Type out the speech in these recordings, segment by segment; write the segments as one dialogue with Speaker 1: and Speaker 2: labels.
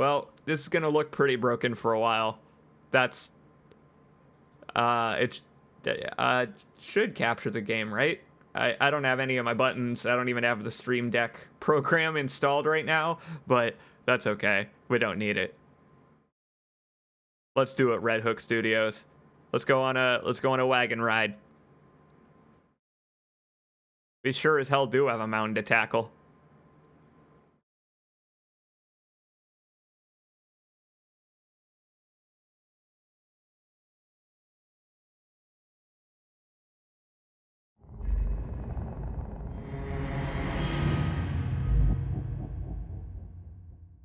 Speaker 1: Well, this is gonna look pretty broken for a while. That's it should capture the game, right? I don't have any of my buttons. I don't even have the Stream Deck program installed right now, but that's okay. We don't need it. Let's do it, Red Hook Studios. Let's go on a wagon ride. We sure as hell do have a mountain to tackle.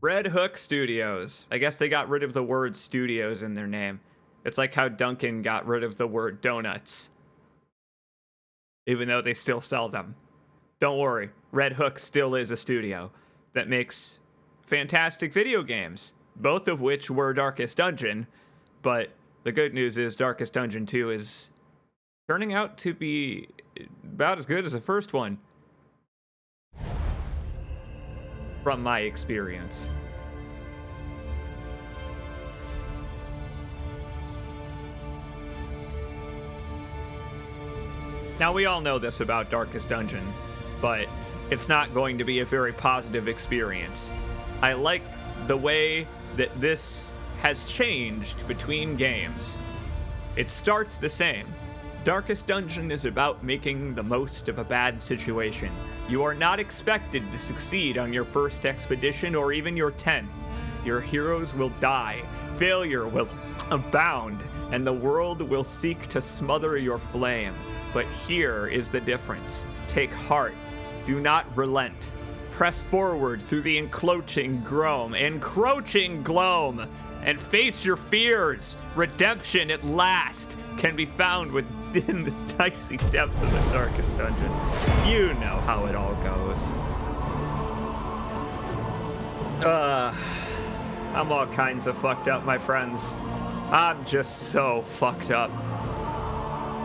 Speaker 1: Red Hook Studios. I guess they got rid of the word studios in their name. It's like how Dunkin' got rid of the word donuts. Even though they still sell them. Don't worry, Red Hook still is a studio that makes fantastic video games, both of which were Darkest Dungeon, but the good news is Darkest Dungeon 2 is turning out to be about as good as the first one. From my experience. Now, we all know this about Darkest Dungeon, but it's not going to be a very positive experience. I like the way that this has changed between games. It starts the same. Darkest Dungeon is about making the most of a bad situation. You are not expected to succeed on your first expedition or even your 10th. Your heroes will die, failure will abound, and the world will seek to smother your flame. But here is the difference. Take heart. Do not relent. Press forward through the encroaching gloom, and face your fears. Redemption at last can be found within the dicey depths of the Darkest Dungeon. You know how it all goes. I'm all kinds of fucked up, my friends. I'm just so fucked up.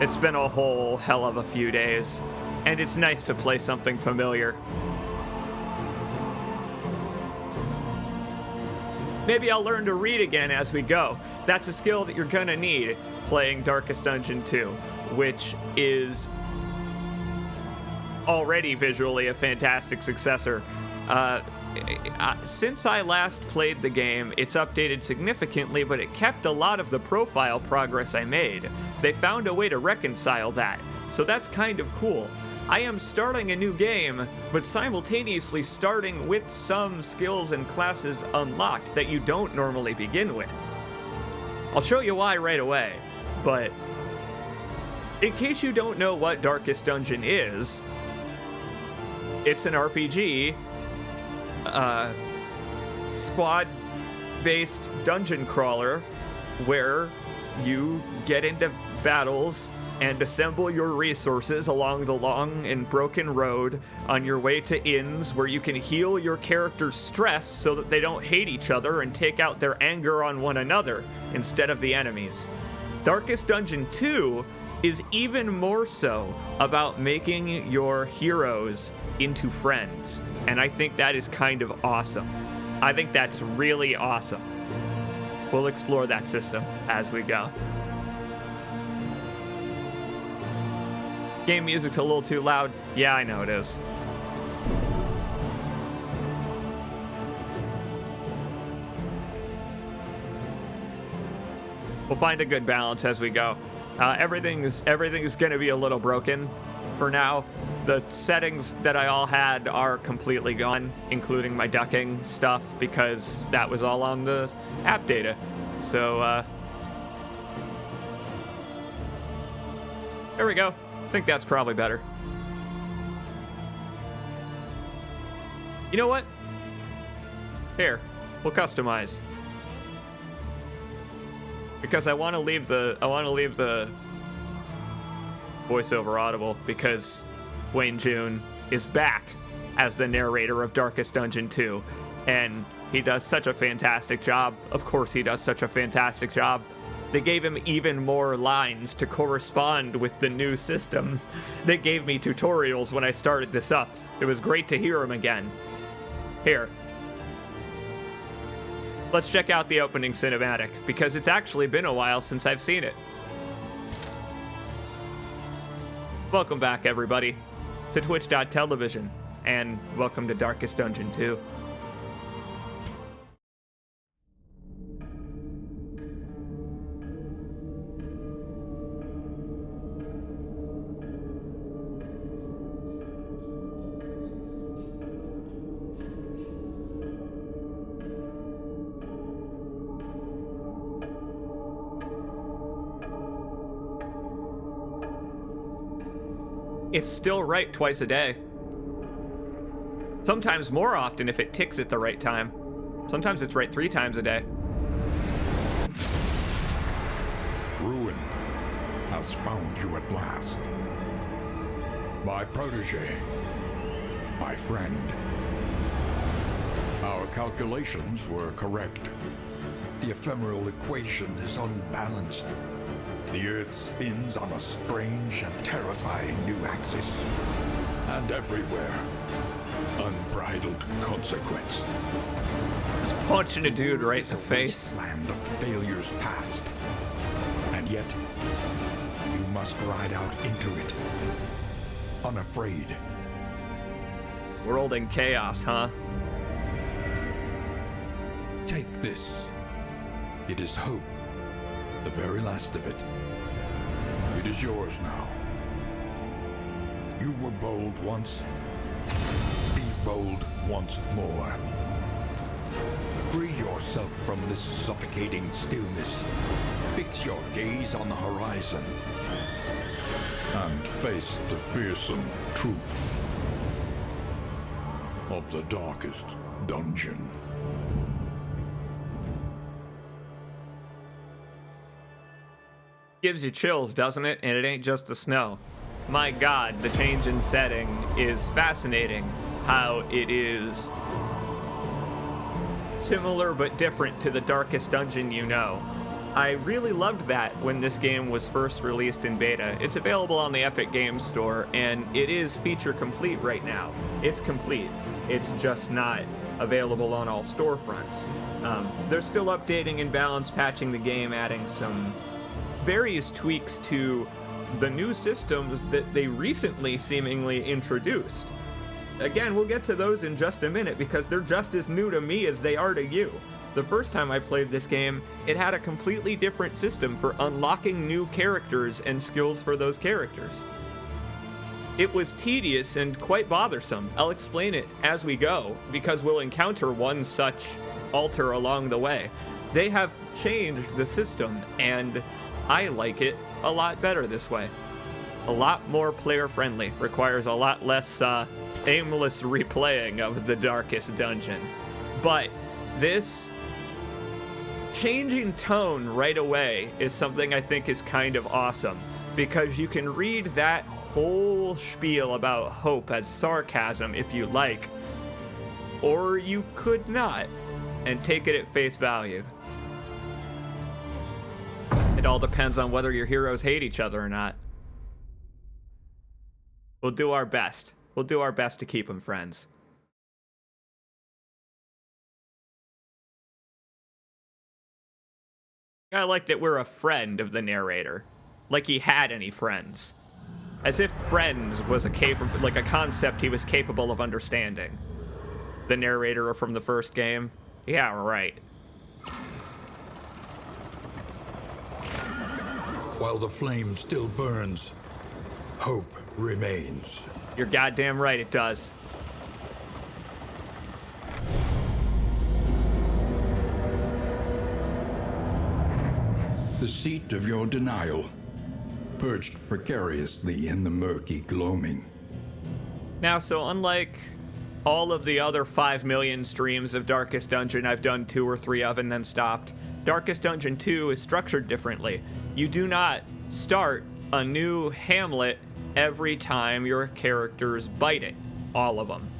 Speaker 1: It's been a whole hell of a few days, and it's nice to play something familiar. Maybe I'll learn to read again as we go. That's a skill that you're gonna need playing Darkest Dungeon 2, which is already visually a fantastic successor. Since I last played the game, it's updated significantly, but it kept a lot of the profile progress I made. They found a way to reconcile that, so that's kind of cool. I am starting a new game, but simultaneously starting with some skills and classes unlocked that you don't normally begin with. I'll show you why right away, but in case you don't know what Darkest Dungeon is, it's an RPG, squad-based dungeon crawler where you get into battles and assemble your resources along the long and broken road on your way to inns where you can heal your character's stress so that they don't hate each other and take out their anger on one another instead of the enemies. Darkest Dungeon 2 is even more so about making your heroes into friends, and I think that is kind of awesome. I think that's really awesome. We'll explore that system as we go. Game music's a little too loud. Yeah, I know it is. We'll find a good balance as we go. Everything is going to be a little broken for now. The settings that I all had are completely gone, including my ducking stuff, because that was all on the app data. So, there we go. I think that's probably better. You know what? Here, we'll customize. Because I want to leave the voiceover audible, because Wayne June is back as the narrator of Darkest Dungeon 2, and he does such a fantastic job. Of course he does such a fantastic job. They gave him even more lines to correspond with the new system. They gave me tutorials when I started this up. It was great to hear him again. Here. Let's check out the opening cinematic, because it's actually been a while since I've seen it. Welcome back, everybody, to Twitch.tv, and welcome to Darkest Dungeon 2. It's still right twice a day. Sometimes more often if it ticks at the right time. Sometimes it's right 3 times a day.
Speaker 2: Ruin has found you at last. My protege, my friend. Our calculations were correct. The ephemeral equation is unbalanced. The Earth spins on a strange and terrifying new axis. And everywhere, unbridled consequence.
Speaker 1: Just punching a dude right in the face.
Speaker 2: Land of failures past. And yet, you must ride out into it. Unafraid.
Speaker 1: World in chaos, huh?
Speaker 2: Take this. It is hope. The very last of it. It is yours now. You were bold once. Be bold once more. Free yourself from this suffocating stillness. Fix your gaze on the horizon. And face the fearsome truth of the darkest dungeon.
Speaker 1: Gives you chills, doesn't it? And it ain't just the snow. My God, the change in setting is fascinating. How it is similar but different to the darkest dungeon you know. I really loved that when this game was first released in beta. It's available on the Epic Games Store, and it is feature complete right now. It's complete. It's just not available on all storefronts. They're still updating and balance patching the game, adding some various tweaks to the new systems that they recently seemingly introduced. Again, we'll get to those in just a minute because they're just as new to me as they are to you. The first time I played this game, it had a completely different system for unlocking new characters and skills for those characters. It was tedious and quite bothersome. I'll explain it as we go because we'll encounter one such altar along the way. They have changed the system, and I like it a lot better this way. A lot more player friendly, requires a lot less aimless replaying of the darkest dungeon. But this changing tone right away is something I think is kind of awesome, because you can read that whole spiel about hope as sarcasm if you like, or you could not and take it at face value. It all depends on whether your heroes hate each other or not. We'll do our best. We'll do our best to keep them friends. I like that we're a friend of the narrator. Like he had any friends. As if friends was a concept he was capable of understanding. The narrator from the first game? Yeah, right.
Speaker 2: While the flame still burns, hope remains.
Speaker 1: You're goddamn right it does.
Speaker 2: The seat of your denial, perched precariously in the murky gloaming.
Speaker 1: Now, so unlike all of the other 5 million streams of Darkest Dungeon I've done 2 or 3 of and then stopped, Darkest Dungeon 2 is structured differently. You do not start a new hamlet every time your characters bite it. All of them.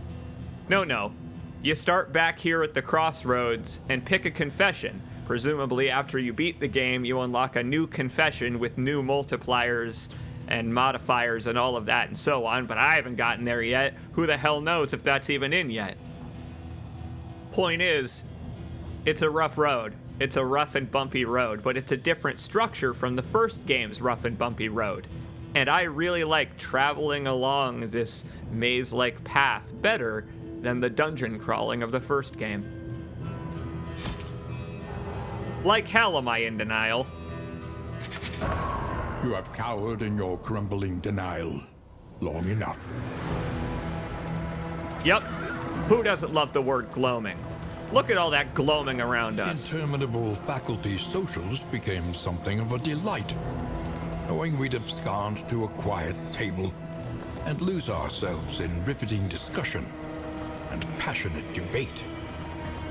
Speaker 1: No. You start back here at the crossroads and pick a confession. Presumably, after you beat the game, you unlock a new confession with new multipliers and modifiers and all of that and so on, but I haven't gotten there yet. Who the hell knows if that's even in yet? Point is, it's a rough road. It's a rough and bumpy road, but it's a different structure from the first game's rough and bumpy road. And I really like traveling along this maze-like path better than the dungeon crawling of the first game. Like hell am I in denial.
Speaker 2: You have cowered in your crumbling denial long enough.
Speaker 1: Yep. Who doesn't love the word gloaming? Look at all that gloaming around us.
Speaker 3: Interminable faculty socials became something of a delight, knowing we'd abscond to a quiet table and lose ourselves in riveting discussion and passionate debate.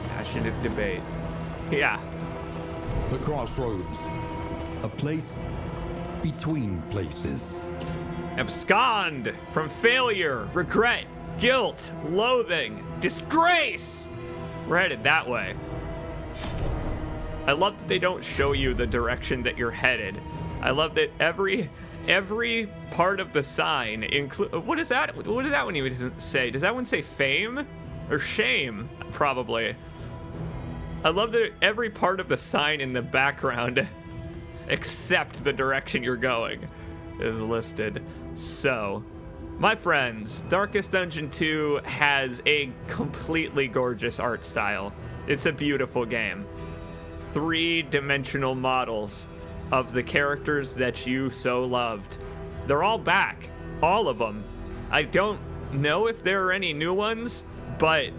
Speaker 1: Passionate debate. Yeah.
Speaker 2: The crossroads. A place between places.
Speaker 1: Abscond from failure, regret, guilt, loathing, disgrace. We're headed that way. I love that they don't show you the direction that you're headed. I love that every part of the sign include. What is that? What does that one even say? Does that one say fame or shame? Probably. I love that every part of the sign in the background, except the direction you're going, is listed. So, my friends, Darkest Dungeon 2 has a completely gorgeous art style. It's a beautiful game. 3-dimensional models of the characters that you so loved. They're all back, all of them. I don't know if there are any new ones, but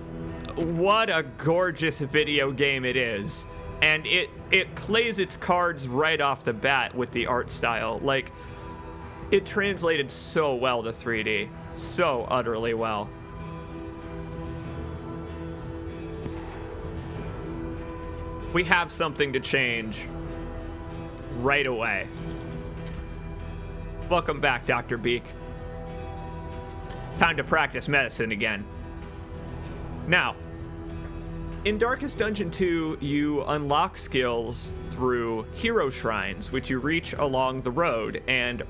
Speaker 1: what a gorgeous video game it is. And it plays its cards right off the bat with the art style. Like, it translated so well to 3D. So utterly well. We have something to change right away. Welcome back, Dr. Beak. Time to practice medicine again. Now, in Darkest Dungeon 2, you unlock skills through hero shrines, which you reach along the road, and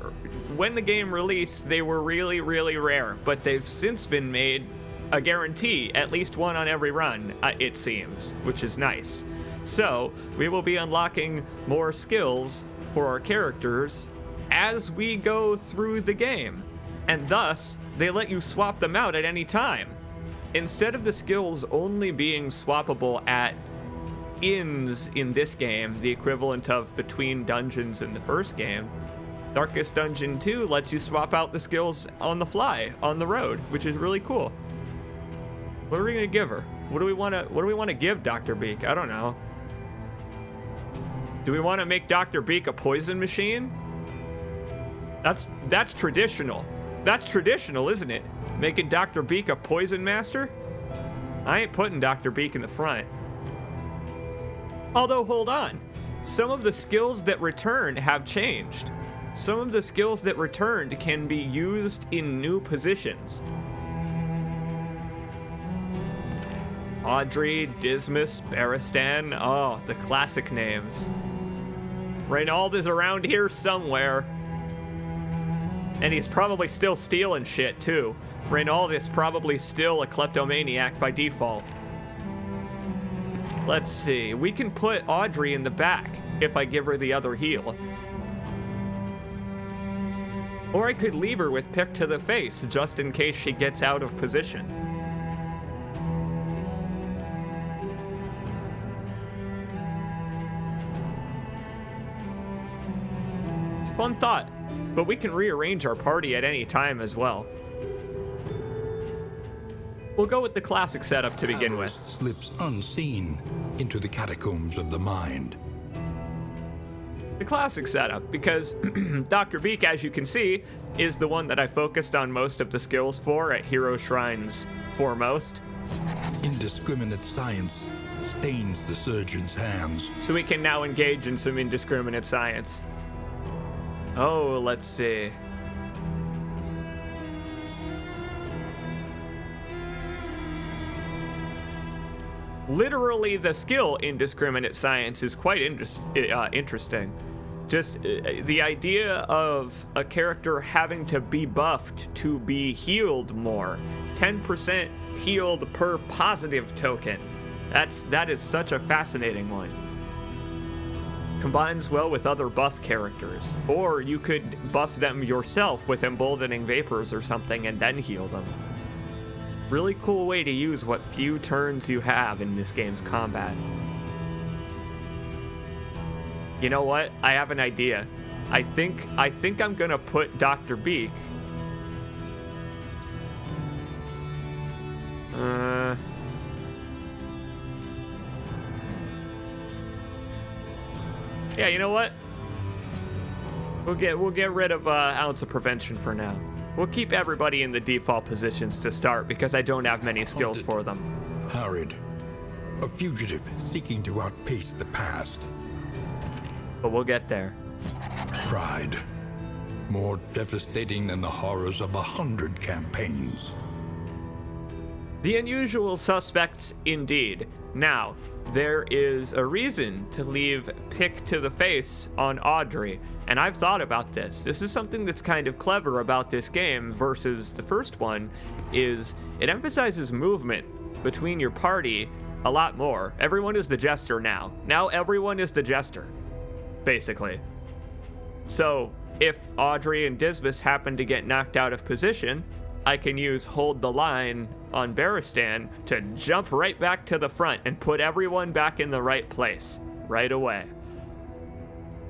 Speaker 1: when the game released, they were really, really rare, but they've since been made a guarantee, at least one on every run, it seems, which is nice. So, we will be unlocking more skills for our characters as we go through the game, and thus, they let you swap them out at any time. Instead of the skills only being swappable at inns in this game, the equivalent of between dungeons in the first game, Darkest Dungeon 2 lets you swap out the skills on the fly, on the road, which is really cool. What are we gonna give her? What do we wanna give Dr. Beak? I don't know. Do we wanna make Dr. Beak a poison machine? That's traditional. That's traditional, isn't it? Making Dr. Beak a poison master? I ain't putting Dr. Beak in the front. Although, hold on. Some of the skills that return have changed. Some of the skills that returned can be used in new positions. Audrey, Dismas, Baristan, oh, the classic names. Reynald is around here somewhere. And he's probably still stealing shit, too. Reynald is probably still a kleptomaniac by default. Let's see. We can put Audrey in the back if I give her the other heel. Or I could leave her with pick to the face just in case she gets out of position. It's a fun thought. But we can rearrange our party at any time as well. We'll go with the classic setup to begin with.
Speaker 3: Slips unseen into the catacombs of the mind.
Speaker 1: The classic setup, because Dr. Beak, as you can see, is the one that I focused on most of the skills for at Hero Shrines foremost.
Speaker 3: Indiscriminate science stains the surgeon's hands.
Speaker 1: So we can now engage in some indiscriminate science. Oh, let's see. Literally, the skill indiscriminate science is quite interesting. Just the idea of a character having to be buffed to be healed more. 10% healed per positive token. That is such a fascinating one. Combines well with other buff characters, or you could buff them yourself with emboldening vapors or something and then heal them. Really cool way to use what few turns you have in this game's combat. You know what? I have an idea. I think I'm gonna put Dr. Beak. Yeah, you know what? We'll get rid of Ounce of Prevention for now. We'll keep everybody in the default positions to start because I don't have many skills for them.
Speaker 3: Harried, a fugitive seeking to outpace the past.
Speaker 1: But we'll get there.
Speaker 3: Pride, more devastating than the horrors of 100 campaigns.
Speaker 1: The unusual suspects indeed. Now, there is a reason to leave Pick to the Face on Audrey, and I've thought about this. This is something that's kind of clever about this game versus the first one, is it emphasizes movement between your party a lot more. Everyone is the jester now. Now everyone is the jester, basically. So, if Audrey and Dismas happen to get knocked out of position, I can use Hold the Line on Baristan to jump right back to the front and put everyone back in the right place right away.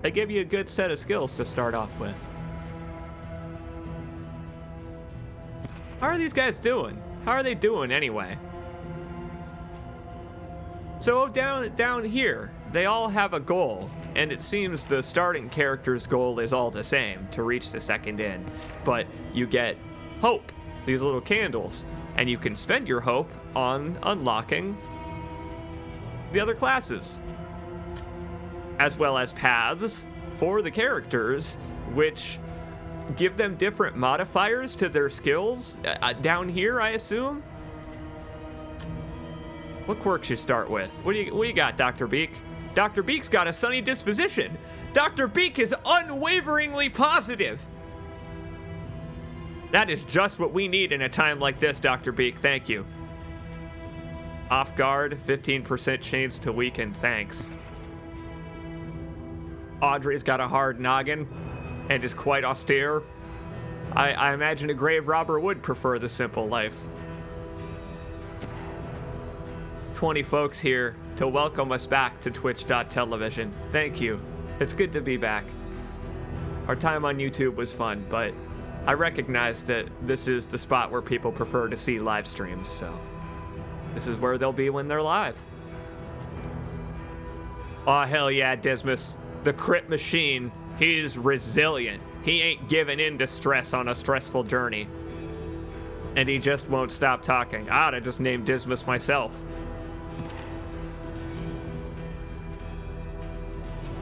Speaker 1: They give you a good set of skills to start off with. How are these guys doing? How are they doing anyway? So down here, they all have a goal, and it seems the starting character's goal is all the same, to reach the second inn. But you get hope, these little candles, and you can spend your hope on unlocking the other classes, as well as paths for the characters, which give them different modifiers to their skills. Down here, I assume? What quirks you start with? What do you got, Dr. Beak? Dr. Beak's got a sunny disposition. Dr. Beak is unwaveringly positive. That is just what we need in a time like this, Dr. Beak. Thank you. Off guard, 15% chance to weaken. Thanks. Audrey's got a hard noggin and is quite austere. I imagine a grave robber would prefer the simple life. 20 folks here to welcome us back to twitch.tv. Thank you. It's good to be back. Our time on YouTube was fun, but I recognize that this is the spot where people prefer to see live streams, so this is where they'll be when they're live. Aw, hell yeah, Dismas. The crit machine, he's resilient. He ain't giving in to stress on a stressful journey. And he just won't stop talking. I oughta just named Dismas myself.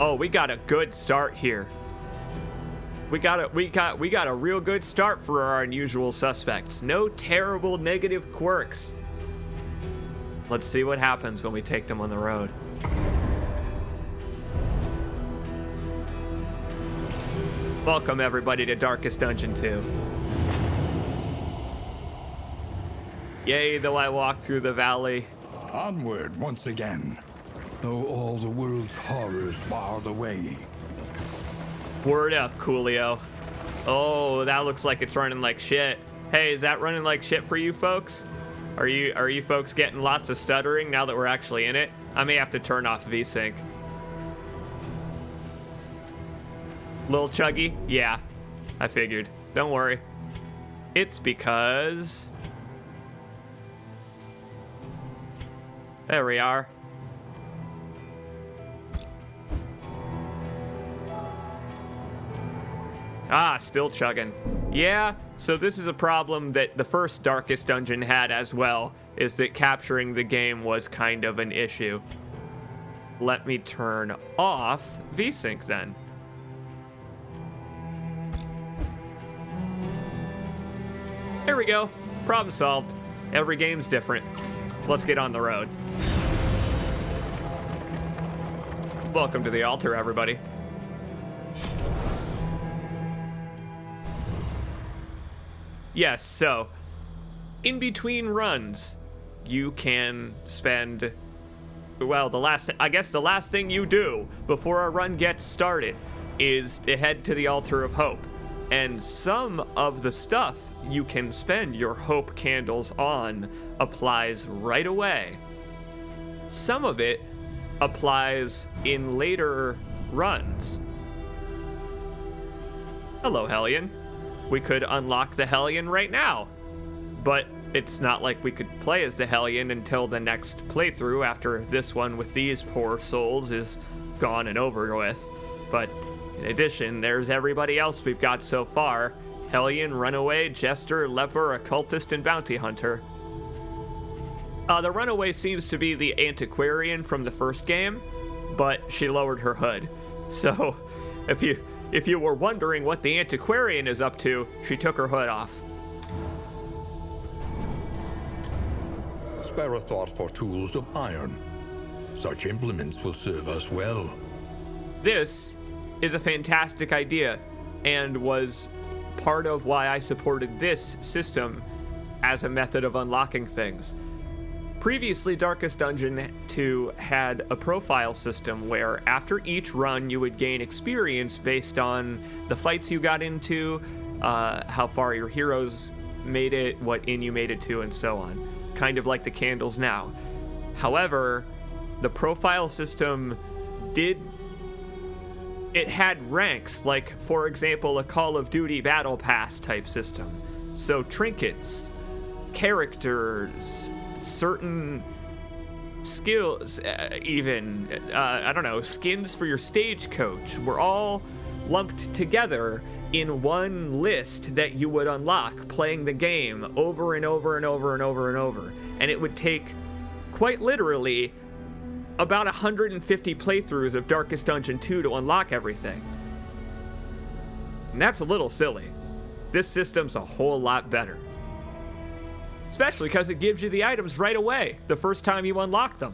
Speaker 1: Oh, we got a good start here. We got a real good start for our unusual suspects. No terrible negative quirks. Let's see what happens when we take them on the road. Welcome everybody to Darkest Dungeon 2. Yea, though I walk through the valley.
Speaker 2: Onward once again, though all the world's horrors bar the way.
Speaker 1: Word up, Coolio. Oh, that looks like it's running like shit. Hey, is that running like shit for you folks? Are you folks getting lots of stuttering now that we're actually in it? I may have to turn off VSync. Little chuggy? Yeah, I figured. Don't worry. It's because... There we are. Ah, still chugging. Yeah, so this is a problem that the first Darkest Dungeon had as well, is that capturing the game was kind of an issue. Let me turn off VSync then. There we go. Problem solved. Every game's different. Let's get on the road. Welcome to the altar, everybody. Yes, so in between runs, you can spend well, I guess the last thing you do before a run gets started is to head to the Altar of Hope. And some of the stuff you can spend your hope candles on applies right away. Some of it applies in later runs. Hello, Hellion. We could unlock the Hellion right now, but it's not like we could play as the Hellion until the next playthrough after this one with these poor souls is gone and over with. But in addition, there's everybody else we've got so far. Hellion, Runaway, Jester, Leper, Occultist, and Bounty Hunter. The Runaway seems to be the Antiquarian from the first game, but she lowered her hood. So, if you were wondering what the Antiquarian is up to, she took her hood off.
Speaker 3: Spare a thought for tools of iron. Such implements will serve us well.
Speaker 1: This is a fantastic idea, and was part of why I supported this system as a method of unlocking things. Previously, Darkest Dungeon 2 had a profile system where after each run you would gain experience based on the fights you got into, how far your heroes made it, what inn you made it to, and so on. Kind of like the candles now. However, the profile system it had ranks, like, for example, a Call of Duty Battle Pass type system. So trinkets, characters, certain skills, skins for your stagecoach were all lumped together in one list that you would unlock playing the game over and over and over and over and over. And it would take, quite literally, about 150 playthroughs of Darkest Dungeon 2 to unlock everything. And that's a little silly. This system's a whole lot better. Especially because it gives you the items right away, the first time you unlock them.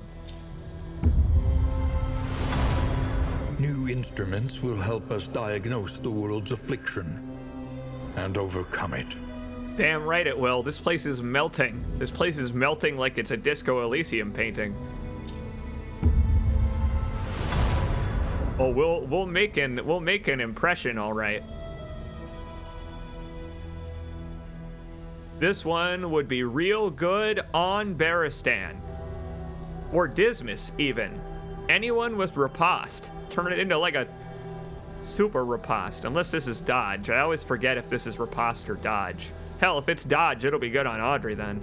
Speaker 3: New instruments will help us diagnose the world's affliction and overcome it.
Speaker 1: Damn right it will. This place is melting. This place is melting like it's a Disco Elysium painting. Oh, we'll make an impression, all right. This one would be real good on Baristan. Or Dismas, even. Anyone with Riposte. Turn it into like a super Riposte. Unless this is Dodge. I always forget if this is Riposte or Dodge. Hell, if it's Dodge, it'll be good on Audrey then.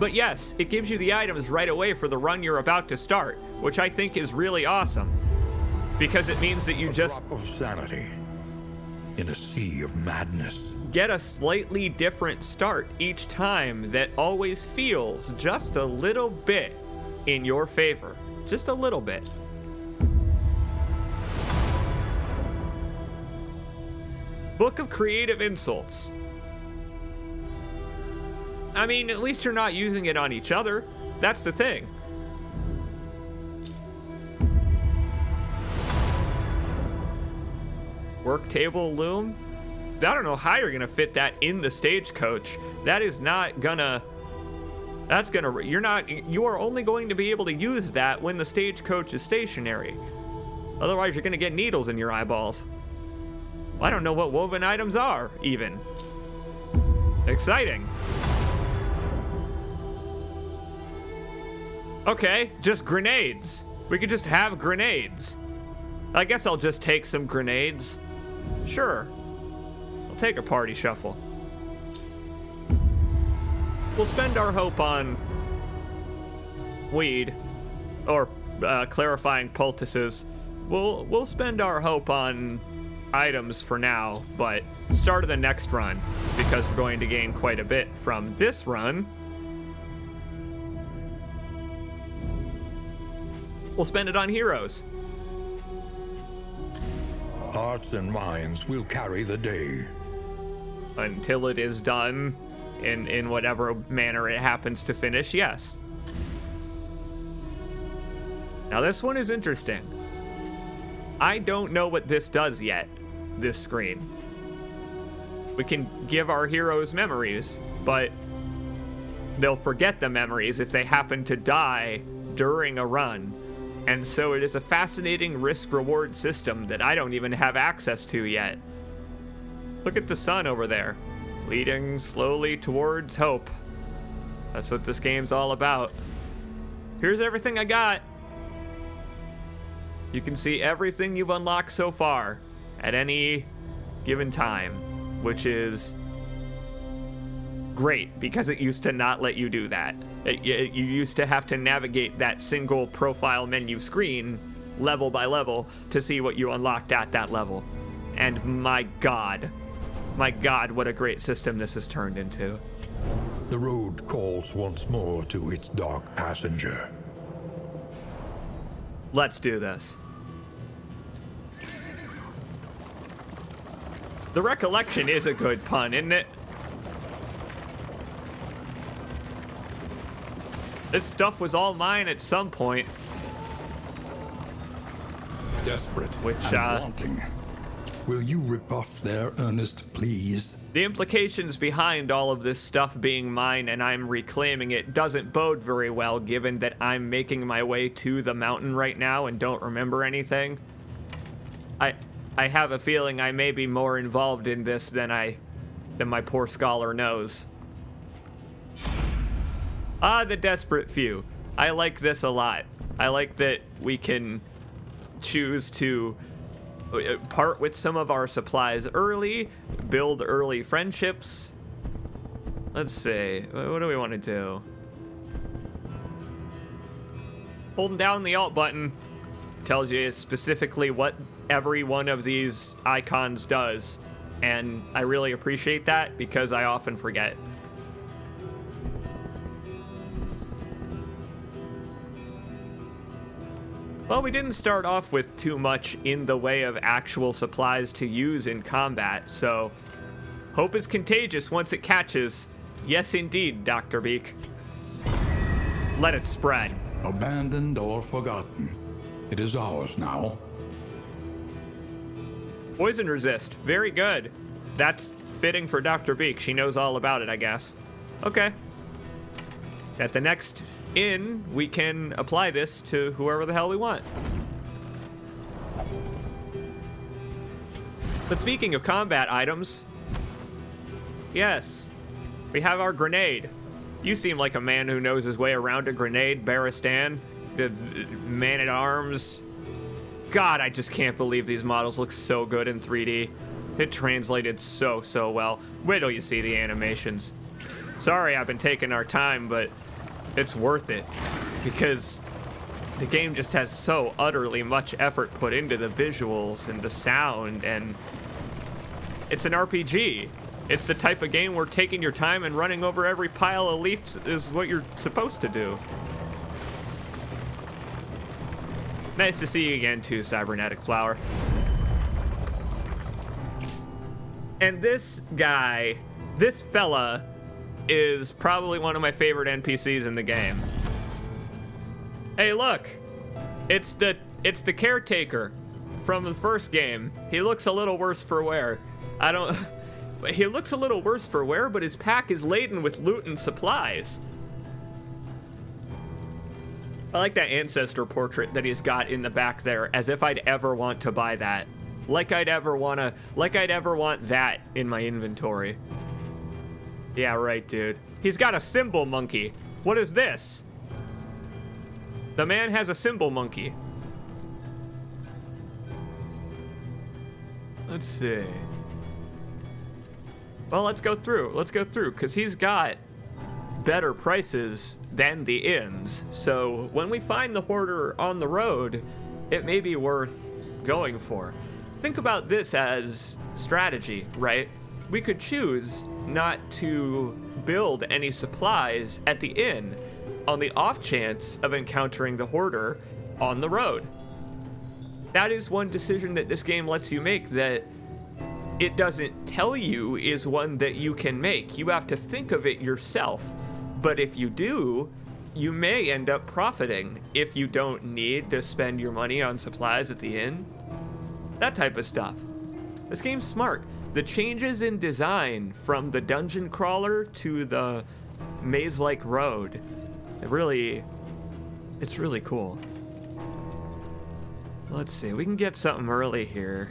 Speaker 1: But yes, it gives you the items right away for the run you're about to start, which I think is really awesome. Because it means that you just...
Speaker 3: drop of sanity in a sea of madness.
Speaker 1: Get a slightly different start each time that always feels just a little bit in your favor. Just a little bit. Book of Creative Insults. I mean, at least you're not using it on each other. That's the thing. Work table loom? I don't know how you're gonna fit that in the stagecoach. That is not gonna... You are only going to be able to use that when the stagecoach is stationary. Otherwise, you're gonna get needles in your eyeballs. I don't know what woven items are, even. Exciting. Okay, just grenades. We could just have grenades. I guess I'll just take some grenades. Sure. I'll take a party shuffle. We'll spend our hope on weed, or clarifying poultices. We'll spend our hope on items for now, but start of the next run, because we're going to gain quite a bit from this run. We'll spend it on heroes.
Speaker 3: Hearts and minds will carry the day.
Speaker 1: Until it is done, in whatever manner it happens to finish, yes. Now this one is interesting. I don't know what this does yet, this screen. We can give our heroes memories, but they'll forget the memories if they happen to die during a run. And so it is a fascinating risk-reward system that I don't even have access to yet. Look at the sun over there, leading slowly towards hope. That's what this game's all about. Here's everything I got. You can see everything you've unlocked so far at any given time, which is great because it used to not let you do that. You used to have to navigate that single profile menu screen level by level to see what you unlocked at that level. And my God, what a great system this has turned into.
Speaker 3: The road calls once more to its dark passenger.
Speaker 1: Let's do this. The recollection is a good pun, isn't it? This stuff was all mine at some point.
Speaker 3: Desperate
Speaker 1: Which,
Speaker 3: and wanting. Will you rebuff their earnest pleas?
Speaker 1: The implications behind all of this stuff being mine and I'm reclaiming it doesn't bode very well, given that I'm making my way to the mountain right now and don't remember anything. I have a feeling I may be more involved in this than my poor scholar knows. Ah, the desperate few. I like this a lot. I like that we can choose to part with some of our supplies early, build early friendships. Let's see, what do we want to do? Holding down the Alt button tells you specifically what every one of these icons does, and I really appreciate that because I often forget. Well, we didn't start off with too much in the way of actual supplies to use in combat, so hope is contagious once it catches. Yes, indeed, Dr. Beak. Let it spread.
Speaker 3: Abandoned or forgotten. It is ours now.
Speaker 1: Poison resist. Very good. That's fitting for Dr. Beak. She knows all about it, I guess. Okay. At the next inn, we can apply this to whoever the hell we want. But speaking of combat items, yes, we have our grenade. You seem like a man who knows his way around a grenade, Baristan, the man-at-arms. God, I just can't believe these models look so good in 3D. It translated so well. Wait till you see the animations. Sorry I've been taking our time, but it's worth it because the game just has so utterly much effort put into the visuals and the sound, and it's an RPG. It's the type of game where taking your time and running over every pile of leaves is what you're supposed to do. Nice to see you again too, Cybernetic Flower. And this guy, this fella, is probably one of my favorite NPCs in the game. Hey, look, it's the caretaker from the first game. He looks a little worse for wear. He looks a little worse for wear, but his pack is laden with loot and supplies. I like that ancestor portrait that he's got in the back there, as if I'd ever want to buy that. Like I'd ever want that in my inventory. Yeah, right, dude. He's got a symbol monkey. What is this? The man has a symbol monkey. Let's see. Well, let's go through, because he's got better prices than the inns. So when we find the hoarder on the road, it may be worth going for. Think about this as strategy, right? We could choose not to build any supplies at the inn on the off chance of encountering the hoarder on the road. That is one decision that this game lets you make that it doesn't tell you is one that you can make. You have to think of it yourself. But if you do, you may end up profiting if you don't need to spend your money on supplies at the inn. That type of stuff. This game's smart. The changes in design from the dungeon crawler to the maze-like road. It's really cool. Let's see, we can get something early here.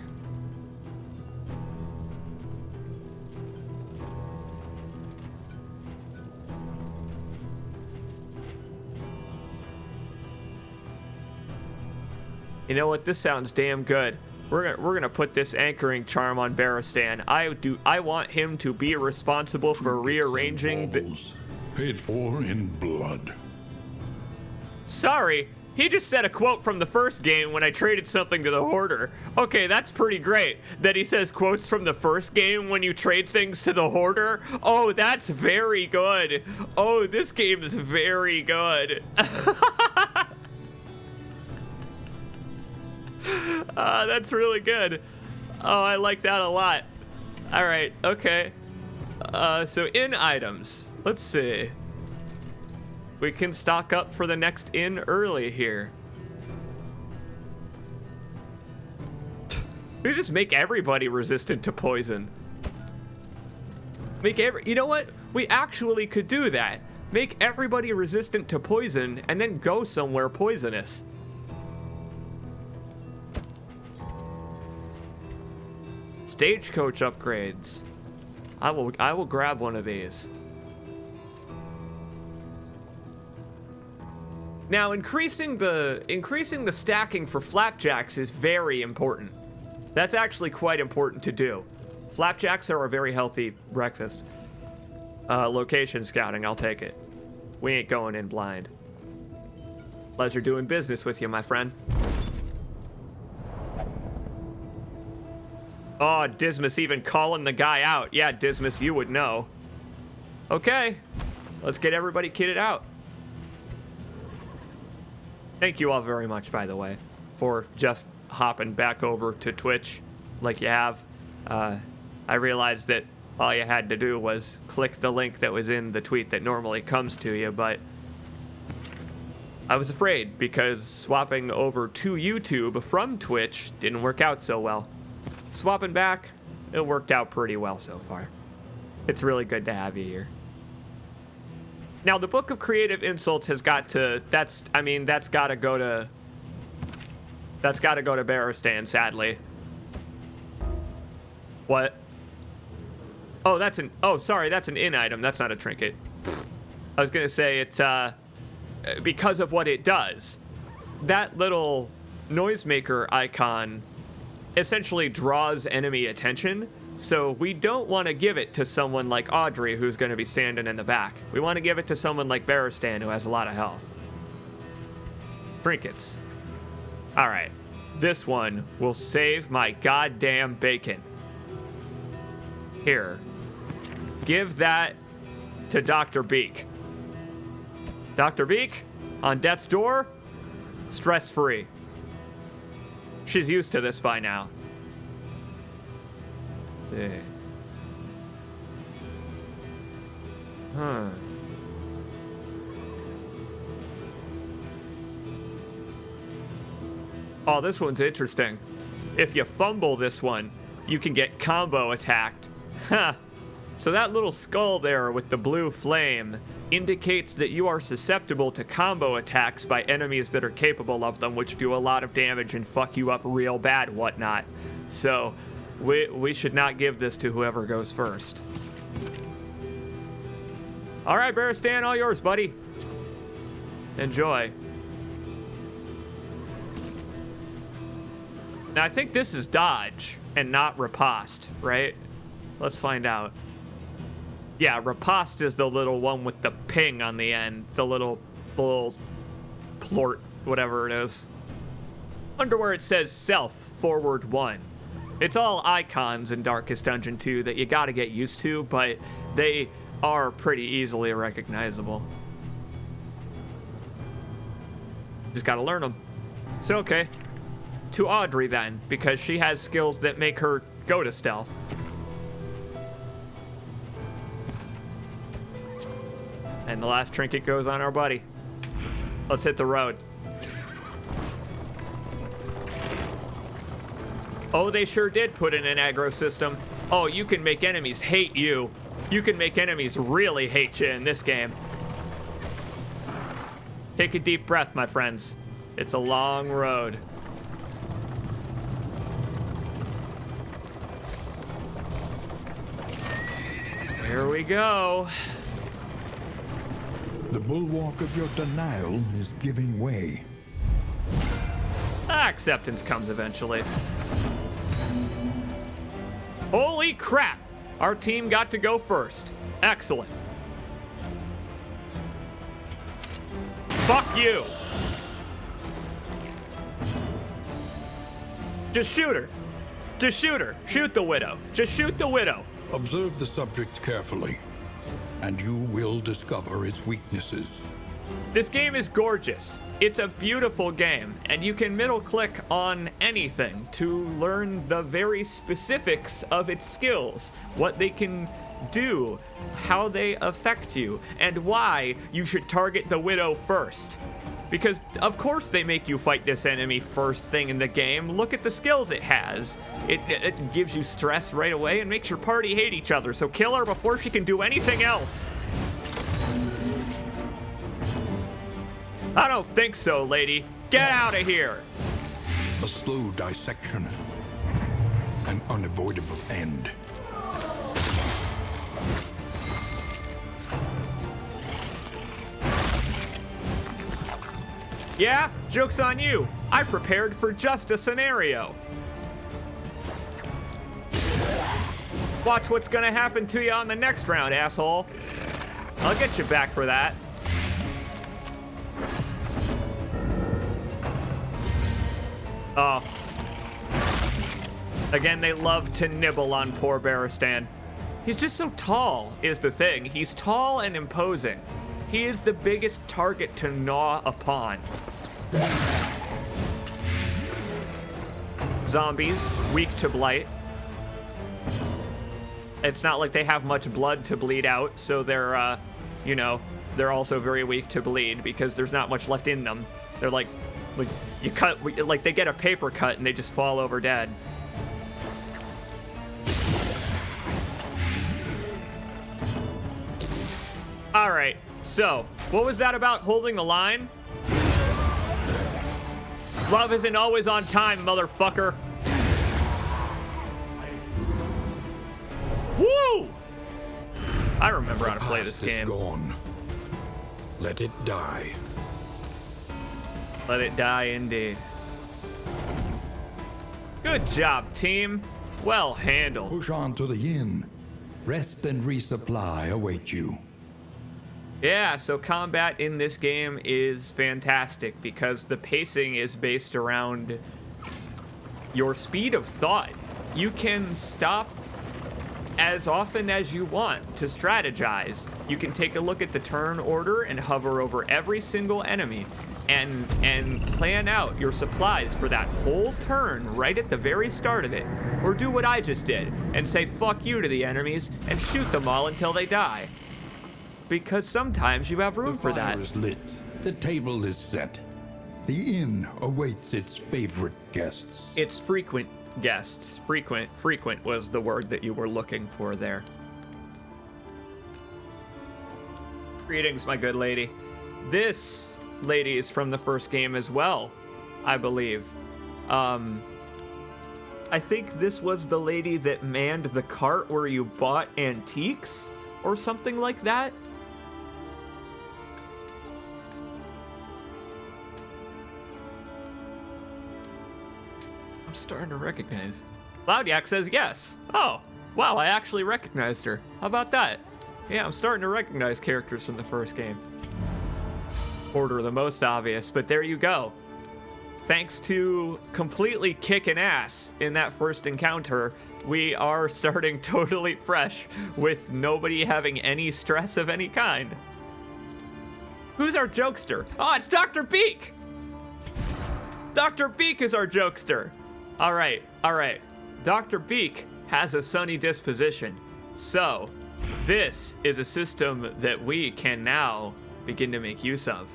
Speaker 1: You know what? This sounds damn good. We're gonna put this anchoring charm on Barristan. I want him to be responsible for rearranging the.
Speaker 3: Paid for in blood.
Speaker 1: Sorry, he just said a quote from the first game when I traded something to the Hoarder. Okay, that's pretty great. That he says quotes from the first game when you trade things to the Hoarder. Oh, that's very good. Oh, this game is very good. That's really good. Oh, I like that a lot. All right, okay. So in items, let's see. We can stock up for the next inn early here. We just make everybody resistant to poison. You know what? We actually could do that. Make everybody resistant to poison and then go somewhere poisonous. Stagecoach upgrades. I will grab one of these. Now, increasing the stacking for flapjacks is very important. That's actually quite important to do. Flapjacks are a very healthy breakfast. Location scouting, I'll take it. We ain't going in blind. Pleasure doing business with you, my friend. Oh, Dismas even calling the guy out. Yeah, Dismas, you would know. Okay, let's get everybody kitted out. Thank you all very much, by the way, for just hopping back over to Twitch like you have. I realized that all you had to do was click the link that was in the tweet that normally comes to you, but I was afraid because swapping over to YouTube from Twitch didn't work out so well. Swapping back, it worked out pretty well so far. It's really good to have you here. Now, the Book of Creative Insults has got to, that's got to go to Barristan, sadly. What? Oh, that's an in item. That's not a trinket. I was gonna say it's, because of what it does. That little noisemaker icon essentially draws enemy attention, so we don't want to give it to someone like Audrey, who's going to be standing in the back. We want to give it to someone like Barristan, who has a lot of health. Trinkets. All right, this one will save my goddamn bacon. Here, give that to Dr. Beak. Dr. Beak, on death's door, stress-free. She's used to this by now. Yeah. Huh. Oh, this one's interesting. If you fumble this one, you can get combo attacked. Huh. So that little skull there with the blue flame indicates that you are susceptible to combo attacks by enemies that are capable of them, which do a lot of damage and fuck you up real bad, whatnot. So we should not give this to whoever goes first. All right, Barristan, all yours, buddy. Enjoy. Now, I think this is dodge and not riposte, right? Let's find out. Yeah, riposte is the little one with the ping on the end. The little plort, whatever it is. Under where it says self, forward 1. It's all icons in Darkest Dungeon 2 that you gotta get used to, but they are pretty easily recognizable. Just gotta learn them. So, okay. To Audrey then, because she has skills that make her go to stealth. And the last trinket goes on our buddy. Let's hit the road. Oh, they sure did put in an aggro system. Oh, you can make enemies hate you. You can make enemies really hate you in this game. Take a deep breath, my friends. It's a long road. Here we go.
Speaker 2: The bulwark of your denial is giving way.
Speaker 1: Acceptance comes eventually. Holy crap! Our team got to go first. Excellent. Fuck you! Just shoot her. Just shoot her. Shoot the widow. Just shoot the widow.
Speaker 3: Observe the subject carefully, and you will discover its weaknesses.
Speaker 1: This game is gorgeous. It's a beautiful game, and you can middle click on anything to learn the very specifics of its skills, what they can do, how they affect you, and why you should target the widow first. Because of course they make you fight this enemy first thing in the game. Look at the skills it has. It gives you stress right away and makes your party hate each other, so kill her before she can do anything else. I don't think so, lady. Get out of here.
Speaker 3: A slow dissection, an unavoidable end.
Speaker 1: Yeah, joke's on you. I prepared for just a scenario. Watch what's gonna happen to you on the next round, asshole. I'll get you back for that. Oh. Again, they love to nibble on poor Barristan. He's just so tall, is the thing. He's tall and imposing. He is the biggest target to gnaw upon. Zombies, weak to blight. It's not like they have much blood to bleed out, so they're, they're also very weak to bleed because there's not much left in them. They're like you cut, like they get a paper cut and they just fall over dead. All right, so what was that about holding the line? Love isn't always on time, motherfucker. Woo! I remember how to play this game.
Speaker 3: Gone. Let it die.
Speaker 1: Let it die indeed. Good job, team. Well handled.
Speaker 2: Push on to the inn. Rest and resupply await you.
Speaker 1: Yeah, so combat in this game is fantastic because the pacing is based around your speed of thought. You can stop as often as you want to strategize. You can take a look at the turn order and hover over every single enemy and plan out your supplies for that whole turn right at the very start of it. Or do what I just did and say fuck you to the enemies and shoot them all until they die. Because sometimes you have room for that.
Speaker 2: The fire is lit. The table is set. The inn awaits its favorite guests.
Speaker 1: It's frequent guests. Frequent was the word that you were looking for there. Greetings, my good lady. This lady is from the first game as well, I believe. I think this was the lady that manned the cart where you bought antiques or something like that. I'm starting to recognize. Loudyak says yes. Oh, wow, I actually recognized her. How about that? Yeah, I'm starting to recognize characters from the first game. Order the most obvious, but there you go. Thanks to completely kicking ass in that first encounter, we are starting totally fresh with nobody having any stress of any kind. Who's our jokester? Oh, it's Dr. Beak! Dr. Beak is our jokester. All right. Dr. Beak has a sunny disposition. So, this is a system that we can now begin to make use of.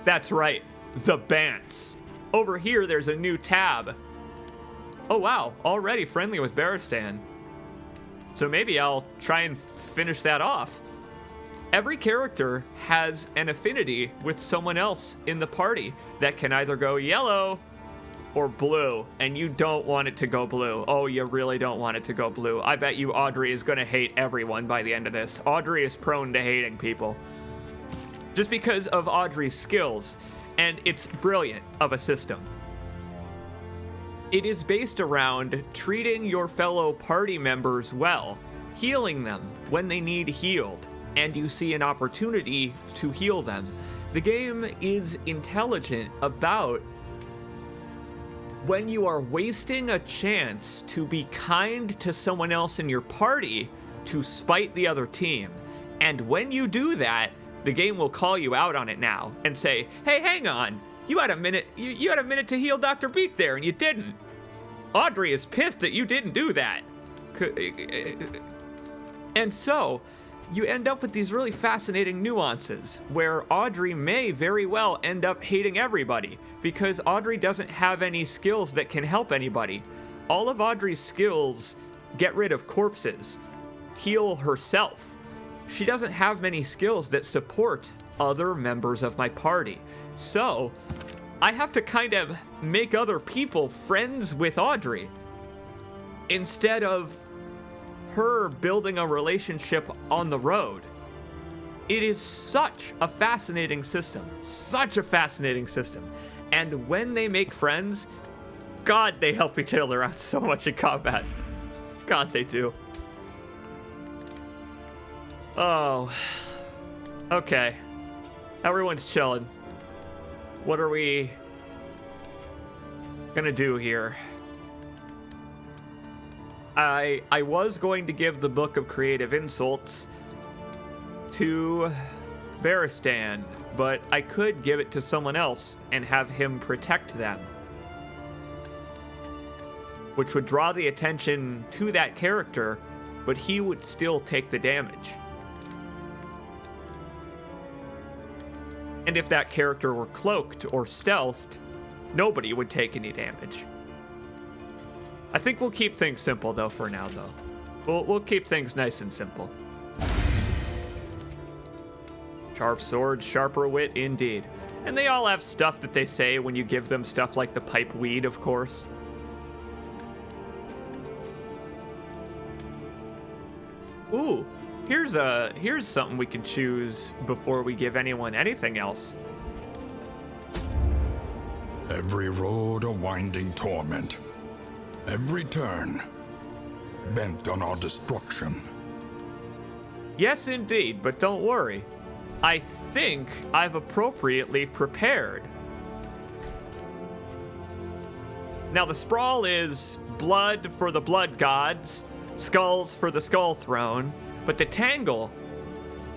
Speaker 1: That's right, the Bants. Over here, there's a new tab. Oh wow, already friendly with Barristan. So maybe I'll try and finish that off. Every character has an affinity with someone else in the party that can either go yellow or blue, and you don't want it to go blue. Oh, you really don't want it to go blue. I bet you Audrey is going to hate everyone by the end of this. Audrey is prone to hating people. Just because of Audrey's skills, and it's brilliant of a system. It is based around treating your fellow party members well, healing them when they need healed, and you see an opportunity to heal them. The game is intelligent about when you are wasting a chance to be kind to someone else in your party to spite the other team. And when you do that, the game will call you out on it now and say, hey, hang on, you had a minute to heal Dr. Beak there and you didn't. Audrey is pissed that you didn't do that. And so you end up with these really fascinating nuances where Audrey may very well end up hating everybody because Audrey doesn't have any skills that can help anybody. All of Audrey's skills get rid of corpses, heal herself. She doesn't have many skills that support other members of my party. So I have to kind of make other people friends with Audrey instead of her building a relationship on the road. It is such a fascinating system. And when they make friends, God, they help each other out so much in combat. God, they do. Oh. Okay. Everyone's chilling. What are we gonna do here? I was going to give the Book of Creative Insults to Baristan, but I could give it to someone else and have him protect them, which would draw the attention to that character, but he would still take the damage. And if that character were cloaked or stealthed, nobody would take any damage. I think we'll keep things simple, though, for now, though. We'll keep things nice and simple. Sharp sword, sharper wit, indeed. And they all have stuff that they say when you give them stuff like the pipe weed, of course. Ooh, here's something we can choose before we give anyone anything else.
Speaker 3: Every road a winding torment. Every turn bent on our destruction.
Speaker 1: Yes, indeed, but don't worry. I think I've appropriately prepared. Now, the sprawl is blood for the blood gods, skulls for the skull throne, but the tangle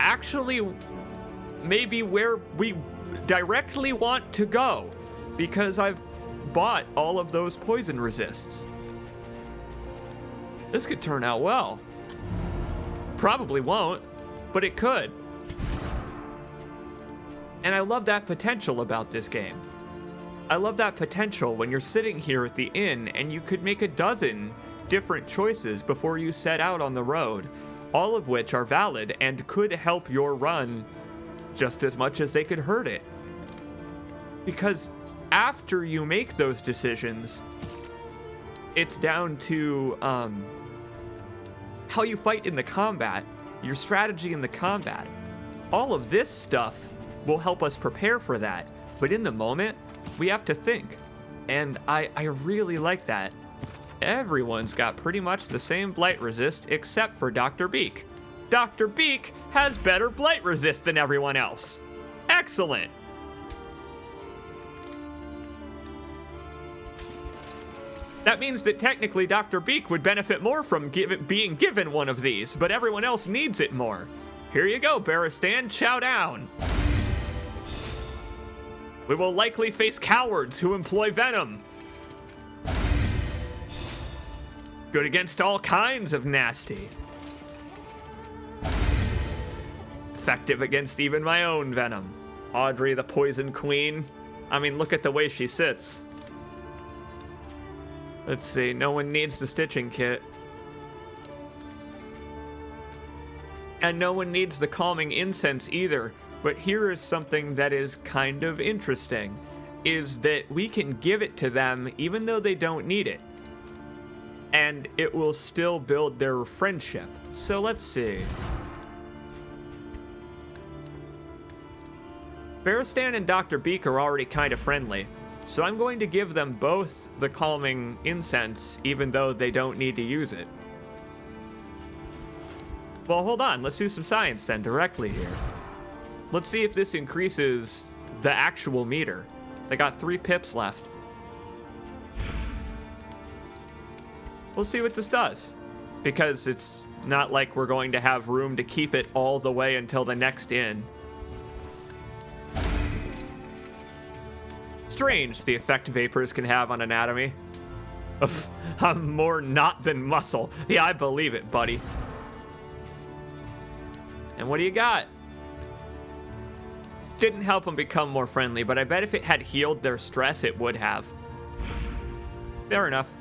Speaker 1: actually may be where we directly want to go, because I've bought all of those poison resists. This could turn out well. Probably won't, but it could. And I love that potential about this game. I love that potential when you're sitting here at the inn and you could make a dozen different choices before you set out on the road, all of which are valid and could help your run just as much as they could hurt it. Because after you make those decisions, it's down to how you fight in the combat, your strategy in the combat. All of this stuff will help us prepare for that, but in the moment, we have to think. And I really like that. Everyone's got pretty much the same blight resist except for Dr. Beak. Dr. Beak has better blight resist than everyone else. Excellent. That means that technically Dr. Beak would benefit more from being given one of these, but everyone else needs it more. Here you go, Baristan, chow down. We will likely face cowards who employ venom. Good against all kinds of nasty. Effective against even my own venom. Audrey the Poison Queen. I mean, look at the way she sits. Let's see, no one needs the stitching kit. And no one needs the calming incense either. But here is something that is kind of interesting, is that we can give it to them even though they don't need it. And it will still build their friendship. So let's see. Bearstan and Dr. Beak are already kind of friendly, so I'm going to give them both the calming incense even though they don't need to use it. Well, hold on, let's do some science then directly here. Let's see if this increases the actual meter. They got 3 pips left. We'll see what this does, because it's not like we're going to have room to keep it all the way until the next inn. Strange the effect vapors can have on anatomy. I'm more knot than muscle. Yeah, I believe it, buddy. And what do you got? Didn't help them become more friendly, but I bet if it had healed their stress, it would have. Fair enough.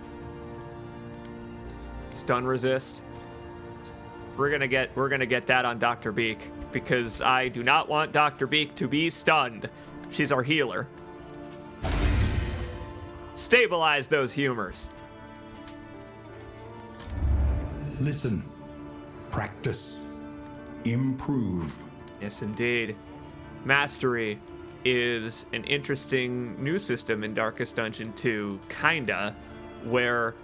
Speaker 1: Stun resist. We're gonna get that on Dr. Beak, because I do not want Dr. Beak to be stunned. She's our healer. Stabilize those humors.
Speaker 2: Listen, practice, improve.
Speaker 1: Yes, indeed. Mastery is an interesting new system in Darkest Dungeon 2, kinda, where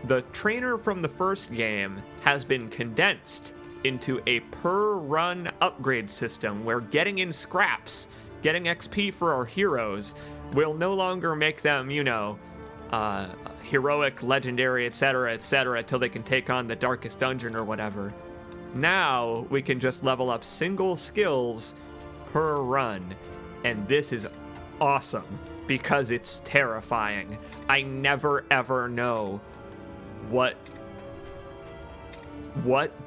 Speaker 1: the trainer from the first game has been condensed into a per-run upgrade system where getting in scraps, getting XP for our heroes, will no longer make them, you know, heroic, legendary, etc., till they can take on the Darkest Dungeon or whatever. Now, we can just level up single skills per run, and this is awesome because it's terrifying. I never ever know what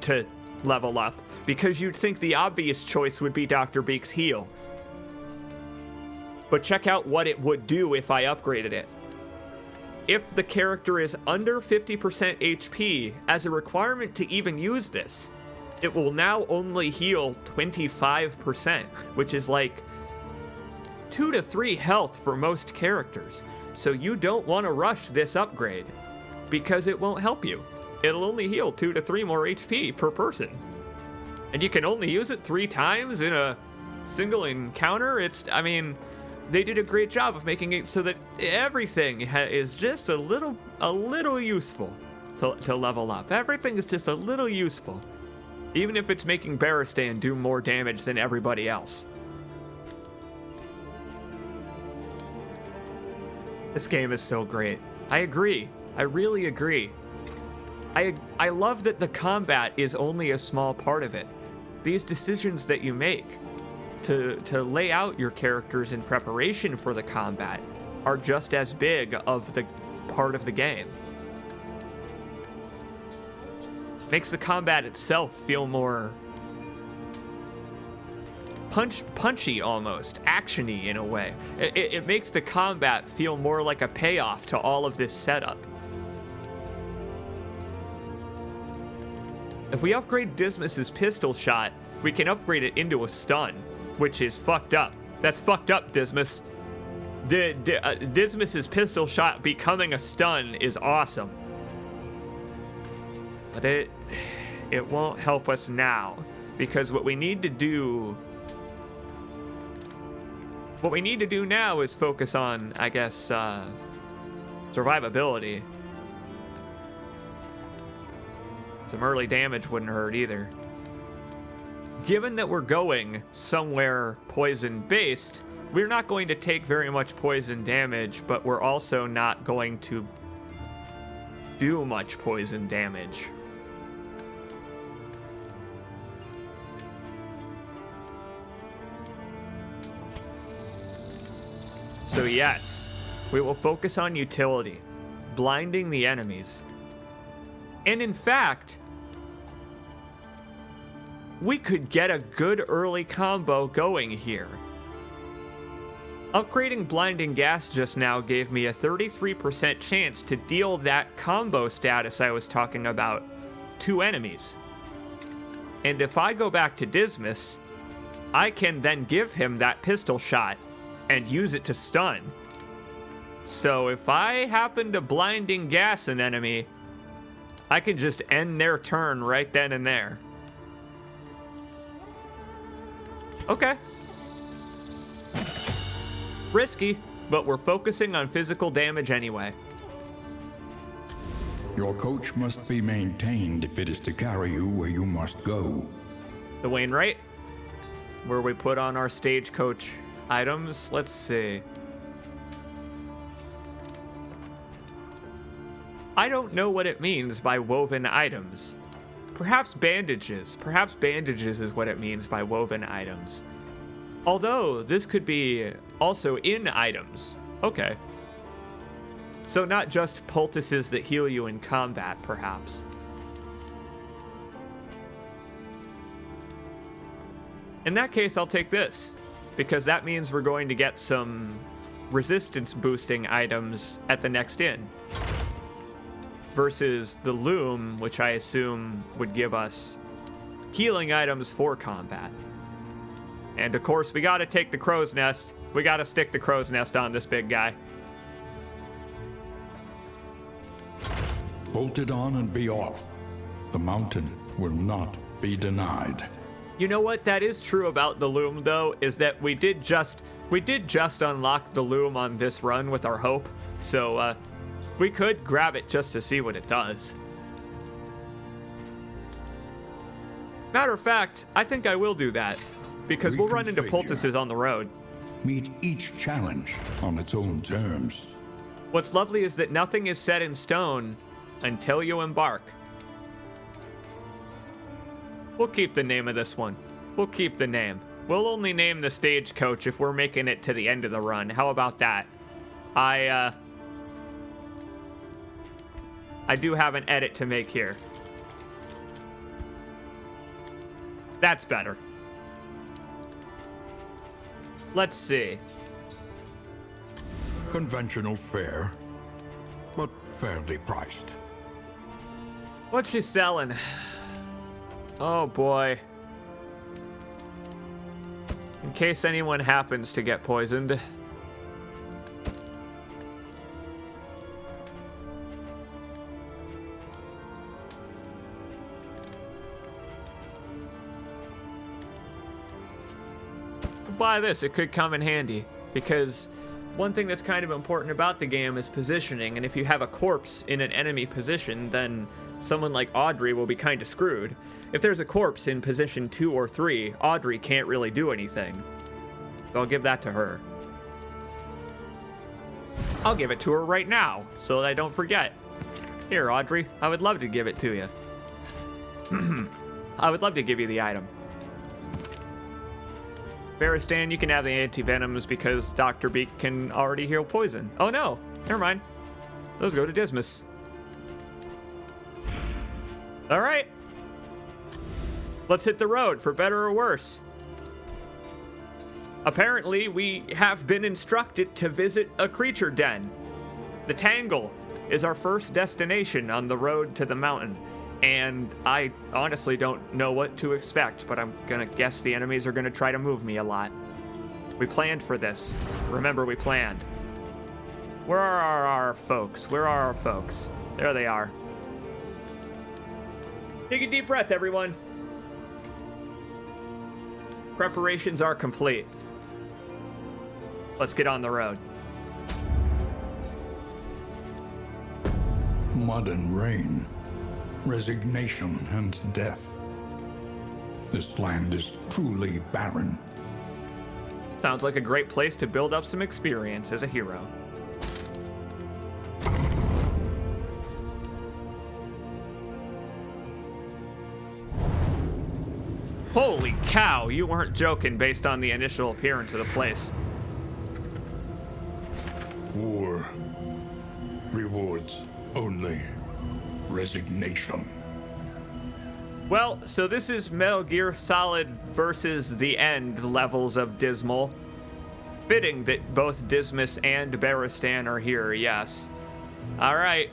Speaker 1: to level up, because you'd think the obvious choice would be Dr. Beak's heal. But check out what it would do if I upgraded it. If the character is under 50% HP, as a requirement to even use this, it will now only heal 25%, which is like 2 to 3 health for most characters. So you don't want to rush this upgrade, because it won't help you. It'll only heal 2 to 3 more HP per person. And you can only use it 3 times in a single encounter. I mean, they did a great job of making it so that everything is just a little useful to level up. Everything is just a little useful, even if it's making Bearstan do more damage than everybody else. This game is so great. I agree. I really agree. I love that the combat is only a small part of it. These decisions that you make to lay out your characters in preparation for the combat are just as big of the part of the game. Makes the combat itself feel more punchy almost, actiony in a way. It makes the combat feel more like a payoff to all of this setup. If we upgrade Dismas's pistol shot, we can upgrade it into a stun, which is fucked up. That's fucked up, Dismas. Dismas's pistol shot becoming a stun is awesome. But it won't help us now, because what we need to do now is focus on, I guess, survivability. Some early damage wouldn't hurt either. Given that we're going somewhere poison-based, we're not going to take very much poison damage, but we're also not going to do much poison damage. So yes, we will focus on utility, blinding the enemies. And in fact, we could get a good early combo going here. Upgrading Blinding Gas just now gave me a 33% chance to deal that combo status I was talking about to enemies. And if I go back to Dismas, I can then give him that pistol shot and use it to stun. So if I happen to blinding gas an enemy, I can just end their turn right then and there. Okay. Risky, but we're focusing on physical damage anyway.
Speaker 4: Your coach must be maintained if it is to carry you where you must go.
Speaker 1: The Wainwright, where we put on our stagecoach items. Let's see. I don't know what it means by woven items. Perhaps bandages. Perhaps bandages is what it means by woven items. Although, this could be also in items. Okay. So not just poultices that heal you in combat, perhaps. In that case, I'll take this, because that means we're going to get some resistance boosting items at the next inn. Versus the loom, which I assume would give us healing items for combat. And of course, we gotta take the crow's nest. We gotta stick the crow's nest on this big guy.
Speaker 4: Bolt it on and be off. The mountain will not be denied.
Speaker 1: You know what that is true about the loom, though, is that we did just unlock the loom on this run with our hope. So, we could grab it just to see what it does. Matter of fact, I think I will do that, because we'll run into poultices on the road.
Speaker 4: Meet each challenge on its own terms.
Speaker 1: What's lovely is that nothing is set in stone until you embark. We'll keep the name of this one. We'll keep the name. We'll only name the stagecoach if we're making it to the end of the run. How about that? I do have an edit to make here. That's better. Let's see.
Speaker 3: Conventional fare, but fairly priced.
Speaker 1: What's she selling? Oh boy. In case anyone happens to get poisoned. Buy this, it could come in handy, because one thing that's kind of important about the game is positioning, and if you have a corpse in an enemy position, then someone like Audrey will be kind of screwed. If there's a corpse in position 2 or 3, Audrey can't really do anything. So I'll give that to her. I'll give it to her right now, so that I don't forget. Here, Audrey, I would love to give it to you. I would love to give you the item. Baristan, you can have the anti-venoms because Dr. Beak can already heal poison. Oh no, never mind. Those go to Dismas. All right. Let's hit the road, for better or worse. Apparently, we have been instructed to visit a creature den. The Tangle is our first destination on the road to the mountain. And I honestly don't know what to expect, but I'm gonna guess the enemies are gonna try to move me a lot. We planned for this. Remember, we planned. Where are our folks? Where are our folks? There they are. Take a deep breath, everyone. Preparations are complete. Let's get on the road.
Speaker 4: Mud and rain. Resignation and death. This land is truly barren.
Speaker 1: Sounds like a great place to build up some experience as a hero. Holy cow, you weren't joking based on the initial appearance of the place.
Speaker 4: War rewards only resignation.
Speaker 1: Well, so this is Metal Gear Solid versus the End levels of Dismal. Fitting that both Dismas and Baristan are here, yes. Alright,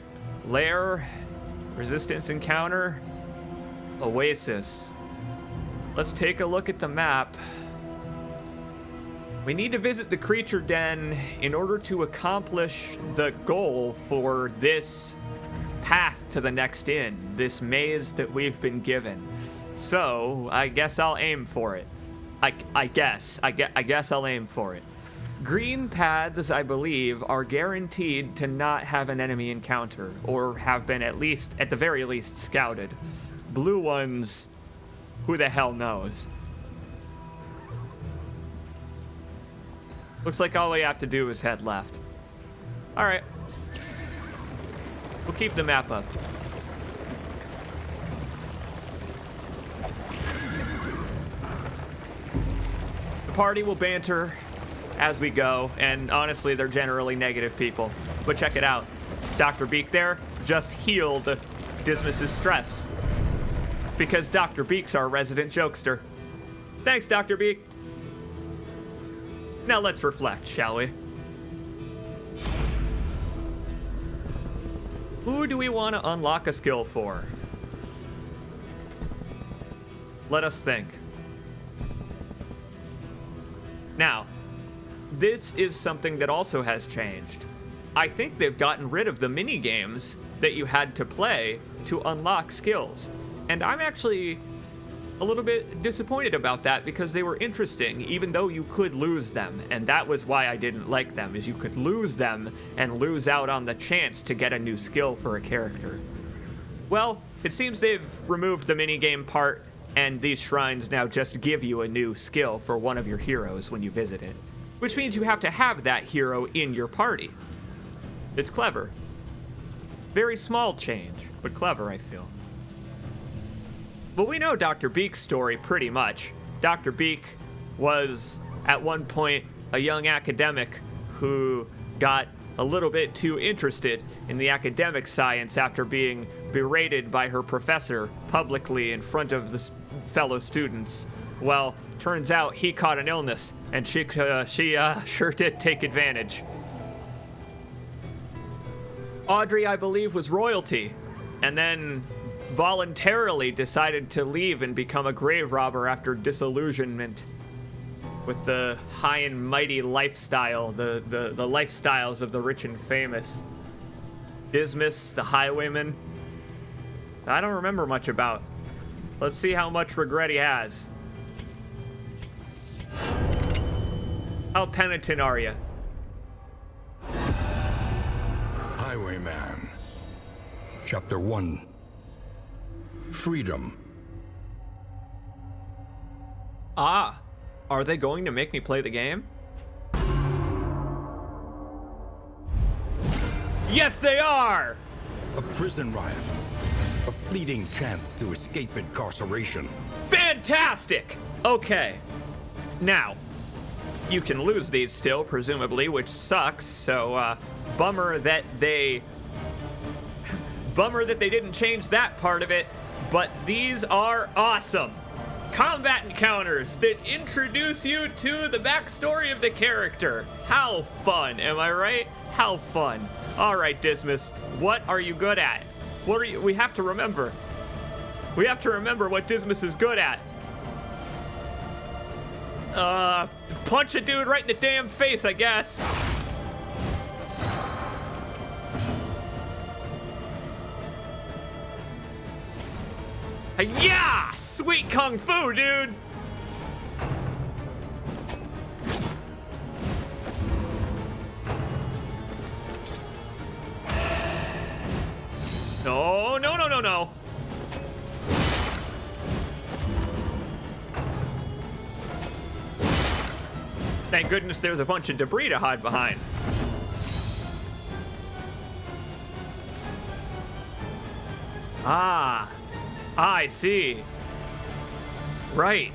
Speaker 1: Lair, Resistance Encounter, Oasis. let's take a look at the map. We need to visit the creature den in order to accomplish the goal for this path to the next inn, this maze that we've been given. So, I guess I'll aim for it. I guess I'll aim for it. Green paths, I believe, are guaranteed to not have an enemy encounter, or have been at the very least, scouted. Blue ones, who the hell knows? Looks like all we have to do is head left. All right. We'll keep the map up. The party will banter as we go, and honestly, they're generally negative people. But check it out. Dr. Beak there just healed Dismas's stress. Because Dr. Beak's our resident jokester. Thanks, Dr. Beak. Now let's reflect, shall we? Who do we want to unlock a skill for? Let us think. Now, this is something that also has changed. I think they've gotten rid of the mini games that you had to play to unlock skills. And I'm actually a little bit disappointed about that because they were interesting, even though you could lose them. And that was why I didn't like them, is you could lose them and lose out on the chance to get a new skill for a character. Well, it seems they've removed the minigame part, and these shrines now just give you a new skill for one of your heroes when you visit it. Which means you have to have that hero in your party. It's clever. Very small change, but clever, I feel. Well, we know Dr. Beak's story pretty much. Dr. Beak was, at one point, a young academic who got a little bit too interested in the academic science after being berated by her professor publicly in front of the fellow students. Well, turns out he caught an illness, and she sure did take advantage. Audrey, I believe, was royalty, and then voluntarily decided to leave and become a grave robber after disillusionment with the high and mighty lifestyle, the lifestyles of the rich and famous. Dismas, the highwayman, I don't remember much about. Let's see how much regret he has. How penitent are you?
Speaker 3: Highwayman. Chapter 1. Freedom.
Speaker 1: Ah, are they going to make me play the game? Yes, they are!
Speaker 3: A prison riot. A fleeting chance to escape incarceration.
Speaker 1: Fantastic! Okay. Now, you can lose these still, presumably, which sucks, so, bummer that they didn't change that part of it, but these are awesome. Combat encounters that introduce you to the backstory of the character. How fun, am I right? How fun. All right, Dismas, what are you good at? We have to remember. We have to remember what Dismas is good at. Punch a dude right in the damn face, I guess. Yeah! Sweet kung fu, dude! No, no, no, no, no. Thank goodness there's a bunch of debris to hide behind. I see. Right.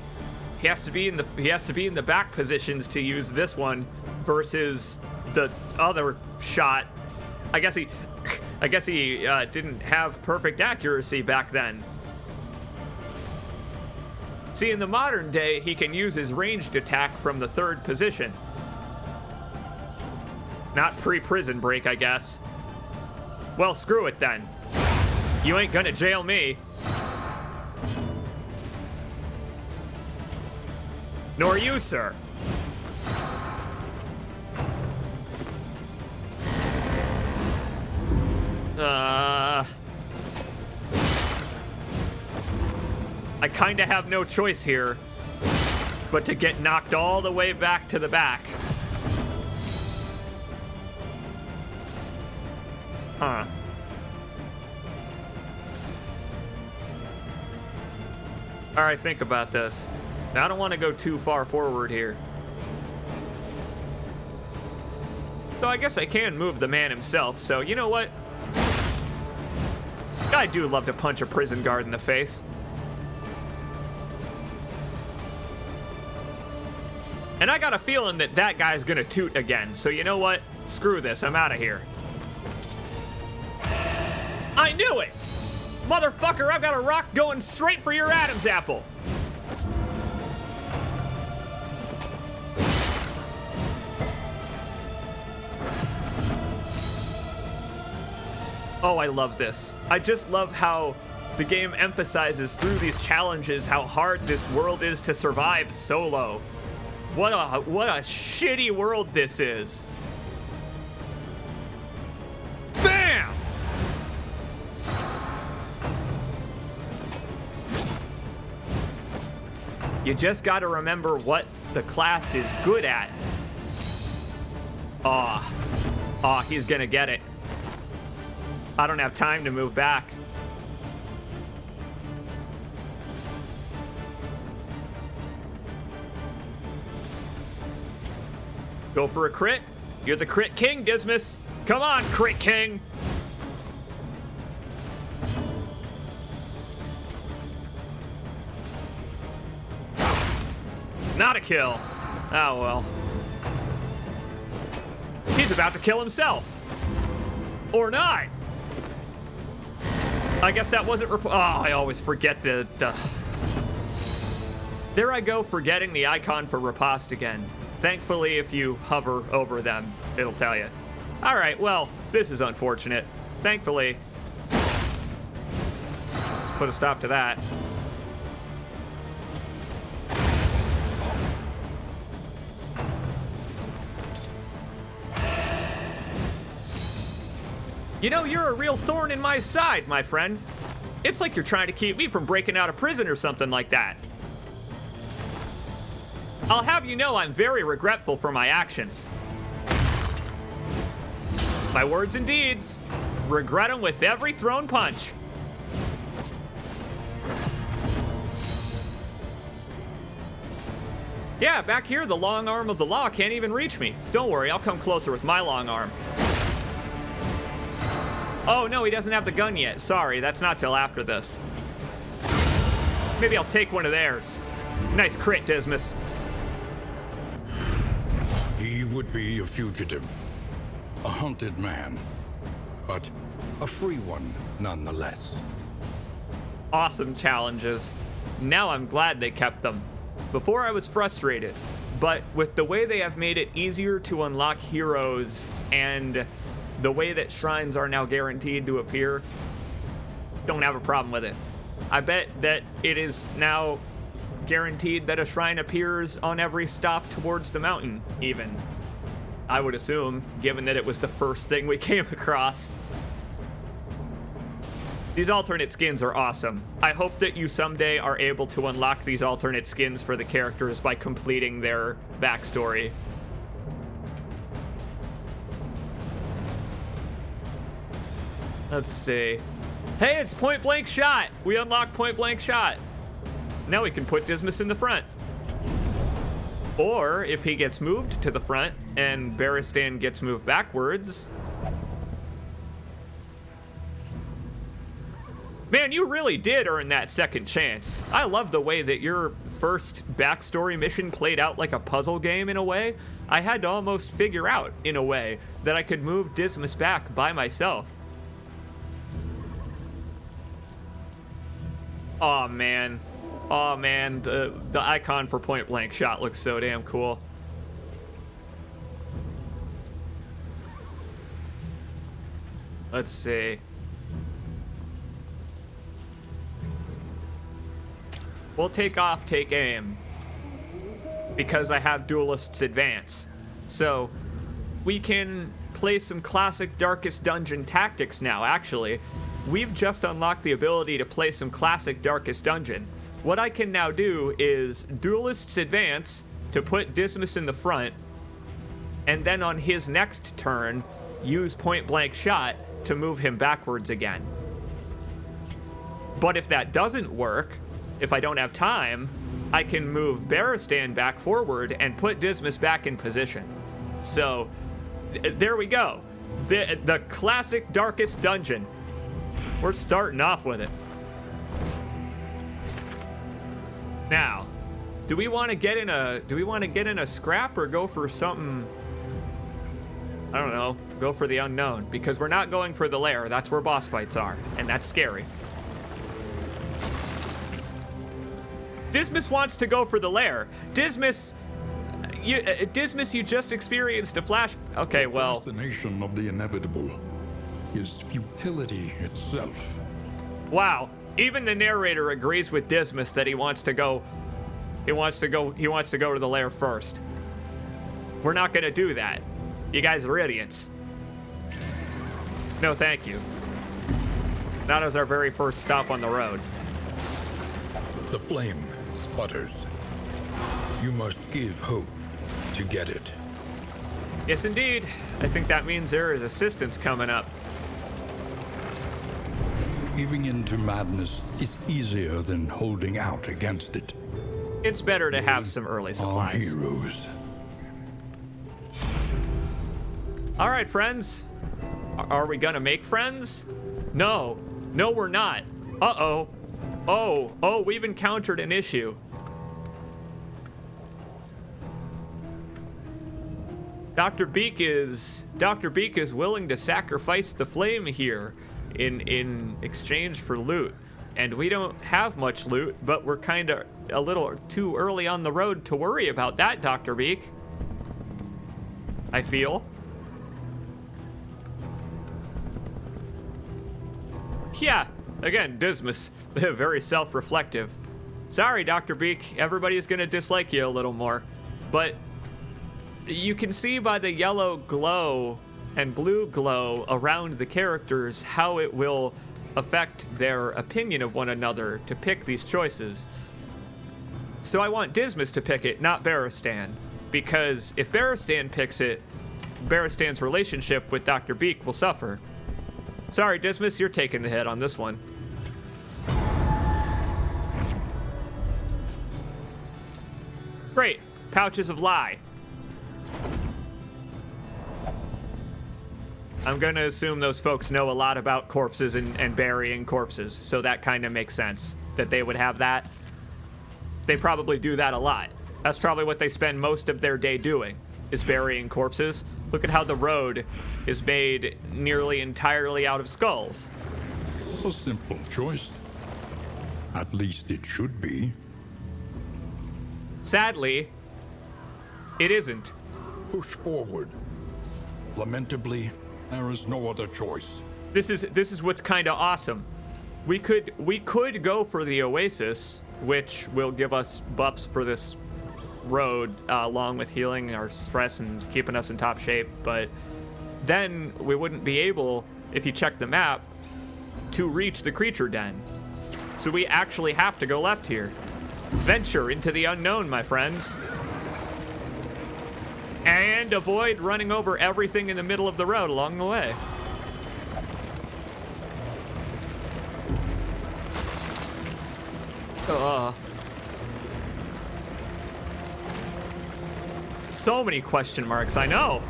Speaker 1: He has to be in the back positions to use this one versus the other shot. I guess he didn't have perfect accuracy back then. See, in the modern day, he can use his ranged attack from the third position. Not pre-prison break, I guess. Well, screw it then. You ain't gonna jail me. Nor you, sir. I kinda have no choice here but to get knocked all the way back to the back. Huh. Alright, think about this. Now, I don't want to go too far forward here. So I guess I can move the man himself, so you know what? I do love to punch a prison guard in the face. And I got a feeling that that guy's gonna toot again, so you know what? Screw this, I'm out of here. I knew it! Motherfucker, I've got a rock going straight for your Adam's apple. Oh, I love this. I just love how the game emphasizes through these challenges how hard this world is to survive solo. What a shitty world this is. Bam! You just gotta remember what the class is good at. Aw, he's gonna get it. I don't have time to move back. Go for a crit? You're the crit king, Dismas. Come on, crit king. Not a kill. Oh, well. He's about to kill himself. Or not. I guess that wasn't I always forget the... There I go, forgetting the icon for riposte again. Thankfully, if you hover over them, it'll tell you. All right, well, this is unfortunate. Thankfully, let's put a stop to that. You know, you're a real thorn in my side, my friend. It's like you're trying to keep me from breaking out of prison or something like that. I'll have you know I'm very regretful for my actions. My words and deeds. Regret them with every thrown punch. Yeah, back here, the long arm of the law can't even reach me. Don't worry, I'll come closer with my long arm. Oh, no, he doesn't have the gun yet. Sorry, that's not till after this. Maybe I'll take one of theirs. Nice crit, Dismas.
Speaker 3: He would be a fugitive, a hunted man, but a free one nonetheless.
Speaker 1: Awesome challenges. Now I'm glad they kept them. Before I was frustrated, but with the way they have made it easier to unlock heroes and the way that shrines are now guaranteed to appear, don't have a problem with it. I bet that it is now guaranteed that a shrine appears on every stop towards the mountain, even. I would assume, given that it was the first thing we came across. These alternate skins are awesome. I hope that you someday are able to unlock these alternate skins for the characters by completing their backstory. Let's see. Hey, it's point blank shot. We unlocked point blank shot. Now we can put Dismas in the front. Or if he gets moved to the front and Barristan gets moved backwards. Man, you really did earn that second chance. I love the way that your first backstory mission played out like a puzzle game in a way. I had to almost figure out, in a way, that I could move Dismas back by myself. Oh man, the icon for point blank shot looks so damn cool. Let's see. We'll take off, take aim. because I have Duelist's Advance. So we can play some classic Darkest Dungeon tactics now. Actually, we've just unlocked the ability to play some classic Darkest Dungeon. What I can now do is Duelist's Advance to put Dismas in the front, and then on his next turn, use Point Blank Shot to move him backwards again. But if that doesn't work, if I don't have time, I can move Barristan back forward and put Dismas back in position. So, there we go. The classic Darkest Dungeon. We're starting off with it. Now, do we want to get in a scrap or go for something? I don't know. Go for the unknown, because we're not going for the lair. That's where boss fights are, and that's scary. Dismas wants to go for the lair. Dismas, you just experienced a flash. Okay, well.
Speaker 3: The destination of the inevitable is futility itself.
Speaker 1: Wow. Even the narrator agrees with Dismas that he wants to go to the lair first. We're not gonna do that. You guys are idiots. No, thank you. Not as our very first stop on the road.
Speaker 3: The flame sputters. You must give hope to get it.
Speaker 1: Yes, indeed. I think that means there is assistance coming up.
Speaker 4: Giving in to madness is easier than holding out against it.
Speaker 1: It's better to have some early
Speaker 3: Our
Speaker 1: supplies.
Speaker 3: heroes.
Speaker 1: All right, friends. Are we gonna make friends? No. No, we're not. Uh-oh. Oh, we've encountered an issue. Dr. Beak is willing to sacrifice the flame here in exchange for loot. And we don't have much loot, but we're kind of a little too early on the road to worry about that, Dr. Beak. I feel. Yeah, again, Dismas, very self-reflective. Sorry, Dr. Beak, everybody's gonna dislike you a little more. But you can see by the yellow glow and blue glow around the characters how it will affect their opinion of one another to pick these choices. So I want Dismas to pick it, not Barristan, because if Barristan picks it, Barristan's relationship with Dr. Beak will suffer. Sorry, Dismas, you're taking the hit on this one. Great. Pouches of Lie. I'm gonna assume those folks know a lot about corpses and burying corpses, so that kind of makes sense that they would have that. They probably do that a lot. That's probably what they spend most of their day doing, is burying corpses. Look at how the road is made nearly entirely out of skulls.
Speaker 3: A simple choice. At least it should be.
Speaker 1: Sadly, it isn't.
Speaker 3: Push forward. Lamentably, there is no other choice.
Speaker 1: This is what's kind of awesome. We could go for the Oasis, which will give us buffs for this road, along with healing our stress and keeping us in top shape, but then we wouldn't be able, if you check the map, to reach the creature den. So we actually have to go left here. Venture into the unknown, my friends. And avoid running over everything in the middle of the road along the way. So many question marks, I know.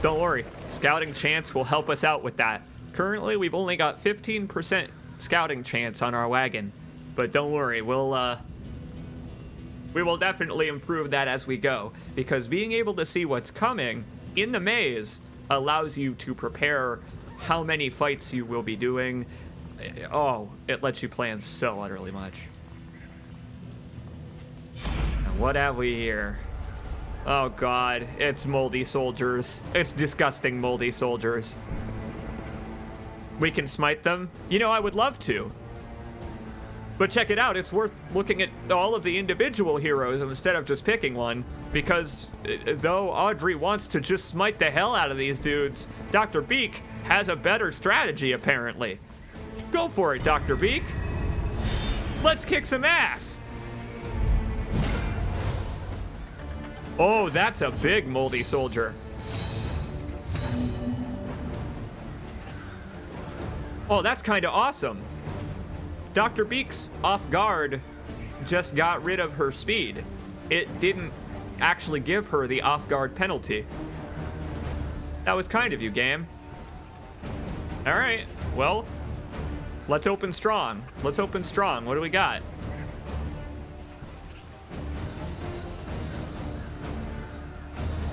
Speaker 1: Don't worry, scouting chance will help us out with that. Currently, we've only got 15% scouting chance on our wagon, but don't worry, we will definitely improve that as we go, because being able to see what's coming in the maze allows you to prepare how many fights you will be doing. Oh, it lets you plan so utterly much. Now, what have we here? Oh god, it's moldy soldiers. It's disgusting moldy soldiers. We can smite them? You know, I would love to. But check it out, it's worth looking at all of the individual heroes instead of just picking one, because though Audrey wants to just smite the hell out of these dudes, Dr. Beak has a better strategy, apparently. Go for it, Dr. Beak. Let's kick some ass. Oh, that's a big moldy soldier. Oh, that's kind of awesome. Dr. Beak's off guard just got rid of her speed. It didn't actually give her the off guard penalty. That was kind of you, game. All right, well, let's open strong. Let's open strong. What do we got?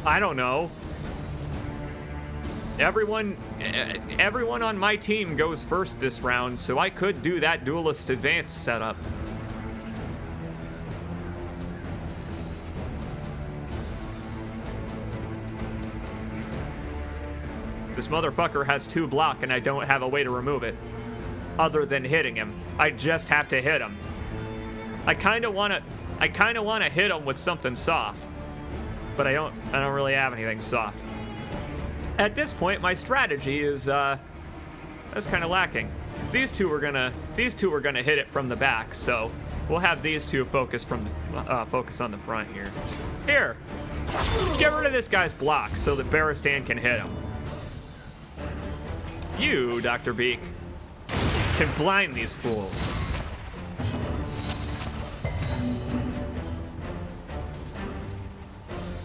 Speaker 1: I don't know. Everyone on my team goes first this round, so I could do that duelist advanced setup. This motherfucker has 2 block and I don't have a way to remove it other than hitting him. I just have to hit him. I kind of want to hit him with something soft, but I don't really have anything soft. At this point, my strategy is that's kind of lacking. These two are gonna hit it from the back, so we'll have these two focus on the front here. Here, get rid of this guy's block so that Barristan can hit him. You, Dr. Beak, can blind these fools.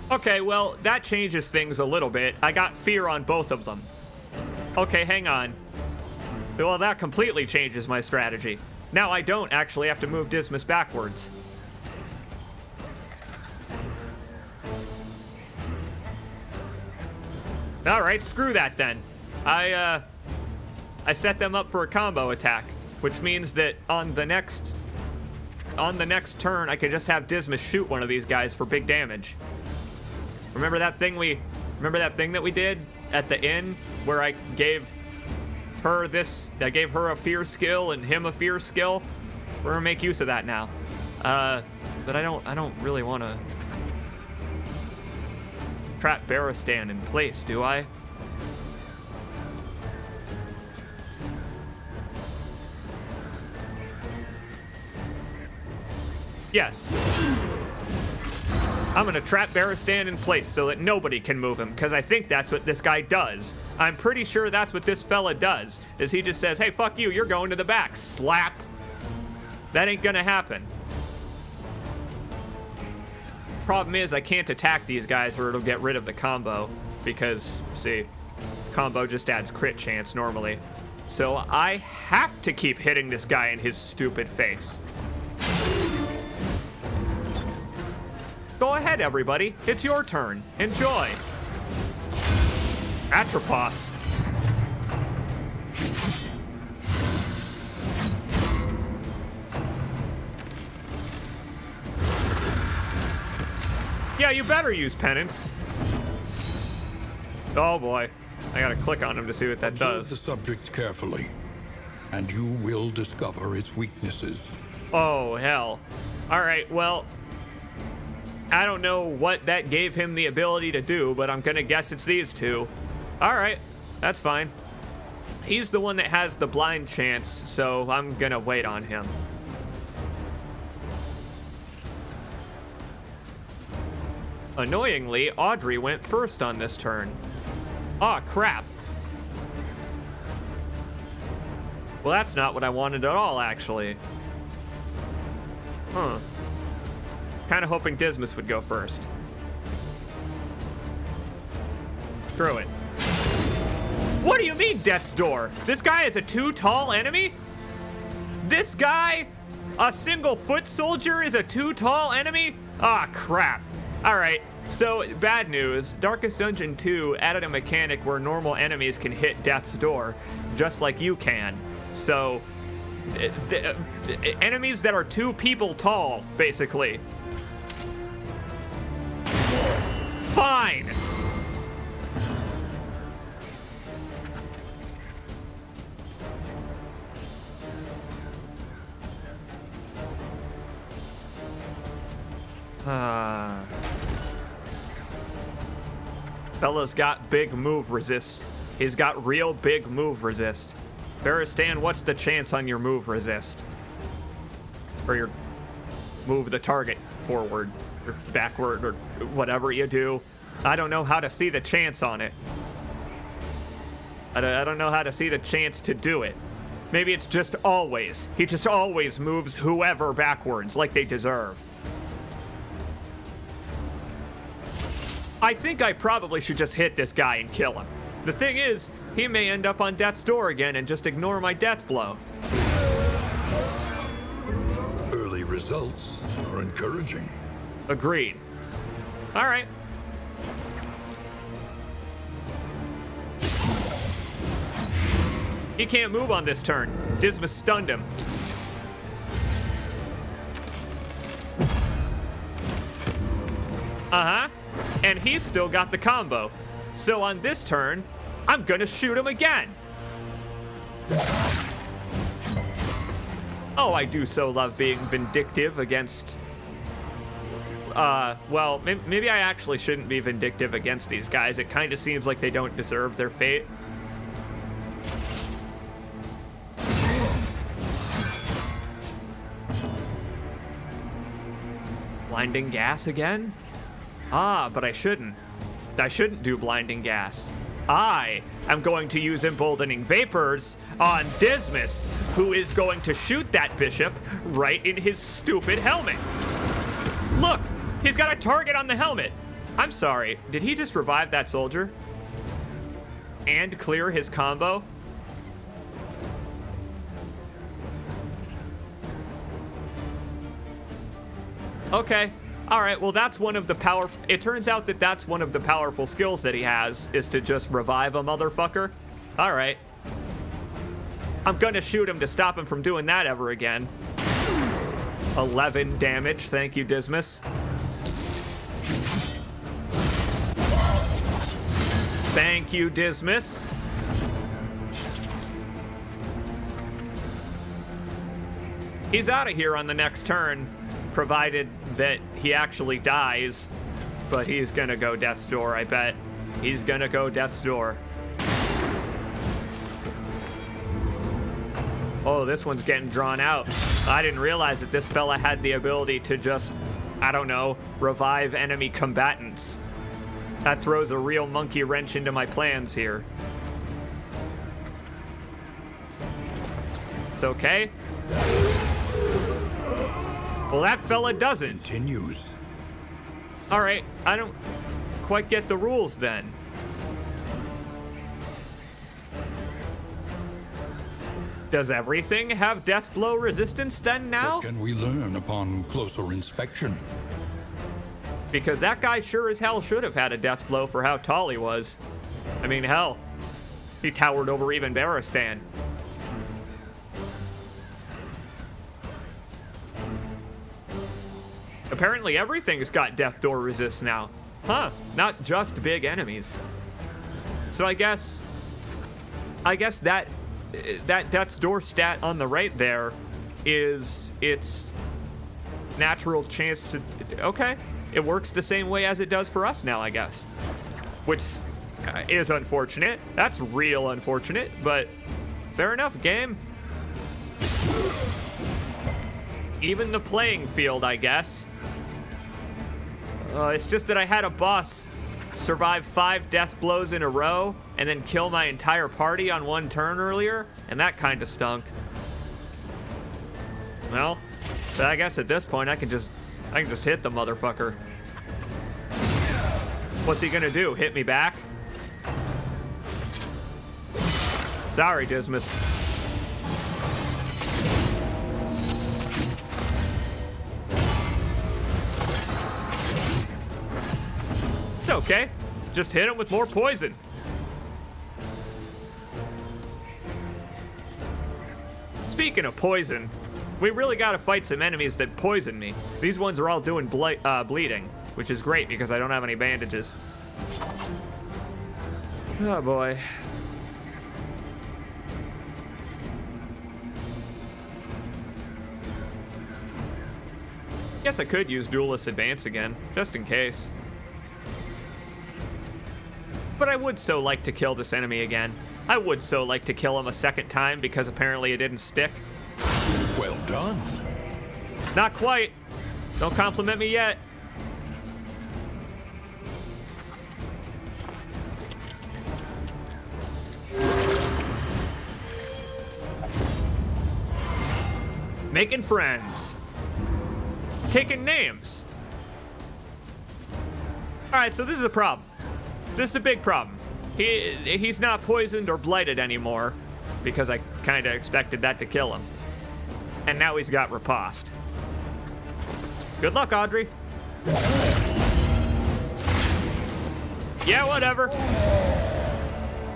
Speaker 1: Okay, well, that changes things a little bit. I got fear on both of them. Okay, hang on. Well, that completely changes my strategy. Now I don't actually have to move Dismas backwards. All right, screw that then. I set them up for a combo attack, which means that on the next turn, I can just have Dismas shoot one of these guys for big damage. Remember that thing that we did at the inn where I gave her a fear skill and him a fear skill? We're gonna make use of that now. But I don't really want to trap Barristan in place, do I? Yes. I'm gonna trap Barristan in place so that nobody can move him, because I think that's what this guy does. I'm pretty sure that's what this fella does, is he just says, hey, fuck you, you're going to the back, slap. That ain't gonna happen. Problem is, I can't attack these guys or it'll get rid of the combo, because, see, combo just adds crit chance normally. So I have to keep hitting this guy in his stupid face. Go ahead, everybody. It's your turn. Enjoy. Atropos. Yeah, you better use penance. Oh boy. I gotta click on him to see what that does.
Speaker 3: Observe the subject carefully, and you will discover its weaknesses.
Speaker 1: Oh, hell. All right, well, I don't know what that gave him the ability to do, but I'm gonna guess it's these two. All right, that's fine. He's the one that has the blind chance, so I'm gonna wait on him. Annoyingly, Audrey went first on this turn. Aw, crap. Well, that's not what I wanted at all, actually. Huh. Kind of hoping Dismas would go first. Throw it. What do you mean, Death's Door? This guy is a too tall enemy? This guy, a single foot soldier, is a too tall enemy? Ah, crap. All right, so bad news. Darkest Dungeon 2 added a mechanic where normal enemies can hit Death's Door, just like you can. So, enemies that are 2 people tall, basically. Fine. Fella's got big move resist. He's got real big move resist. Baristan, what's the chance on your move resist? Or your move the target forward or backward or whatever you do. I don't know how to see the chance on it. I don't know how to see the chance to do it. Maybe it's just always. He just always moves whoever backwards like they deserve. I think I probably should just hit this guy and kill him. The thing is, he may end up on death's door again and just ignore my death blow.
Speaker 3: Early results are encouraging.
Speaker 1: Agreed. All right. He can't move on this turn. Dismas stunned him. Uh-huh. And he's still got the combo. So on this turn, I'm gonna shoot him again. Oh, I do so love being vindictive against... well, maybe I actually shouldn't be vindictive against these guys. It kind of seems like they don't deserve their fate. Blinding gas again? Ah, but I shouldn't. I shouldn't do blinding gas. I am going to use emboldening vapors on Dismas, who is going to shoot that bishop right in his stupid helmet. Look, he's got a target on the helmet. I'm sorry, did he just revive that soldier? And clear his combo? Okay. All right, well, that's one of the it turns out that that's one of the powerful skills that he has, is to just revive a motherfucker. All right. I'm gonna shoot him to stop him from doing that ever again. 11 damage, thank you, Dismas. Thank you, Dismas. He's out of here on the next turn, provided that he actually dies, but he's gonna go death's door, I bet. He's gonna go death's door. Oh, this one's getting drawn out. I didn't realize that this fella had the ability to just, I don't know, revive enemy combatants. That throws a real monkey wrench into my plans here. It's okay. Well, that fella doesn't.
Speaker 3: Continues.
Speaker 1: All right, I don't quite get the rules then. Does everything have death blow resistance then now?
Speaker 3: What can we learn upon closer inspection?
Speaker 1: Because that guy sure as hell should have had a death blow for how tall he was. I mean, hell, he towered over even Baristan. Apparently everything's got death door resist now. Huh, not just big enemies. So I guess that death's door stat on the right there is its natural chance to, okay. It works the same way as it does for us now, I guess. Which is unfortunate. That's real unfortunate, but fair enough, game. Even the playing field, I guess. It's just that I had a boss survive 5 death blows in a row and then kill my entire party on one turn earlier, and that kind of stunk. Well, I guess at this point I can just hit the motherfucker. What's he gonna do? Hit me back? Sorry, Dismas. It's okay. Just hit him with more poison. Speaking of poison, we really gotta fight some enemies that poison me. These ones are all doing bleeding, which is great because I don't have any bandages. Oh boy. Guess I could use Duelist Advance again, just in case. But I would so like to kill this enemy again. I would so like to kill him a second time because apparently it didn't stick.
Speaker 2: Well done.
Speaker 1: Not quite. Don't compliment me yet. Making friends. Taking names. Alright, so this is a problem. This is a big problem. He's not poisoned or blighted anymore, because I kinda expected that to kill him. And now he's got riposte. Good luck, Audrey. Yeah, whatever.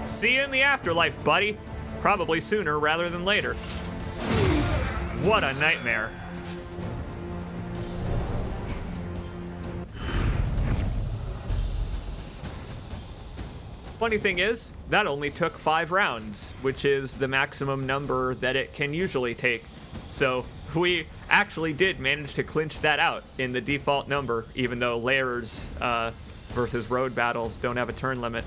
Speaker 1: See you in the afterlife, buddy. Probably sooner rather than later. What a nightmare. Funny thing is, that only took 5 rounds, which is the maximum number that it can usually take. So we actually did manage to clinch that out in the default number, even though layers versus road battles don't have a turn limit.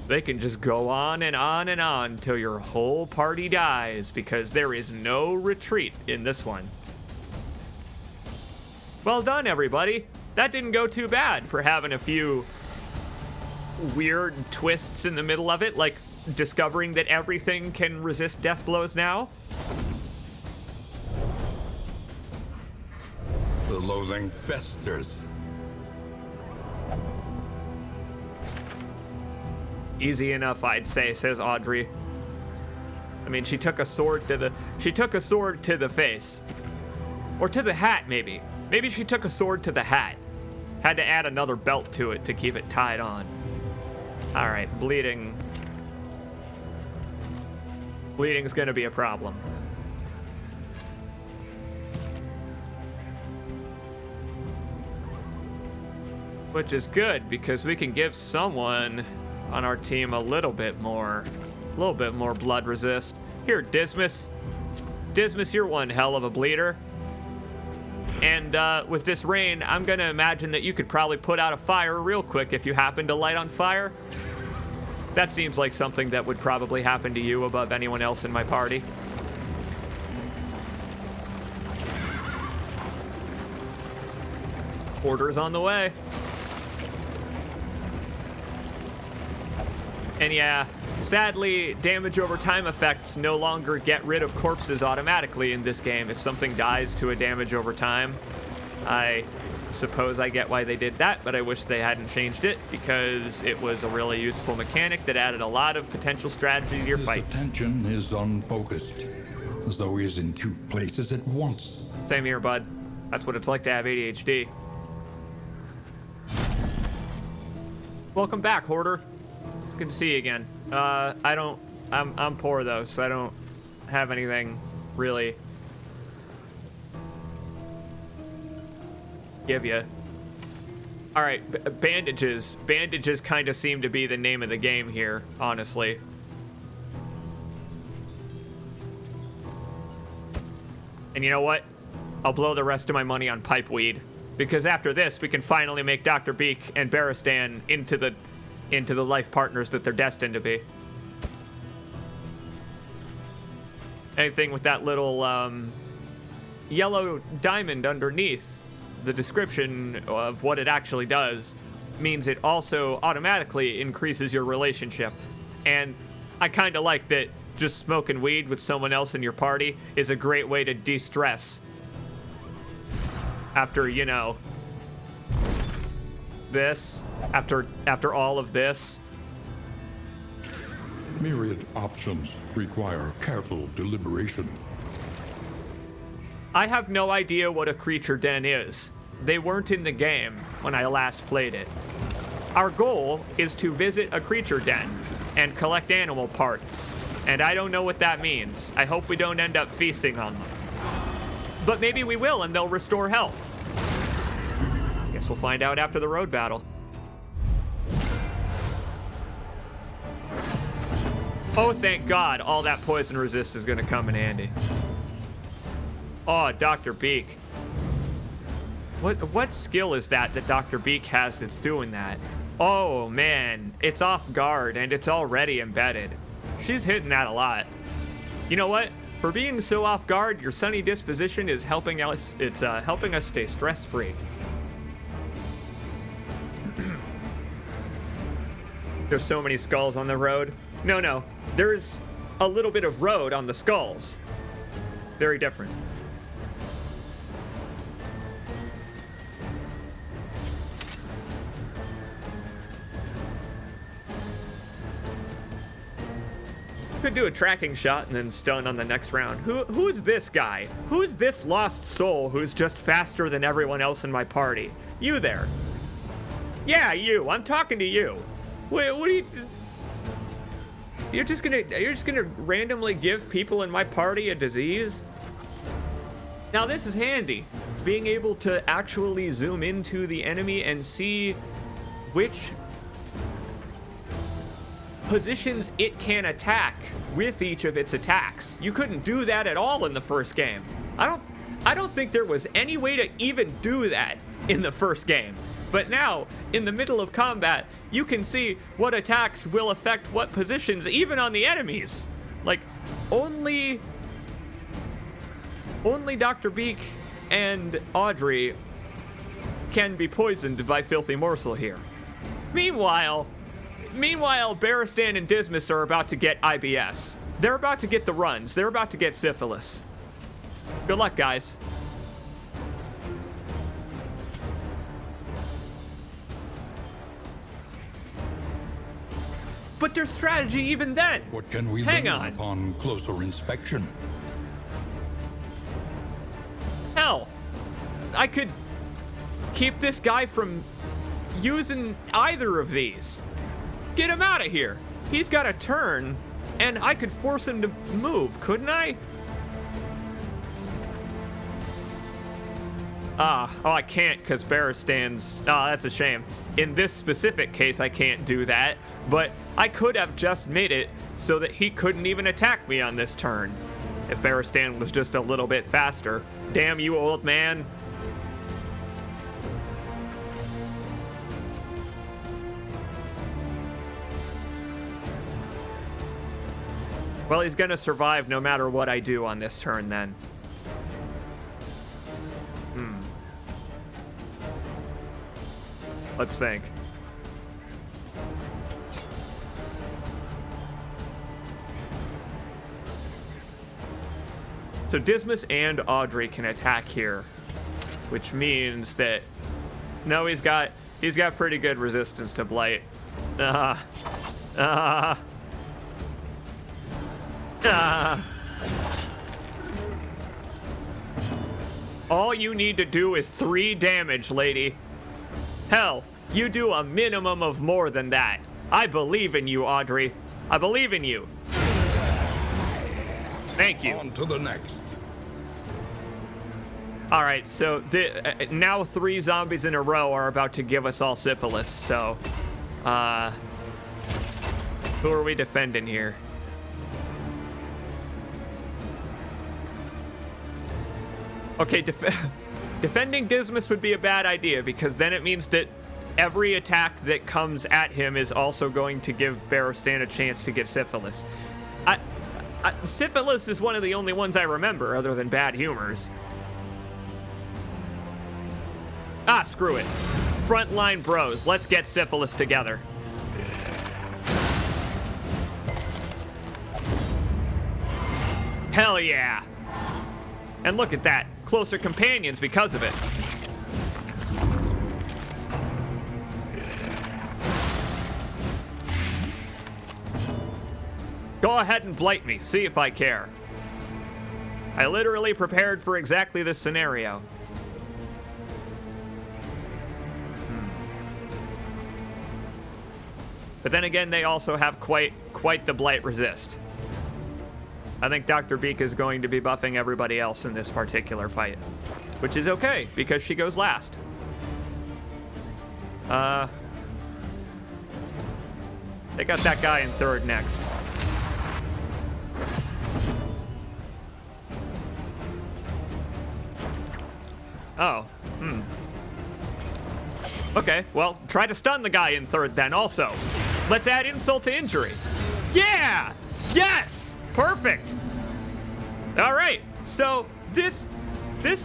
Speaker 1: They can just go on and on and on till your whole party dies, because there is no retreat in this one. Well done, everybody. That didn't go too bad for having a few weird twists in the middle of it, like discovering that everything can resist death blows now.
Speaker 2: The loathing festers.
Speaker 1: Easy enough, I'd say, says Audrey. I mean, she took a sword to the face. Or to the hat, maybe. Maybe she took a sword to the hat. Had to add another belt to it to keep it tied on. All right, bleeding. Bleeding's gonna be a problem. Which is good, because we can give someone on our team a little bit more blood resist. Here, Dismas. Dismas, you're one hell of a bleeder. And with this rain, I'm gonna imagine that you could probably put out a fire real quick if you happen to light on fire. That seems like something that would probably happen to you above anyone else in my party. Order's on the way. And yeah, sadly, damage over time effects no longer get rid of corpses automatically in this game. If something dies to a damage over time, I suppose I get why they did that, but I wish they hadn't changed it, because it was a really useful mechanic that added a lot of potential strategy to your
Speaker 3: His
Speaker 1: fights.
Speaker 3: attention is unfocused, as though he is in 2 places at once.
Speaker 1: Same here, bud. That's what it's like to have ADHD. Welcome back, Hoarder. It's good to see you again. I'm poor though, so I don't have anything really give you. All right, bandages. Bandages kind of seem to be the name of the game here, honestly. And you know what? I'll blow the rest of my money on pipeweed, because after this, we can finally make Dr. Beak and Baristan into the life partners that they're destined to be. Anything with that little yellow diamond underneath the description of what it actually does means it also automatically increases your relationship. And I kind of like that just smoking weed with someone else in your party is a great way to de-stress after, you know, this, after all of this.
Speaker 3: Myriad options require careful deliberation.
Speaker 1: I have no idea what a creature den is. They weren't in the game when I last played it. Our goal is to visit a creature den and collect animal parts, and I don't know what that means. I hope we don't end up feasting on them. But maybe we will, and they'll restore health. Guess we'll find out after the road battle. Oh, thank God, all that poison resist is gonna come in handy. Oh, Dr. Beak. What skill is that Dr. Beak has that's doing that? Oh man, it's off guard and it's already embedded. She's hitting that a lot. You know what? For being so off guard, your sunny disposition is helping us. It's helping us stay stress-free. There's so many skulls on the road. No, there's a little bit of road on the skulls. Very different. Could do a tracking shot and then stun on the next round. Who's this guy? Who's this lost soul who's just faster than everyone else in my party? You there. Yeah, you. I'm talking to you. What are you... You're just gonna randomly give people in my party a disease? Now this is handy. Being able to actually zoom into the enemy and see which positions it can attack with each of its attacks. You couldn't do that at all in the first game. I don't think there was any way to even do that in the first game. But now, in the middle of combat, you can see what attacks will affect what positions, even on the enemies. Like, only Dr. Beak and Audrey can be poisoned by Filthy Morsel here. Meanwhile, Barristan and Dismas are about to get IBS. They're about to get the runs. They're about to get syphilis. Good luck, guys. But their strategy even then.
Speaker 3: What can we
Speaker 1: Hang
Speaker 3: learn
Speaker 1: on.
Speaker 3: upon closer inspection?
Speaker 1: Hell, I could keep this guy from using either of these. Get him out of here. He's got a turn, and I could force him to move, couldn't I? I can't because Barristan's... Oh, that's a shame. In this specific case, I can't do that, but I could have just made it so that he couldn't even attack me on this turn. If Barristan was just a little bit faster. Damn you, old man. Well, he's gonna survive no matter what I do on this turn then. Let's think. So Dismas and Audrey can attack here, which means that no, he's got pretty good resistance to blight. All you need to do is 3 damage, lady. Hell, you do a minimum of more than that. I believe in you, Audrey. I believe in you. Thank you.
Speaker 3: On to the next.
Speaker 1: All right, so now 3 zombies in a row are about to give us all syphilis, so... who are we defending here? Okay, defending Dismas would be a bad idea, because then it means that every attack that comes at him is also going to give Barristan a chance to get syphilis. Syphilis is one of the only ones I remember, other than bad humors. Ah, screw it. Frontline bros, let's get syphilis together. Hell yeah. And look at that, closer companions because of it. Go ahead and blight me, see if I care. I literally prepared for exactly this scenario. But then again, they also have quite the blight resist. I think Dr. Beak is going to be buffing everybody else in this particular fight, which is okay, because she goes last. They got that guy in 3rd next. Oh, Okay, well, try to stun the guy in third then also. Let's add insult to injury. Yeah! Yes! Perfect! All right, so this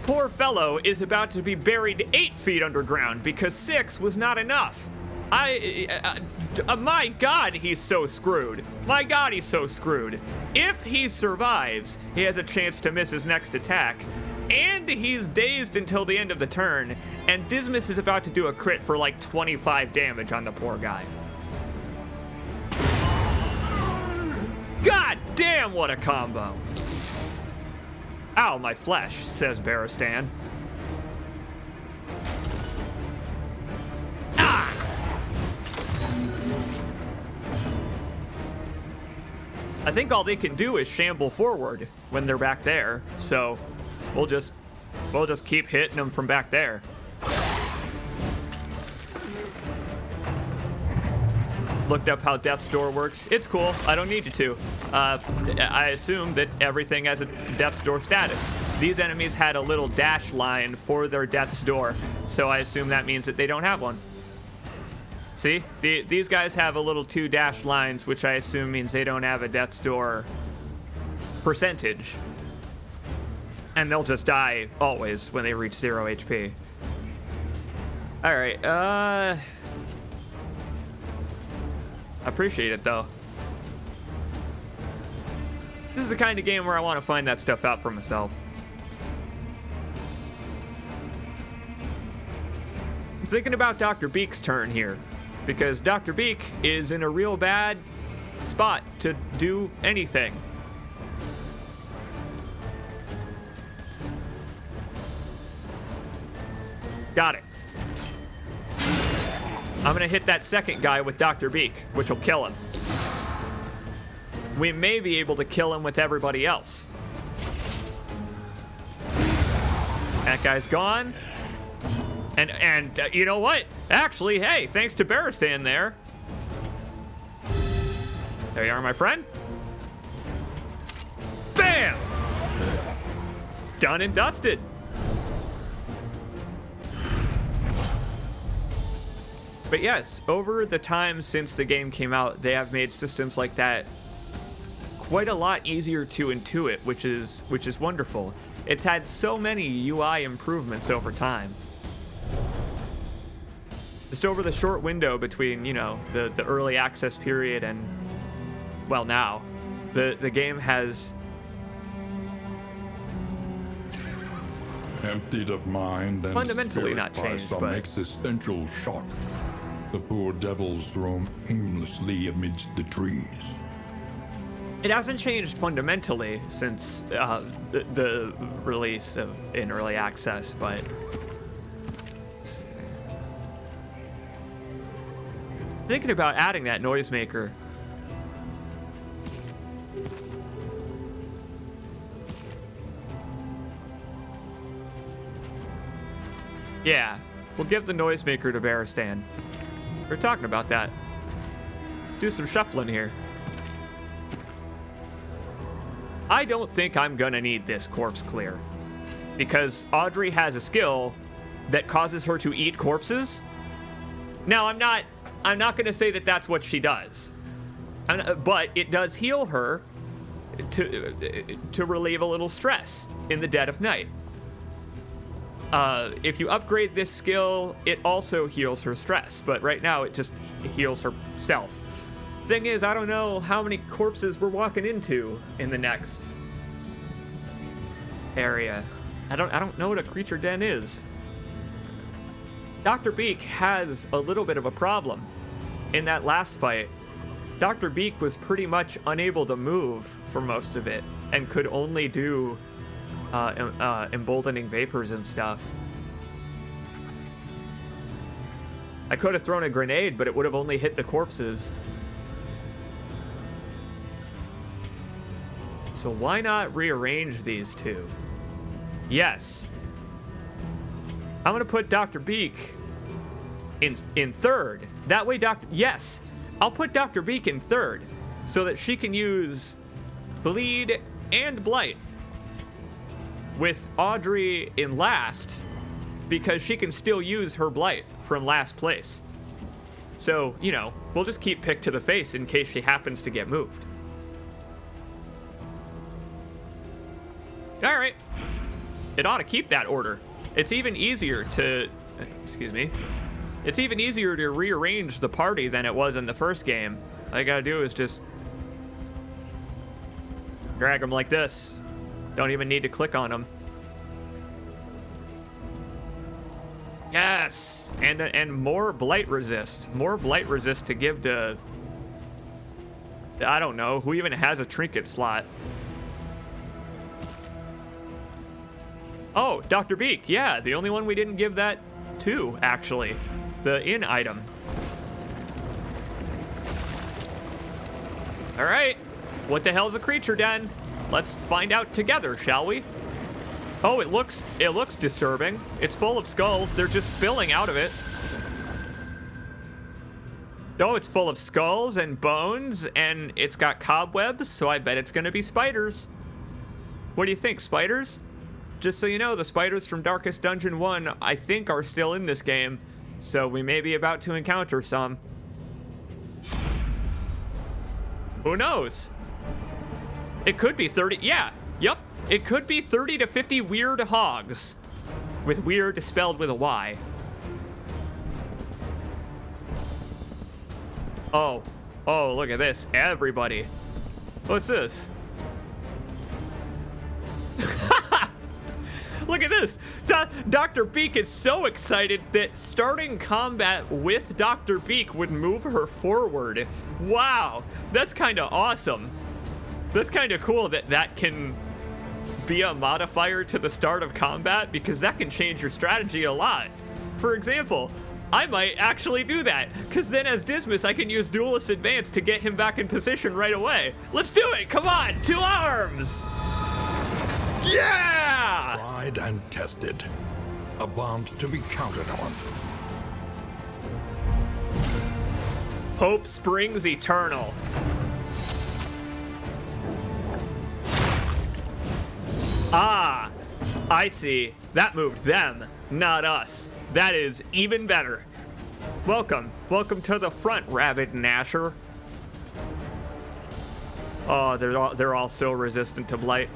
Speaker 1: poor fellow is about to be buried 8 feet underground because 6 was not enough. My God, he's so screwed. My God, he's so screwed. If he survives, he has a chance to miss his next attack, and he's dazed until the end of the turn, and Dismas is about to do a crit for like 25 damage on the poor guy. God damn, what a combo. Ow, my flesh, says Barristan. Ah! I think all they can do is shamble forward when they're back there, so we'll just keep hitting them from back there. Looked up how Death's Door works. It's cool. I don't need you to. I assume that everything has a Death's Door status. These enemies had a little dash line for their Death's Door, so I assume that means that they don't have one. See? These guys have a little 2 dash lines, which I assume means they don't have a Death's Door percentage. And they'll just die always when they reach 0 HP. Alright, I appreciate it, though. This is the kind of game where I want to find that stuff out for myself. I'm thinking about Dr. Beak's turn here, because Dr. Beak is in a real bad spot to do anything. Got it. I'm gonna hit that second guy with Dr. Beak, which will kill him. We may be able to kill him with everybody else. That guy's gone. And you know what? Actually, hey, thanks to Barristan there. There you are, my friend. Bam! Done and dusted. But yes, over the time since the game came out, they have made systems like that quite a lot easier to intuit, which is wonderful. It's had so many UI improvements over time. Just over the short window between, you know, the early access period and, well, now, the game has
Speaker 4: Emptied of mind and
Speaker 1: fundamentally
Speaker 4: spirit
Speaker 1: not
Speaker 4: by
Speaker 1: changed,
Speaker 4: some
Speaker 1: but
Speaker 4: existential shock, the poor devils roam aimlessly amidst the trees.
Speaker 1: it hasn't changed fundamentally since the release in early access, but thinking about adding that noisemaker. Yeah, we'll give the noisemaker to Barristan. We're talking about that. Do some shuffling here. I don't think I'm gonna need this corpse clear, because Audrey has a skill that causes her to eat corpses. Now, I'm not gonna say that that's what she does, but it does heal her to relieve a little stress in the dead of night. If you upgrade this skill, it also heals her stress, but right now it just heals herself. Thing is, I don't know how many corpses we're walking into in the next area. I don't know what a creature den is. Dr. Beak has a little bit of a problem. In that last fight, Dr. Beak was pretty much unable to move for most of it and could only do emboldening vapors and stuff. I could have thrown a grenade, but it would have only hit the corpses. So why not rearrange these two? Yes. I'm gonna put Dr. Beak in third. That way, yes, I'll put Dr. Beak in third so that she can use Bleed and Blight, with Audrey in last because she can still use her blight from last place. So, you know, we'll just keep Pick to the face in case she happens to get moved. All right. It ought to keep that order. It's even easier to... Excuse me. It's even easier to rearrange the party than it was in the first game. All you gotta do is just... drag them like this. Don't even need to click on them. Yes! And more blight resist. More blight resist to give to... I don't know. Who even has a trinket slot? Oh, Dr. Beak. Yeah, the only one we didn't give that to, actually. The in item. All right. What the hell's a creature den? Let's find out together, shall we? Oh, it looks disturbing. It's full of skulls. They're just spilling out of it. Oh, it's full of skulls and bones, and it's got cobwebs, so I bet it's gonna be spiders. What do you think, spiders? Just so you know, the spiders from Darkest Dungeon 1, I think, are still in this game, so we may be about to encounter some. Who knows? It could be 30, yeah, yep. It could be 30 to 50 weird hogs, with weird spelled with a Y. Oh, look at this, everybody. What's this? Look at this. Dr. Beak is so excited that starting combat with Dr. Beak would move her forward. Wow, that's kind of awesome. That's kind of cool that that can be a modifier to the start of combat, because that can change your strategy a lot. For example, I might actually do that, because then as Dismas, I can use Duelist Advance to get him back in position right away. Let's do it, come on, 2 arms! Yeah!
Speaker 3: Tried and tested. A bond to be counted on.
Speaker 1: Hope springs eternal. Ah, I see. That moved them, not us. That is even better. Welcome to the front, Rabid Nasher. Oh, they're all so resistant to blight.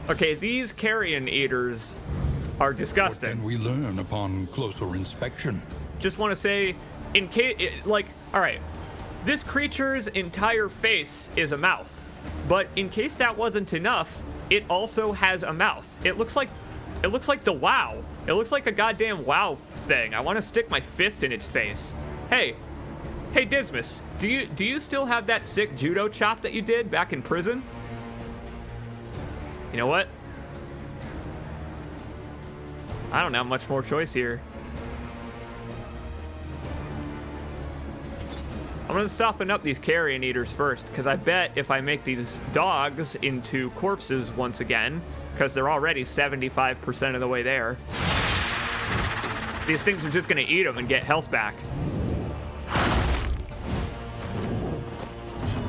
Speaker 1: Okay, these carrion eaters are disgusting.
Speaker 3: What can we learn upon closer inspection?
Speaker 1: Just want to say, in case, like, all right, this creature's entire face is a mouth, but in case that wasn't enough, it also has a mouth. It looks like the WoW. It looks like a goddamn WoW thing. I want to stick my fist in its face. Hey, Dismas, do you still have that sick judo chop that you did back in prison? You know what? I don't have much more choice here. I'm gonna soften up these carrion eaters first, because I bet if I make these dogs into corpses once again, because they're already 75% of the way there, these things are just gonna eat them and get health back.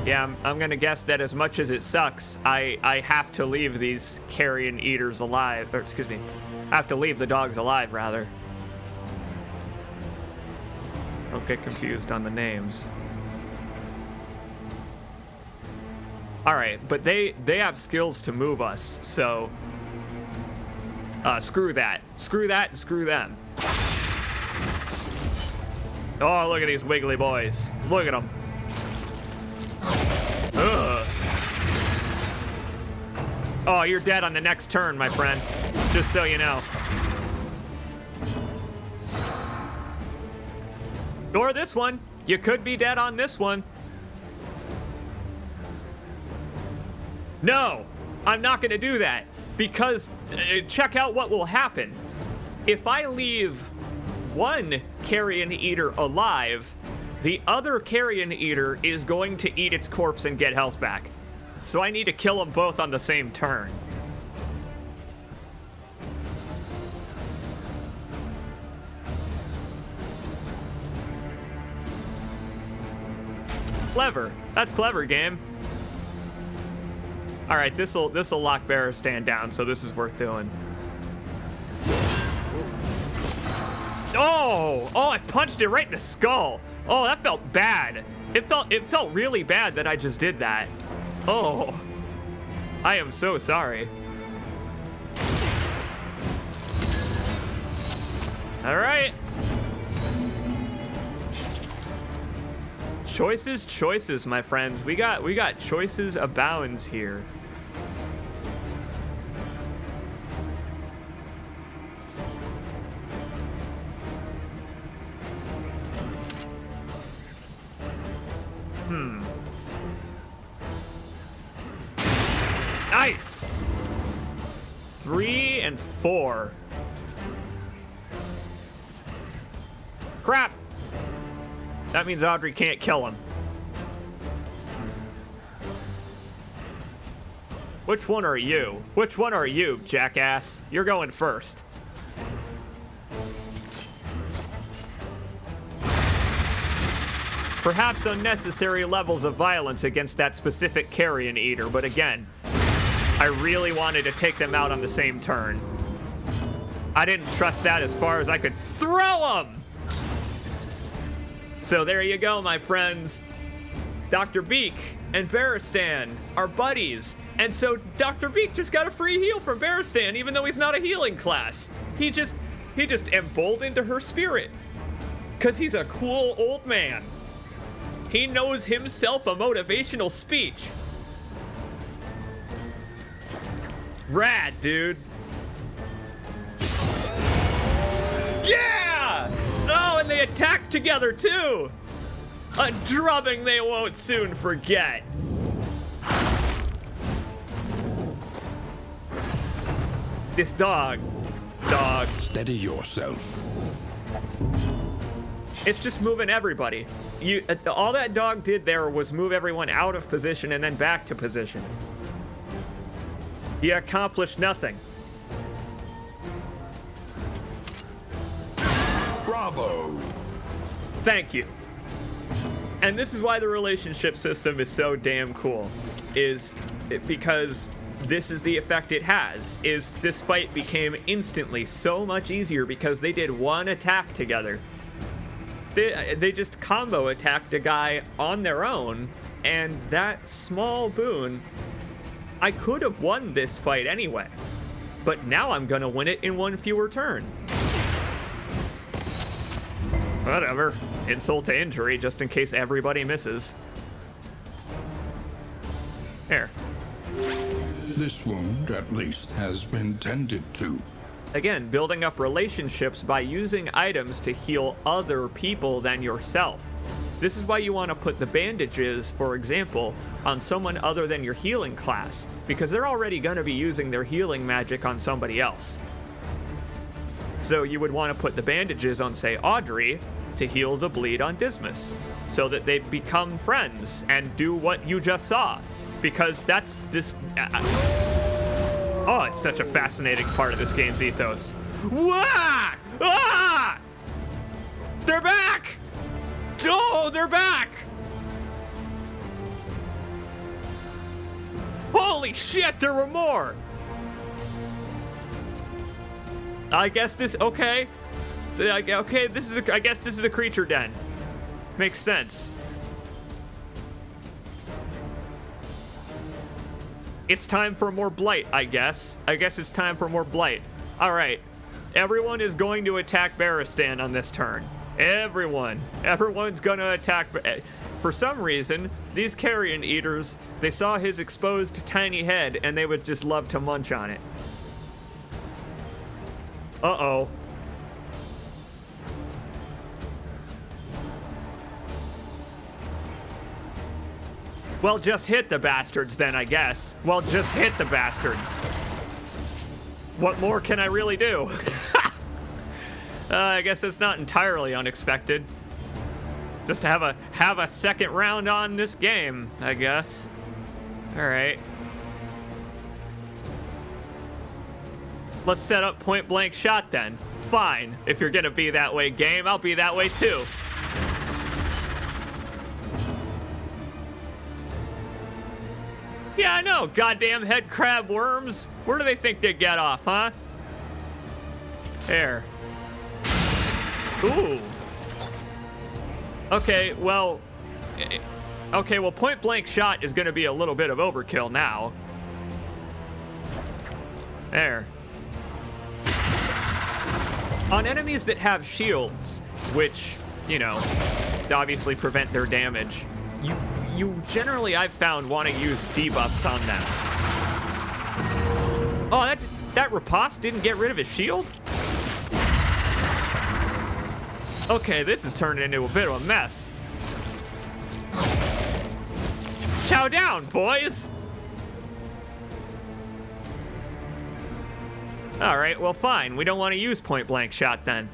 Speaker 1: Yeah, I'm gonna guess that as much as it sucks, I have to leave these carrion eaters alive, or excuse me, I have to leave the dogs alive, rather. Don't get confused on the names. All right, but they have skills to move us, so screw that, and screw them. Oh, look at these wiggly boys. Look at them. Ugh. Oh, you're dead on the next turn, my friend. Just so you know. Or this one. You could be dead on this one. No, I'm not gonna do that, because check out what will happen. If I leave one carrion eater alive, the other carrion eater is going to eat its corpse and get health back. So I need to kill them both on the same turn. Clever. That's clever, game. All right, this'll lock Barristan down, so this is worth doing. Oh, I punched it right in the skull. Oh, that felt bad. It felt really bad that I just did that. Oh, I am so sorry. All right. Choices, my friends. We got choices abounds here. Nice. 3 and 4. Crap. That means Audrey can't kill him. Which one are you? Which one are you, jackass? You're going first. Perhaps unnecessary levels of violence against that specific carrion eater, but again, I really wanted to take them out on the same turn. I didn't trust that as far as I could throw them! So there you go, my friends. Dr. Beak and Barristan are buddies. And so Dr. Beak just got a free heal from Barristan, even though he's not a healing class. He just emboldened her spirit. Because he's a cool old man. He knows himself a motivational speech. Rad, dude. Yeah! Oh, and they attack together, too! A drubbing they won't soon forget. This dog.
Speaker 3: Steady yourself.
Speaker 1: It's just moving everybody. All that dog did there was move everyone out of position and then back to position. He accomplished nothing.
Speaker 3: Bravo!
Speaker 1: Thank you. And this is why the relationship system is so damn cool. Because this is the effect it has. This fight became instantly so much easier because they did one attack together. They just combo attacked a guy on their own, and that small boon, I could have won this fight anyway. But now I'm gonna win it in one fewer turn. Whatever. Insult to injury, just in case everybody misses. Here.
Speaker 4: This wound, at least, has been tended to.
Speaker 1: Again, building up relationships by using items to heal other people than yourself. This is why you want to put the bandages, for example, on someone other than your healing class, because they're already going to be using their healing magic on somebody else. So you would want to put the bandages on, say, Audrey, to heal the bleed on Dismas, so that they become friends and do what you just saw. Because that's this... Oh, it's such a fascinating part of this game's ethos. Wah! Ah! They're back! Oh, they're back! Holy shit, there were more! I guess this... Okay. Okay, this is a... I guess this is a creature den. Makes sense. It's time for more blight, I guess. I guess it's time for more blight. All right. Everyone is going to attack Barristan on this turn. Everyone's gonna attack. For some reason, these carrion eaters, they saw his exposed tiny head and they would just love to munch on it. Uh-oh. Well, just hit the bastards then, I guess. Well, just hit the bastards. What more can I really do? I guess it's not entirely unexpected. Just to have a second round on this game, I guess. All right. Let's set up point blank shot then. Fine. If you're gonna be that way, game, I'll be that way too. Yeah, I know. Goddamn head crab worms. Where do they think they get off, huh? There. Ooh. Okay, well... Okay, well, point blank shot is going to be a little bit of overkill now. There. On enemies that have shields, which, you know, obviously prevent their damage, you generally, I've found, want to use debuffs on them. Oh, that riposte didn't get rid of his shield? Okay, this is turning into a bit of a mess. Chow down, boys! Alright, well fine. We don't want to use point blank shot then.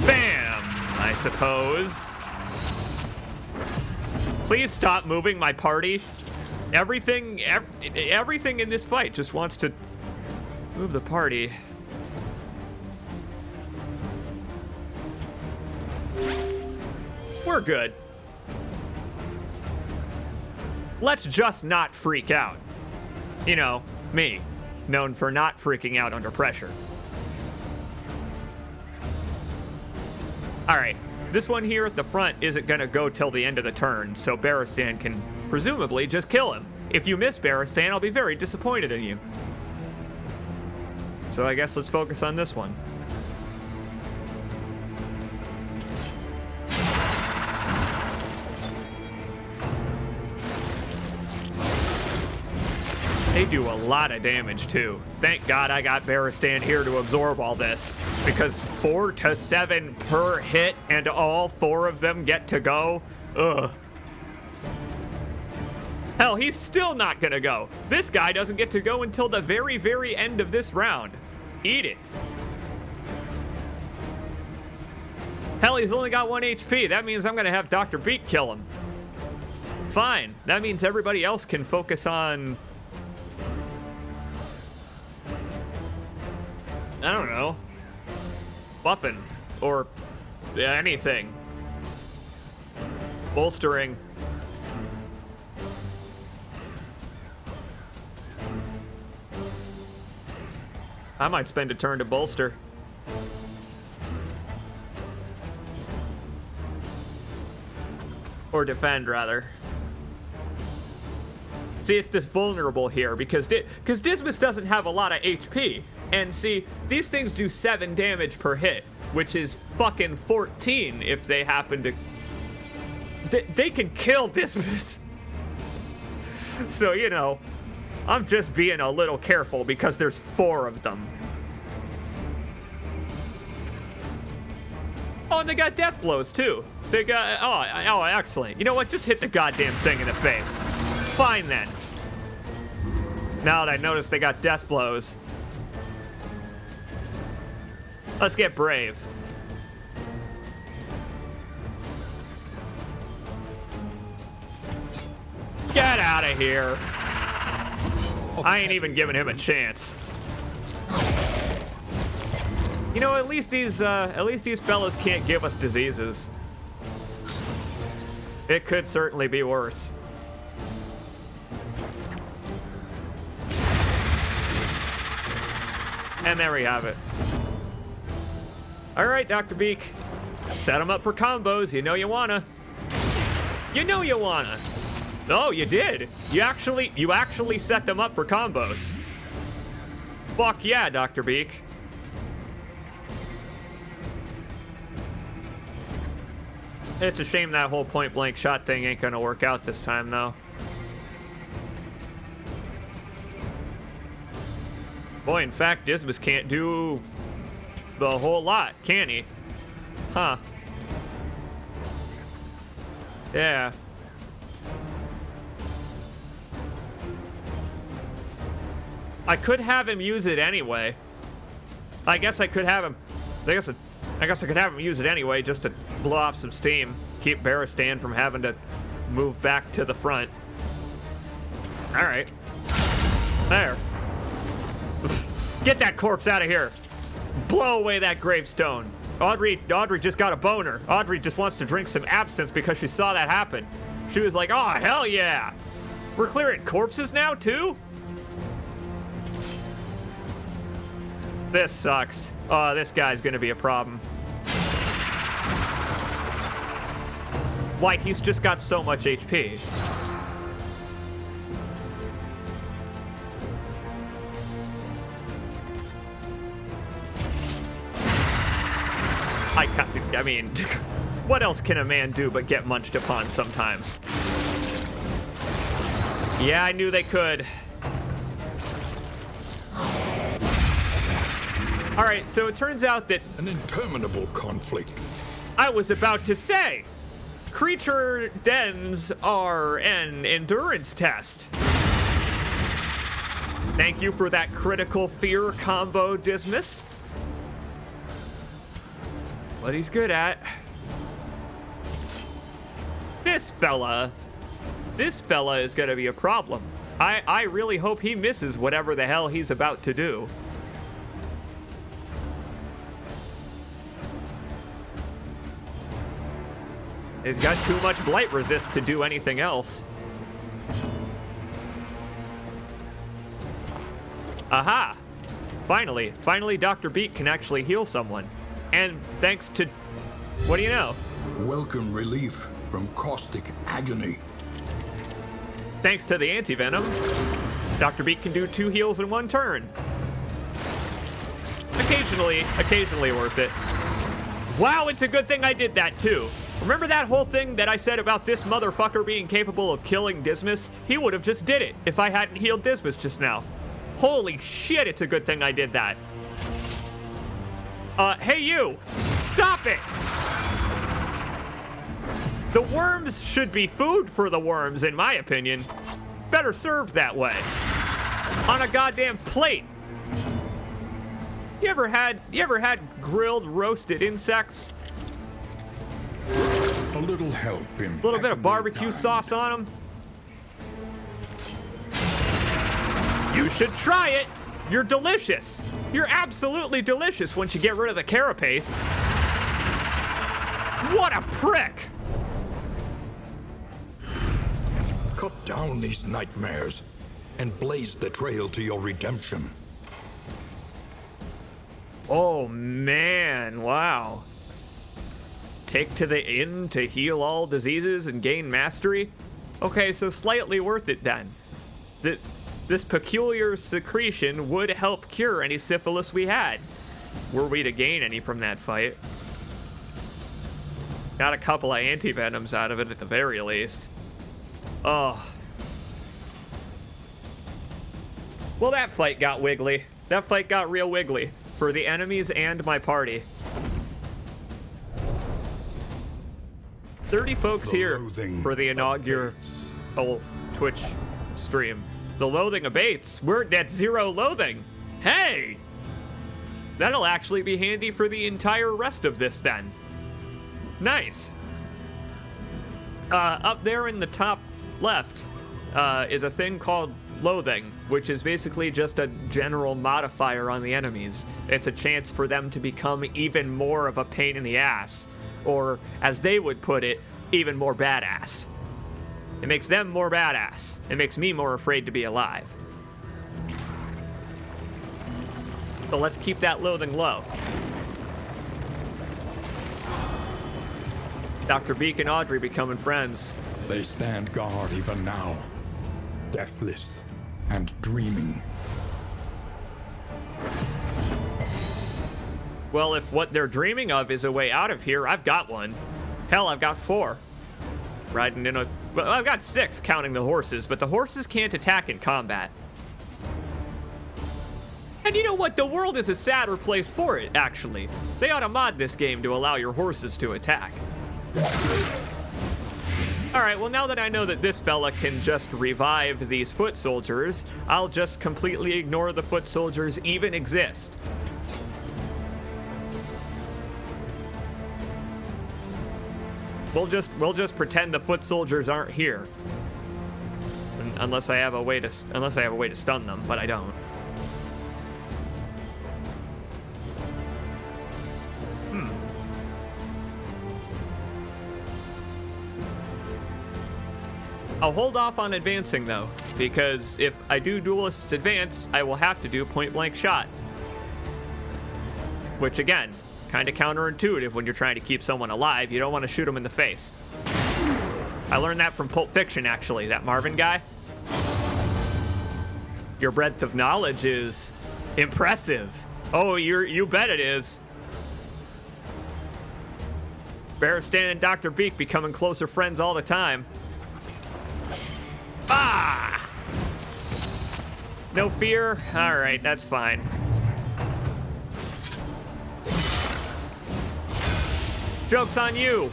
Speaker 1: Bam! I suppose. Please stop moving my party. Everything in this fight just wants to move the party. We're good. Let's just not freak out. You know, me, known for not freaking out under pressure. All right, this one here at the front isn't gonna go till the end of the turn, so Barristan can presumably just kill him. If you miss Barristan, I'll be very disappointed in you. So I guess let's focus on this one. They do a lot of damage too. Thank God I got Barristan here to absorb all this, because 4 to 7 per hit and all 4 of them get to go. Ugh. Hell, he's still not gonna go. This guy doesn't get to go until the very, very end of this round. Eat it. Hell, he's only got 1 HP. That means I'm gonna have Dr. Beak kill him. Fine. That means everybody else can focus on... I don't know. Buffing. Or anything. Bolstering. I might spend a turn to bolster. Or defend, rather. See, it's just vulnerable here because Dismas doesn't have a lot of HP. And see, these things do 7 damage per hit, which is fucking 14 if they happen to... They can kill Dismas. So, you know, I'm just being a little careful because there's 4 of them. Oh, and they got death blows, too. They got... Oh, excellent. You know what? Just hit the goddamn thing in the face. Fine, then. Now that I notice they got death blows. Let's get brave. Get out of here. I ain't even giving him a chance. You know, at least these fellas can't give us diseases. It could certainly be worse. And there we have it. All right, Dr. Beak. Set them up for combos. You know you wanna. You know you wanna. Oh, you did. You actually set them up for combos. Fuck yeah, Dr. Beak. It's a shame that whole point blank shot thing ain't gonna work out this time, though. Boy, in fact, Dismas can't do the whole lot, can he? Huh. Yeah. I could have him use it anyway. I guess I could have him... I guess I could have him use it anyway just to blow off some steam. Keep Barristan from having to move back to the front. Alright. There. Get that corpse out of here. Blow away that gravestone. Audrey just got a boner. Audrey just wants to drink some absinthe because she saw that happen. She was like, oh, hell yeah. We're clearing corpses now, too? This sucks. Oh, this guy's gonna be a problem. Why, he's just got so much HP. I mean, what else can a man do but get munched upon sometimes? Yeah, I knew they could. All right, so it turns out that...
Speaker 3: An interminable conflict.
Speaker 1: I was about to say, creature dens are an endurance test. Thank you for that critical fear combo, Dismas. What he's good at. This fella is gonna be a problem. I really hope he misses whatever the hell he's about to do. He's got too much blight resist to do anything else. Aha! Finally, Dr. Beak can actually heal someone. And thanks to, what do you know?
Speaker 3: Welcome relief from caustic agony.
Speaker 1: Thanks to the anti-venom, Dr. Beak can do 2 heals in 1 turn. Occasionally worth it. Wow, it's a good thing I did that too. Remember that whole thing that I said about this motherfucker being capable of killing Dismas? He would have just did it if I hadn't healed Dismas just now. Holy shit, it's a good thing I did that. Hey you, stop it! The worms should be food for the worms, in my opinion. Better served that way. On a goddamn plate. You ever had grilled roasted insects?
Speaker 3: A little help in
Speaker 1: A little bit of barbecue sauce on them? You should try it. You're delicious. You're absolutely delicious once you get rid of the carapace. What a prick!
Speaker 3: Cut down these nightmares and blaze the trail to your redemption.
Speaker 1: Oh man, wow. Take to the inn to heal all diseases and gain mastery? Okay, so slightly worth it then. This peculiar secretion would help cure any syphilis we had, were we to gain any from that fight. Got a couple of anti-venoms out of it at the very least. Oh. Well, that fight got wiggly. That fight got real wiggly for the enemies and my party. 30 folks here for the inaugural Twitch stream. The loathing abates. We're at 0 loathing. Hey! That'll actually be handy for the entire rest of this then. Nice. Up there in the top left is a thing called loathing, which is basically just a general modifier on the enemies. It's a chance for them to become even more of a pain in the ass. Or, as they would put it, even more badass. It makes them more badass. It makes me more afraid to be alive. So let's keep that loathing low. Dr. Beak and Audrey becoming friends.
Speaker 3: They stand guard even now, deathless and dreaming.
Speaker 1: Well, if what they're dreaming of is a way out of here, I've got one. Hell, I've got 4. Riding in a... Well, I've got 6 counting the horses, but the horses can't attack in combat. And you know what? The world is a sadder place for it, actually. They ought to mod this game to allow your horses to attack. Alright, well now that I know that this fella can just revive these foot soldiers, I'll just completely ignore the foot soldiers even exist. We'll just pretend the foot soldiers aren't here. Unless I have a way to stun them, but I don't. I'll hold off on advancing, though, because if I do Duelist's Advance, I will have to do point-blank shot. Which, again, kind of counterintuitive when you're trying to keep someone alive. You don't want to shoot them in the face. I learned that from Pulp Fiction, actually, that Marvin guy. Your breadth of knowledge is impressive. Oh, you bet it is. Barristan and Dr. Beak becoming closer friends all the time. Ah! No fear? Alright, that's fine. Joke's on you!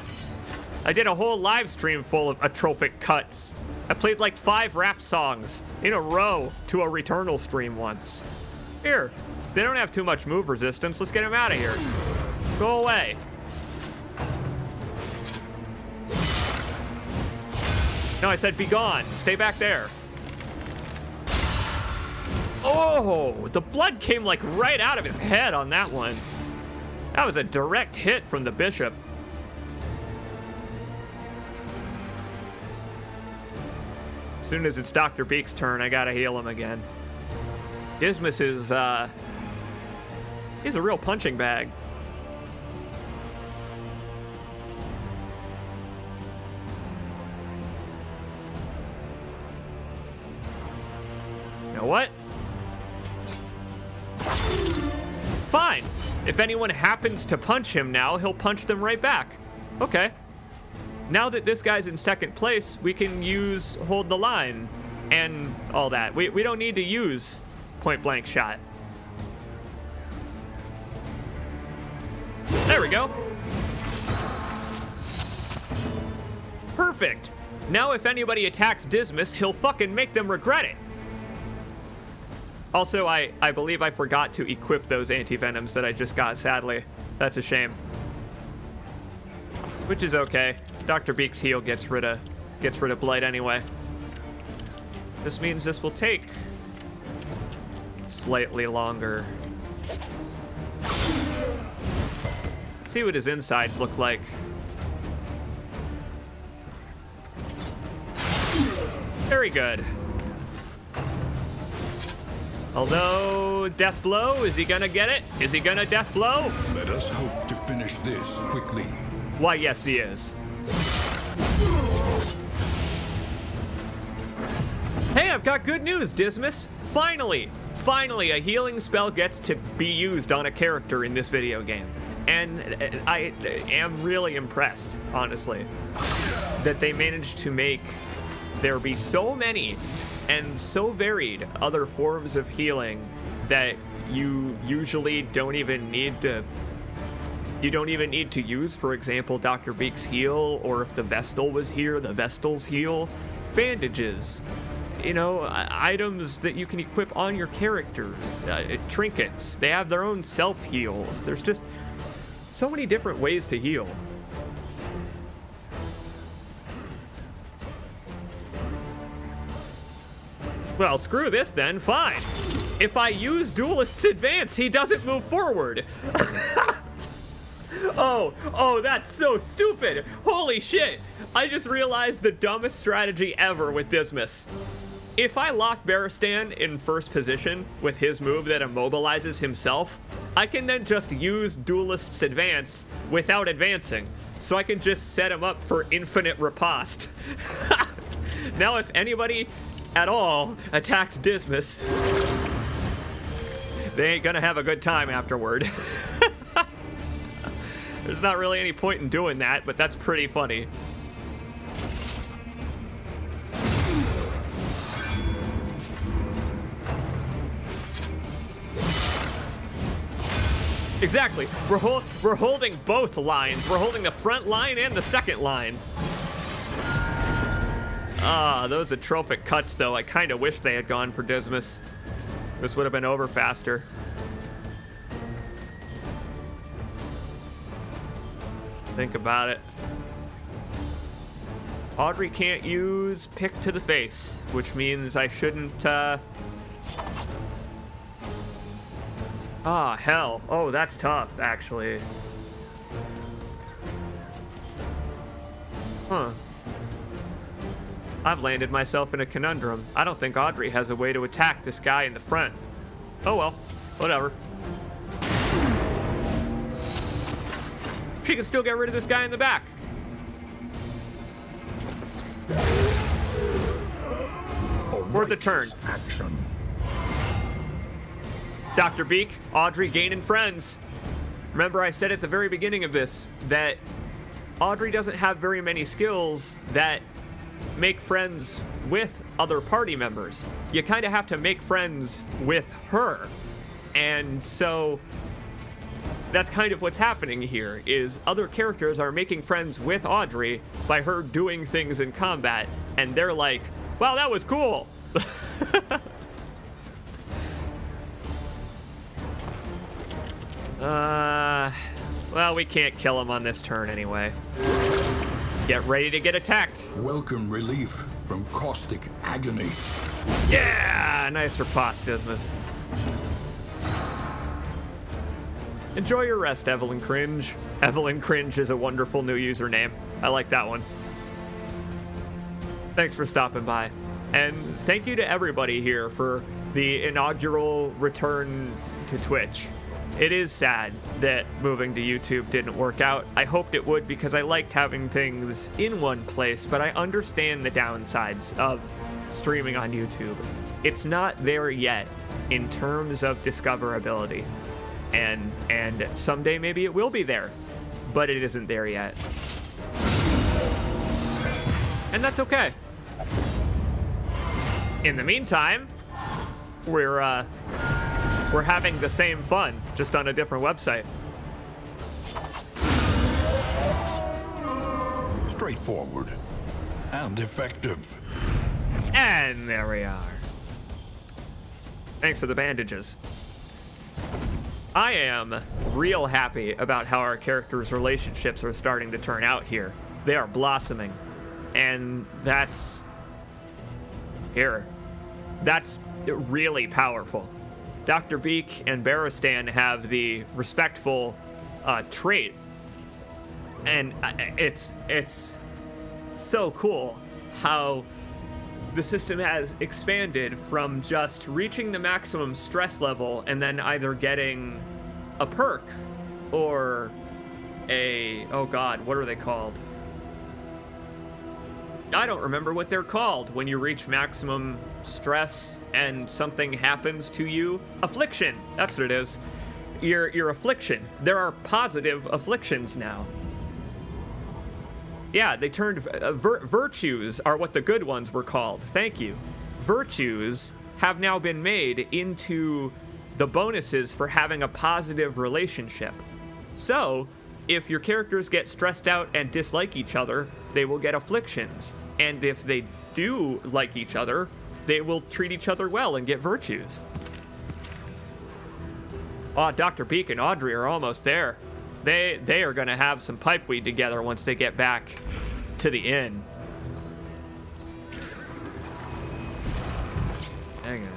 Speaker 1: I did a whole live stream full of atrophic cuts. I played like 5 rap songs in a row to a Returnal stream once. Here, they don't have too much move resistance. Let's get them out of here. Go away. No, I said be gone. Stay back there. Oh, the blood came like right out of his head on that one. That was a direct hit from the bishop. As soon as it's Dr. Beak's turn, I gotta heal him again. Dismas is, he's a real punching bag. You know what? Fine. If anyone happens to punch him now, he'll punch them right back. Okay. Now that this guy's in second place, we can use hold the line and all that. We don't need to use point blank shot. There we go. Perfect. Now if anybody attacks Dismas, he'll fucking make them regret it. Also, I believe I forgot to equip those anti-venoms that I just got, sadly. That's a shame. Which is okay. Dr. Beak's heal gets rid of blight anyway. This means this will take slightly longer. See what his insides look like. Very good. Although, death blow, is he gonna get it? Is he gonna death blow?
Speaker 2: Let us hope to finish this quickly.
Speaker 1: Why, yes, he is. Hey, I've got good news, Dismas. Finally, a healing spell gets to be used on a character in this video game. And I am really impressed, honestly, that they managed to make there be so many and so varied other forms of healing that you usually don't even need to use. For example, Dr. Beak's heal, or if the Vestal was here, the Vestal's heal. Bandages, you know, items that you can equip on your characters, trinkets. They have their own self-heals. There's just so many different ways to heal. Well, screw this then, fine. If I use Duelist's Advance, he doesn't move forward. Oh, that's so stupid. Holy shit. I just realized the dumbest strategy ever with Dismas. If I lock Barristan in first position with his move that immobilizes himself, I can then just use Duelist's Advance without advancing. So I can just set him up for infinite riposte. Now if anybody at all attacks Dismas, they ain't gonna have a good time afterward. There's not really any point in doing that, but that's pretty funny. Exactly. We're holding both lines. We're holding the front line and the second line. Ah, those atrophic cuts, though. I kind of wish they had gone for Dismas. This would have been over faster. Think about it. Audrey can't use pick to the face, which means I shouldn't, Ah, hell. Oh, that's tough, actually. Huh. I've landed myself in a conundrum. I don't think Audrey has a way to attack this guy in the front. Oh well, whatever. She can still get rid of this guy in the back. Worth a turn.
Speaker 2: Action.
Speaker 1: Dr. Beak, Audrey gaining friends. Remember I said at the very beginning of this that Audrey doesn't have very many skills that make friends with other party members. You kind of have to make friends with her. And so that's kind of what's happening here, is other characters are making friends with Audrey by her doing things in combat, and they're like, wow, that was cool. Well, we can't kill him on this turn anyway. Get ready to get attacked.
Speaker 3: Welcome relief from caustic agony.
Speaker 1: Yeah, nice riposte, Dismas. Enjoy your rest, Evelyn Cringe. Evelyn Cringe is a wonderful new username. I like that one. Thanks for stopping by. And thank you to everybody here for the inaugural return to Twitch. It is sad that moving to YouTube didn't work out. I hoped it would because I liked having things in one place, but I understand the downsides of streaming on YouTube. It's not there yet in terms of discoverability. And someday maybe it will be there, but it isn't there yet. And that's okay. In the meantime, we're having the same fun, just on a different website.
Speaker 3: Straightforward and effective.
Speaker 1: And there we are. Thanks for the bandages. I am real happy about how our characters' relationships are starting to turn out here. They are blossoming. And that's really powerful. Dr. Beak and Barristan have the respectful trait. And it's so cool how the system has expanded from just reaching the maximum stress level and then either getting a perk or oh god, what are they called? I don't remember what they're called when you reach maximum stress and something happens to you. Affliction, that's what it is. Your affliction. There are positive afflictions now. Yeah, they turned, virtues are what the good ones were called. Thank you. Virtues have now been made into the bonuses for having a positive relationship. So, if your characters get stressed out and dislike each other, they will get afflictions. And if they do like each other, they will treat each other well and get virtues. Oh, Dr. Beak and Audrey are almost there. They are gonna have some pipeweed together once they get back to the inn. Hang on.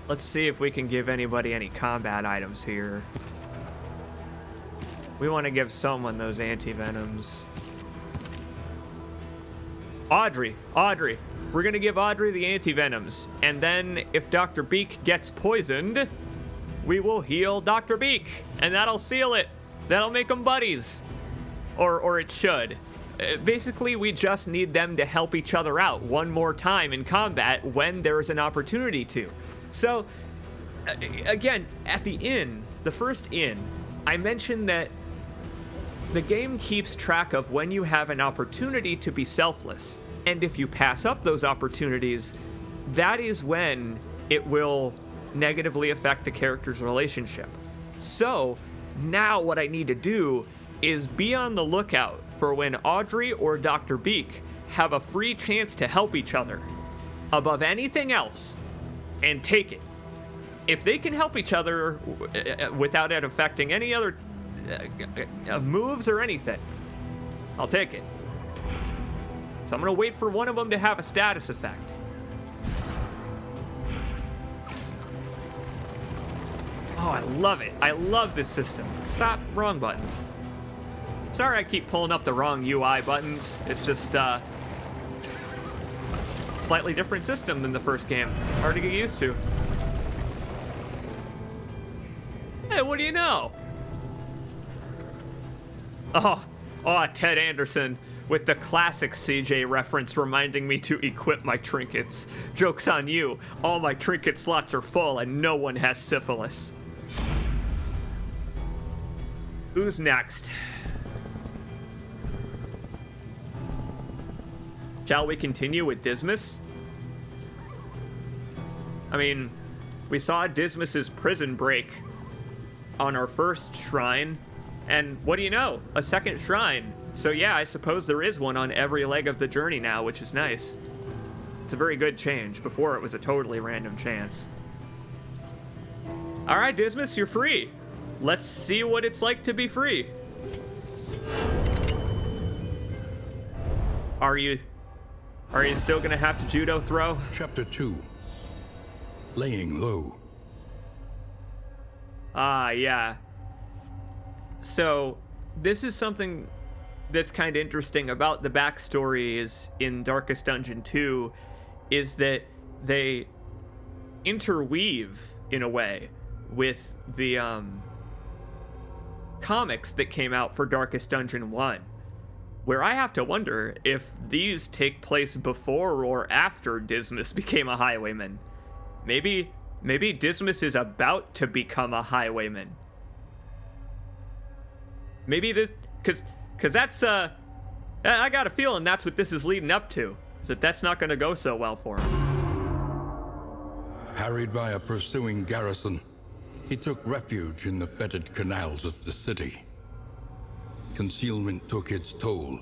Speaker 1: Let's see if we can give anybody any combat items here. We want to give someone those anti-venoms. Audrey, we're gonna give Audrey the anti-venoms, and then if Dr. Beak gets poisoned, we will heal Dr. Beak, and that'll seal it. That'll make them buddies. Or it should. Basically, we just need them to help each other out one more time in combat when there's an opportunity to. So, again, at the inn, the first inn, I mentioned that the game keeps track of when you have an opportunity to be selfless. And if you pass up those opportunities, that is when it will negatively affect a character's relationship. So now what I need to do is be on the lookout for when Audrey or Dr. Beak have a free chance to help each other above anything else, and take it. If they can help each other without it affecting any other moves or anything, I'll take it. So I'm gonna wait for one of them to have a status effect. Oh, I love it. I love this system. Stop, wrong button. Sorry I keep pulling up the wrong UI buttons. It's just, Slightly different system than the first game. Hard to get used to. Hey, what do you know? Oh, Ted Anderson with the classic CJ reference reminding me to equip my trinkets. Joke's on you. All my trinket slots are full and no one has syphilis. Who's next? Shall we continue with Dismas? I mean, we saw Dismas's prison break on our first shrine, and what do you know? A second shrine. So yeah, I suppose there is one on every leg of the journey now, which is nice. It's a very good change. Before it was a totally random chance. All right, Dismas, you're free. Let's see what it's like to be free. Are you still gonna have to judo throw?
Speaker 3: Chapter 2. Laying Low.
Speaker 1: Yeah. So, this is something that's kind of interesting about the backstory is in Darkest Dungeon 2, is that they interweave, in a way, with the, comics that came out for Darkest Dungeon 1. Where I have to wonder if these take place before or after Dismas became a highwayman. Maybe Dismas is about to become a highwayman. Maybe this, cause that's I got a feeling that's what this is leading up to. Is that's not gonna go so well for him.
Speaker 3: Harried by a pursuing garrison, he took refuge in the fetid canals of the city. Concealment took its toll,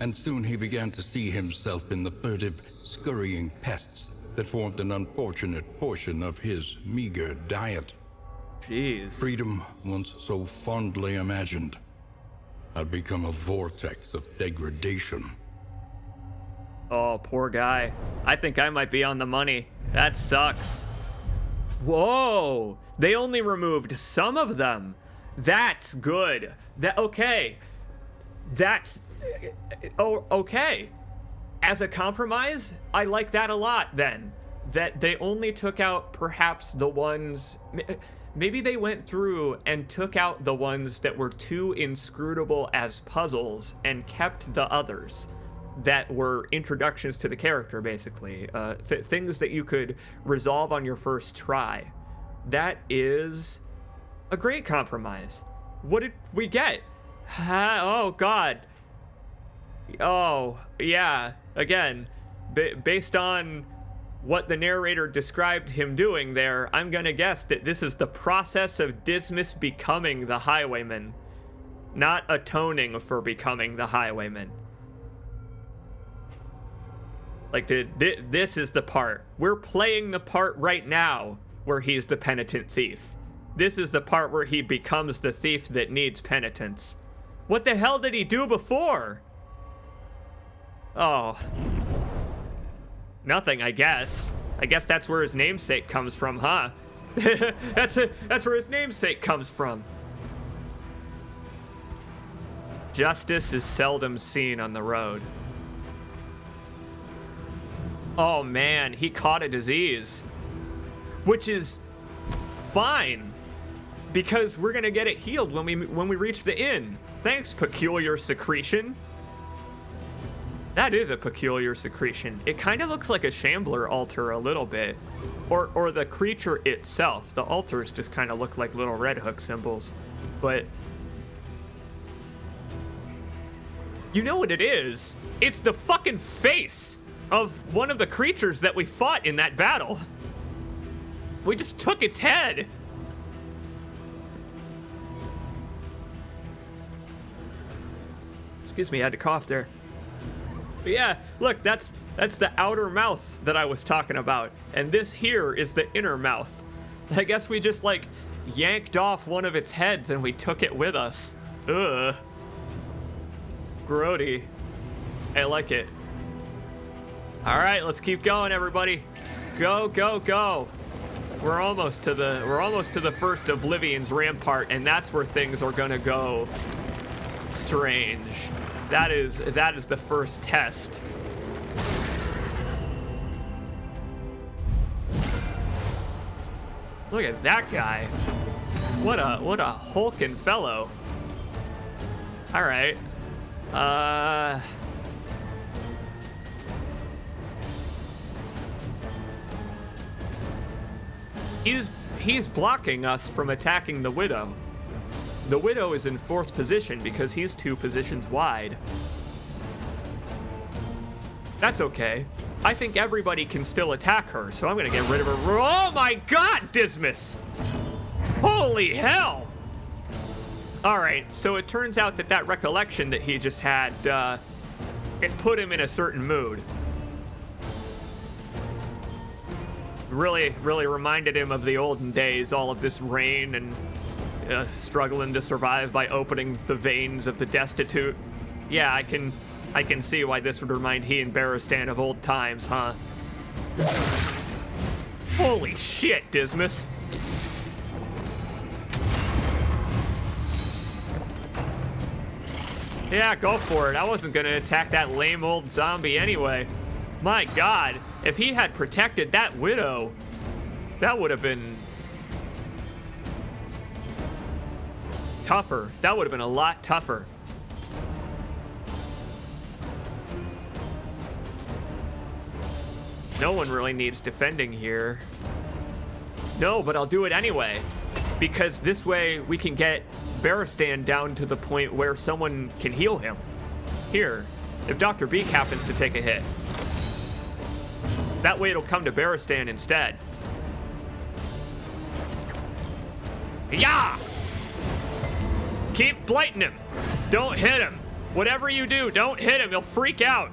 Speaker 3: and soon he began to see himself in the furtive, scurrying pests that formed an unfortunate portion of his meager diet.
Speaker 1: Jeez.
Speaker 3: Freedom, once so fondly imagined, had become a vortex of degradation.
Speaker 1: Oh, poor guy. I think I might be on the money. That sucks. Whoa! They only removed some of them. That's good. Okay. As a compromise, I like that a lot then. That they only took out perhaps the ones... Maybe they went through and took out the ones that were too inscrutable as puzzles and kept the others that were introductions to the character, basically. Things that you could resolve on your first try. That is a great compromise. What did we get? Oh, God. Oh, yeah. Again, based on what the narrator described him doing there, I'm gonna guess that this is the process of Dismas becoming the highwayman, not atoning for becoming the highwayman. Like, this is the part. We're playing the part right now where he's the penitent thief. This is the part where he becomes the thief that needs penitence. What the hell did he do before? Oh. Nothing, I guess. I guess that's where his namesake comes from, huh? That's where his namesake comes from. Justice is seldom seen on the road. Oh man, he caught a disease. Which is fine, because we're gonna get it healed when we reach the inn. Thanks, peculiar secretion. That is a peculiar secretion. It kind of looks like a Shambler altar a little bit. Or the creature itself. The altars just kind of look like little red hook symbols. But you know what it is? It's the fucking face of one of the creatures that we fought in that battle. We just took its head. Excuse me, I had to cough there. But yeah, look, that's the outer mouth that I was talking about. And this here is the inner mouth. I guess we just, like, yanked off one of its heads and we took it with us. Ugh. Grody. I like it. Alright, let's keep going, everybody. Go, go, go. We're almost to the first Oblivion's rampart, and that's where things are gonna go strange. That is the first test. Look at that guy. What a hulking fellow. All right. He's blocking us from attacking the Widow. The Widow is in 4th position because he's 2 positions wide. That's okay. I think everybody can still attack her, so I'm gonna get rid of her. Oh my god, Dismas! Holy hell! Alright, so it turns out that recollection that he just had, it put him in a certain mood. Really reminded him of the olden days, all of this rain and struggling to survive by opening the veins of the destitute. Yeah, I can see why this would remind he and Barristan of old times, huh? Holy shit, Dismas. Yeah, go for it. I wasn't gonna attack that lame old zombie anyway. My god, if he had protected that Widow, that would have been tougher. That would have been a lot tougher. No one really needs defending here. No, but I'll do it anyway. Because this way we can get Barristan down to the point where someone can heal him. Here, if Dr. Beak happens to take a hit. That way it'll come to Barristan instead. Yeah! Keep blighting him. Don't hit him. Whatever you do, don't hit him. He'll freak out.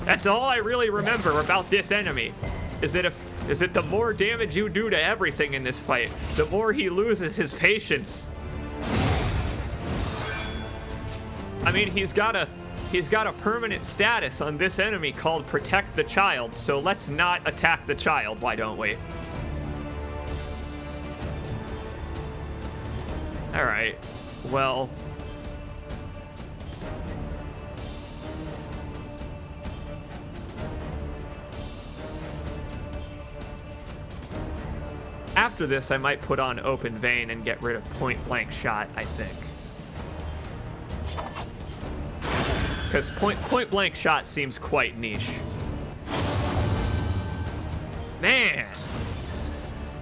Speaker 1: That's all I really remember about this enemy. Is that the more damage you do to everything in this fight, the more he loses his patience. I mean, he's got a permanent status on this enemy called Protect the Child, so let's not attack the child, why don't we? Alright, well... After this, I might put on Open Vein and get rid of Point Blank Shot, I think. Because point Blank Shot seems quite niche. Man!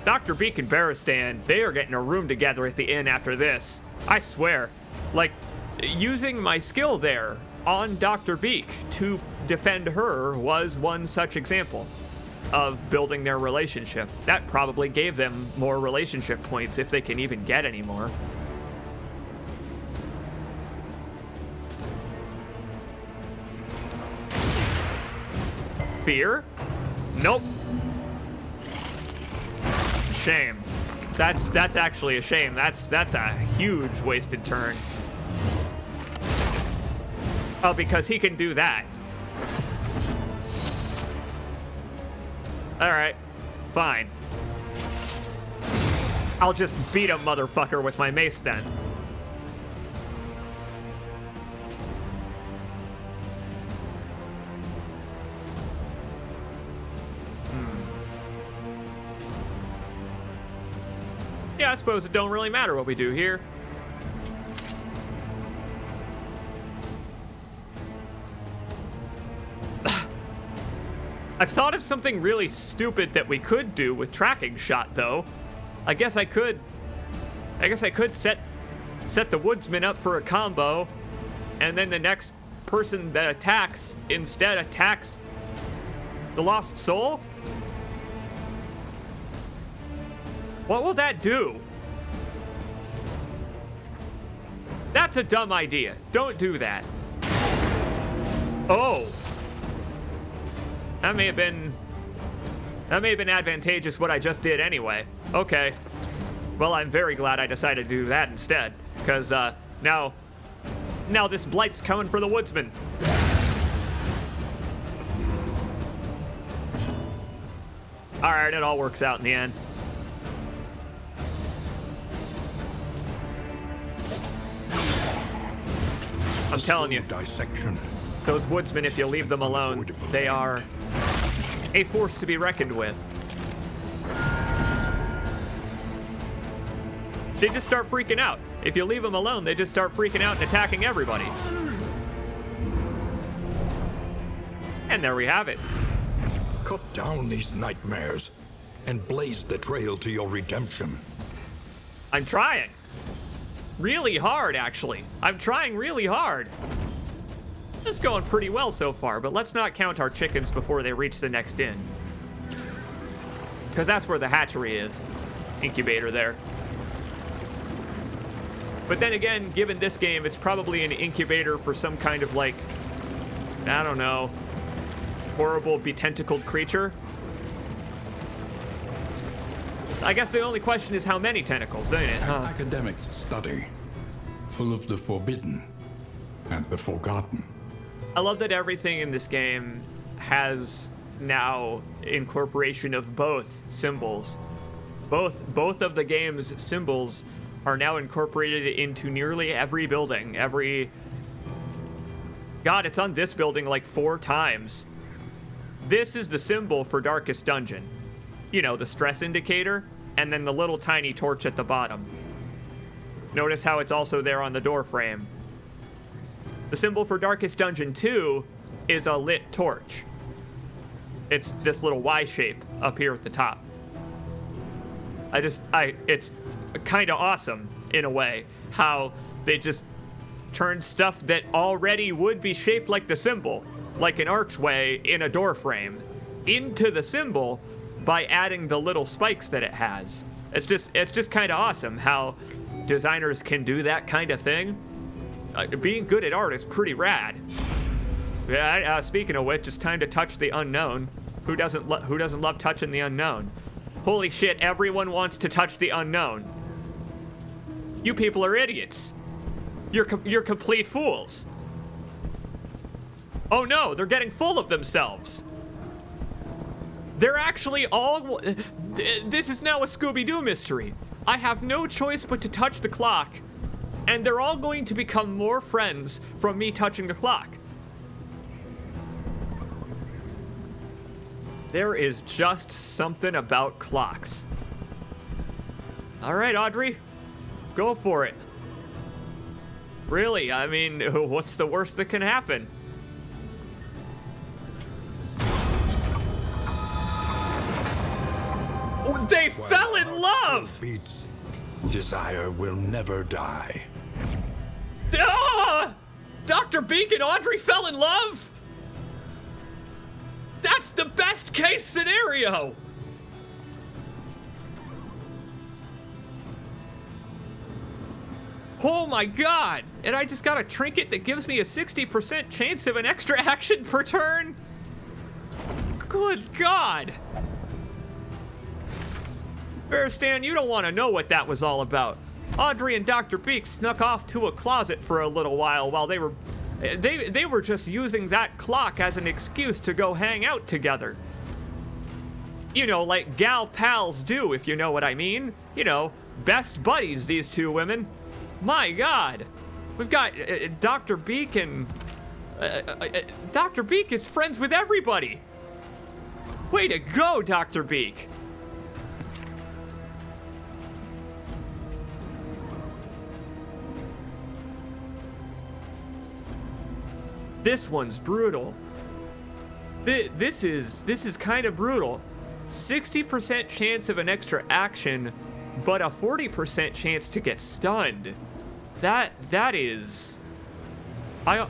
Speaker 1: Dr. Beak and Barristan, they are getting a room together at the inn after this. I swear. Like, using my skill there on Dr. Beak to defend her was one such example of building their relationship. That probably gave them more relationship points if they can even get any more. Fear? Nope. Shame. That's actually a shame. That's a huge wasted turn. Oh, because he can do that. Alright, fine. I'll just beat a motherfucker with my mace then. Yeah, I suppose it don't really matter what we do here. I've thought of something really stupid that we could do with Tracking Shot, though. I guess I could set the Woodsman up for a combo, and then the next person that attacks instead attacks the Lost Soul? What will that do? That's a dumb idea. Don't do that. Oh. That may have been advantageous what I just did anyway. Okay. Well, I'm very glad I decided to do that instead. Because, now this Blight's coming for the Woodsman. Alright, it all works out in the end. I'm telling you,
Speaker 2: Dissection.
Speaker 1: those Woodsmen, if you leave them alone, they are a force to be reckoned with. They just start freaking out. If you leave them alone, they just start freaking out and attacking everybody. And there we have it.
Speaker 3: Cut down these nightmares and blaze the trail to your redemption.
Speaker 1: I'm trying. Really hard, actually. I'm trying really hard. It's going pretty well so far, but let's not count our chickens before they reach the next inn. Because that's where the hatchery is. Incubator there. But then again, given this game, it's probably an incubator for some kind of, like, I don't know, horrible betentacled creature. I guess the only question is how many tentacles, ain't it?
Speaker 4: An academic study, full of the forbidden and the forgotten.
Speaker 1: I love that everything in this game has now incorporation of both symbols. Both of the game's symbols are now incorporated into nearly every building. God, it's on this building like 4 times. This is the symbol for Darkest Dungeon. You know, the stress indicator, and then the little tiny torch at the bottom. Notice how it's also there on the door frame. The symbol for Darkest Dungeon 2 is a lit torch. It's this little Y shape up here at the top. It's kind of awesome, in a way, how they just turn stuff that already would be shaped like the symbol, like an archway in a door frame, into the symbol by adding the little spikes that it has. It's just kind of awesome how designers can do that kind of thing. Being good at art is pretty rad. Yeah. Speaking of which, it's time to touch the unknown. Who doesn't love touching the unknown? Holy shit! Everyone wants to touch the unknown. You people are idiots. You're complete fools. Oh no! They're getting full of themselves. They're actually all. This is now a Scooby-Doo mystery. I have no choice but to touch the clock, and they're all going to become more friends from me touching the clock. There is just something about clocks. All right, Audrey, go for it. Really, I mean, what's the worst that can happen? Oh, they fell in love!
Speaker 3: Beats, desire will never die.
Speaker 1: Ah! Dr. Beak and Audrey fell in love? That's the best case scenario! Oh my god! And I just got a trinket that gives me a 60% chance of an extra action per turn? Good god! Stan, you don't want to know what that was all about. Audrey and Dr. Beak snuck off to a closet for a little while they were just using that clock as an excuse to go hang out together. You know, like gal pals do, if you know what I mean. You know, best buddies, these two women. My god. We've got Dr. Beak and... Dr. Beak is friends with everybody. Way to go, Dr. Beak. This one's brutal. This is kind of brutal. 60% chance of an extra action, but a 40% chance to get stunned. That is... I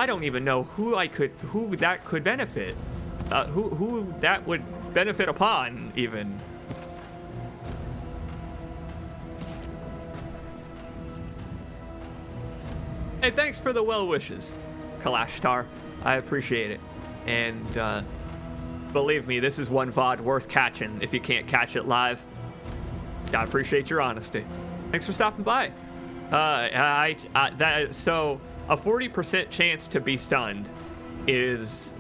Speaker 1: don't even know who that could benefit. Who that would benefit upon, even. Hey, thanks for the well wishes, Kalashtar. I appreciate it. And believe me, this is one VOD worth catching if you can't catch it live. I appreciate your honesty. Thanks for stopping by. So a 40% chance to be stunned is...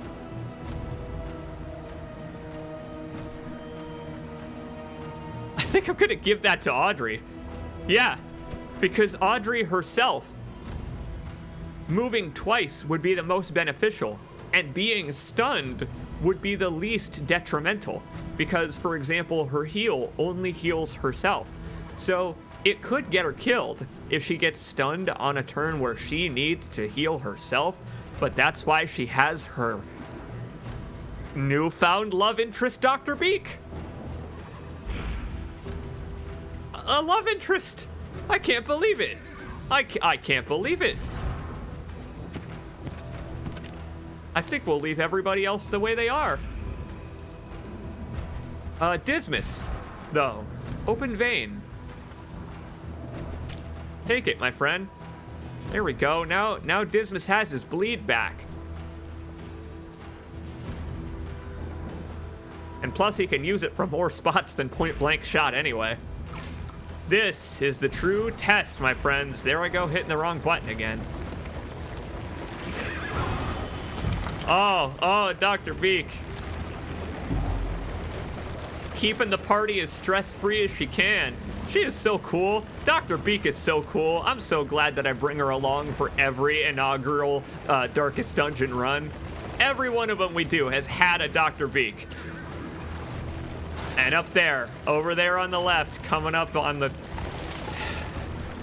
Speaker 1: I think I'm gonna give that to Audrey. Yeah, because Audrey herself moving twice would be the most beneficial, and being stunned would be the least detrimental, because, for example, her heal only heals herself. So it could get her killed if she gets stunned on a turn where she needs to heal herself, but that's why she has her newfound love interest, Dr. Beak. A love interest. I can't believe it. I can't believe it. I think we'll leave everybody else the way they are. Dismas, though. Open vein. Take it, my friend. There we go. Now Dismas has his bleed back. And plus he can use it from more spots than point blank shot anyway. This is the true test, my friends. There I go, hitting the wrong button again. Oh, Dr. Beak. Keeping the party as stress-free as she can. She is so cool. Dr. Beak is so cool. I'm so glad that I bring her along for every inaugural Darkest Dungeon run. Every one of them we do has had a Dr. Beak. And up there, over there on the left, coming up on the...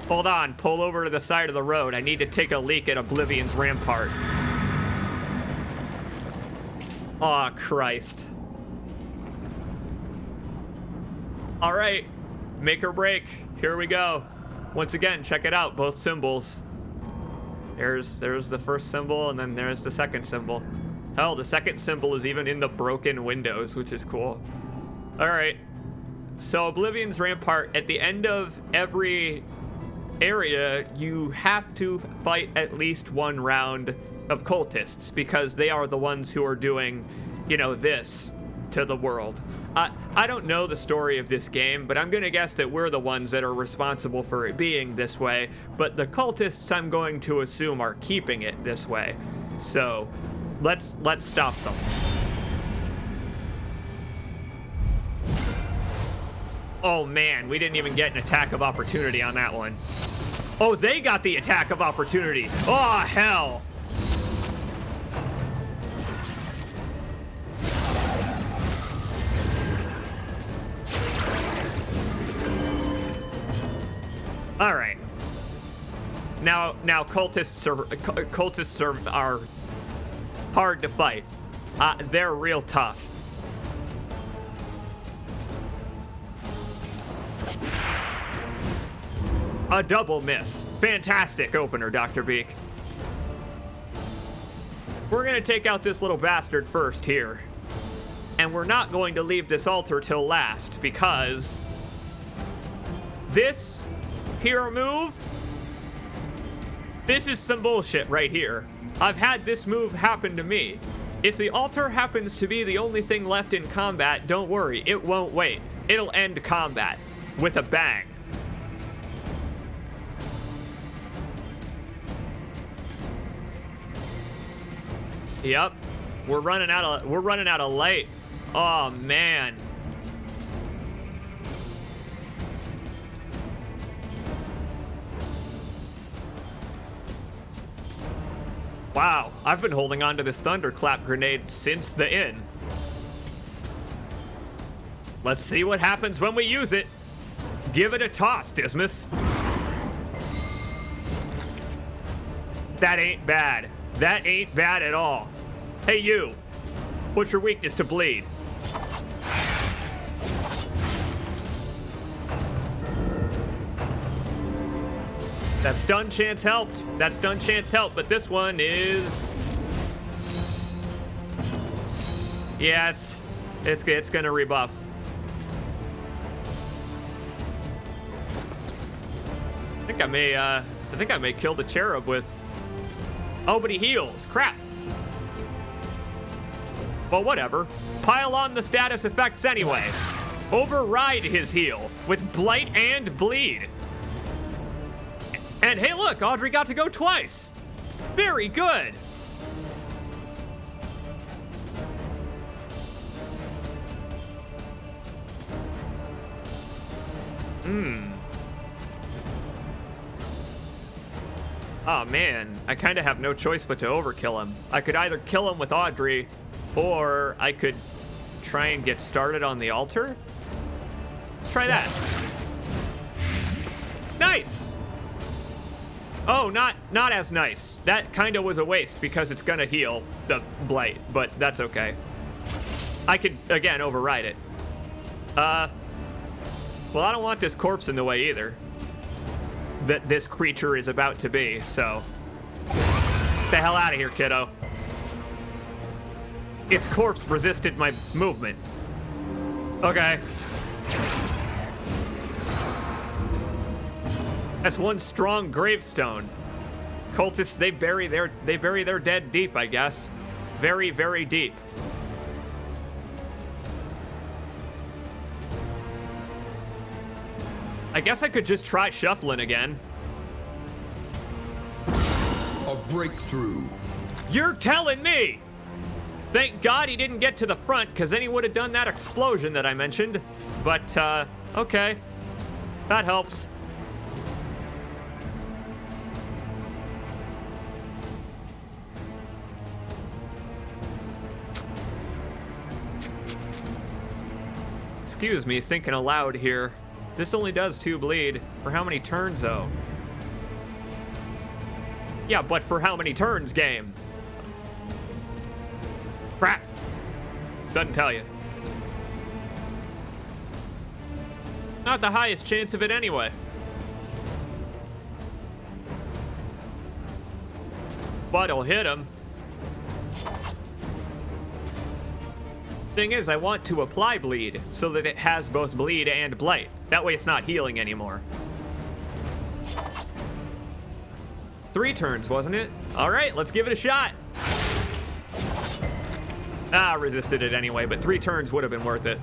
Speaker 1: Hold on, pull over to the side of the road. I need to take a leak at Oblivion's Rampart. Aw, Christ. All right, make or break. Here we go. Once again, check it out, both symbols. There's the first symbol, and then there's the second symbol. Hell, the second symbol is even in the broken windows, which is cool. All right, so Oblivion's Rampart, at the end of every area, you have to fight at least one round of cultists, because they are the ones who are doing, you know, this to the world. I don't know the story of this game, but I'm gonna guess that we're the ones that are responsible for it being this way, but the cultists, I'm going to assume, are keeping it this way. So let's stop them. Oh man, we didn't even get an attack of opportunity on that one. Oh, they got the attack of opportunity. Oh, hell. All right. Now cultists are hard to fight. They're real tough. A double miss. Fantastic opener, Dr. Beak. We're gonna take out this little bastard first here. And we're not going to leave this altar till last, because this hero move, this is some bullshit right here. I've had this move happen to me. If the altar happens to be the only thing left in combat, don't worry, it won't wait. It'll end combat with a bang. Yep, we're running out of light. Oh man. Wow, I've been holding on to this thunderclap grenade since the inn. Let's see what happens when we use it. Give it a toss, Dismas. That ain't bad. That ain't bad at all. Hey, you. What's your weakness to bleed? That stun chance helped. That stun chance helped, but this one is... Yeah, it's gonna rebuff. I think I may kill the cherub with... Oh, but he heals. Crap. Well, whatever. Pile on the status effects anyway. Override his heal with Blight and Bleed. And hey, look, Audrey got to go twice. Very good. Oh man, I kind of have no choice but to overkill him. I could either kill him with Audrey, Or I could try and get started on the altar. Let's try that. Nice! Oh, not as nice. That kind of was a waste because it's gonna heal the blight, but that's okay. I could, again, override it. Well, I don't want this corpse in the way either. That this creature is about to be, so. Get the hell out of here, kiddo. Its corpse resisted my movement. Okay. That's one strong gravestone. Cultists, they bury their dead deep, I guess. Very, very deep. I guess I could just try shuffling again.
Speaker 2: A breakthrough.
Speaker 1: You're telling me! Thank God he didn't get to the front, because then he would have done that explosion that I mentioned. But, okay. That helps. Excuse me, thinking aloud here. This only does 2 bleed. For how many turns, though? Yeah, but for how many turns, game? Crap. Doesn't tell you. Not the highest chance of it anyway. But it'll hit him. Thing is, I want to apply bleed so that it has both bleed and blight. That way it's not healing anymore. 3 turns, wasn't it? All right, let's give it a shot. Ah, resisted it anyway, but 3 turns would have been worth it.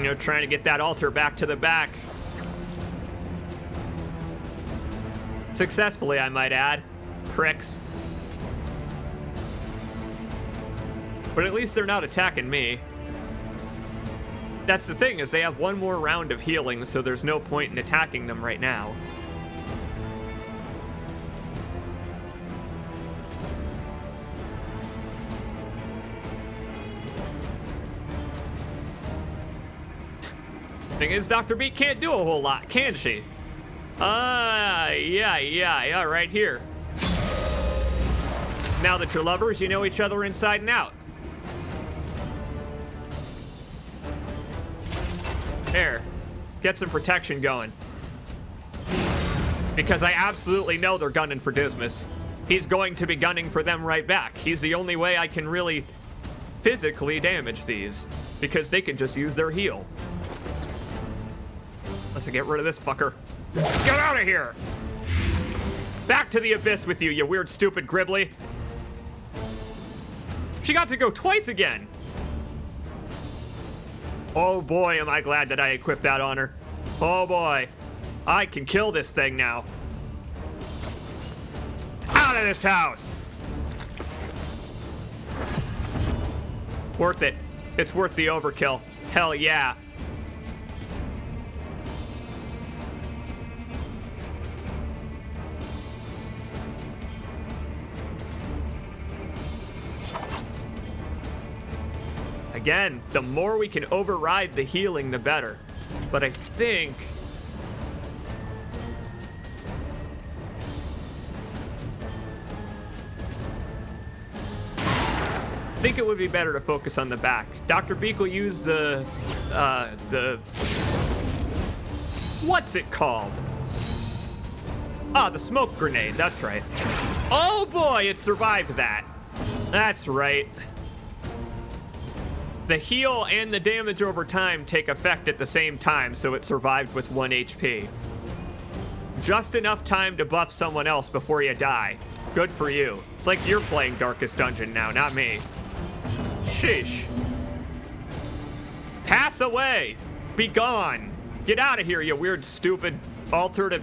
Speaker 1: You're trying to get that altar back to the back. Successfully, I might add. Pricks. But at least they're not attacking me. That's the thing, is they have 1 more round of healing, so there's no point in attacking them right now. Thing is, Dr. B can't do a whole lot, can she? Yeah, right here. Now that you're lovers, you know each other inside and out. There. Get some protection going. Because I absolutely know they're gunning for Dismas. He's going to be gunning for them right back. He's the only way I can really physically damage these. Because they can just use their heal. Unless I get rid of this fucker. Get out of here! Back to the abyss with you, you weird, stupid Gribbly. She got to go twice again. Oh boy, am I glad that I equipped that on her. Oh boy. I can kill this thing now. Out of this house! Worth it. It's worth the overkill. Hell yeah. Again, the more we can override the healing, the better. But I think... it would be better to focus on the back. Dr. Beak will use the... What's it called? Ah, the smoke grenade, that's right. Oh boy, it survived that. That's right. The heal and the damage over time take effect at the same time, so it survived with 1 HP. Just enough time to buff someone else before you die. Good for you. It's like you're playing Darkest Dungeon now, not me. Sheesh. Pass away. Be gone. Get out of here, you weird, stupid altar to...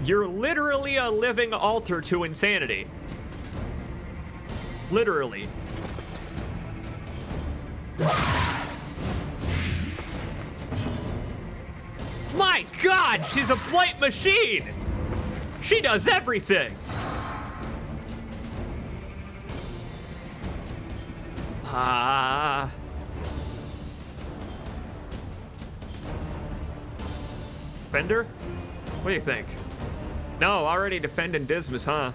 Speaker 1: You're literally a living altar to insanity. Literally. My My God, she's a blight machine! She does everything! Defender? What do you think? No, already defending Dismas, huh?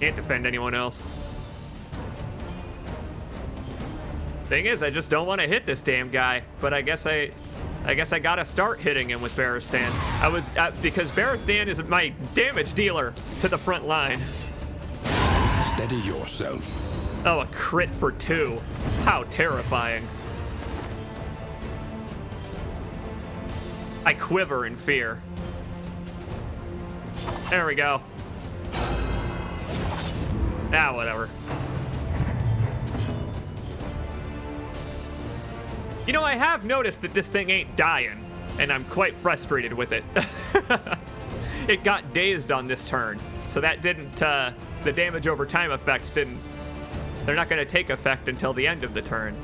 Speaker 1: Can't defend anyone else. Thing is, I just don't want to hit this damn guy, but I guess I gotta start hitting him with Barristan. Because Barristan is my damage dealer to the front line.
Speaker 3: Steady yourself.
Speaker 1: Oh, a crit for 2. How terrifying. I quiver in fear. There we go. Ah, whatever. You know, I have noticed that this thing ain't dying, and I'm quite frustrated with it. It got dazed on this turn, so that didn't, the damage over time effects didn't, they're not gonna take effect until the end of the turn.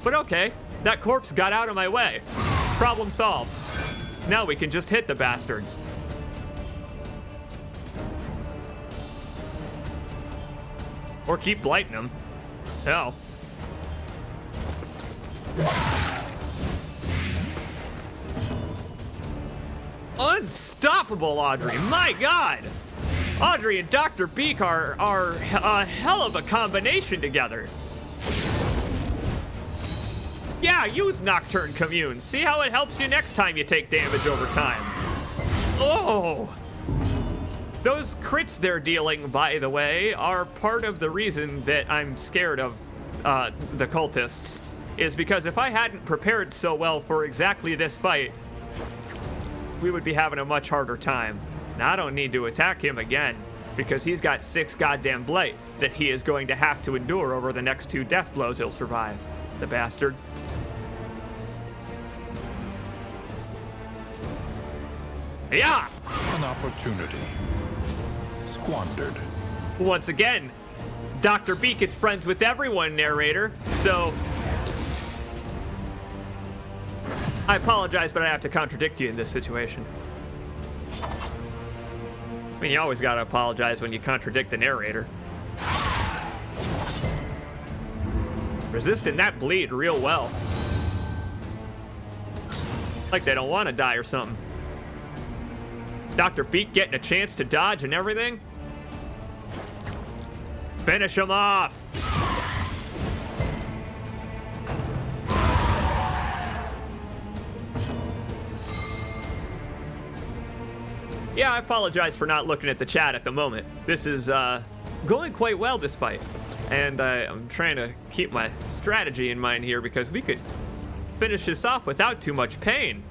Speaker 1: But okay, that corpse got out of my way. Problem solved. Now we can just hit the bastards. Or keep blighting them. Hell. Unstoppable, Audrey. My God. Audrey and Dr. Beak are a hell of a combination together. Yeah, use Nocturne Commune. See how it helps you next time you take damage over time. Oh! Those crits they're dealing, by the way, are part of the reason that I'm scared of the cultists. Is because if I hadn't prepared so well for exactly this fight, we would be having a much harder time. Now, I don't need to attack him again, because he's got 6 goddamn blight that he is going to have to endure over the next 2 death blows he'll survive. The bastard. Yeah!
Speaker 3: An opportunity. Squandered.
Speaker 1: Once again, Dr. Beak is friends with everyone, narrator, so I apologize, but I have to contradict you in this situation. I mean, you always gotta apologize when you contradict the narrator. Resisting that bleed real well. Like they don't want to die or something. Dr. Beak getting a chance to dodge and everything. Finish him off. Yeah, I apologize for not looking at the chat at the moment. This is going quite well, this fight. And I'm trying to keep my strategy in mind here because we could finish this off without too much pain.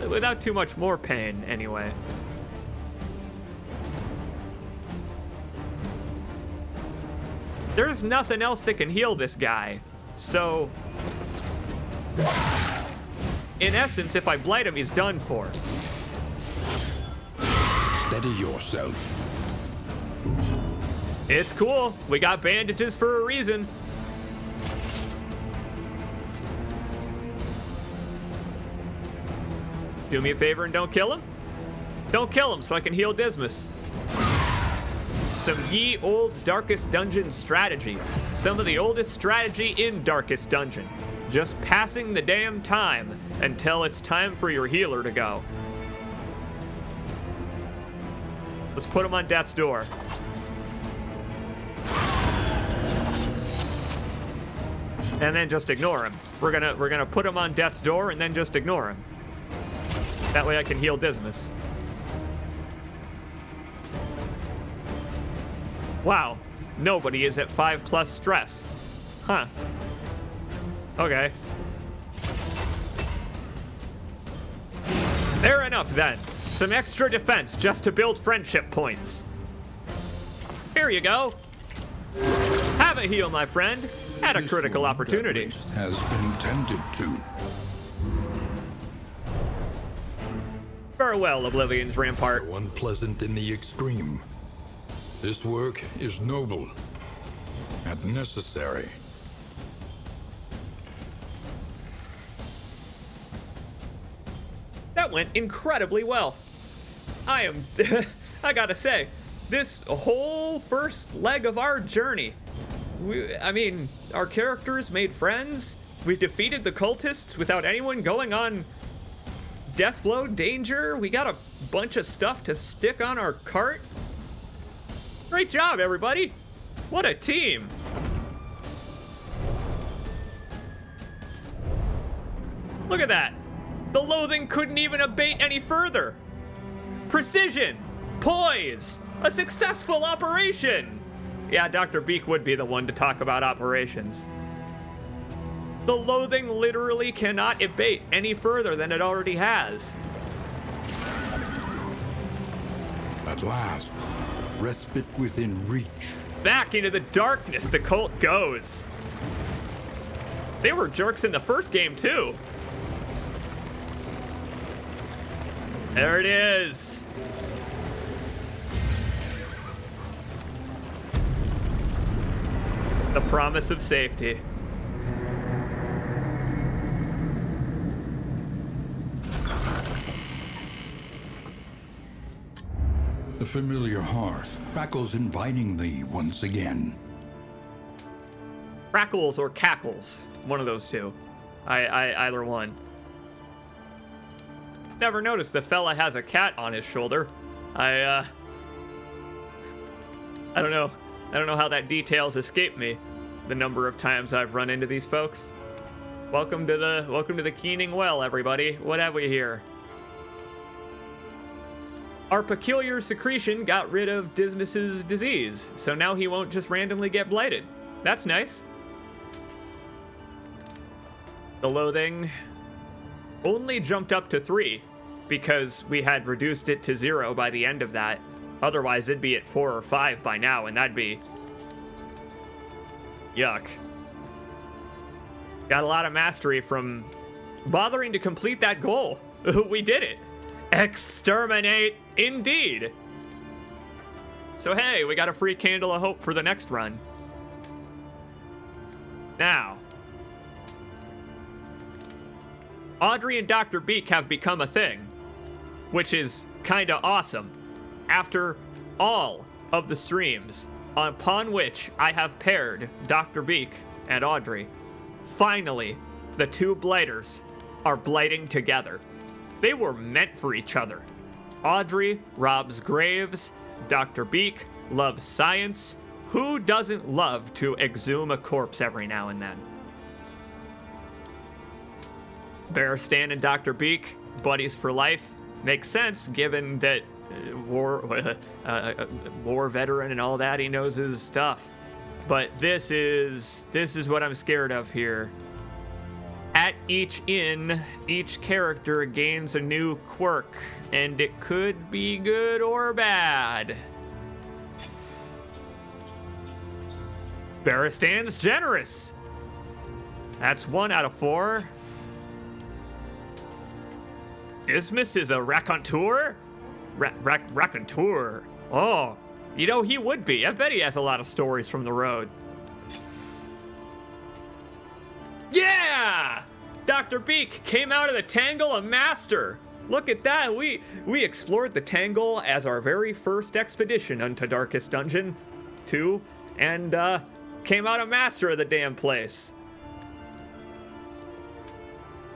Speaker 1: Without too much more pain, anyway. There's nothing else that can heal this guy. So, in essence, if I blight him, he's done for.
Speaker 3: Steady yourself.
Speaker 1: It's cool. We got bandages for a reason. Do me a favor and don't kill him? Don't kill him so I can heal Dismas. Some ye old Darkest Dungeon strategy. Some of the oldest strategy in Darkest Dungeon. Just passing the damn time until it's time for your healer to go. Let's put him on death's door. And then just ignore him. We're gonna put him on death's door and then just ignore him. That way I can heal Dismas. Wow, nobody is at 5+ stress. Huh. Okay. Fair enough then. Some extra defense just to build friendship points. Here you go. Have a heal, my friend. At a critical opportunity.
Speaker 3: Has been tended to.
Speaker 1: Farewell, Oblivion's Rampart.
Speaker 3: Unpleasant in the extreme. This work is noble and necessary.
Speaker 1: That went incredibly well. I gotta say, this whole first leg of our journey, our characters made friends. We defeated the cultists without anyone going on death blow danger. We got a bunch of stuff to stick on our cart. Great job, everybody. What a team. Look at that. The loathing couldn't even abate any further. Precision, poise, a successful operation. Yeah, Dr. Beak would be the one to talk about operations. The loathing literally cannot abate any further than it already has.
Speaker 2: At last, respite within reach.
Speaker 1: Back into the darkness the cult goes. They were jerks in the first game too. There it is. The promise of safety.
Speaker 2: The familiar hearth crackles invitingly once again.
Speaker 1: Crackles or cackles, one of those two. Either one. Never noticed the fella has a cat on his shoulder. I don't know. I don't know how that details escaped me. The number of times I've run into these folks. Welcome to the Keening Well, everybody. What have we here? Our peculiar secretion got rid of Dismas's disease, so now he won't just randomly get blighted. That's nice. The loathing only jumped up to 3 because we had reduced it to 0 by the end of that. Otherwise, it'd be at 4 or 5 by now, and that'd be yuck. Got a lot of mastery from bothering to complete that goal. We did it. Exterminate, indeed. So hey, we got a free candle of hope for the next run. Now, Audrey and Dr. Beak have become a thing, which is kinda awesome. After all of the streams upon which I have paired Dr. Beak and Audrey, finally, the two blighters are blighting together. They were meant for each other. Audrey robs graves, Dr. Beak loves science. Who doesn't love to exhume a corpse every now and then? Bearstan and Dr. Beak, buddies for life, makes sense given that war veteran and all that, he knows his stuff. But this is what I'm scared of here. At each inn, each character gains a new quirk, and it could be good or bad. Bearistan's generous. That's 1 out of 4. Dismas is a raconteur? Raconteur. Oh, you know, he would be. I bet he has a lot of stories from the road. Yeah! Dr. Beak came out of the tangle a master. Look at that. We explored the tangle as our very first expedition unto Darkest Dungeon 2, and came out a master of the damn place.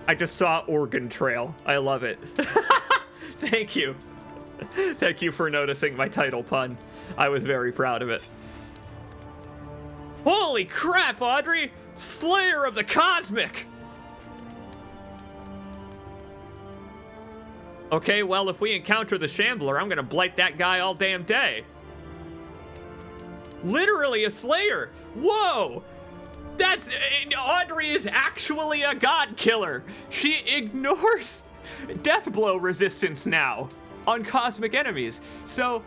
Speaker 1: I just saw Organ Trail. I love it. Thank you. Thank you for noticing my title pun. I was very proud of it. Holy crap, Audrey! Slayer of the Cosmic! Okay, well, if we encounter the Shambler, I'm gonna blight that guy all damn day. Literally a Slayer! Whoa! That's... Audrey is actually a god killer. She ignores death blow resistance now on cosmic enemies. So,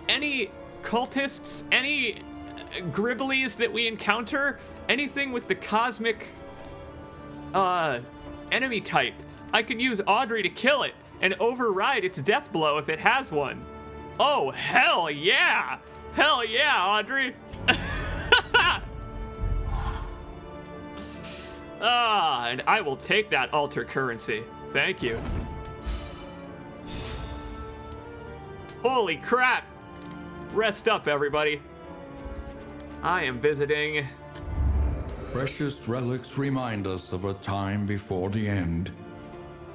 Speaker 1: any cultists, any gribblies that we encounter, anything with the cosmic enemy type, I can use Audrey to kill it and override its death blow if it has one. Oh, hell yeah! Hell yeah, Audrey! And I will take that alter currency. Thank you. Holy crap! Rest up, everybody. I am visiting.
Speaker 4: Precious relics remind us of a time before the end.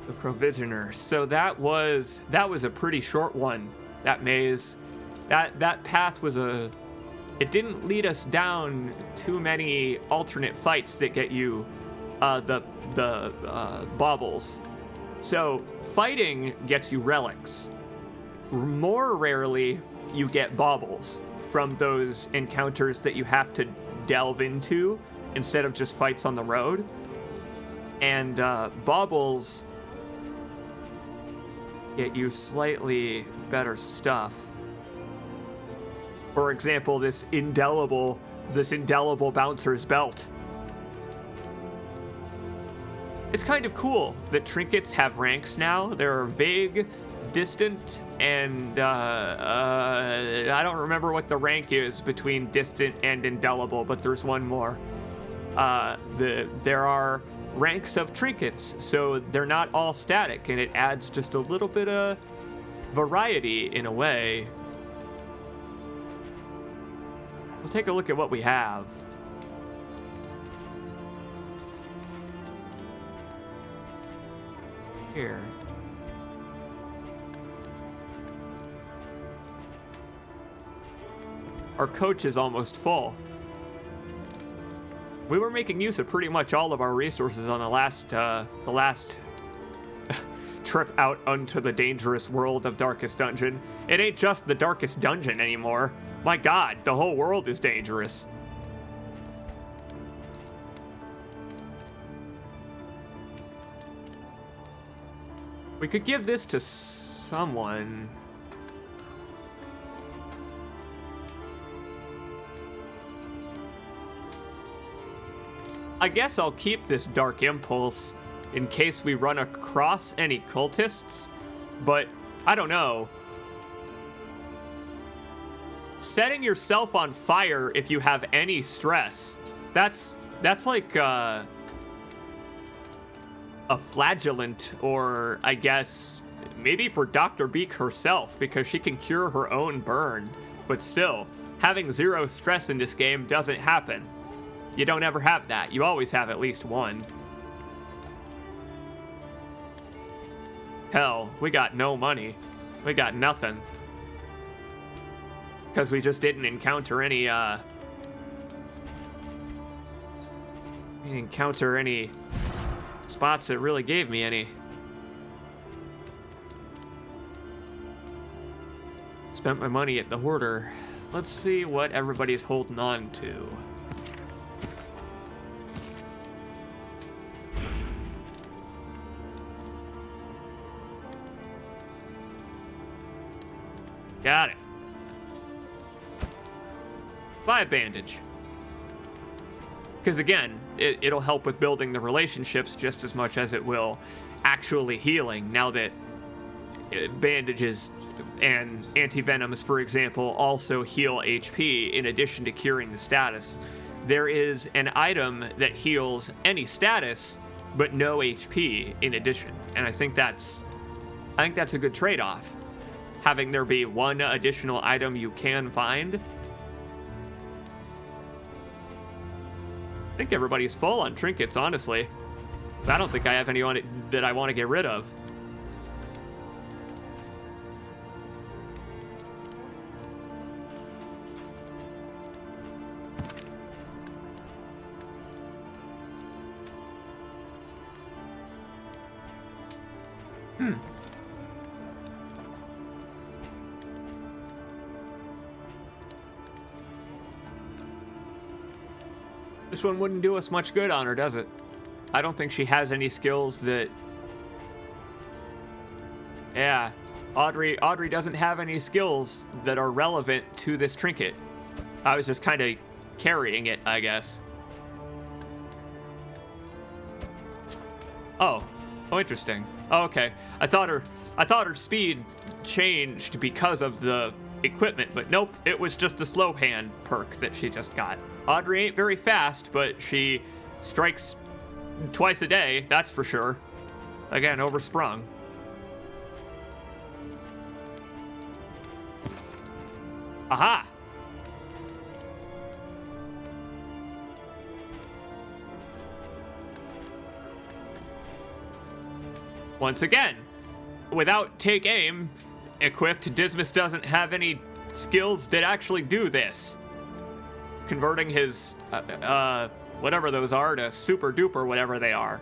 Speaker 1: The Provisioner. So that was a pretty short one. That maze, that path was it didn't lead us down too many alternate fights that get you the baubles. So fighting gets you relics. More rarely you get baubles from those encounters that you have to delve into instead of just fights on the road. And baubles get you slightly better stuff. For example, this indelible bouncer's belt. It's kind of cool that trinkets have ranks now. There are vague, distant, and I don't remember what the rank is between distant and indelible, but there's one more. There are ranks of trinkets, so they're not all static, and it adds just a little bit of variety in a way. We'll take a look at what we have. Here. Our coach is almost full. We were making use of pretty much all of our resources on the last trip out onto the dangerous world of Darkest Dungeon. It ain't just the Darkest Dungeon anymore. My God, the whole world is dangerous. We could give this to someone. I guess I'll keep this Dark Impulse in case we run across any cultists, but I don't know. Setting yourself on fire if you have any stress, that's like a flagellant, or I guess maybe for Dr. Beak herself, because she can cure her own burn. But still, having zero stress in this game doesn't happen. You don't ever have that. You always have at least one. Hell, we got no money. We got nothing. Because we just didn't encounter any, spots that really gave me any. Spent my money at the hoarder. Let's see what everybody's holding on to. Got it. Buy a bandage. Because again, it'll help with building the relationships just as much as it will actually healing, now that bandages and antivenoms, for example, also heal HP in addition to curing the status. There is an item that heals any status, but no HP in addition. And I think that's a good trade-off. Having there be one additional item you can find. I think everybody's full on trinkets, honestly. I don't think I have any on it that I want to get rid of. This one wouldn't do us much good on her, does it? I don't think she has any skills that... Yeah, Audrey doesn't have any skills that are relevant to this trinket. I was just kind of carrying it, I guess. Oh, interesting. Oh, okay. I thought her speed changed because of the equipment, but nope, it was just a slow hand perk that she just got. Audrey ain't very fast, but she strikes twice a day, that's for sure. Again, oversprung. Aha! Once again, without take aim equipped, Dismas doesn't have any skills that actually do this. Converting his, whatever those are to super duper whatever they are.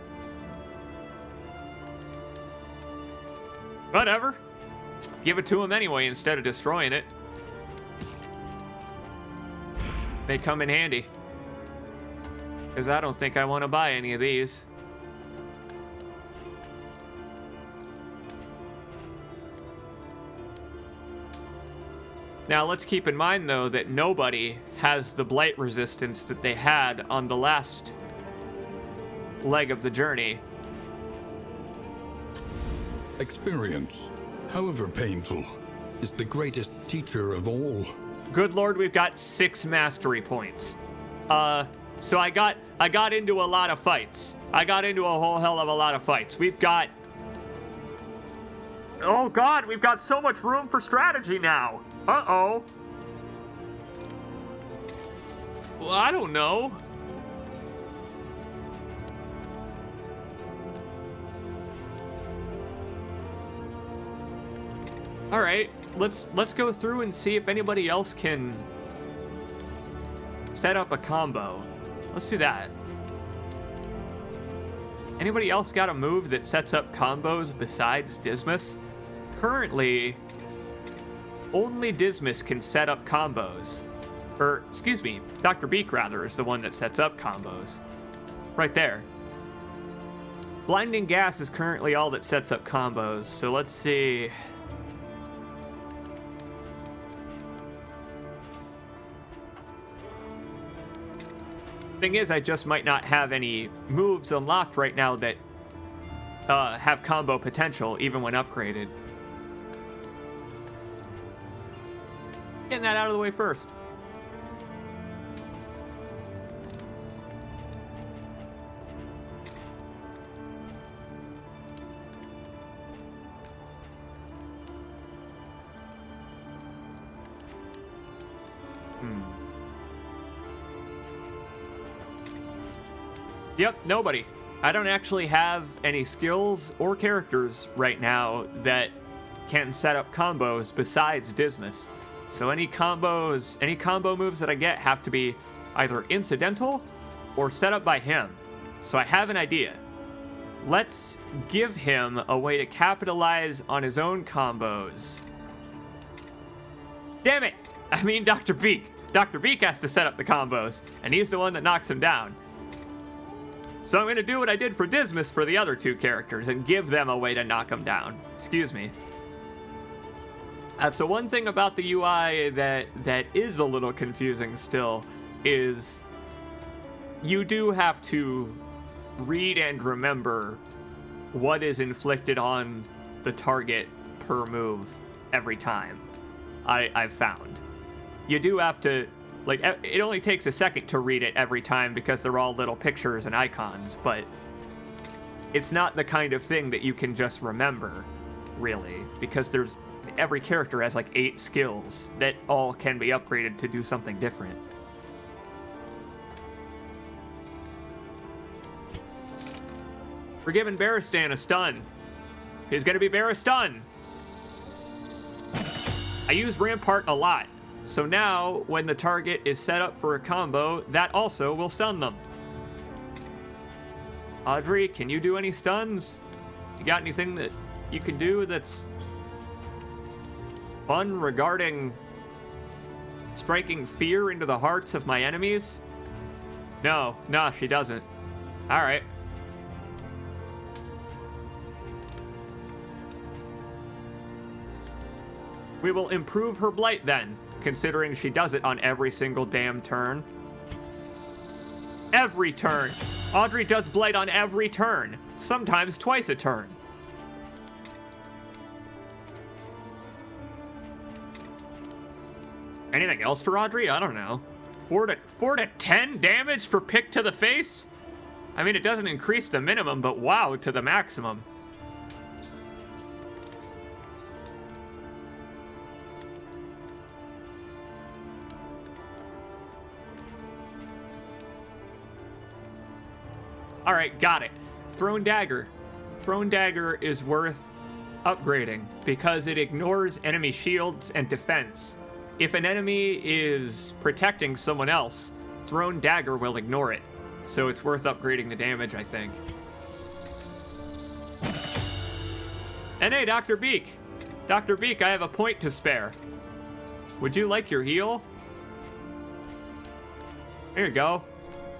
Speaker 1: Whatever. Give it to him anyway instead of destroying it. May come in handy. Because I don't think I want to buy any of these. Now, let's keep in mind, though, that nobody has the blight resistance that they had on the last leg of the journey.
Speaker 3: Experience, however painful, is the greatest teacher of all.
Speaker 1: Good Lord, we've got 6 mastery points. So I got into a lot of fights. I got into a whole hell of a lot of fights. We've got... Oh God, we've got so much room for strategy now. Uh-oh. Well, I don't know. All right, let's go through and see if anybody else can set up a combo. Let's do that. Anybody else got a move that sets up combos besides Dismas? Currently, only Dismas can set up combos. Or, excuse me, Dr. Beak, rather, is the one that sets up combos. Right there. Blinding Gas is currently all that sets up combos, so let's see. Thing is, I just might not have any moves unlocked right now that have combo potential, even when upgraded. Getting that out of the way first. Yep, nobody. I don't actually have any skills or characters right now that can set up combos besides Dismas. So any combo moves that I get have to be either incidental or set up by him. So I have an idea. Let's give him a way to capitalize on his own combos. Damn it! I mean Dr. Beak. Dr. Beak has to set up the combos, and he's the one that knocks him down. So I'm going to do what I did for Dismas for the other 2 characters and give them a way to knock them down. Excuse me. That's the one thing about the UI that is a little confusing still, is you do have to read and remember what is inflicted on the target per move every time. I've found. You do have to, like, it only takes a second to read it every time because they're all little pictures and icons, but it's not the kind of thing that you can just remember, really, because every character has like 8 skills that all can be upgraded to do something different. We're giving Barristan a stun. He's gonna be Barristan. I use Rampart a lot, so now when the target is set up for a combo, that also will stun them. Audrey, can you do any stuns? You got anything that you can do that's fun regarding striking fear into the hearts of my enemies? No, she doesn't. All right. We will improve her blight then, considering she does it on every single damn turn. Every turn! Audrey does blight on every turn, sometimes twice a turn. Anything else for Audrey? I don't know. 4 to 10 damage for pick to the face? I mean, it doesn't increase the minimum, but wow, to the maximum. All right, got it. Thrown dagger. Thrown dagger is worth upgrading because it ignores enemy shields and defense. If an enemy is protecting someone else, thrown dagger will ignore it. So it's worth upgrading the damage, I think. And hey, Dr. Beak. Dr. Beak, I have a point to spare. Would you like your heal? Here you go.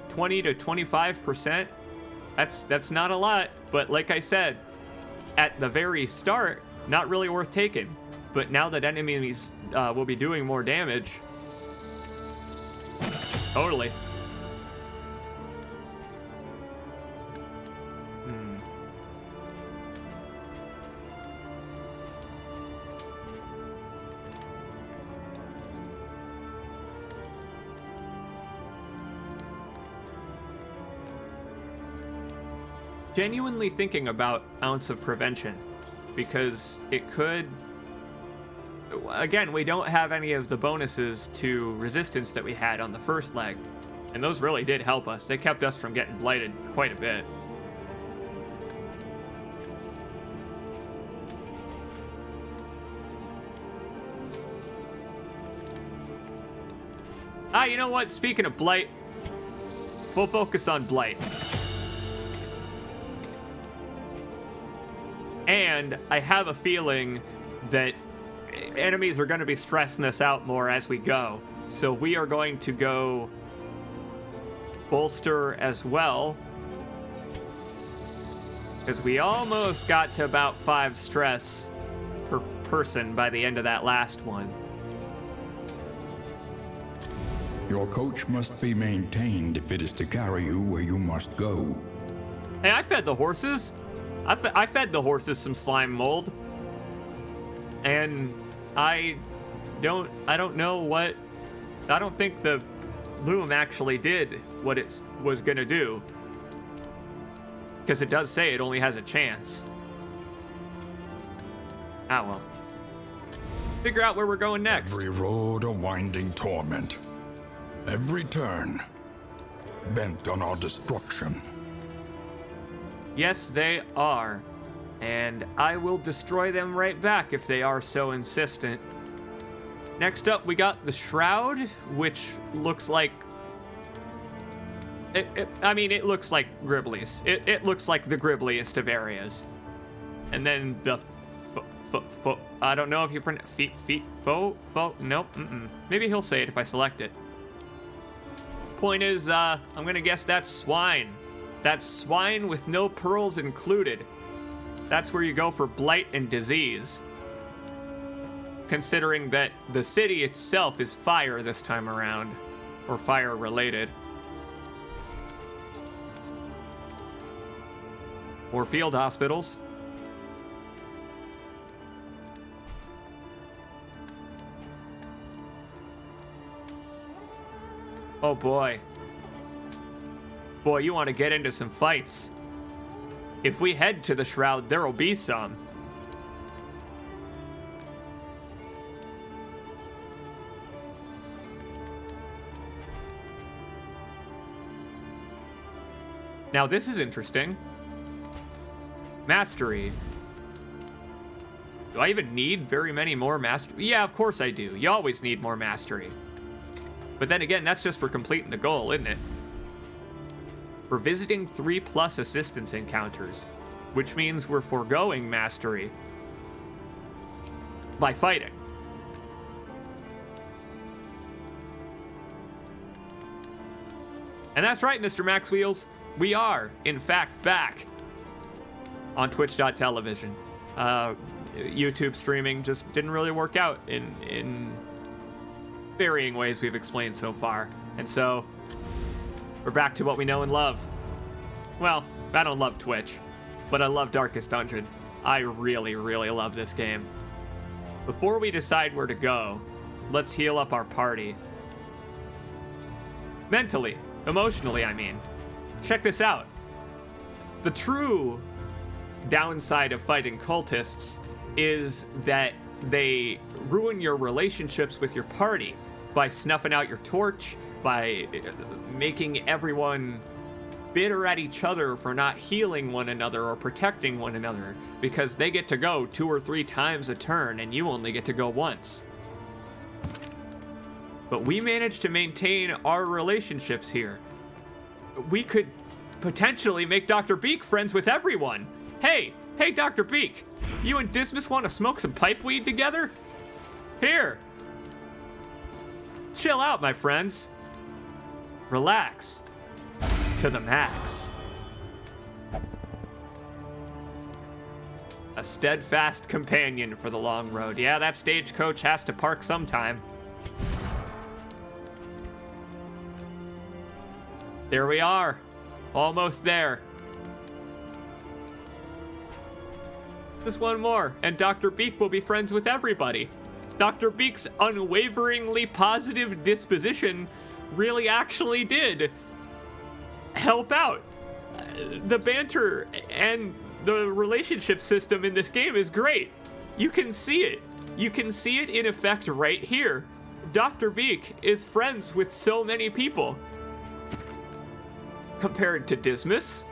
Speaker 1: 20 to 25%. That's not a lot, but like I said, at the very start, not really worth taking. But now that enemies will be doing more damage, totally. Genuinely thinking about Ounce of Prevention, because it could... Again, we don't have any of the bonuses to resistance that we had on the first leg, and those really did help us. They kept us from getting blighted quite a bit. Ah, you know what? Speaking of blight, we'll focus on blight. And I have a feeling that enemies are going to be stressing us out more as we go. So we are going to go bolster as well. Because we almost got to about 5 stress per person by the end of that last one.
Speaker 4: Your coach must be maintained if it is to carry you where you must go.
Speaker 1: Hey, I fed the horses. I fed the horses some slime mold, and I don't know what, I don't think the loom actually did what it was gonna do, because it does say it only has a chance. Ah well. Figure out where we're going next.
Speaker 3: Every road a winding torment. Every turn bent on our destruction.
Speaker 1: Yes, they are. And I will destroy them right back if they are so insistent. Next up, we got the Shroud, which looks like... it looks like Gribbly's. It looks like the Gribbliest of areas. And then the... I don't know if you pronounce... Nope, Maybe he'll say it if I select it. Point is, I'm gonna guess that's swine. That's swine with no pearls included. That's where you go for blight and disease. Considering that the city itself is fire this time around, or fire related. Or field hospitals. Oh boy. Boy, you want to get into some fights. If we head to the Shroud, there'll be some. Now this is interesting. Mastery. Do I even need very many more mastery? Yeah, of course I do. You always need more mastery. But then again, that's just for completing the goal, isn't it? We're visiting 3+ assistance encounters, which means we're foregoing mastery by fighting. And that's right, Mr. Max Wheels. We are, in fact, back on twitch.tv. YouTube streaming just didn't really work out in varying ways we've explained so far. And so we're back to what we know and love. Well, I don't love Twitch, but I love Darkest Dungeon. I really, really love this game. Before we decide where to go, let's heal up our party. Mentally, emotionally, I mean. Check this out. The true downside of fighting cultists is that they ruin your relationships with your party by snuffing out your torch, by making everyone bitter at each other for not healing one another or protecting one another because they get to go 2 or 3 times a turn and you only get to go once. But we managed to maintain our relationships here. We could potentially make Dr. Beak friends with everyone. Hey, Dr. Beak, you and Dismas want to smoke some pipeweed together? Here. Chill out, my friends. Relax. To the max. A steadfast companion for the long road. Yeah, that stagecoach has to park sometime. There we are. Almost there. Just one more, and Dr. Beak will be friends with everybody. Dr. Beak's unwaveringly positive disposition really actually did help out. The banter and the relationship system in this game is great. You can see it. You can see it in effect right here. Dr. Beak is friends with so many people. Compared to Dismas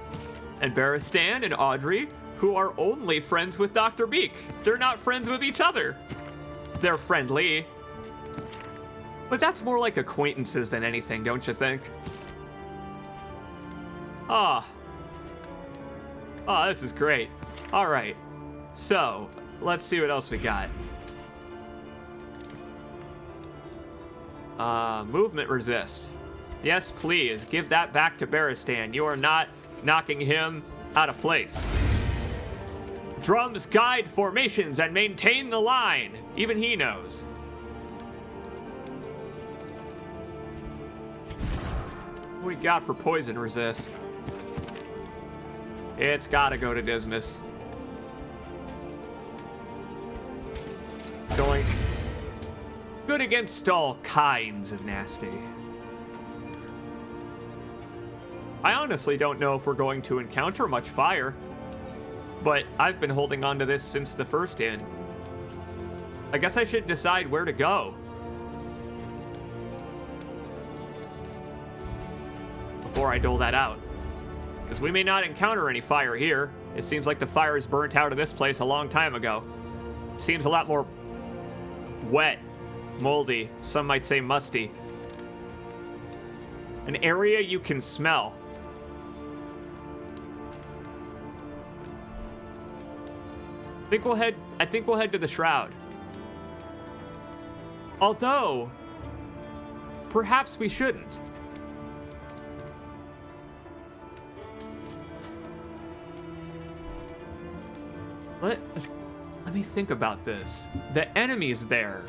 Speaker 1: and Baristan and Audrey, who are only friends with Dr. Beak. They're not friends with each other. They're friendly. But that's more like acquaintances than anything, don't you think? This is great. All right, so let's see what else we got. Movement resist. Yes, please, give that back to Baristan. You are not knocking him out of place. Drums guide formations and maintain the line. Even he knows. What we got for poison resist? It's gotta go to Dismas. Doink. Good against all kinds of nasty. I honestly don't know if we're going to encounter much fire, but I've been holding on to this since the first inn. I guess I should decide where to go before I dole that out, because we may not encounter any fire here. It seems like the fires burnt out of this place a long time ago. It seems a lot more wet, moldy, some might say musty. An area you can smell. I think we'll head to the Shroud. Although, perhaps we shouldn't. Let me think about this. The enemies there.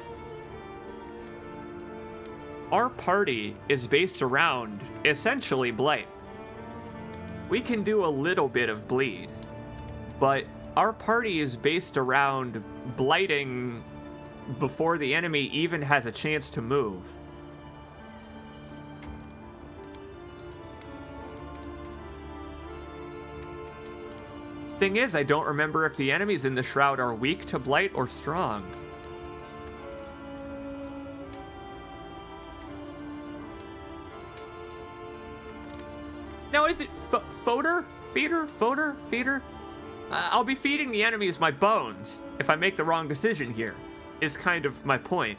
Speaker 1: Our party is based around, essentially, Blight. We can do a little bit of bleed, but our party is based around blighting before the enemy even has a chance to move. Thing is, I don't remember if the enemies in the Shroud are weak to blight or strong. Now, is it fodder? Feeder? I'll be feeding the enemies my bones if I make the wrong decision here, is kind of my point.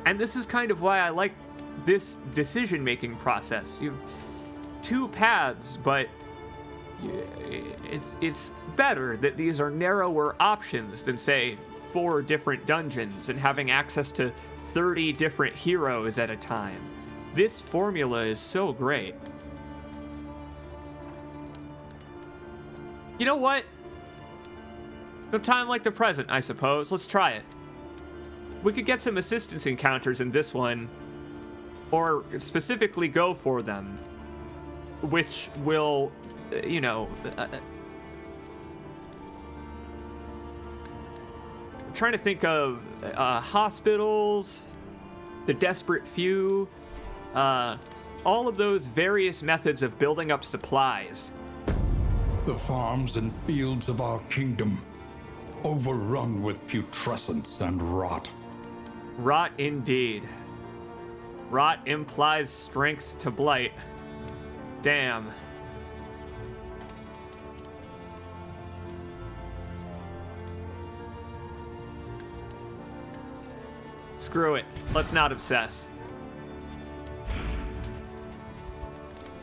Speaker 1: And this is kind of why I like this decision-making process. You have 2 paths, but it's better that these are narrower options than, say, 4 different dungeons and having access to 30 different heroes at a time. This formula is so great. You know what? No time like the present, I suppose. Let's try it. We could get some assistance encounters in this one, or specifically go for them, which will, I'm trying to think of hospitals, the desperate few, all of those various methods of building up supplies.
Speaker 3: The farms and fields of our kingdom, overrun with putrescence and rot.
Speaker 1: Rot indeed. Rot implies strength to blight. Damn. Screw it. Let's not obsess.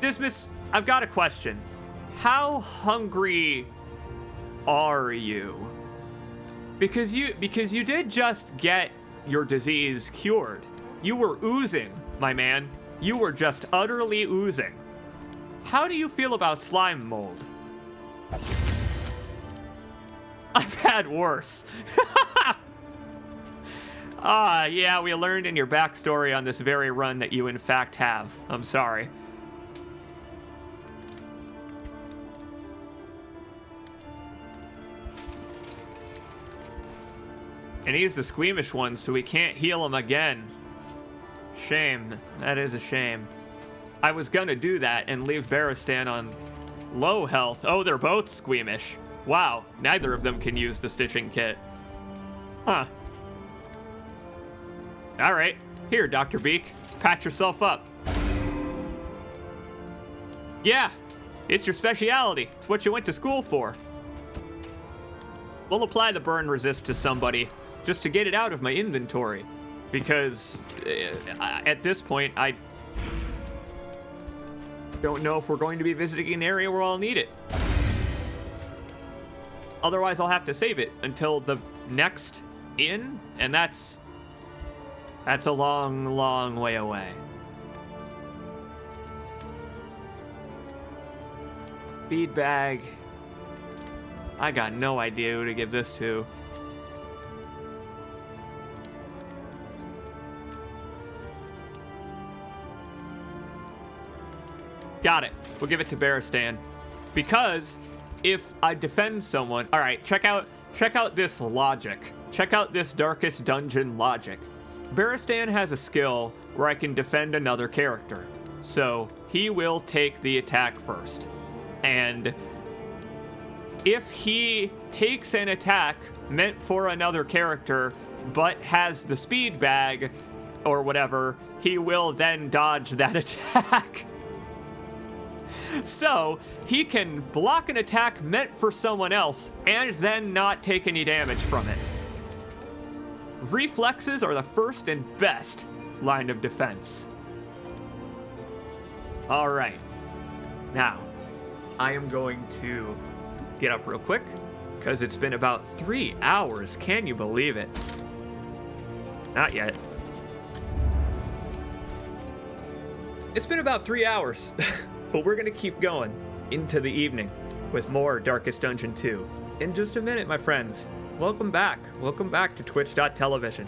Speaker 1: Dismiss, I've got a question. How hungry are you? Because you did just get your disease cured. You were oozing, my man. You were just utterly oozing. How do you feel about slime mold? I've had worse. Yeah, we learned in your backstory on this very run that you in fact have. I'm sorry. And he's the squeamish one, so we can't heal him again. Shame. That is a shame. I was gonna do that and leave Barristan on low health. Oh, they're both squeamish. Wow, neither of them can use the stitching kit. Huh. Alright, here, Dr. Beak. Pat yourself up. Yeah, it's your speciality. It's what you went to school for. We'll apply the burn resist to somebody just to get it out of my inventory. Because at this point, I don't know if we're going to be visiting an area where I'll need it. Otherwise, I'll have to save it until the next inn, and that's a long, long way away. Bead bag. I got no idea who to give this to. Got it. We'll give it to Barristan. Because if I defend someone... Alright, check out this logic. Check out this Darkest Dungeon logic. Barristan has a skill where I can defend another character. So he will take the attack first. And if he takes an attack meant for another character, but has the speed bag or whatever, he will then dodge that attack. So he can block an attack meant for someone else and then not take any damage from it. Reflexes are the first and best line of defense. All right. Now, I am going to get up real quick because it's been about 3 hours. Can you believe it? Not yet. It's been about 3 hours, but we're going to keep going into the evening with more Darkest Dungeon 2 in just a minute, my friends. Welcome back. Welcome back to twitch.tv.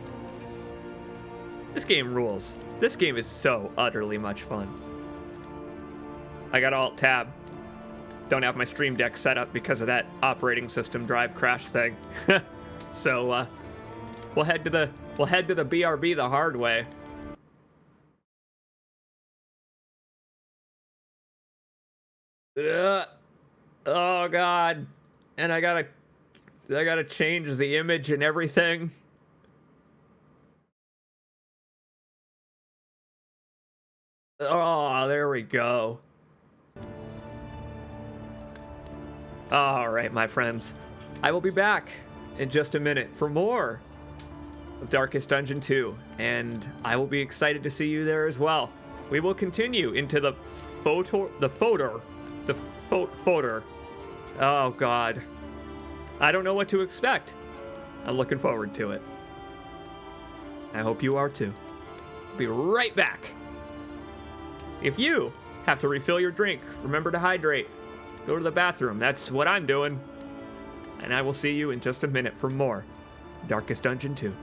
Speaker 1: This game rules. This game is so utterly much fun. I got Alt-Tab. Don't have my Stream Deck set up because of that operating system drive crash thing. So, we'll head to the BRB the hard way. Oh God. And I gotta change the image and everything. Oh, there we go. All right, my friends. I will be back in just a minute for more of Darkest Dungeon 2, and I will be excited to see you there as well. We will continue into the Fodor. Oh God. I don't know what to expect. I'm looking forward to it. I hope you are too. Be right back. If you have to refill your drink, remember to hydrate. Go to the bathroom. That's what I'm doing. And I will see you in just a minute for more Darkest Dungeon 2.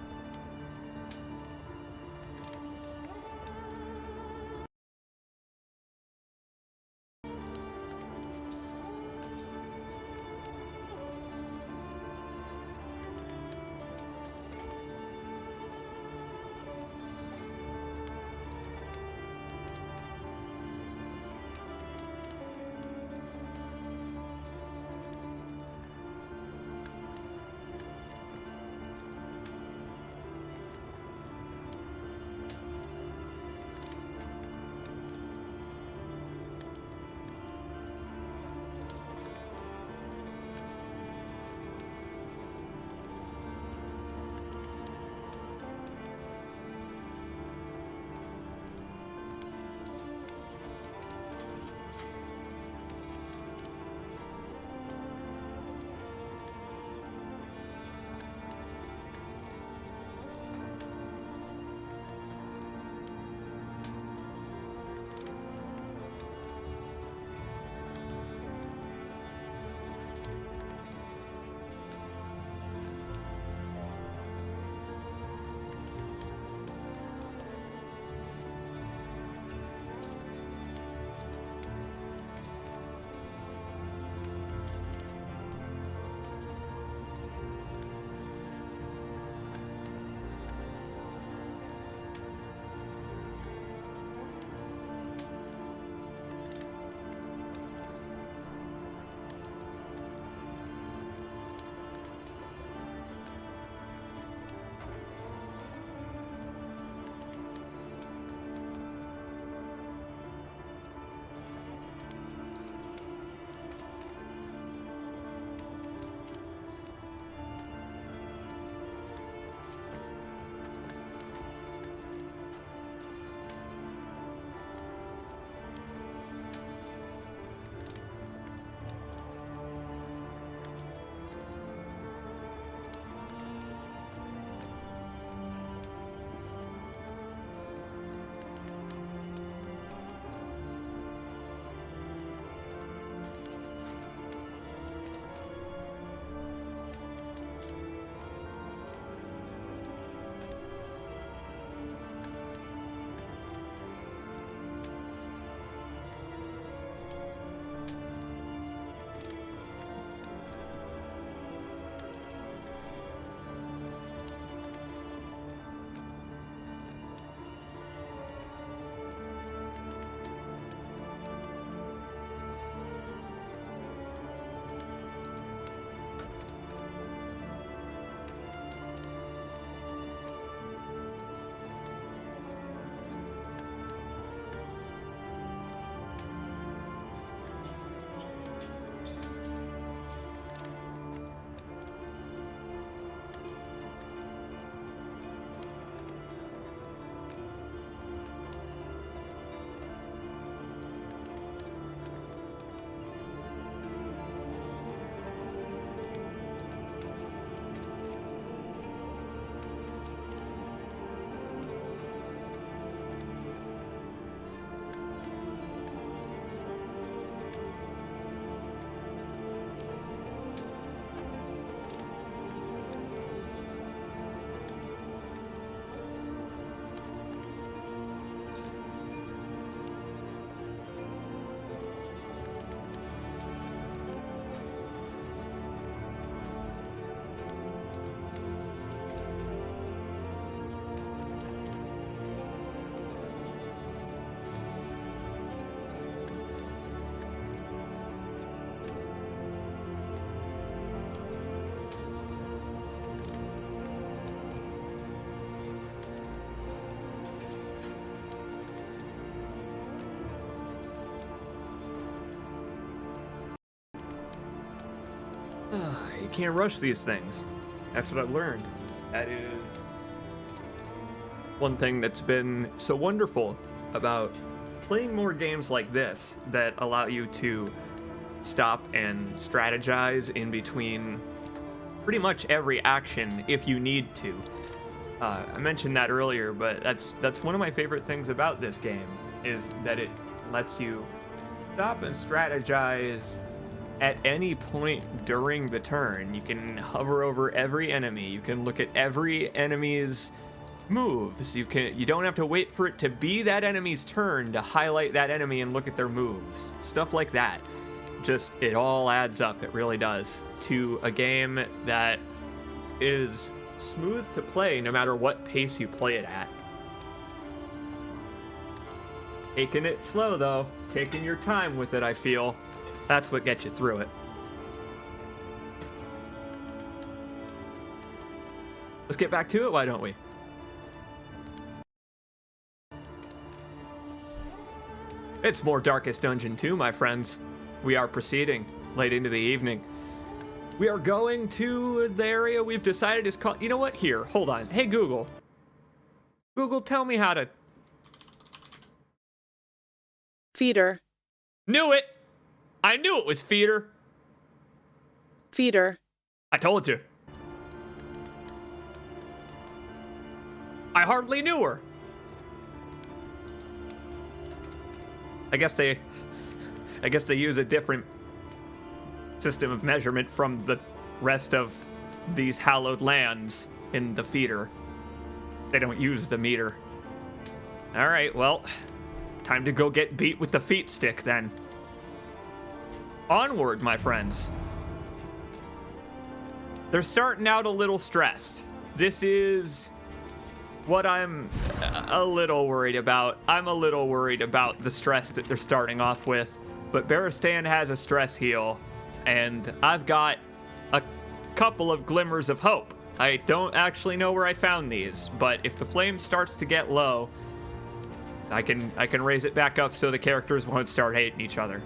Speaker 1: You can't rush these things. That's what I've learned. That is one thing that's been so wonderful about playing more games like this that allow you to stop and strategize in between pretty much every action if you need to. I mentioned that earlier, but that's one of my favorite things about this game, is that it lets you stop and strategize at any point during the turn. You can hover over every enemy. You can look at every enemy's moves. You don't have to wait for it to be that enemy's turn to highlight that enemy and look at their moves. Stuff like that. Just, it all adds up. It really does. To a game that is smooth to play no matter what pace you play it at. Taking it slow though. Taking your time with it, I feel. That's what gets you through it. Let's get back to it, why don't we? It's more Darkest Dungeon 2, my friends. We are proceeding late into the evening. We are going to the area we've decided is called... You know what? Here, hold on. Hey, Google. Google, tell me how to...
Speaker 5: Feeder.
Speaker 1: Knew it! I knew it was Feeder.
Speaker 5: Feeder.
Speaker 1: I told you. I hardly knew her. I guess they use a different system of measurement from the rest of these hallowed lands in the feeder. They don't use the meter. All right, well, time to go get beat with the feet stick then. Onward, my friends. They're starting out a little stressed. This is what I'm a little worried about. I'm a little worried about the stress that they're starting off with, but Baristan has a stress heal, and I've got a couple of glimmers of hope. I don't actually know where I found these, but if the flame starts to get low, I can raise it back up so the characters won't start hating each other.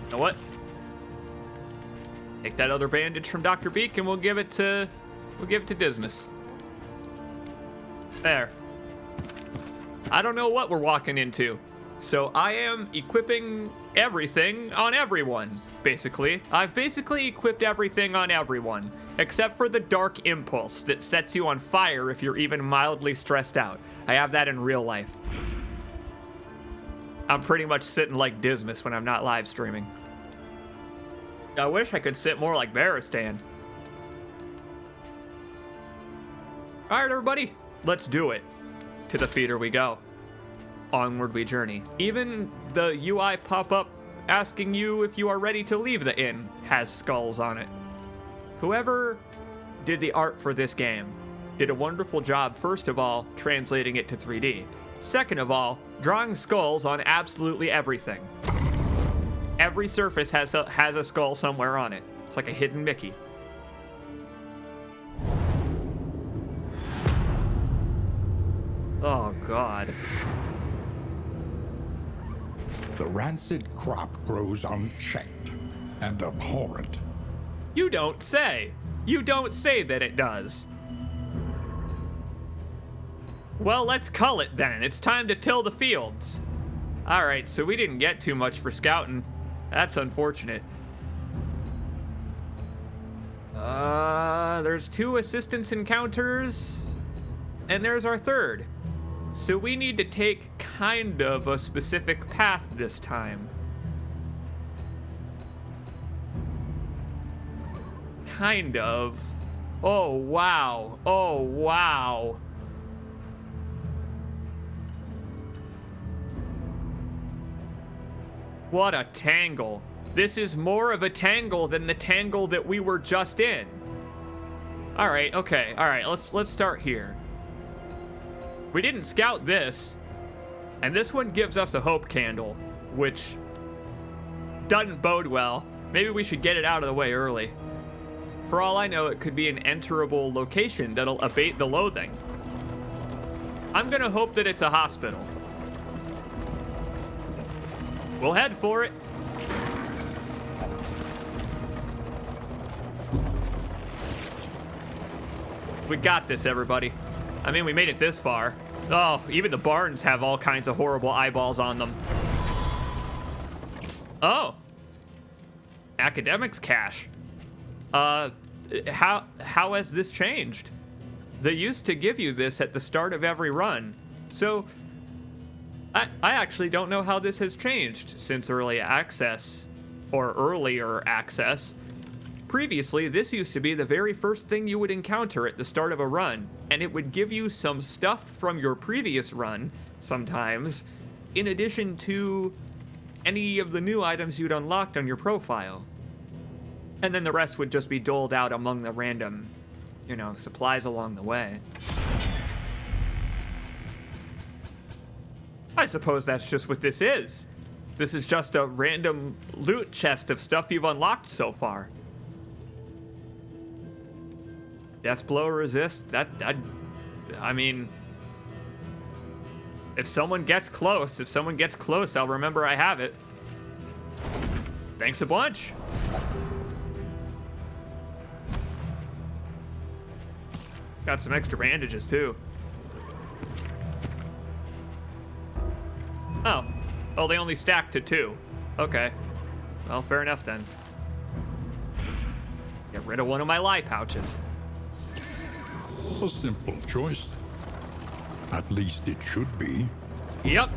Speaker 1: You know what? Take that other bandage from Dr. Beak and we'll give it to Dismas. There. I don't know what we're walking into. So I am equipping everything on everyone, basically. I've basically equipped everything on everyone, except for the Dark Impulse that sets you on fire if you're even mildly stressed out. I have that in real life. I'm pretty much sitting like Dismas when I'm not live streaming. I wish I could sit more like Baristan. All right, everybody, let's do it. To the feeder we go. Onward we journey. Even the UI pop-up asking you if you are ready to leave the inn has skulls on it. Whoever did the art for this game did a wonderful job, first of all, translating it to 3D. Second of all, drawing skulls on absolutely everything. Every surface has a skull somewhere on it. It's like a hidden Mickey. Oh, God.
Speaker 2: The rancid crop grows unchecked and abhorrent.
Speaker 1: You don't say. You don't say that it does. Well, let's cull it then. It's time to till the fields. All right, so we didn't get too much for scouting. That's unfortunate. There's 2 assistance encounters, and there's our third. So we need to take kind of a specific path this time. Kind of. Oh, wow. Oh, wow. What a tangle. This is more of a tangle than the tangle that we were just in. All right, okay. All right, let's start here. We didn't scout this, and this one gives us a hope candle, which doesn't bode well. Maybe we should get it out of the way early. For all I know, it could be an enterable location that'll abate the loathing. I'm gonna hope that it's a hospital. We'll head for it. We got this, everybody. I mean, we made it this far. Oh, even the barns have all kinds of horrible eyeballs on them. Oh. Academics cache. How has this changed? They used to give you this at the start of every run. So, I actually don't know how this has changed since early access, or earlier access. Previously, this used to be the very first thing you would encounter at the start of a run, and it would give you some stuff from your previous run, sometimes, in addition to any of the new items you'd unlocked on your profile. And then the rest would just be doled out among the random, supplies along the way. I suppose that's just what this is. This is just a random loot chest of stuff you've unlocked so far. Death blow resist, I mean, if someone gets close, I'll remember I have it. Thanks a bunch. Got some extra bandages too. Oh, they only stack to 2. Okay. Well, fair enough then. Get rid of one of my lie pouches.
Speaker 4: A simple choice. At least it should be.
Speaker 1: Yep.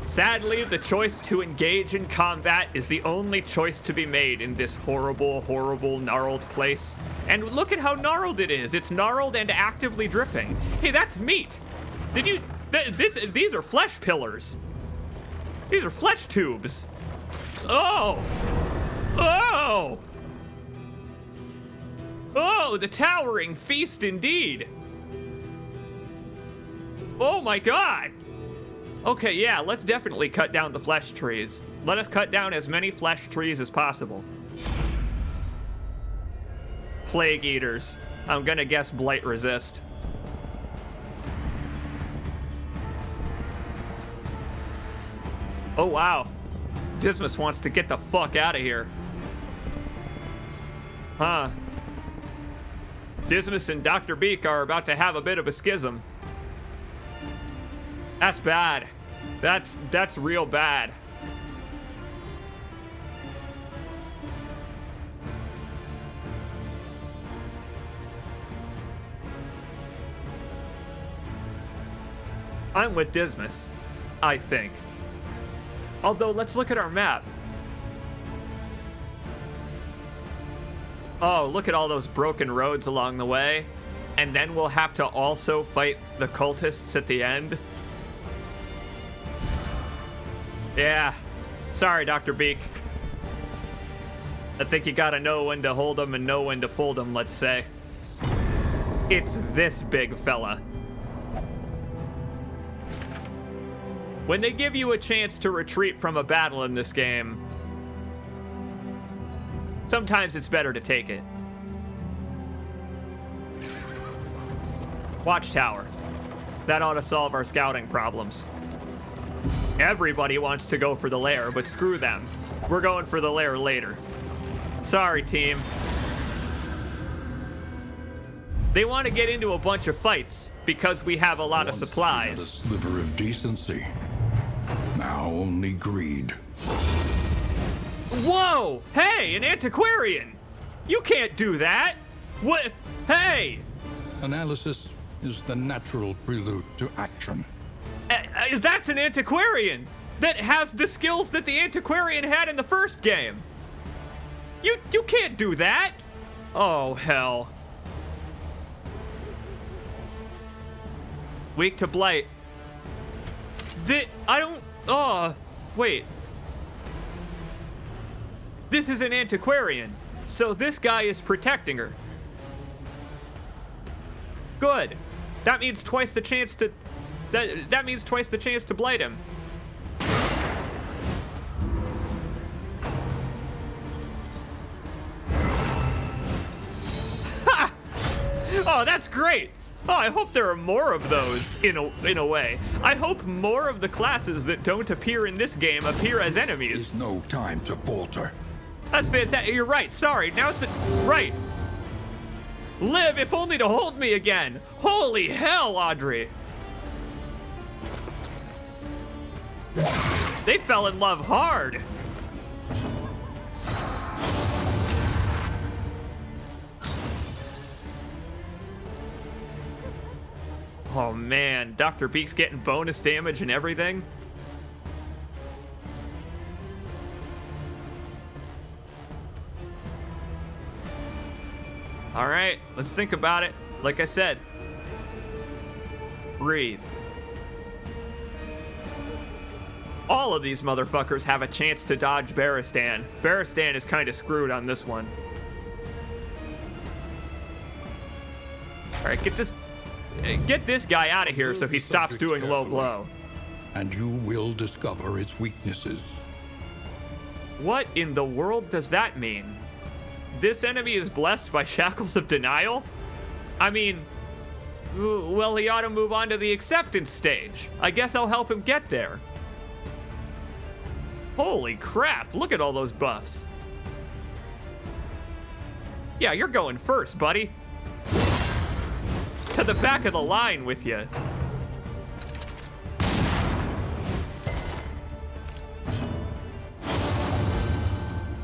Speaker 1: Sadly, the choice to engage in combat is the only choice to be made in this horrible, horrible, gnarled place. And look at how gnarled it is. It's gnarled and actively dripping. Hey, that's meat. Did you... These are flesh pillars. These are flesh tubes. Oh! Oh! Oh, the towering feast indeed. Oh my god. Okay, yeah, let's definitely cut down the flesh trees. Let us cut down as many flesh trees as possible. Plague eaters. I'm gonna guess blight resist. Oh wow. Dismas wants to get the fuck out of here. Huh. Dismas and Dr. Beak are about to have a bit of a schism. That's bad. That's real bad. I'm with Dismas, I think. Although, let's look at our map. Oh, look at all those broken roads along the way. And then we'll have to also fight the cultists at the end. Yeah. Sorry, Dr. Beak. I think you gotta know when to hold them and know when to fold them, let's say. It's this big fella. When they give you a chance to retreat from a battle in this game, sometimes it's better to take it. Watchtower. That ought to solve our scouting problems. Everybody wants to go for the lair, but screw them. We're going for the lair later. Sorry, team. They want to get into a bunch of fights because we have a lot of supplies.
Speaker 4: A sliver of decency. Now only greed.
Speaker 1: Whoa! Hey, an antiquarian! You can't do that! What? Hey!
Speaker 4: Analysis is the natural prelude to action.
Speaker 1: That's an antiquarian that has the skills that the antiquarian had in the first game. You can't do that! Oh, hell. Weak to blight. Oh, wait. This is an antiquarian, so this guy is protecting her. Good. That means twice the chance to... That means twice the chance to blight him. Ha! Oh, that's great. Oh, I hope there are more of those in a way. I hope more of the classes that don't appear in this game appear as enemies.
Speaker 2: It's no time to falter.
Speaker 1: That's fantastic. You're right. Sorry. Now's the right. Live, if only to hold me again. Holy hell, Audrey. They fell in love hard. Oh man, Dr. Beak's getting bonus damage and everything. All right, let's think about it. Like I said, breathe. All of these motherfuckers have a chance to dodge Barristan. Barristan is kind of screwed on this one. All right, get this guy out of here so he stops doing low blow.
Speaker 3: And you will discover its weaknesses.
Speaker 1: What in the world does that mean? This enemy is blessed by shackles of denial? I mean, well, he ought to move on to the acceptance stage. I guess I'll help him get there. Holy crap, look at all those buffs. Yeah, you're going first, buddy. To the back of the line with you.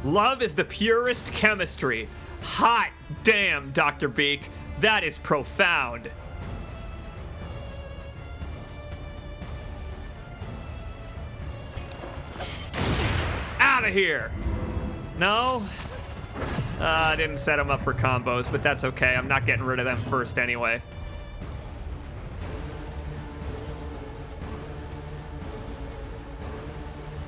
Speaker 1: Love is the purest chemistry. Hot damn, Dr. Beak. That is profound. Out of here. No? I didn't set him up for combos, but that's okay. I'm not getting rid of them first anyway.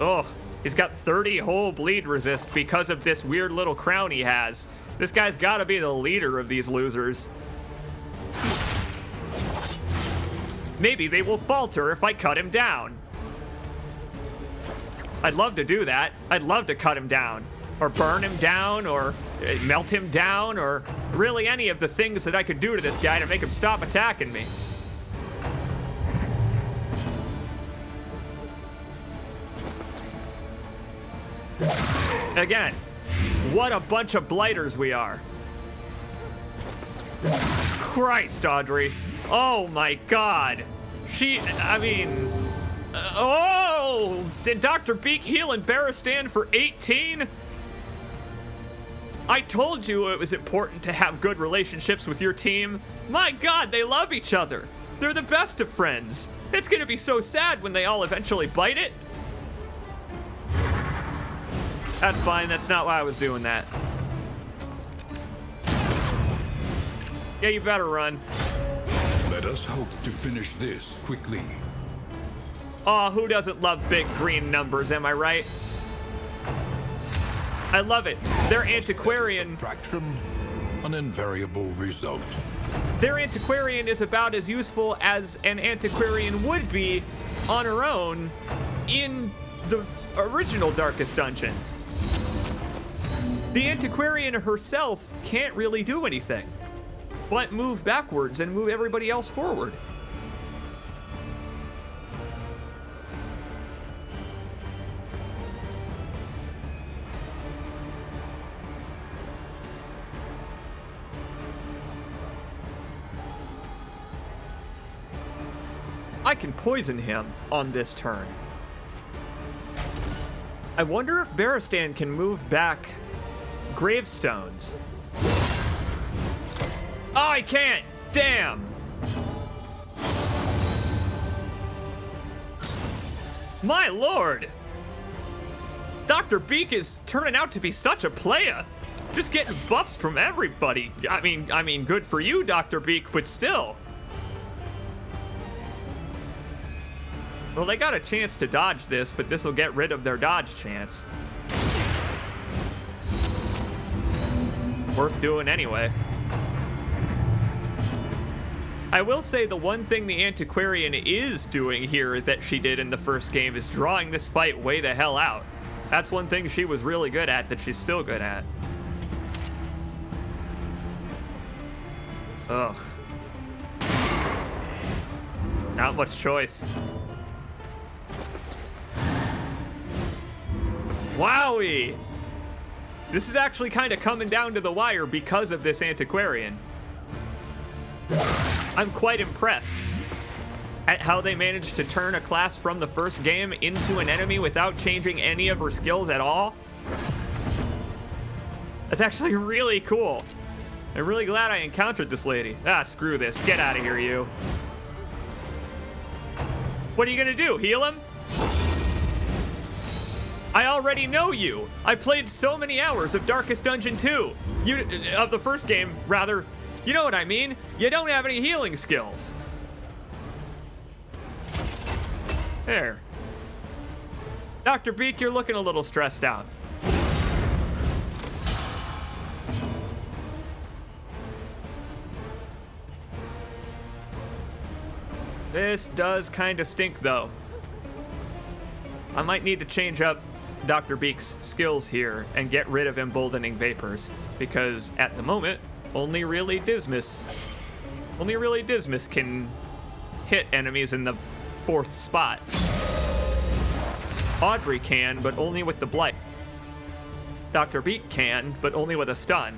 Speaker 1: Oh, he's got 30 whole bleed resist because of this weird little crown he has. This guy's gotta be the leader of these losers. Maybe they will falter if I cut him down. I'd love to do that. I'd love to cut him down, or burn him down, or melt him down, or really any of the things that I could do to this guy to make him stop attacking me. Again, what a bunch of blighters we are. Christ, Audrey. Oh my God. Oh! Did Dr. Beak heal and Barristan for 18? I told you it was important to have good relationships with your team. My God, they love each other. They're the best of friends. It's gonna be so sad when they all eventually bite it. That's fine, that's not why I was doing that. Yeah, you better run.
Speaker 2: Let us hope to finish this quickly.
Speaker 1: Aw, who doesn't love big green numbers, am I right? I love it. Their antiquarian...
Speaker 3: Subtraction, an invariable result.
Speaker 1: Their antiquarian is about as useful as an antiquarian would be on her own in the original Darkest Dungeon. The antiquarian herself can't really do anything but move backwards and move everybody else forward. I can poison him on this turn. I wonder if Barristan can move back gravestones. Oh, I can't! Damn! My lord! Dr. Beak is turning out to be such a playa. Just getting buffs from everybody. I mean, good for you, Dr. Beak, but still. Well, they got a chance to dodge this, but this will get rid of their dodge chance. Worth doing anyway. I will say the one thing the Antiquarian is doing here that she did in the first game is drawing this fight way the hell out. That's one thing she was really good at that she's still good at. Ugh. Not much choice. Wowie! This is actually kind of coming down to the wire because of this antiquarian. I'm quite impressed at how they managed to turn a class from the first game into an enemy without changing any of her skills at all. That's actually really cool. I'm really glad I encountered this lady. Ah, screw this. Get out of here, you. What are you gonna do, heal him? I already know you. I played so many hours of Darkest Dungeon 2. Of the first game, rather. You know what I mean? You don't have any healing skills. There. Dr. Beak, you're looking a little stressed out. This does kind of stink, though. I might need to change up Dr. Beak's skills here and get rid of emboldening vapors, because at the moment, only really Dismas can hit enemies in the 4th spot. Audrey can, but only with the blight. Dr. Beak can, but only with a stun.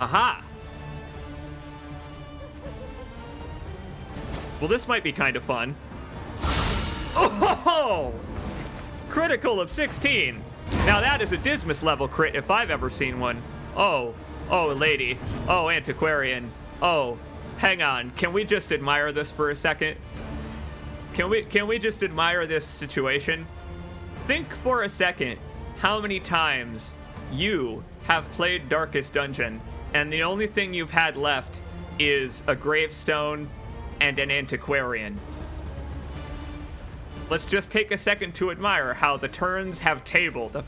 Speaker 1: Aha! Well, this might be kind of fun. Oh! Critical of 16. Now that is a Dismas level crit if I've ever seen one. Oh, lady. Oh, antiquarian. Oh, hang on. Can we just admire this for a second? Can we just admire this situation? Think for a second how many times you have played Darkest Dungeon and the only thing you've had left is a gravestone and an antiquarian. Let's just take a second to admire how the turns have tabled.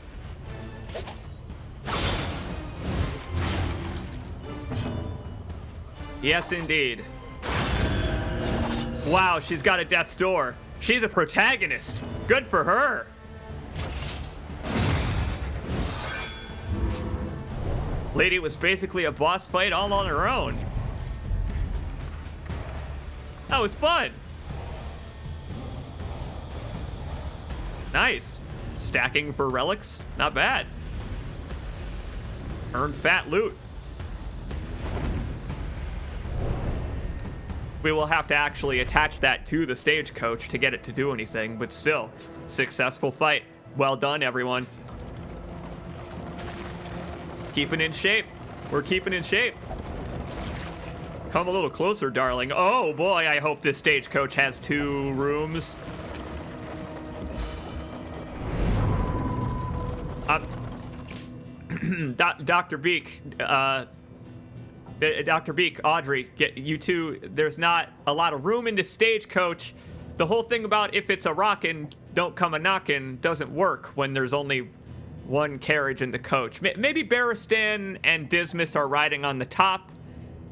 Speaker 1: Yes, indeed. Wow, she's got a death's door. She's a protagonist. Good for her. Lady was basically a boss fight all on her own. That was fun. Nice. Stacking for relics, not bad. Earn fat loot. We will have to actually attach that to the stagecoach to get it to do anything, but still, successful fight. Well done, everyone. Keeping in shape. We're keeping in shape. Come a little closer, darling. Oh boy, I hope this stagecoach has 2 rooms. Dr. Beak, Dr. Beak, Audrey, get you two. There's not a lot of room in the stagecoach. The whole thing about if it's a rockin', don't come a knockin' doesn't work when there's only one carriage in the coach. Maybe Barristan and Dismas are riding on the top,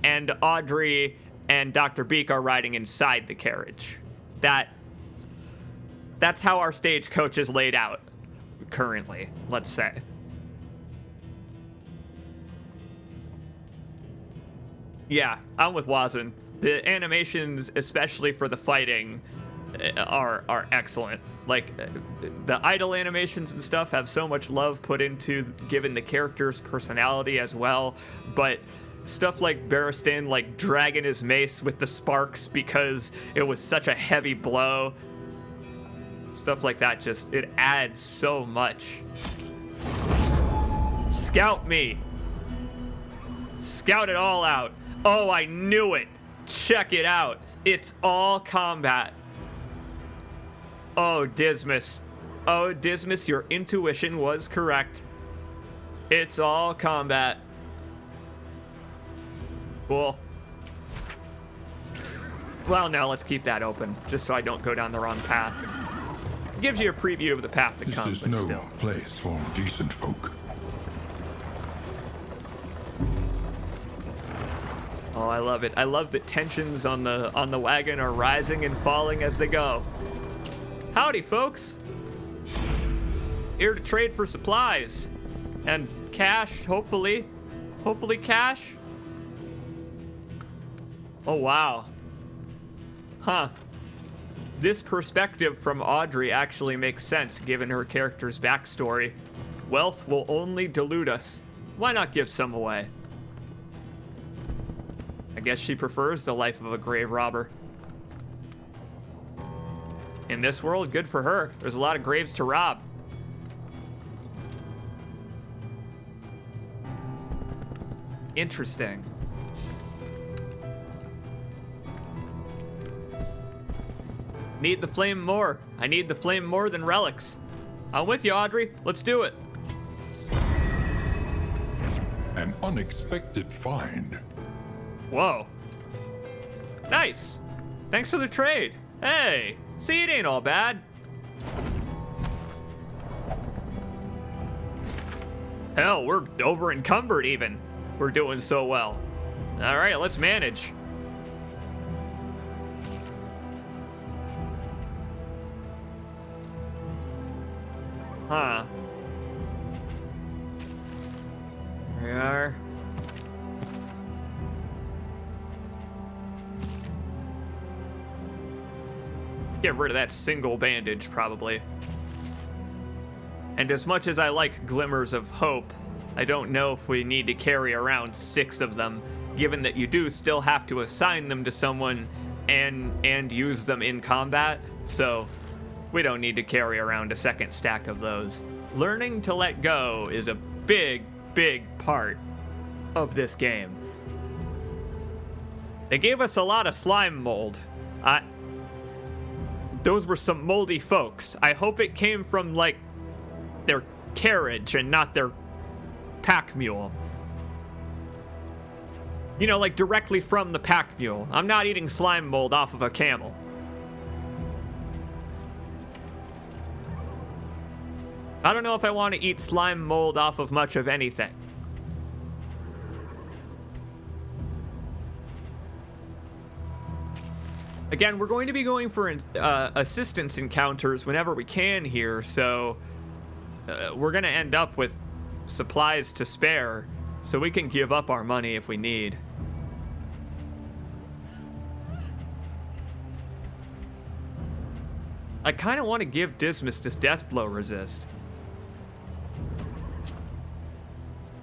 Speaker 1: and Audrey and Dr. Beak are riding inside the carriage. That's how our stagecoach is laid out currently, let's say. Yeah, I'm with Wazin. The animations, especially for the fighting, are excellent. Like, the idle animations and stuff have so much love put into giving the characters personality as well, but stuff like Barristan, like, dragging his mace with the sparks because it was such a heavy blow, stuff like that, just, it adds so much. Scout me. Scout it all out. Oh, I knew it. Check it out. It's all combat. Oh, Dismas. Oh, Dismas, your intuition was correct. It's all combat. Cool. Well, now let's keep that open, just so I don't go down the wrong path. It gives you a preview of the path to come,
Speaker 4: This
Speaker 1: but
Speaker 4: is no
Speaker 1: still.
Speaker 4: place for decent folk.
Speaker 1: Oh, I love it. I love that tensions on the wagon are rising and falling as they go. Howdy, folks. Here to trade for supplies and cash, hopefully. Hopefully cash. Oh, wow. Huh. This perspective from Audrey actually makes sense given her character's backstory. Wealth will only dilute us. Why not give some away? I guess she prefers the life of a grave robber. In this world, good for her. There's a lot of graves to rob. Interesting. Need the flame more. I need the flame more than relics. I'm with you, Audrey. Let's do it.
Speaker 4: An unexpected find.
Speaker 1: Whoa. Nice. Thanks for the trade. Hey, see, it ain't all bad. Hell, we're over encumbered even. We're doing so well. All right, let's manage. Huh. Here we are. Get rid of that single bandage, probably. And as much as I like glimmers of hope, I don't know if we need to carry around 6 of them, given that you do still have to assign them to someone and use them in combat, so we don't need to carry around a second stack of those. Learning to let go is a big, big part of this game. They gave us a lot of slime mold. Those were some moldy folks. I hope it came from, like, their carriage and not their pack mule. You know, like directly from the pack mule. I'm not eating slime mold off of a camel. I don't know if I want to eat slime mold off of much of anything. Again, we're going to be going for assistance encounters whenever we can here, so we're going to end up with supplies to spare, so we can give up our money if we need. I kind of want to give Dismas this death blow resist.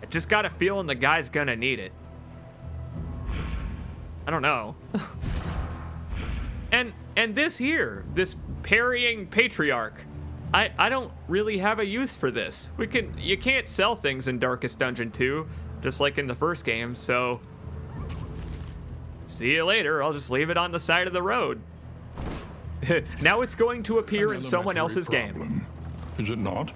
Speaker 1: I just got a feeling the guy's gonna need it. I don't know. And this here, this parrying patriarch, I don't really have a use for this. You can't sell things in Darkest Dungeon 2, just like in the first game, so see you later. I'll just leave it on the side of the road. Now it's going to appear in someone else's game.
Speaker 4: Is it not?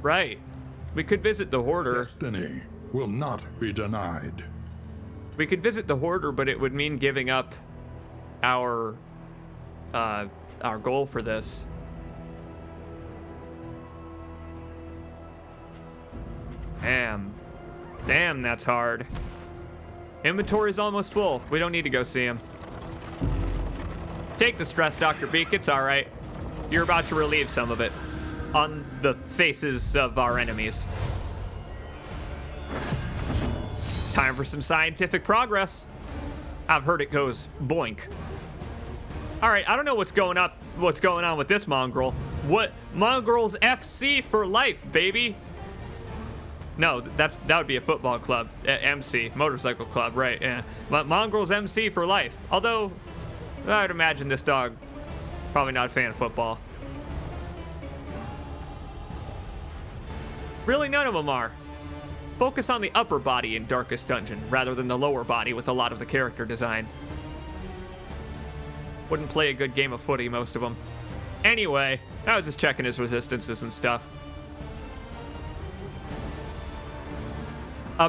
Speaker 1: Right. We could visit the Hoarder.
Speaker 4: Destiny will not be denied.
Speaker 1: We could visit the Hoarder, but it would mean giving up our goal for this. Damn, that's hard. Inventory's almost full. We don't need to go see him. Take the stress, Dr. Beak. It's all right. You're about to relieve some of it on the faces of our enemies. Time for some scientific progress. I've heard it goes boink. All right, I don't know what's going on with this mongrel. What? Mongrels FC for life, baby. No, that would be a football club. MC, motorcycle club, right? Yeah. Mongrels MC for life. Although, I'd imagine this dog probably not a fan of football. Really, none of them are. Focus on the upper body in Darkest Dungeon rather than the lower body with a lot of the character design. Wouldn't play a good game of footy, most of them. Anyway, I was just checking his resistances and stuff.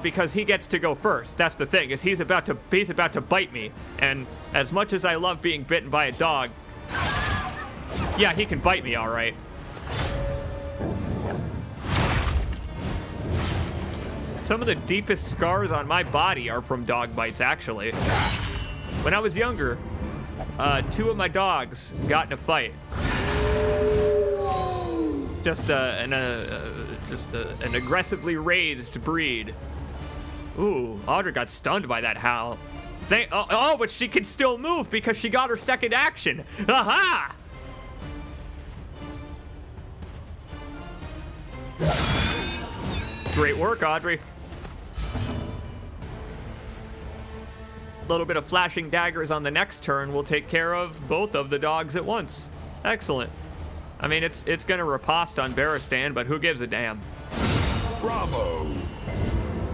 Speaker 1: Because he gets to go first. That's the thing, is he's about to bite me. And as much as I love being bitten by a dog, yeah, he can bite me, all right. Some of the deepest scars on my body are from dog bites, actually. When I was younger, 2 of my dogs got in a fight. Just an aggressively raised breed Ooh, Audra got stunned by that howl. But she can still move because she got her second action. Aha! Great work, Audrey. A little bit of flashing daggers on the next turn will take care of both of the dogs at once. Excellent. I mean, it's gonna riposte on Barristan, but who gives a damn?
Speaker 3: Bravo!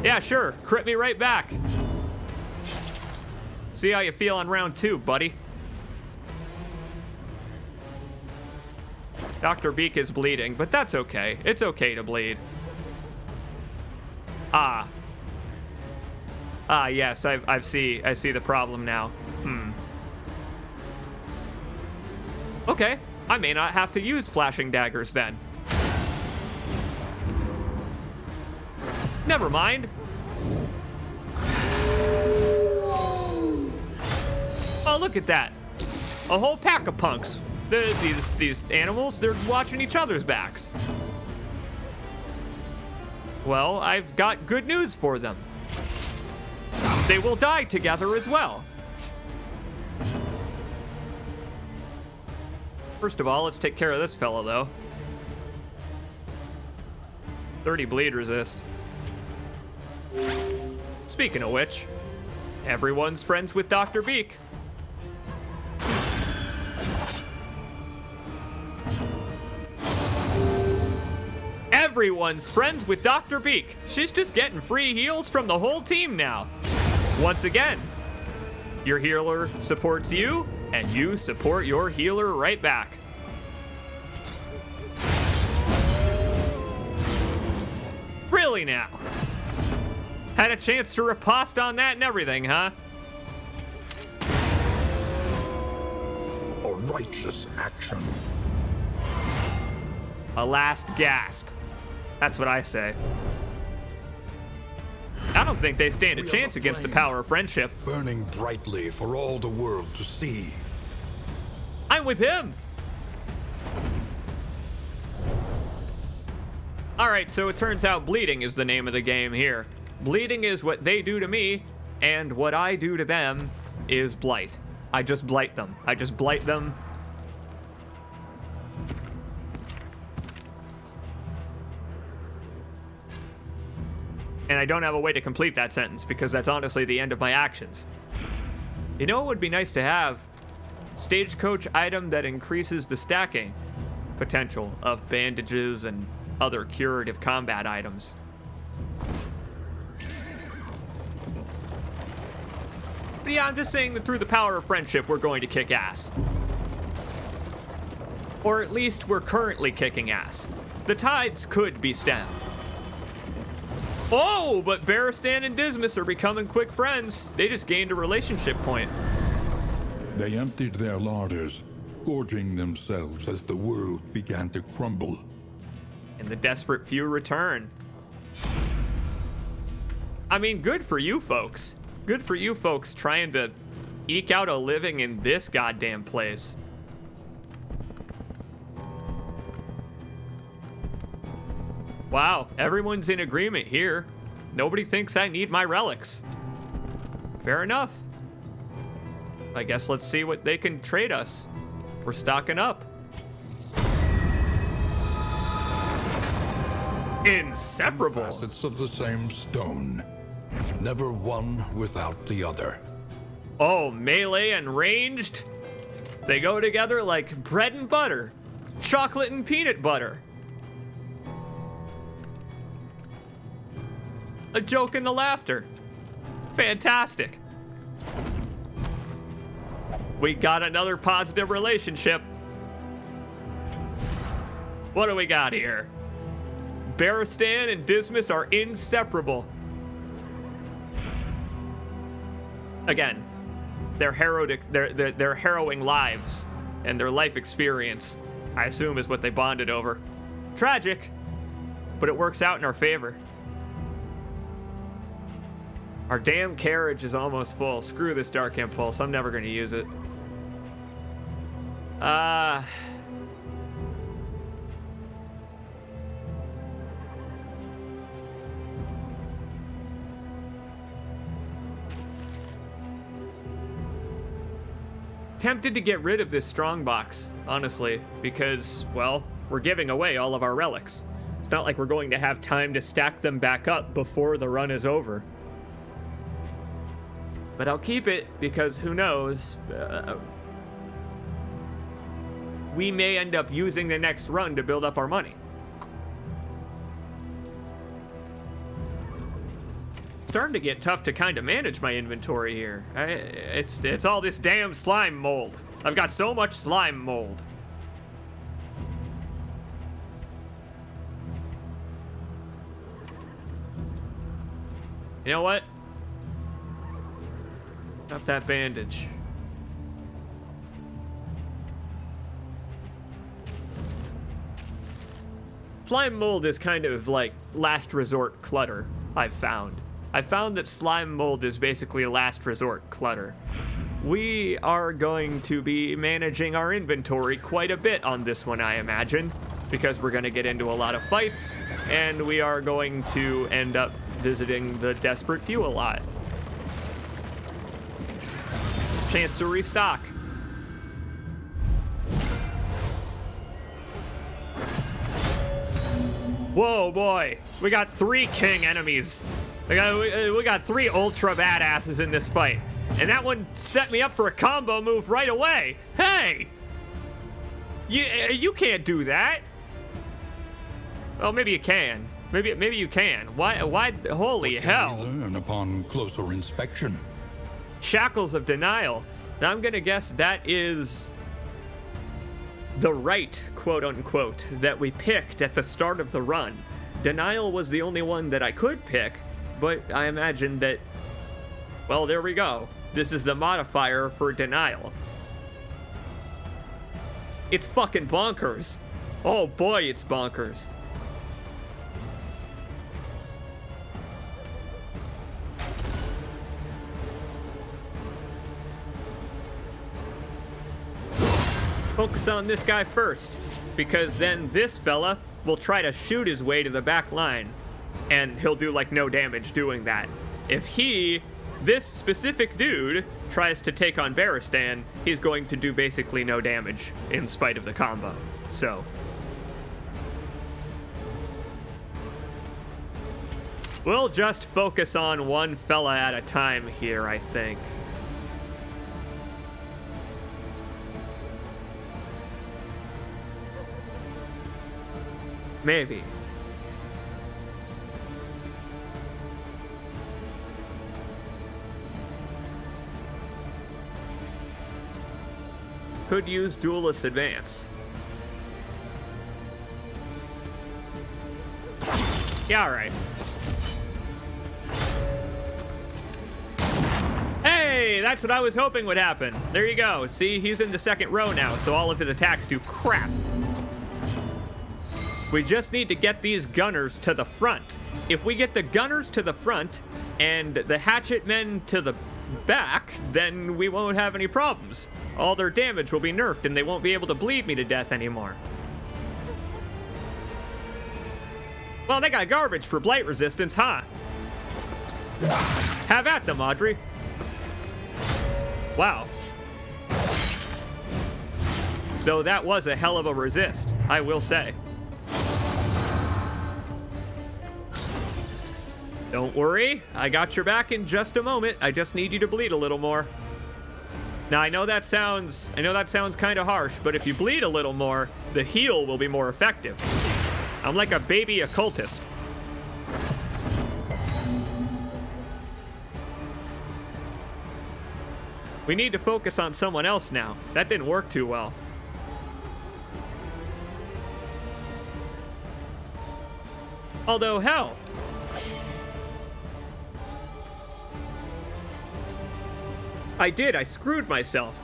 Speaker 1: Yeah, sure. Crit me right back. See how you feel on round 2, buddy. Dr. Beak is bleeding, but that's okay. It's okay to bleed. Yes, I see the problem now. Okay, I may not have to use flashing daggers then. Never mind. Oh, look at that. A whole pack of punks. These animals, they're watching each other's backs. Well, I've got good news for them. They will die together as well. First of all, let's take care of this fellow, though. 30 bleed resist. Speaking of which, everyone's friends with Dr. Beak. Everyone's friends with Dr. Beak. She's just getting free heals from the whole team now. Once again, your healer supports you, and you support your healer right back. Really now? Had a chance to riposte on that and everything, huh?
Speaker 3: A righteous action.
Speaker 1: A last gasp. That's what I say. I don't think they stand a chance against the power of friendship.
Speaker 3: Burning brightly for all the world to see.
Speaker 1: I'm with him. All right, so it turns out bleeding is the name of the game here. Bleeding is what they do to me, and what I do to them is blight. I just blight them. I just blight them. And I don't have a way to complete that sentence because that's honestly the end of my actions. You know what would be nice to have? Stagecoach item that increases the stacking potential of bandages and other curative combat items. But yeah, I'm just saying that through the power of friendship, we're going to kick ass. Or at least we're currently kicking ass. The tides could be stemmed. Oh, but Barristan and Dismas are becoming quick friends. They just gained a relationship point.
Speaker 4: They emptied their larders, gorging themselves as the world began to crumble.
Speaker 1: And the desperate few return. I mean, good for you folks. Good for you folks trying to eke out a living in this goddamn place. Wow, everyone's in agreement here. Nobody thinks I need my relics. Fair enough. I guess let's see what they can trade us. We're stocking up. Inseparable.
Speaker 3: Facets of the same stone. Never one without the other.
Speaker 1: Oh, melee and ranged? They go together like bread and butter. Chocolate and peanut butter. A joke in the laughter. Fantastic. We got another positive relationship. What do we got here? Barristan and Dismas are inseparable. Again, their harrowing lives and their life experience, I assume, is what they bonded over. Tragic, but it works out in our favor. Our damn carriage is almost full. Screw this Dark Impulse. I'm never going to use it. tempted to get rid of this strongbox, honestly, because, well, we're giving away all of our relics. It's not like we're going to have time to stack them back up before the run is over. But I'll keep it because who knows? We may end up using the next run to build up our money. Starting to get tough to kind of manage my inventory here. It's all this damn slime mold. I've got so much slime mold. You know what? Drop that bandage. Slime mold is kind of like last resort clutter, I've found. I've found that slime mold is basically last resort clutter. We are going to be managing our inventory quite a bit on this one, I imagine, because we're going to get into a lot of fights, and we are going to end up visiting the Desperate Few a lot. Chance to restock. Whoa, boy. We got 3 king enemies. We got 3 ultra badasses in this fight. And that one set me up for a combo move right away. Hey! You can't do that. Oh, maybe you can. Maybe you can. Why? Holy hell.
Speaker 3: We learn upon closer inspection.
Speaker 1: Shackles of Denial. Now I'm gonna guess that is the right, quote unquote, that we picked at the start of the run. Denial was the only one that I could pick, but I imagine that, well, there we go. This is the modifier for Denial. It's fucking bonkers. Oh boy, it's bonkers. Focus on this guy first, because then this fella will try to shoot his way to the back line, and he'll do like no damage doing that. If this specific dude, tries to take on Baristan, he's going to do basically no damage in spite of the combo. So we'll just focus on one fella at a time here, I think. Maybe. Could use Duelist Advance. Yeah, alright. Hey, that's what I was hoping would happen. There you go. See, he's in the second row now, so all of his attacks do crap. We just need to get these gunners to the front. If we get the gunners to the front and the hatchet men to the back, then we won't have any problems. All their damage will be nerfed and they won't be able to bleed me to death anymore. Well, they got garbage for blight resistance, huh? Have at them, Audrey. Wow. Though that was a hell of a resist, I will say. Don't worry, I got your back in just a moment. I just need you to bleed a little more. Now I know that sounds kind of harsh, but if you bleed a little more, the heal will be more effective. I'm like a baby occultist. We need to focus on someone else now. That didn't work too well. Although, hell. I screwed myself.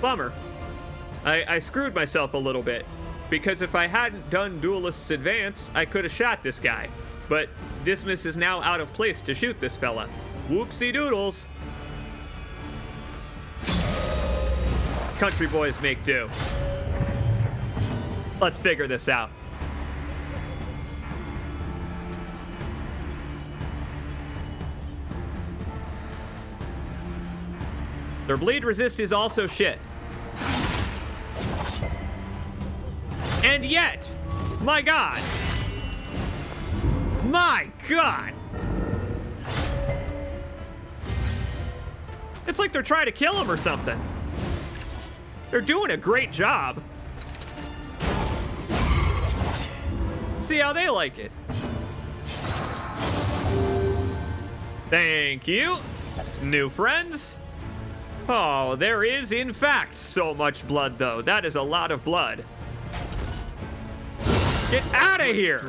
Speaker 1: Bummer. I screwed myself a little bit. Because if I hadn't done Duelist's Advance, I could have shot this guy. But Dismas is now out of place to shoot this fella. Whoopsie doodles. Country boys make do. Let's figure this out. Their bleed resist is also shit. And yet, my God. My God. It's like they're trying to kill him or something. They're doing a great job. See how they like it. Thank you, new friends. Oh, there is, in fact, so much blood, though. That is a lot of blood. Get out of here!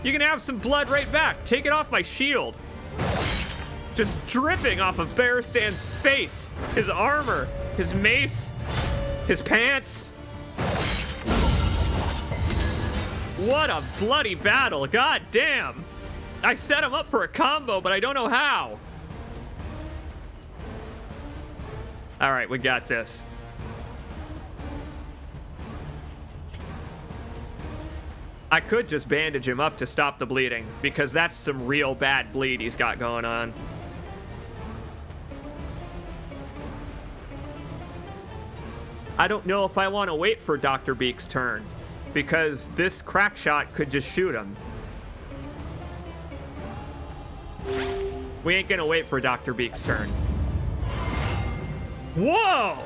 Speaker 1: You can have some blood right back. Take it off my shield. Just dripping off of Baristan's face, his armor, his mace, his pants. What a bloody battle. God damn. I set him up for a combo, but I don't know how. All right, we got this. I could just bandage him up to stop the bleeding, because that's some real bad bleed he's got going on. I don't know if I want to wait for Dr. Beak's turn, because this crack shot could just shoot him. We ain't gonna wait for Dr. Beak's turn. Whoa!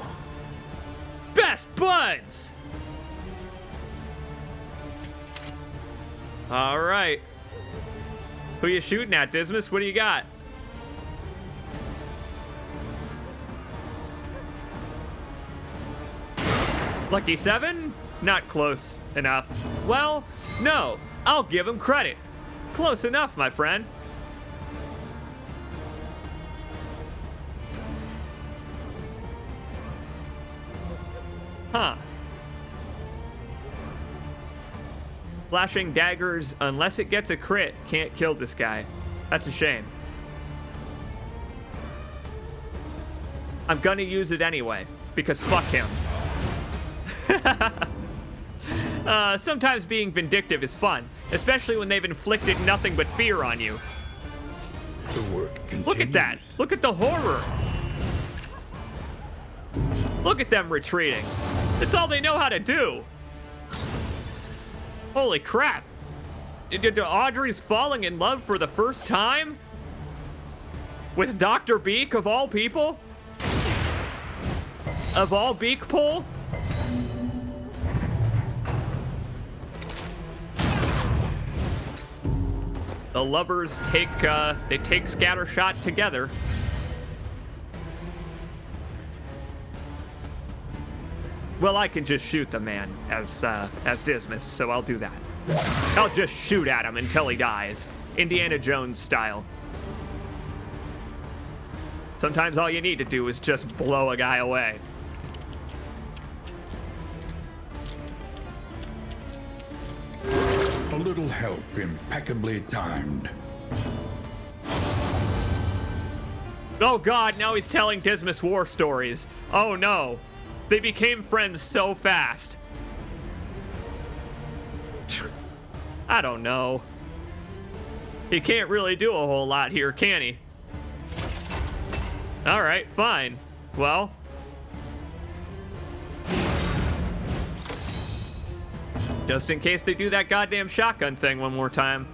Speaker 1: Best buds! All right. Who you shooting at, Dismas? What do you got? Lucky 7? Not close enough. Well, no. I'll give him credit. Close enough, my friend. Huh. Flashing daggers, unless it gets a crit, can't kill this guy. That's a shame. I'm gonna use it anyway, because fuck him. Sometimes being vindictive is fun, especially when they've inflicted nothing but fear on you.
Speaker 3: The work continues.
Speaker 1: Look at that. Look at the horror. Look at them retreating. It's all they know how to do. Holy crap. Audrey's falling in love for the first time? With Dr. Beak, of all people? Of all Beak pull? The lovers take Scattershot together. Well, I can just shoot the man as Dismas, so I'll do that. I'll just shoot at him until he dies, Indiana Jones style. Sometimes all you need to do is just blow a guy away.
Speaker 4: A little help impeccably timed.
Speaker 1: Oh God, now he's telling Dismas war stories. Oh no. They became friends so fast. I don't know. He can't really do a whole lot here, can he? All right, fine. Well. Just in case they do that goddamn shotgun thing one more time.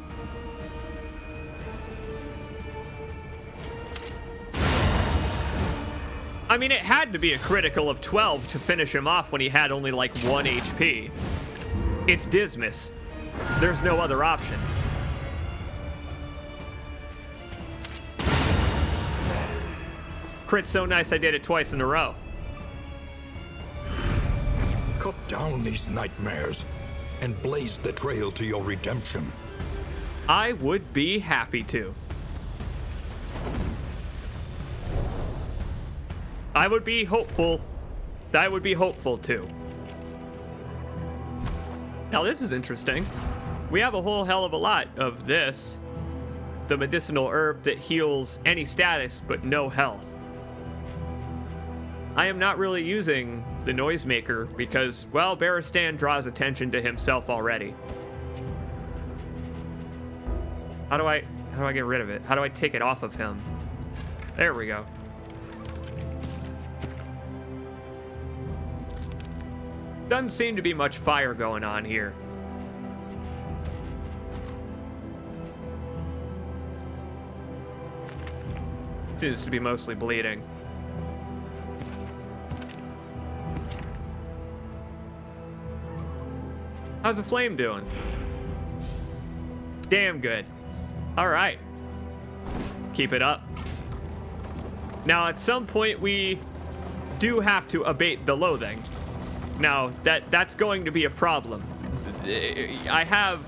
Speaker 1: I mean, it had to be a critical of 12 to finish him off when he had only like 1 HP. It's Dismas. There's no other option. Crit so nice I did it twice in a row.
Speaker 3: Cut down these nightmares and blaze the trail to your redemption.
Speaker 1: I would be happy to. I would be hopeful. I would be hopeful too. Now this is interesting. We have a whole hell of a lot of this. The medicinal herb that heals any status but no health. I am not really using the noisemaker because, well, Baristan draws attention to himself already. How do I get rid of it? How do I take it off of him? There we go. Doesn't seem to be much fire going on here. Seems to be mostly bleeding. How's the flame doing? Damn good. All right. Keep it up. Now, at some point, we do have to abate the loathing. Now, that's going to be a problem. I have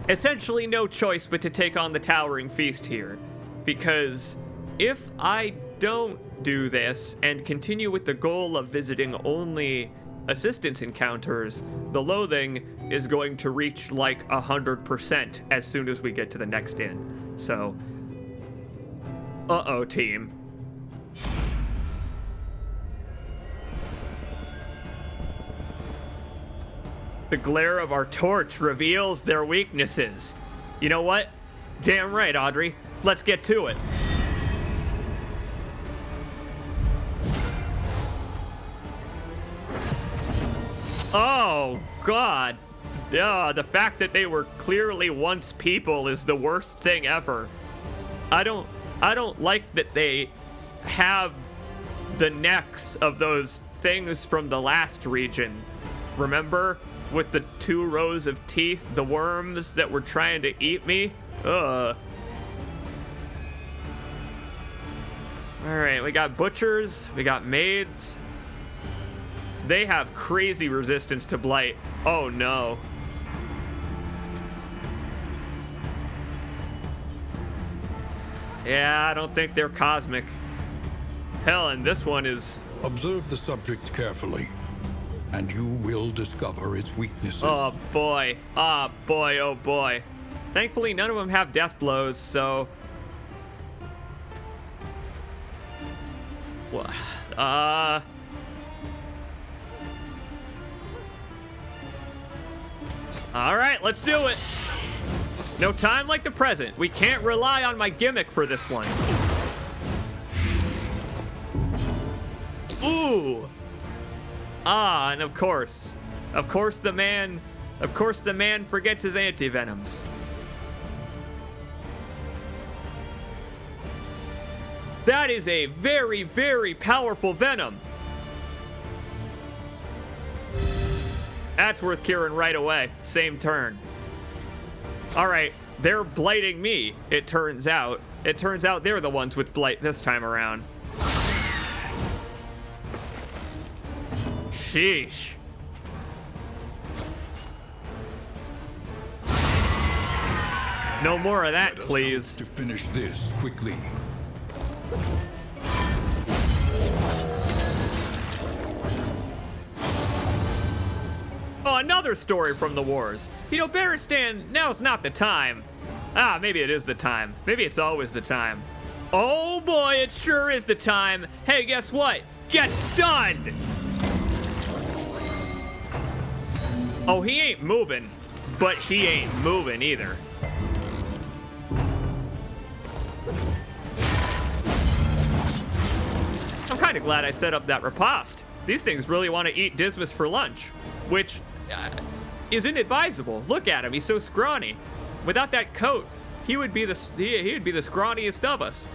Speaker 1: essentially no choice but to take on the Towering Feast here, because if I don't do this and continue with the goal of visiting only assistance encounters, the loathing is going to reach like 100% as soon as we get to the next inn. So, uh-oh, team. The glare of our torch reveals their weaknesses. You know what? Damn right, Audrey. Let's get to it. Oh, God. The fact that they were clearly once people is the worst thing ever. I don't like that they have the necks of those things from the last region. Remember? With the 2 rows of teeth, the worms that were trying to eat me? Ugh. Alright, we got butchers, we got maids. They have crazy resistance to blight. Oh no. Yeah, I don't think they're cosmic. Hell, and this one is...
Speaker 3: Observe the subject carefully, and you will discover its weaknesses.
Speaker 1: Oh boy. Oh boy, oh boy. Thankfully, none of them have death blows, so... Alright, let's do it. No time like the present. We can't rely on my gimmick for this one. Ooh. Ah, and of course the man forgets his antivenoms. That is a very, very powerful venom. That's worth curing right away. Same turn. All right, they're blighting me, it turns out. It turns out they're the ones with blight this time around. Sheesh. No more of that, please.
Speaker 2: To finish this quickly.
Speaker 1: Oh, another story from the wars. You know, Baristan, now's not the time. Ah, maybe it is the time. Maybe it's always the time. Oh boy, it sure is the time. Hey, guess what? Get stunned! Oh, he ain't moving, but he ain't moving either. I'm kind of glad I set up that riposte. These things really want to eat Dismas for lunch, which is inadvisable. Look at him, he's so scrawny. Without that coat, he would be the scrawniest of us.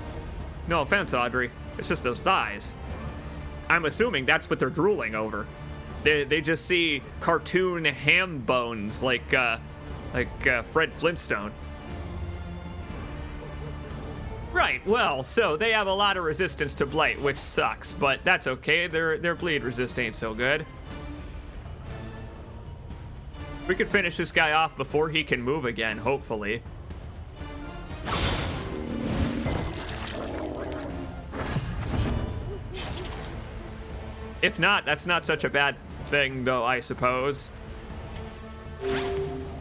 Speaker 1: No offense, Audrey. It's just those thighs. I'm assuming that's what they're drooling over. They just see cartoon ham bones like Fred Flintstone. Right, well, so they have a lot of resistance to blight, which sucks, but that's okay. Their bleed resist ain't so good. We could finish this guy off before he can move again, hopefully. If not, that's not such a bad thing, though, I suppose.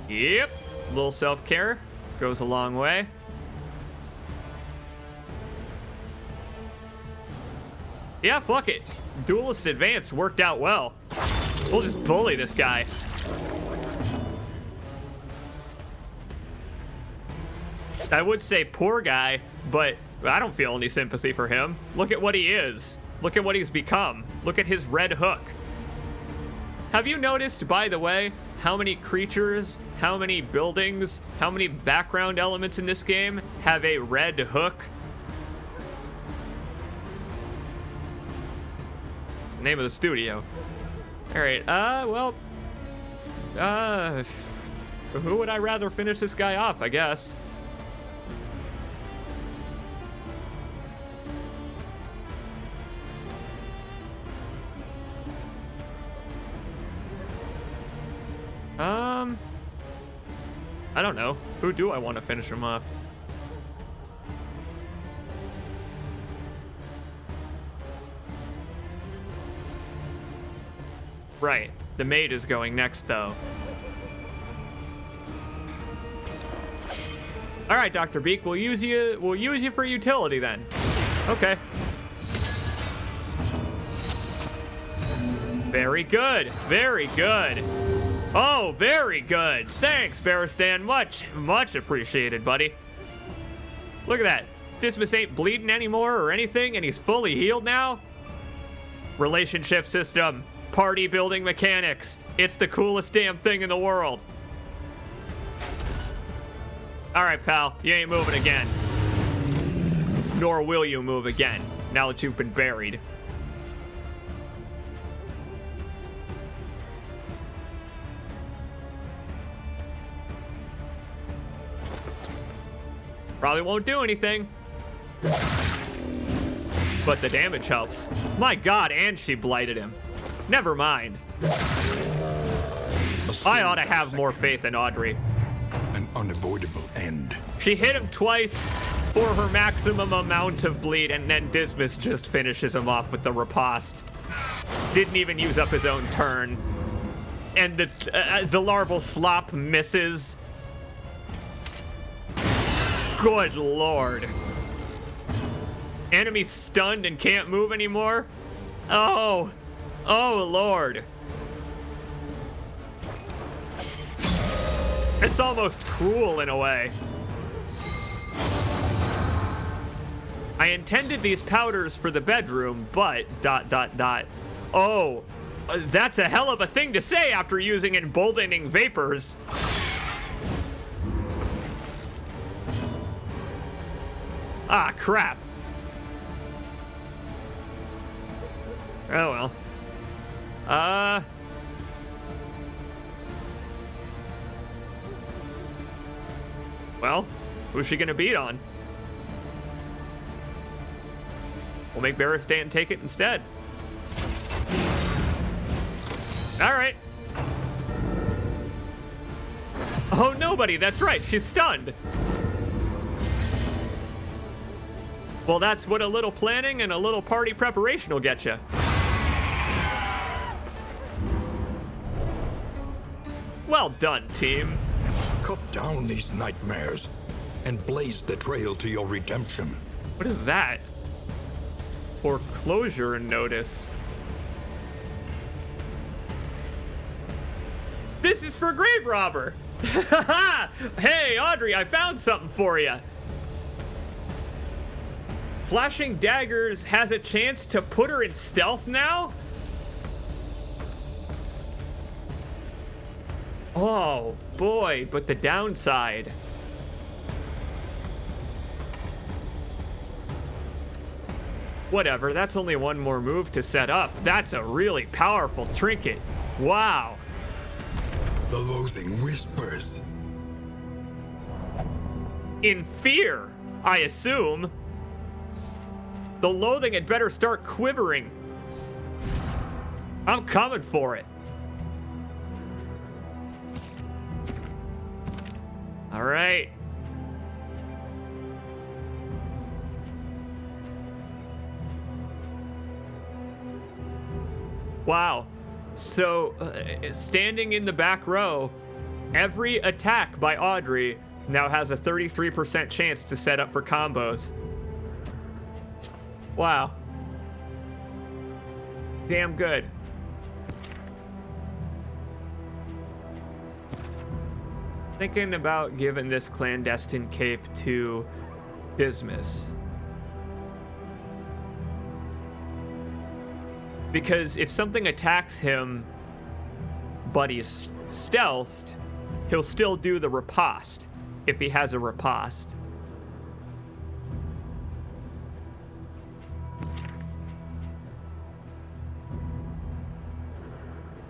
Speaker 1: Yep, a little self-care goes a long way. Yeah, fuck it. Duelist Advance worked out well. We'll just bully this guy. I would say poor guy, but I don't feel any sympathy for him. Look at what he is. Look at what he's become. Look at his red hook. Have you noticed, by the way, how many creatures, how many buildings, how many background elements in this game have a red hook? Name of the studio. All right, who would I rather finish this guy off, I guess? I don't know. Who do I want to finish him off? Right. The maid is going next, though. All right, Dr. Beak, we'll use you for utility then. Okay. Very good. Very good. Oh, very good. Thanks, Baristan. Much appreciated, buddy. Look at that. Dismas ain't bleeding anymore or anything, and he's fully healed now. Relationship system. Party building mechanics. It's the coolest damn thing in the world. All right, pal. You ain't moving again. Nor will you move again, now that you've been buried. Probably won't do anything. But the damage helps. My God, and she blighted him. Never mind. I ought to have more faith in Audrey.
Speaker 3: An unavoidable end.
Speaker 1: She hit him twice for her maximum amount of bleed, and then Dismas just finishes him off with the riposte. Didn't even use up his own turn. And the larval slop misses. Good Lord. Enemy stunned and can't move anymore? Oh Lord. It's almost cruel in a way. I intended these powders for the bedroom, but ... Oh, that's a hell of a thing to say after using emboldening vapors. Ah, crap. Oh well. Well, who's she gonna beat on? We'll make Baristan take it instead. All right. Oh, nobody. That's right. She's stunned. Well, that's what a little planning and a little party preparation will get you. Well done, team.
Speaker 3: Cut down these nightmares and blaze the trail to your redemption.
Speaker 1: What is that? Foreclosure notice. This is for Grave Robber. Hey, Audrey, I found something for you. Flashing Daggers has a chance to put her in stealth now? Oh, boy, but the downside. Whatever, that's only one more move to set up. That's a really powerful trinket. Wow.
Speaker 3: The loathing whispers.
Speaker 1: In fear, I assume. The loathing had better start quivering. I'm coming for it. All right. Wow. So, standing in the back row, every attack by Audrey now has a 33% chance to set up for combos. Wow. Damn good. Thinking about giving this clandestine cape to Dismas. Because if something attacks him, but he's stealthed, he'll still do the riposte if he has a riposte.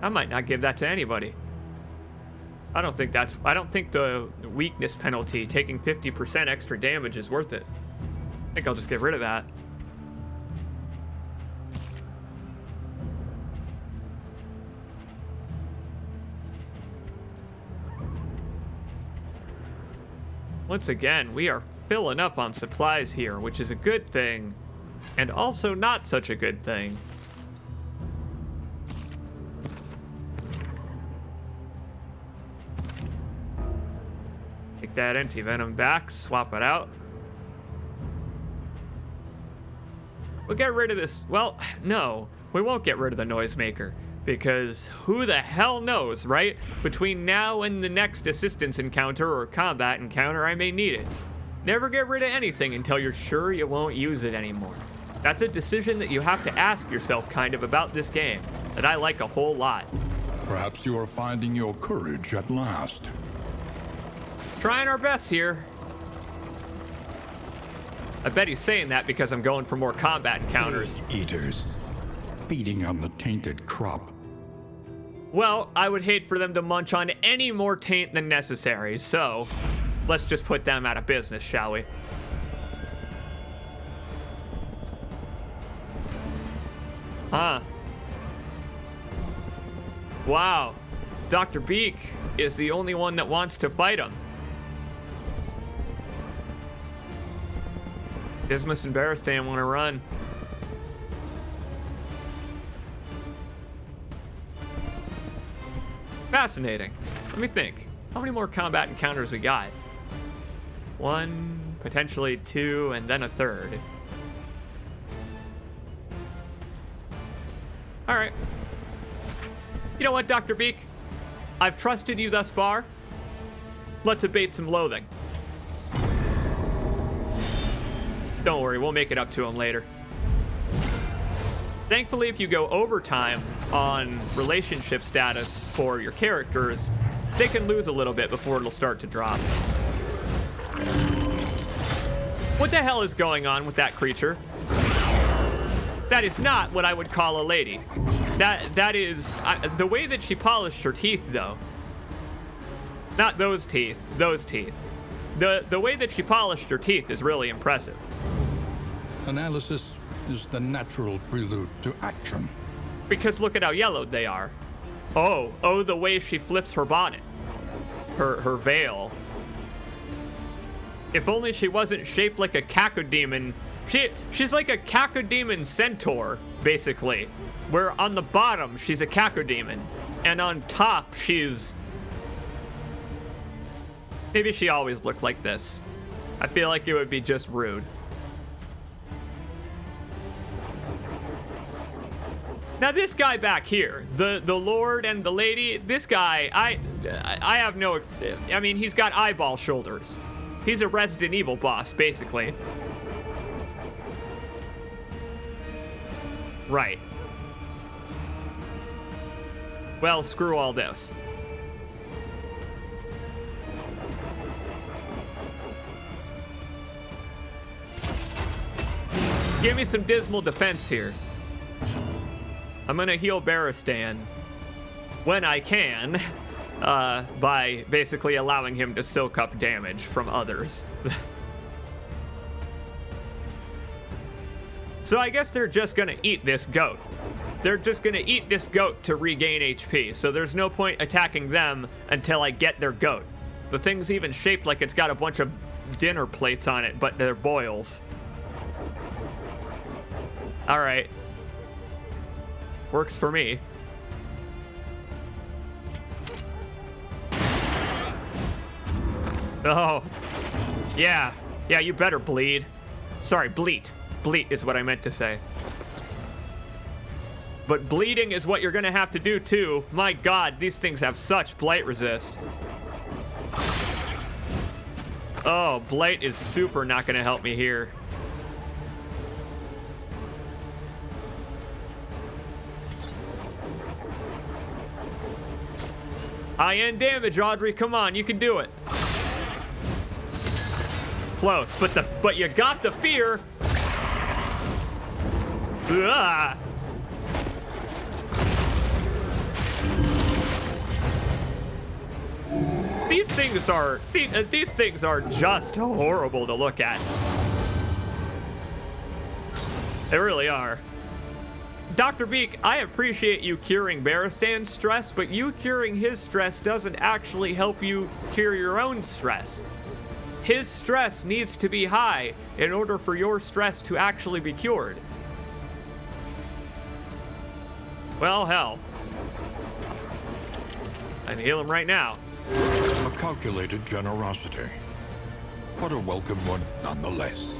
Speaker 1: I might not give that to anybody. I don't think the weakness penalty, taking 50% extra damage, is worth it. I think I'll just get rid of that. Once again, we are filling up on supplies here, which is a good thing, and also not such a good thing. Take that anti-venom back, swap it out. We'll get rid of this. Well, no, we won't get rid of the noisemaker, because who the hell knows, right? Between now and the next assistance encounter or combat encounter, I may need it. Never get rid of anything until you're sure you won't use it anymore. That's a decision that you have to ask yourself kind of about this game, that I like a whole lot.
Speaker 4: Perhaps you are finding your courage at last.
Speaker 1: Trying our best here. I bet he's saying that because I'm going for more combat encounters.
Speaker 2: Eaters, feeding on the tainted crop.
Speaker 1: Well, I would hate for them to munch on any more taint than necessary, so let's just put them out of business, shall we? Huh. Wow. Dr. Beak is the only one that wants to fight him. Dismas and Baristan want to run. Fascinating. Let me think. How many more combat encounters we got? 1, potentially 2, and then a 3rd. All right. You know what, Dr. Beak? I've trusted you thus far. Let's abate some loathing. Don't worry, we'll make it up to him later. Thankfully, if you go overtime on relationship status for your characters, they can lose a little bit before it'll start to drop. What the hell is going on with that creature? That is not what I would call a lady. That is the way that she polished her teeth, though. Not those teeth, those teeth. The way that she polished her teeth is really impressive.
Speaker 3: Analysis is the natural prelude to action.
Speaker 1: Because look at how yellowed they are. Oh, the way she flips her bonnet. Her veil. If only she wasn't shaped like a cacodemon. She's like a cacodemon centaur, basically. Where on the bottom, she's a cacodemon. And on top, she's... Maybe she always looked like this. I feel like it would be just rude. Now this guy back here, the Lord and the Lady, this guy, I have no, I mean, he's got eyeball shoulders. He's a Resident Evil boss, basically. Right. Well, screw all this. Give me some dismal defense here. I'm gonna heal Baristan when I can, by basically allowing him to soak up damage from others. So I guess they're just gonna eat this goat. They're just gonna eat this goat to regain HP, so there's no point attacking them until I get their goat. The thing's even shaped like it's got a bunch of dinner plates on it, but they're boils. All right. Works for me. Oh. Yeah, you better bleed. Sorry, bleat. Bleat is what I meant to say. But bleeding is what you're gonna have to do too. My God, these things have such blight resist. Oh, blight is super not gonna help me here. High-end damage, Audrey. Come on, you can do it. Close, but you got the fear. Ugh. These things are just horrible to look at. They really are. Dr. Beak, I appreciate you curing Baristan's stress, but you curing his stress doesn't actually help you cure your own stress. His stress needs to be high in order for your stress to actually be cured. Well, hell. I'd heal him right now.
Speaker 3: A calculated generosity, but a welcome one nonetheless.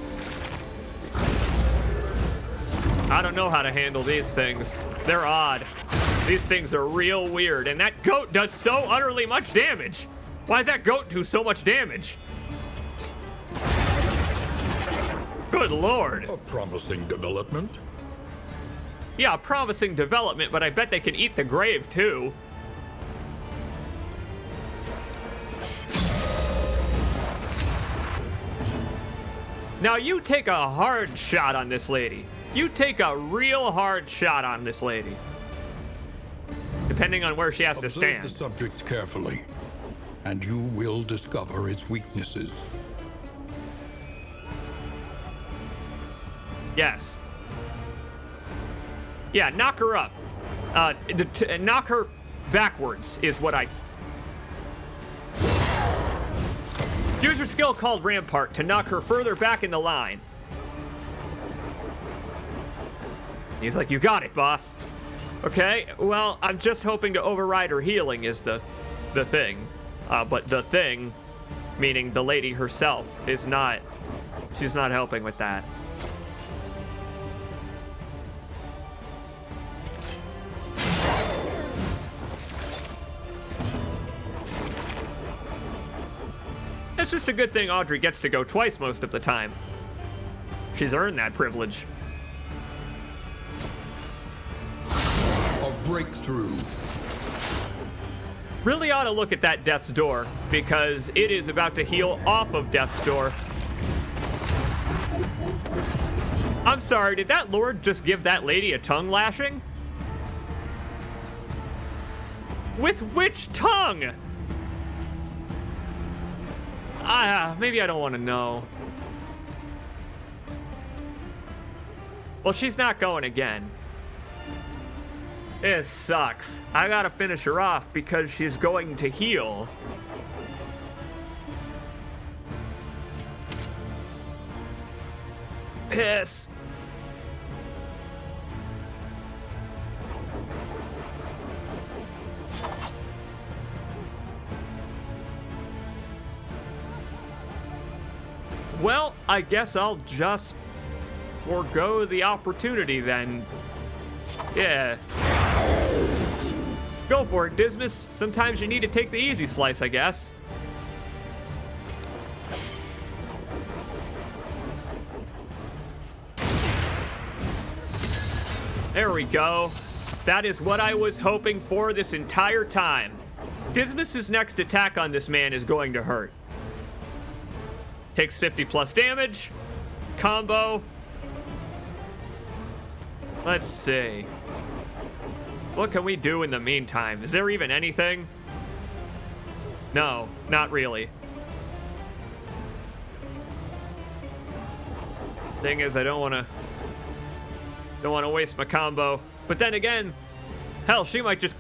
Speaker 1: I don't know how to handle these things. They're odd. These things are real weird, and that goat does so utterly much damage. Why does that goat do so much damage? Good lord.
Speaker 3: A promising development.
Speaker 1: Yeah, promising development, but I bet they can eat the grave too. Now you take a hard shot on this lady. You take a real hard shot on this lady. Depending on where she has to stand.
Speaker 3: Observe the subject carefully, and you will discover its weaknesses.
Speaker 1: Yes. Yeah, knock her up. Knock her backwards is what I... Use your skill called Rampart to knock her further back in the line. He's like, you got it, boss. Okay, well, I'm just hoping to override her healing is the thing. But the thing, meaning the lady herself, is not... She's not helping with that. It's just a good thing Audrey gets to go twice most of the time. She's earned that privilege.
Speaker 2: A breakthrough.
Speaker 1: Really ought to look at that Death's Door, because it is about to heal off of Death's Door. I'm sorry, did that Lord just give that lady a tongue lashing? With which tongue? Maybe I don't want to know. Well, she's not going again. It sucks. I gotta finish her off because she's going to heal. Piss. Well, I guess I'll just forego the opportunity then. Yeah. Go for it, Dismas. Sometimes you need to take the easy slice, I guess. There we go. That is what I was hoping for this entire time. Dismas's next attack on this man is going to hurt. Takes 50 plus damage. Combo. Let's see. What can we do in the meantime? Is there even anything? No, not really. Thing is, I don't want to waste my combo. But then again, hell, she might just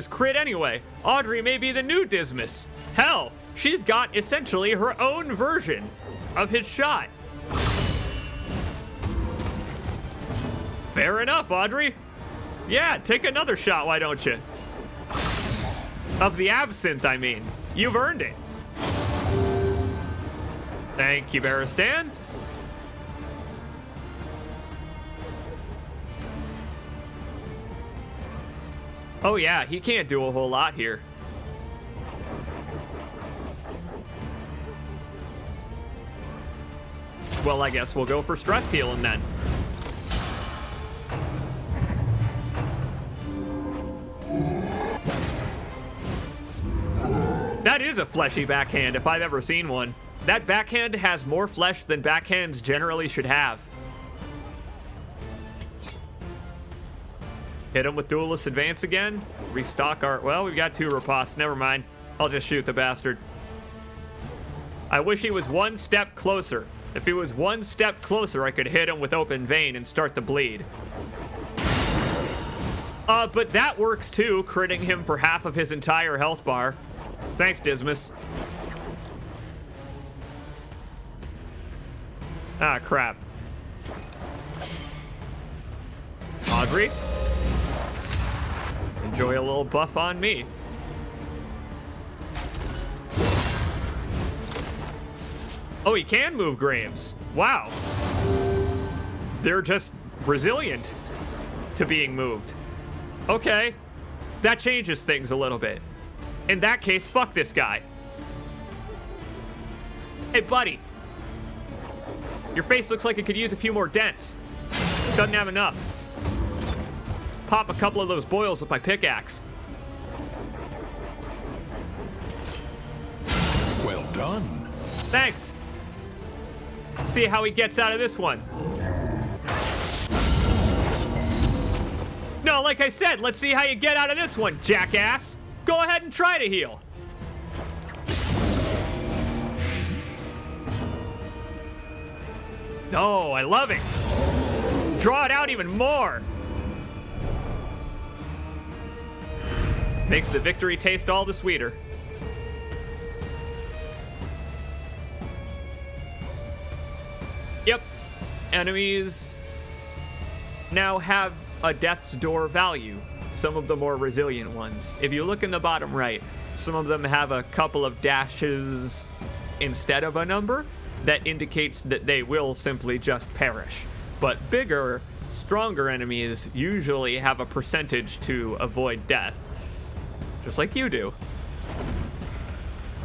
Speaker 1: crit anyway. Audrey may be the new Dismas. Hell, she's got essentially her own version of his shot. Fair enough, Audrey. Yeah, take another shot, why don't you? Of the absinthe, I mean. You've earned it. Thank you, Baristan. Oh yeah, he can't do a whole lot here. Well, I guess we'll go for stress healing then. That is a fleshy backhand if I've ever seen one. That backhand has more flesh than backhands generally should have. Hit him with Duelist Advance again. Restock our... Well, we've got 2 ripostes. Never mind. I'll just shoot the bastard. I wish he was 1 step closer. If he was 1 step closer, I could hit him with Open Vein and start the bleed. But that works too, critting him for half of his entire health bar. Thanks, Dismas. Ah, crap. Audrey? Enjoy a little buff on me. Oh, he can move graves. Wow. They're just resilient to being moved. Okay. That changes things a little bit. In that case, fuck this guy. Hey, buddy. Your face looks like it could use a few more dents. Doesn't have enough. Pop a couple of those boils with my pickaxe.
Speaker 2: Well done.
Speaker 1: Thanks. See how he gets out of this one. No, like I said, let's see how you get out of this one, jackass. Go ahead and try to heal. Oh, I love it. Draw it out even more. Makes the victory taste all the sweeter. Yep. Enemies now have a death's door value. Some of the more resilient ones. If you look in the bottom right, some of them have a couple of dashes instead of a number that indicates that they will simply just perish. But bigger, stronger enemies usually have a percentage to avoid death. Just like you do.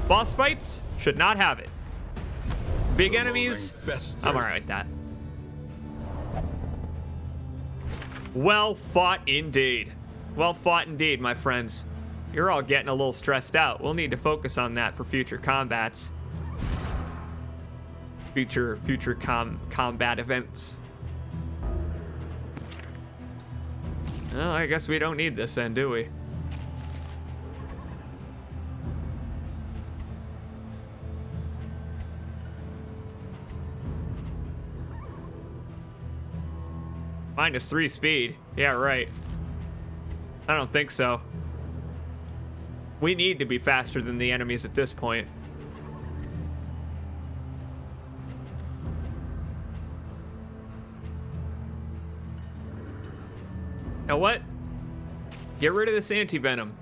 Speaker 1: Boss fights should not have it. Big enemies, I'm alright with that. Well fought indeed. Well fought indeed, my friends. You're all getting a little stressed out. We'll need to focus on that for future combats. Future combat events. Well, I guess we don't need this then, do we? -3 speed. Yeah, right. I don't think so. We need to be faster than the enemies at this point. Know what? Get rid of this anti-venom.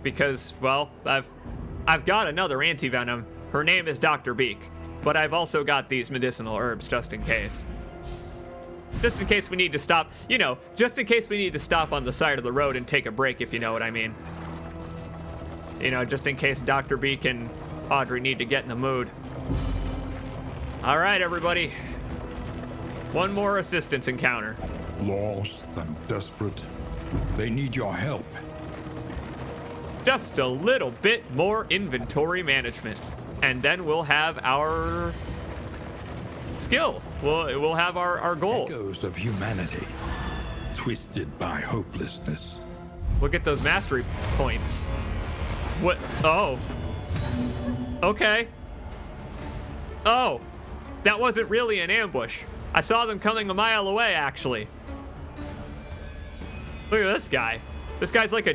Speaker 1: Because, well, I've got another anti-venom. Her name is Dr. Beak. But I've also got these medicinal herbs just in case. Just in case we need to stop, you know, just in case we need to stop on the side of the road and take a break, if you know what I mean. You know, just in case Dr. Beak and Audrey need to get in the mood. All right, everybody. One more assistance encounter.
Speaker 4: Lost and desperate. They need your help.
Speaker 1: Just a little bit more inventory management. And then we'll have our skill. We'll have our goal.
Speaker 2: Echoes of humanity, twisted by hopelessness.
Speaker 1: We'll get those mastery points. What? Oh. Okay. Oh. That wasn't really an ambush. I saw them coming a mile away, actually. Look at this guy. This guy's like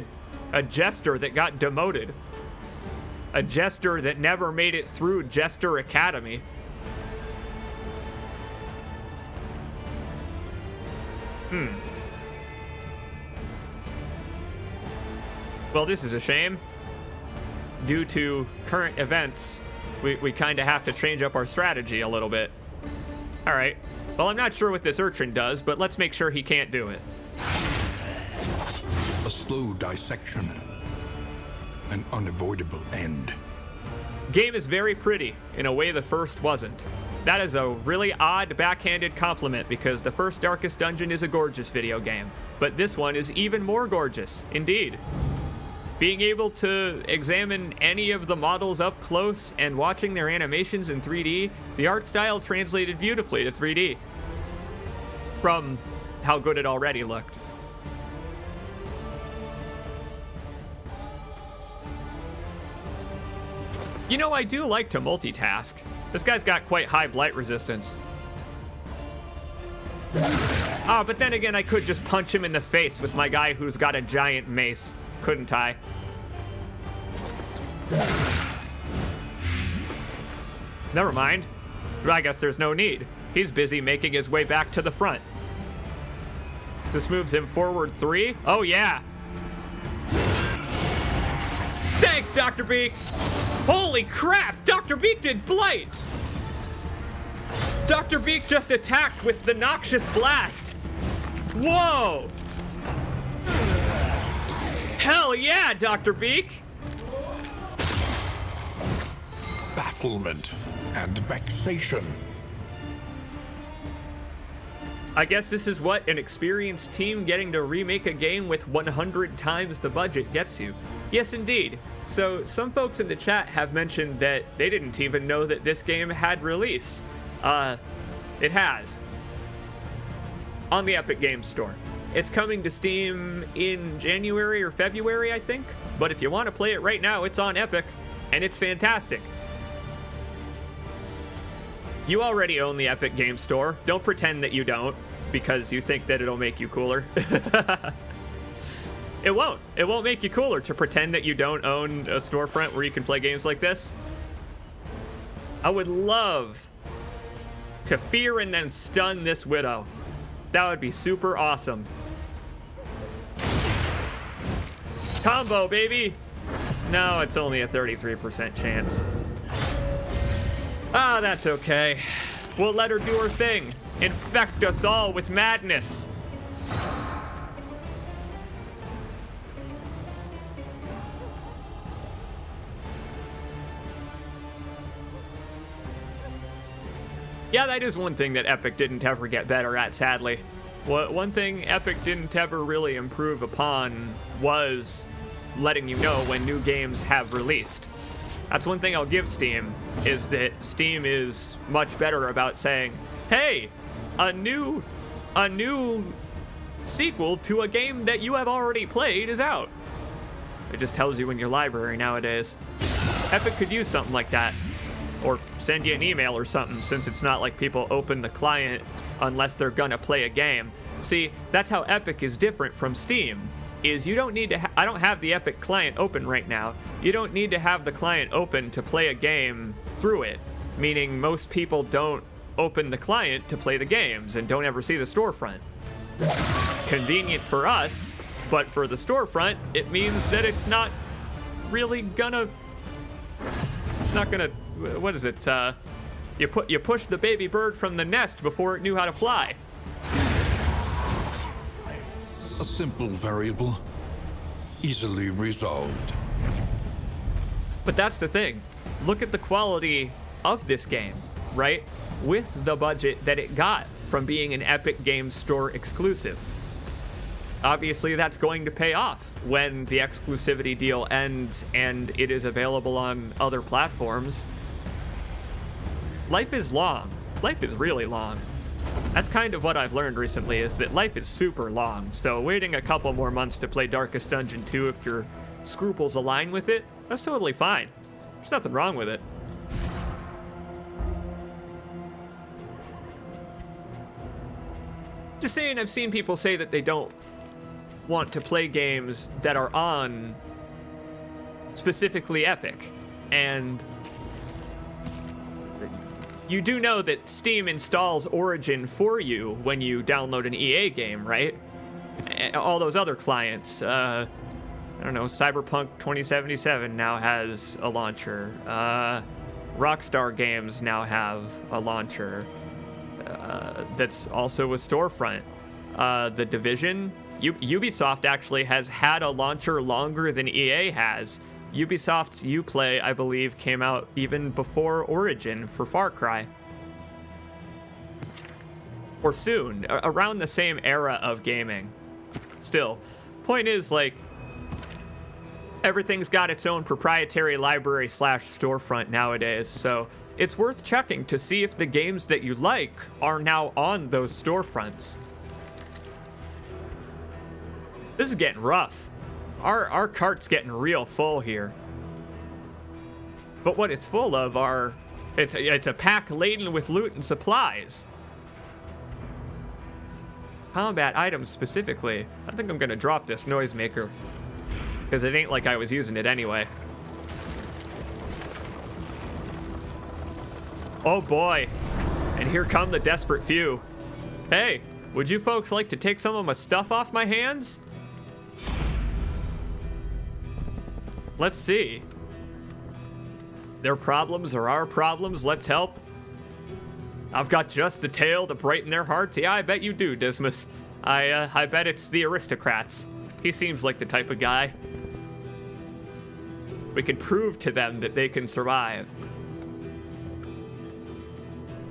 Speaker 1: a jester that got demoted. A jester that never made it through Jester Academy. Well, this is a shame. Due to current events, we kind of have to change up our strategy a little bit. All right. Well, I'm not sure what this urchin does, but let's make sure he can't do it.
Speaker 3: A slow dissection. An unavoidable end.
Speaker 1: Game is very pretty in a way the first wasn't. That is a really odd backhanded compliment because the first Darkest Dungeon is a gorgeous video game, but this one is even more gorgeous, indeed. being able to examine any of the models up close and watching their animations in 3D, the art style translated beautifully to 3D from how good it already looked. You know, I do like to multitask. This guy's got quite high blight resistance. But then again, I could just punch him in the face with my guy who's got a giant mace, couldn't I? Never mind. I guess there's no need. He's busy making his way back to the front. This moves him forward 3. Oh, yeah. Thanks, Dr. Beak. Holy crap, Dr. Beak did blight. Dr. Beak just attacked with the noxious blast. Whoa. Hell yeah, Dr. Beak.
Speaker 3: Bafflement and vexation.
Speaker 1: I guess this is what an experienced team getting to remake a game with 100 times the budget gets you. Yes, indeed. So some folks in the chat have mentioned that they didn't even know that this game had released. It has. On the Epic Games Store. It's coming to Steam in January or February, I think. But if you want to play it right now, it's on Epic, and it's fantastic. You already own the Epic Games Store. Don't pretend that you don't, because you think that it'll make you cooler. It won't. It won't make you cooler to pretend that you don't own a storefront where you can play games like this. I would love to fear and then stun this widow. That would be super awesome. Combo, baby! No, it's only a 33% chance. Ah, that's okay. We'll let her do her thing. Infect us all with madness. Yeah, that is one thing that Epic didn't ever get better at, sadly. One thing Epic didn't ever really improve upon was letting you know when new games have released. That's one thing I'll give Steam, is that Steam is much better about saying, hey, a new sequel to a game that you have already played is out. It just tells you in your library nowadays. Epic could use something like that. Or send you an email or something, since it's not like people open the client unless they're gonna play a game. See, that's how Epic is different from Steam, is you don't need to I don't have the Epic client open right now. You don't need to have the client open to play a game through it, meaning most people don't open the client to play the games and don't ever see the storefront. Convenient for us, but for the storefront, it means that it's not really gonna... It's not gonna... What is it? You push the baby bird from the nest before it knew how to fly.
Speaker 3: A simple variable, easily resolved.
Speaker 1: But that's the thing. Look at the quality of this game, right? With the budget that it got from being an Epic Games Store exclusive. Obviously, that's going to pay off when the exclusivity deal ends and it is available on other platforms. Life is long. Life is really long. That's kind of what I've learned recently, is that life is super long. So waiting a couple more months to play Darkest Dungeon 2 if your scruples align with it, that's totally fine. There's nothing wrong with it. Just saying, I've seen people say that they don't want to play games that are on specifically Epic. And you do know that Steam installs Origin for you when you download an EA game, right? All those other clients, I don't know, Cyberpunk 2077 now has a launcher. Rockstar Games now have a launcher that's also a storefront. The Division, Ubisoft actually has had a launcher longer than EA has. Ubisoft's Uplay, I believe, came out even before Origin for Far Cry. Or soon, around the same era of gaming. Still, point is, like, Everything's got its own proprietary library / storefront nowadays, so it's worth checking to see if the games that you like are now on those storefronts. This is getting rough. Our cart's getting real full here. But what it's full of are... It's a pack laden with loot and supplies. Combat items specifically. I think I'm gonna drop this noisemaker, because it ain't like I was using it anyway. Oh boy. And here come the desperate few. Hey, would you folks like to take some of my stuff off my hands? Let's see. Their problems are our problems, let's help. I've got just the tale to brighten their hearts. Yeah, I bet you do, Dismas. I bet it's the aristocrats. He seems like the type of guy. We can prove to them that they can survive.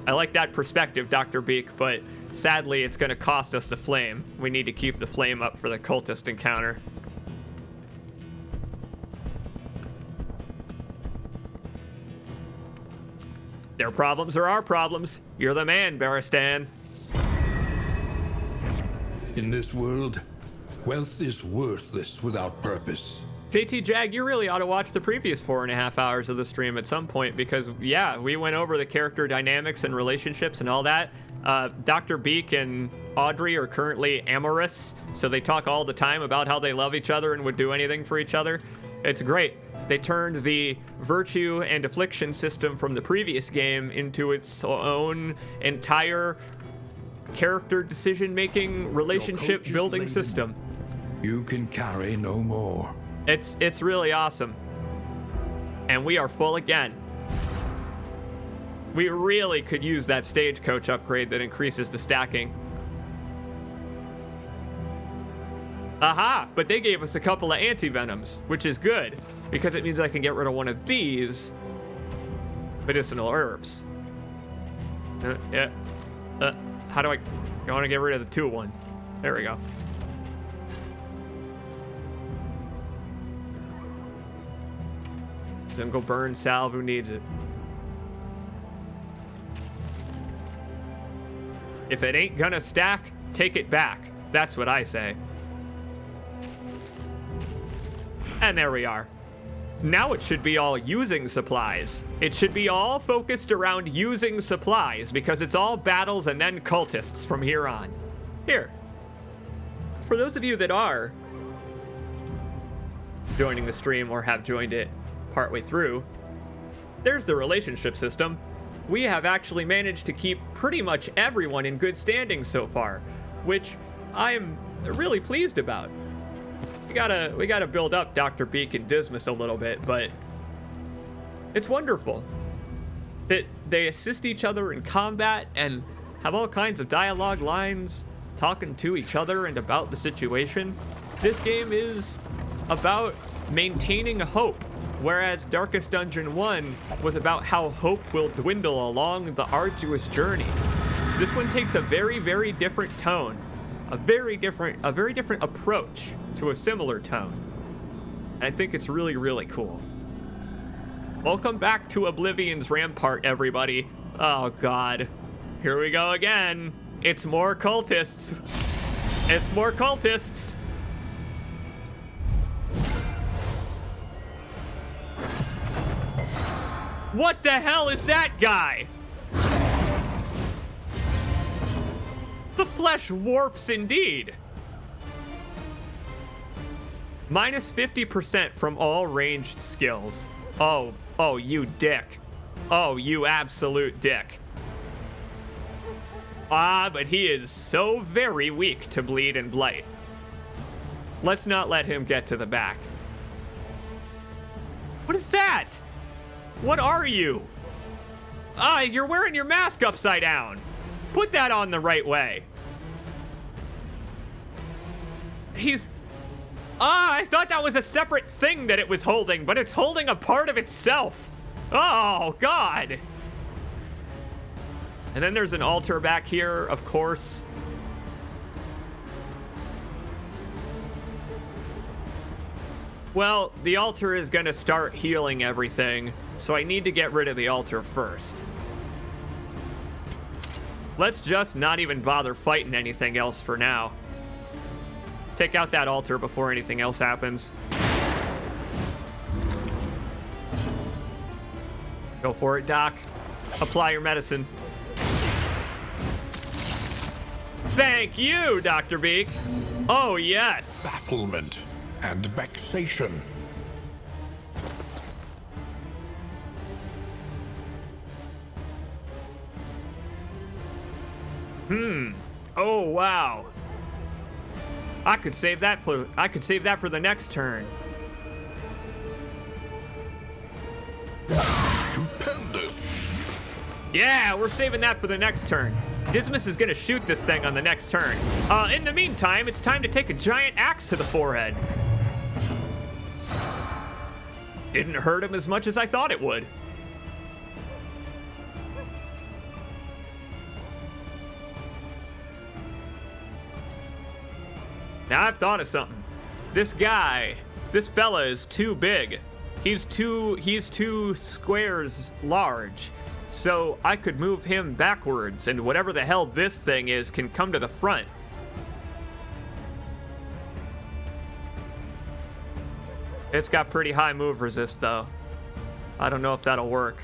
Speaker 1: I like that perspective, Dr. Beak, but sadly it's gonna cost us the flame. We need to keep the flame up for the cultist encounter. Their problems are our problems. You're the man, Baristan.
Speaker 3: In this world, wealth is worthless without purpose.
Speaker 1: JT Jag, you really ought to watch the previous 4.5 hours of the stream at some point, because yeah, we went over the character dynamics and relationships and all that. Dr. Beak and Audrey are currently amorous, so they talk all the time about how they love each other and would do anything for each other. It's great. They turned the virtue and affliction system from the previous game into its own entire character decision-making, relationship-building system.
Speaker 3: You can carry no more.
Speaker 1: It's really awesome. And we are full again. We really could use that stagecoach upgrade that increases the stacking. Aha! But they gave us a couple of anti-venoms, which is good, because it means I can get rid of one of these medicinal herbs. How do I want to get rid of the 2-1? There we go. Single burn salve, who needs it? If it ain't gonna stack, take it back. That's what I say. And there we are. Now it should be all using supplies. It should be all focused around using supplies, because it's all battles and then cultists from here on. Here. For those of you that are joining the stream or have joined it partway through, there's the relationship system. We have actually managed to keep pretty much everyone in good standing so far, which I'm really pleased about. We gotta build up Dr. Beak and Dismas a little bit, but it's wonderful that they assist each other in combat and have all kinds of dialogue lines talking to each other and about the situation. This game is about maintaining hope, whereas Darkest Dungeon 1 was about how hope will dwindle along the arduous journey. This one takes a very, very different tone, a very different approach to a similar tone. And I think it's really, really cool. Welcome back to Oblivion's Rampart, everybody. Oh God, here we go again. It's more cultists. It's more cultists. What the hell is that guy? The flesh warps indeed. Minus 50% from all ranged skills. Oh, you dick. Oh, you absolute dick. Ah, but he is so very weak to bleed and blight. Let's not let him get to the back. What is that? What are you? Ah, you're wearing your mask upside down. Put that on the right way. I thought that was a separate thing that it was holding, but it's holding a part of itself. Oh, God. And then there's an altar back here, of course. Well, the altar is gonna start healing everything, so I need to get rid of the altar first. Let's just not even bother fighting anything else for now. Take out that altar before anything else happens. Go for it, Doc. Apply your medicine. Thank you, Dr. Beak. Oh, yes.
Speaker 3: Bafflement and vexation.
Speaker 1: Oh, wow. I could save that for the next turn.
Speaker 3: Stupendous.
Speaker 1: Yeah, we're saving that for the next turn. Dismas is gonna shoot this thing on the next turn. In the meantime, it's time to take a giant axe to the forehead. Didn't hurt him as much as I thought it would. Now I've thought of something. This fella is too big. He's two squares large. So I could move him backwards, and whatever the hell this thing is can come to the front. It's got pretty high move resist, though. I don't know if that'll work.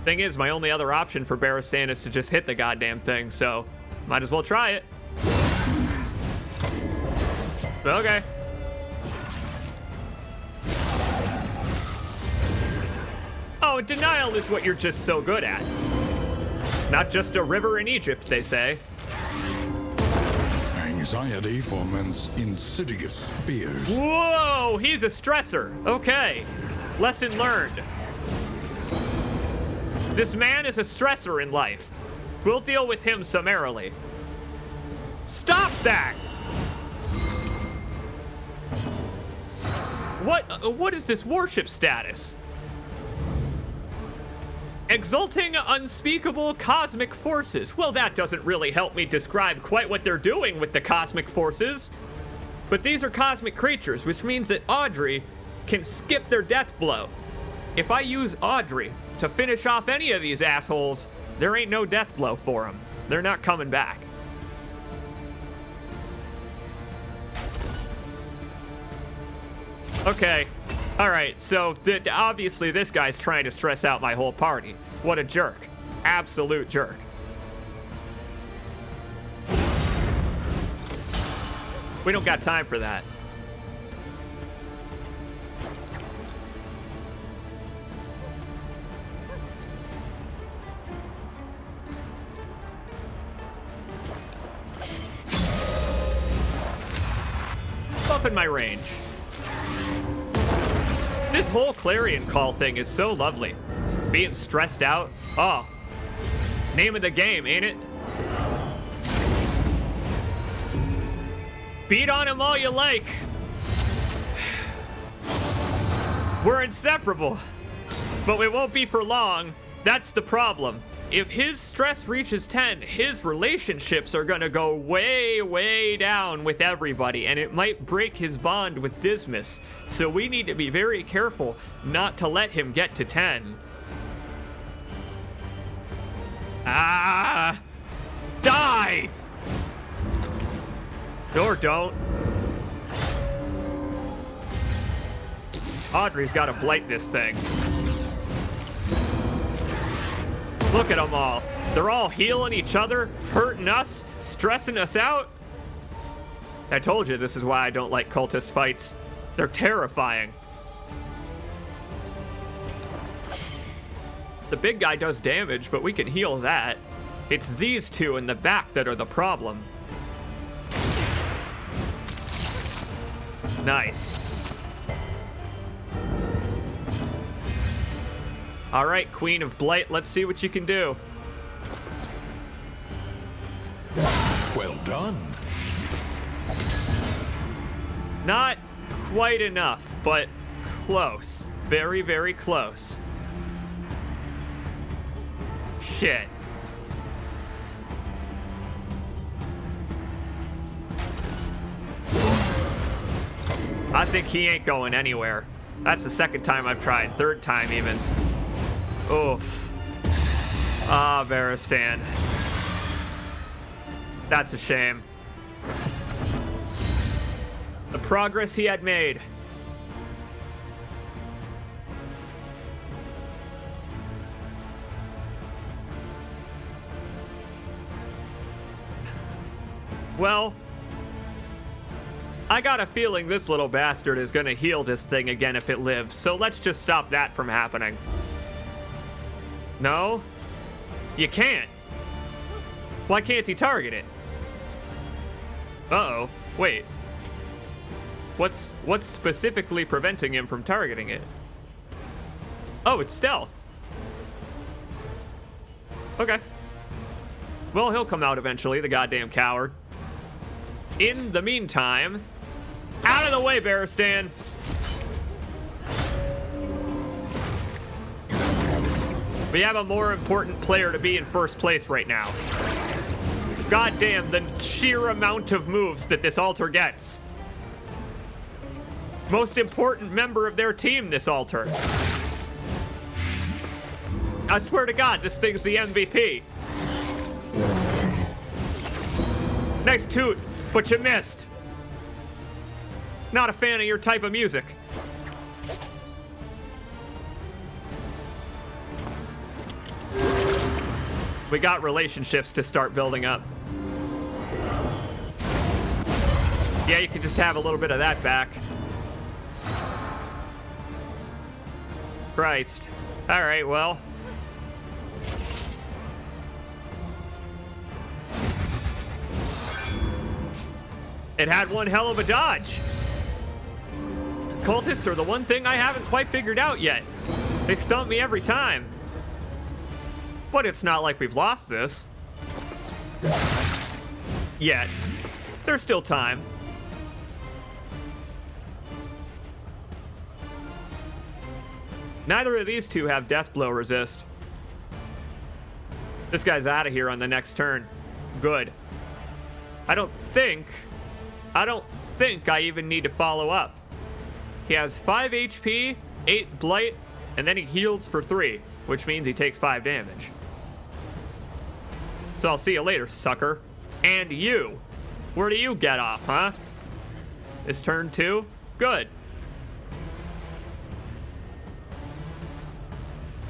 Speaker 1: Thing is, my only other option for Barristan is to just hit the goddamn thing, so might as well try it. Okay. Oh, denial is what you're just so good at. Not just a river in Egypt, they say.
Speaker 4: Anxiety foments insidious fears.
Speaker 1: Whoa, he's a stressor. Okay, lesson learned. This man is a stressor in life. We'll deal with him summarily. Stop that! What is this warship status? Exulting unspeakable cosmic forces. Well, that doesn't really help me describe quite what they're doing with the cosmic forces. But these are cosmic creatures, which means that Audrey can skip their death blow. If I use Audrey to finish off any of these assholes, there ain't no death blow for them. They're not coming back. Okay. All right, so obviously this guy's trying to stress out my whole party. What a jerk. Absolute jerk. We don't got time for that. Buffing my range. This whole clarion call thing is so lovely. Being stressed out. Oh. Name of the game, ain't it? Beat on him all you like. We're inseparable. But we won't be for long. That's the problem. If his stress reaches 10, his relationships are gonna go way, way down with everybody, and it might break his bond with Dismas. So we need to be very careful not to let him get to 10. Ah! Die! Or don't. Audrey's gotta blight this thing. Look at them all. They're all healing each other, hurting us, stressing us out. I told you this is why I don't like cultist fights. They're terrifying. The big guy does damage, but we can heal that. It's these two in the back that are the problem. Nice. All right, Queen of Blight, let's see what you can do.
Speaker 3: Well done.
Speaker 1: Not quite enough, but close. Very, very close. Shit. I think he ain't going anywhere. That's the second time I've tried. Third time even. Oof. Ah, Baristan. That's a shame. The progress he had made. Well, I got a feeling this little bastard is gonna heal this thing again if it lives, so let's just stop that from happening. No? You can't. Why can't he target it? Uh-oh. Wait. What's specifically preventing him from targeting it? Oh, it's stealth. Okay. Well, he'll come out eventually, the goddamn coward. In the meantime, out of the way, Baristan. We have a more important player to be in first place right now. Goddamn, the sheer amount of moves that this altar gets. Most important member of their team, this altar. I swear to God, this thing's the MVP. Nice toot, but you missed. Not a fan of your type of music. We got relationships to start building up. Yeah, you can just have a little bit of that back. Christ. All right, well. It had one hell of a dodge. Cultists are the one thing I haven't quite figured out yet. They stump me every time. But it's not like we've lost this. Yet. There's still time. Neither of these two have death blow resist. This guy's out of here on the next turn. Good. I don't think I even need to follow up. He has 5 HP, 8 blight, and then he heals for 3, which means he takes 5 damage. So I'll see you later, sucker. And you. Where do you get off, huh? It's turn 2? Good.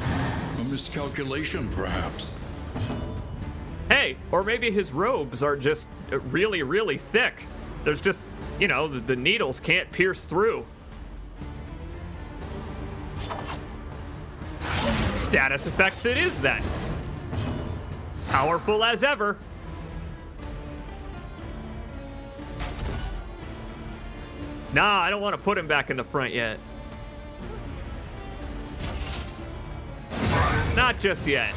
Speaker 4: A miscalculation, perhaps.
Speaker 1: Hey, or maybe his robes are just really, really thick. There's just, you know, the needles can't pierce through. Status effects it is then. Powerful as ever. Nah, I don't want to put him back in the front yet. Not just yet.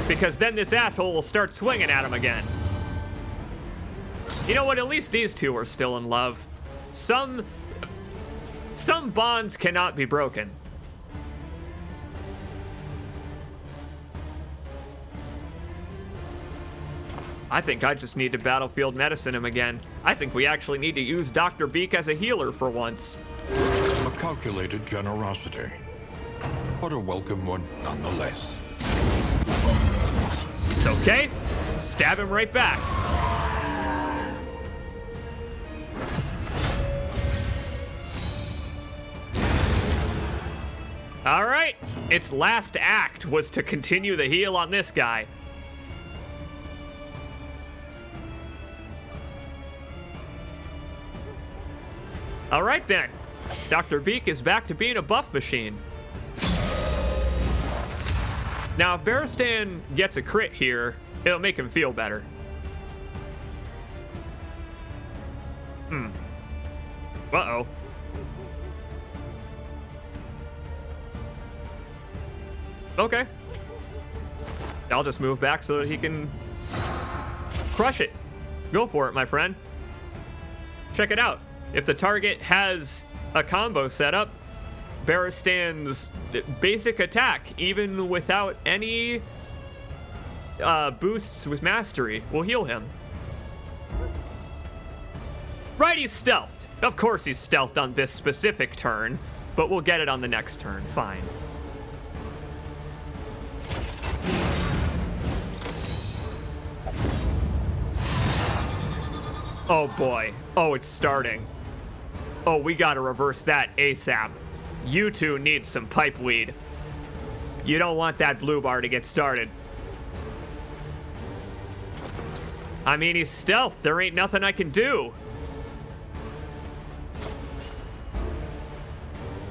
Speaker 1: Because then this asshole will start swinging at him again. You know what? At least these two are still in love. Some bonds cannot be broken. I think I just need to battlefield medicine him again. I think we actually need to use Dr. Beak as a healer for once.
Speaker 3: A calculated generosity, but a welcome one nonetheless.
Speaker 1: It's okay. Stab him right back. All right. Its last act was to continue the heal on this guy. All right, then. Dr. Beak is back to being a buff machine. Now, if Baristan gets a crit here, it'll make him feel better. Uh-oh. Okay. I'll just move back so that he can crush it. Go for it, my friend. Check it out. If the target has a combo set up, Baristan's basic attack, even without any boosts with mastery, will heal him. Right, he's stealthed. Of course he's stealthed on this specific turn, but we'll get it on the next turn. Fine. Oh boy. Oh, it's starting. Oh, we gotta reverse that ASAP. You two need some pipe weed. You don't want that blue bar to get started. I mean, he's stealth. There ain't nothing I can do.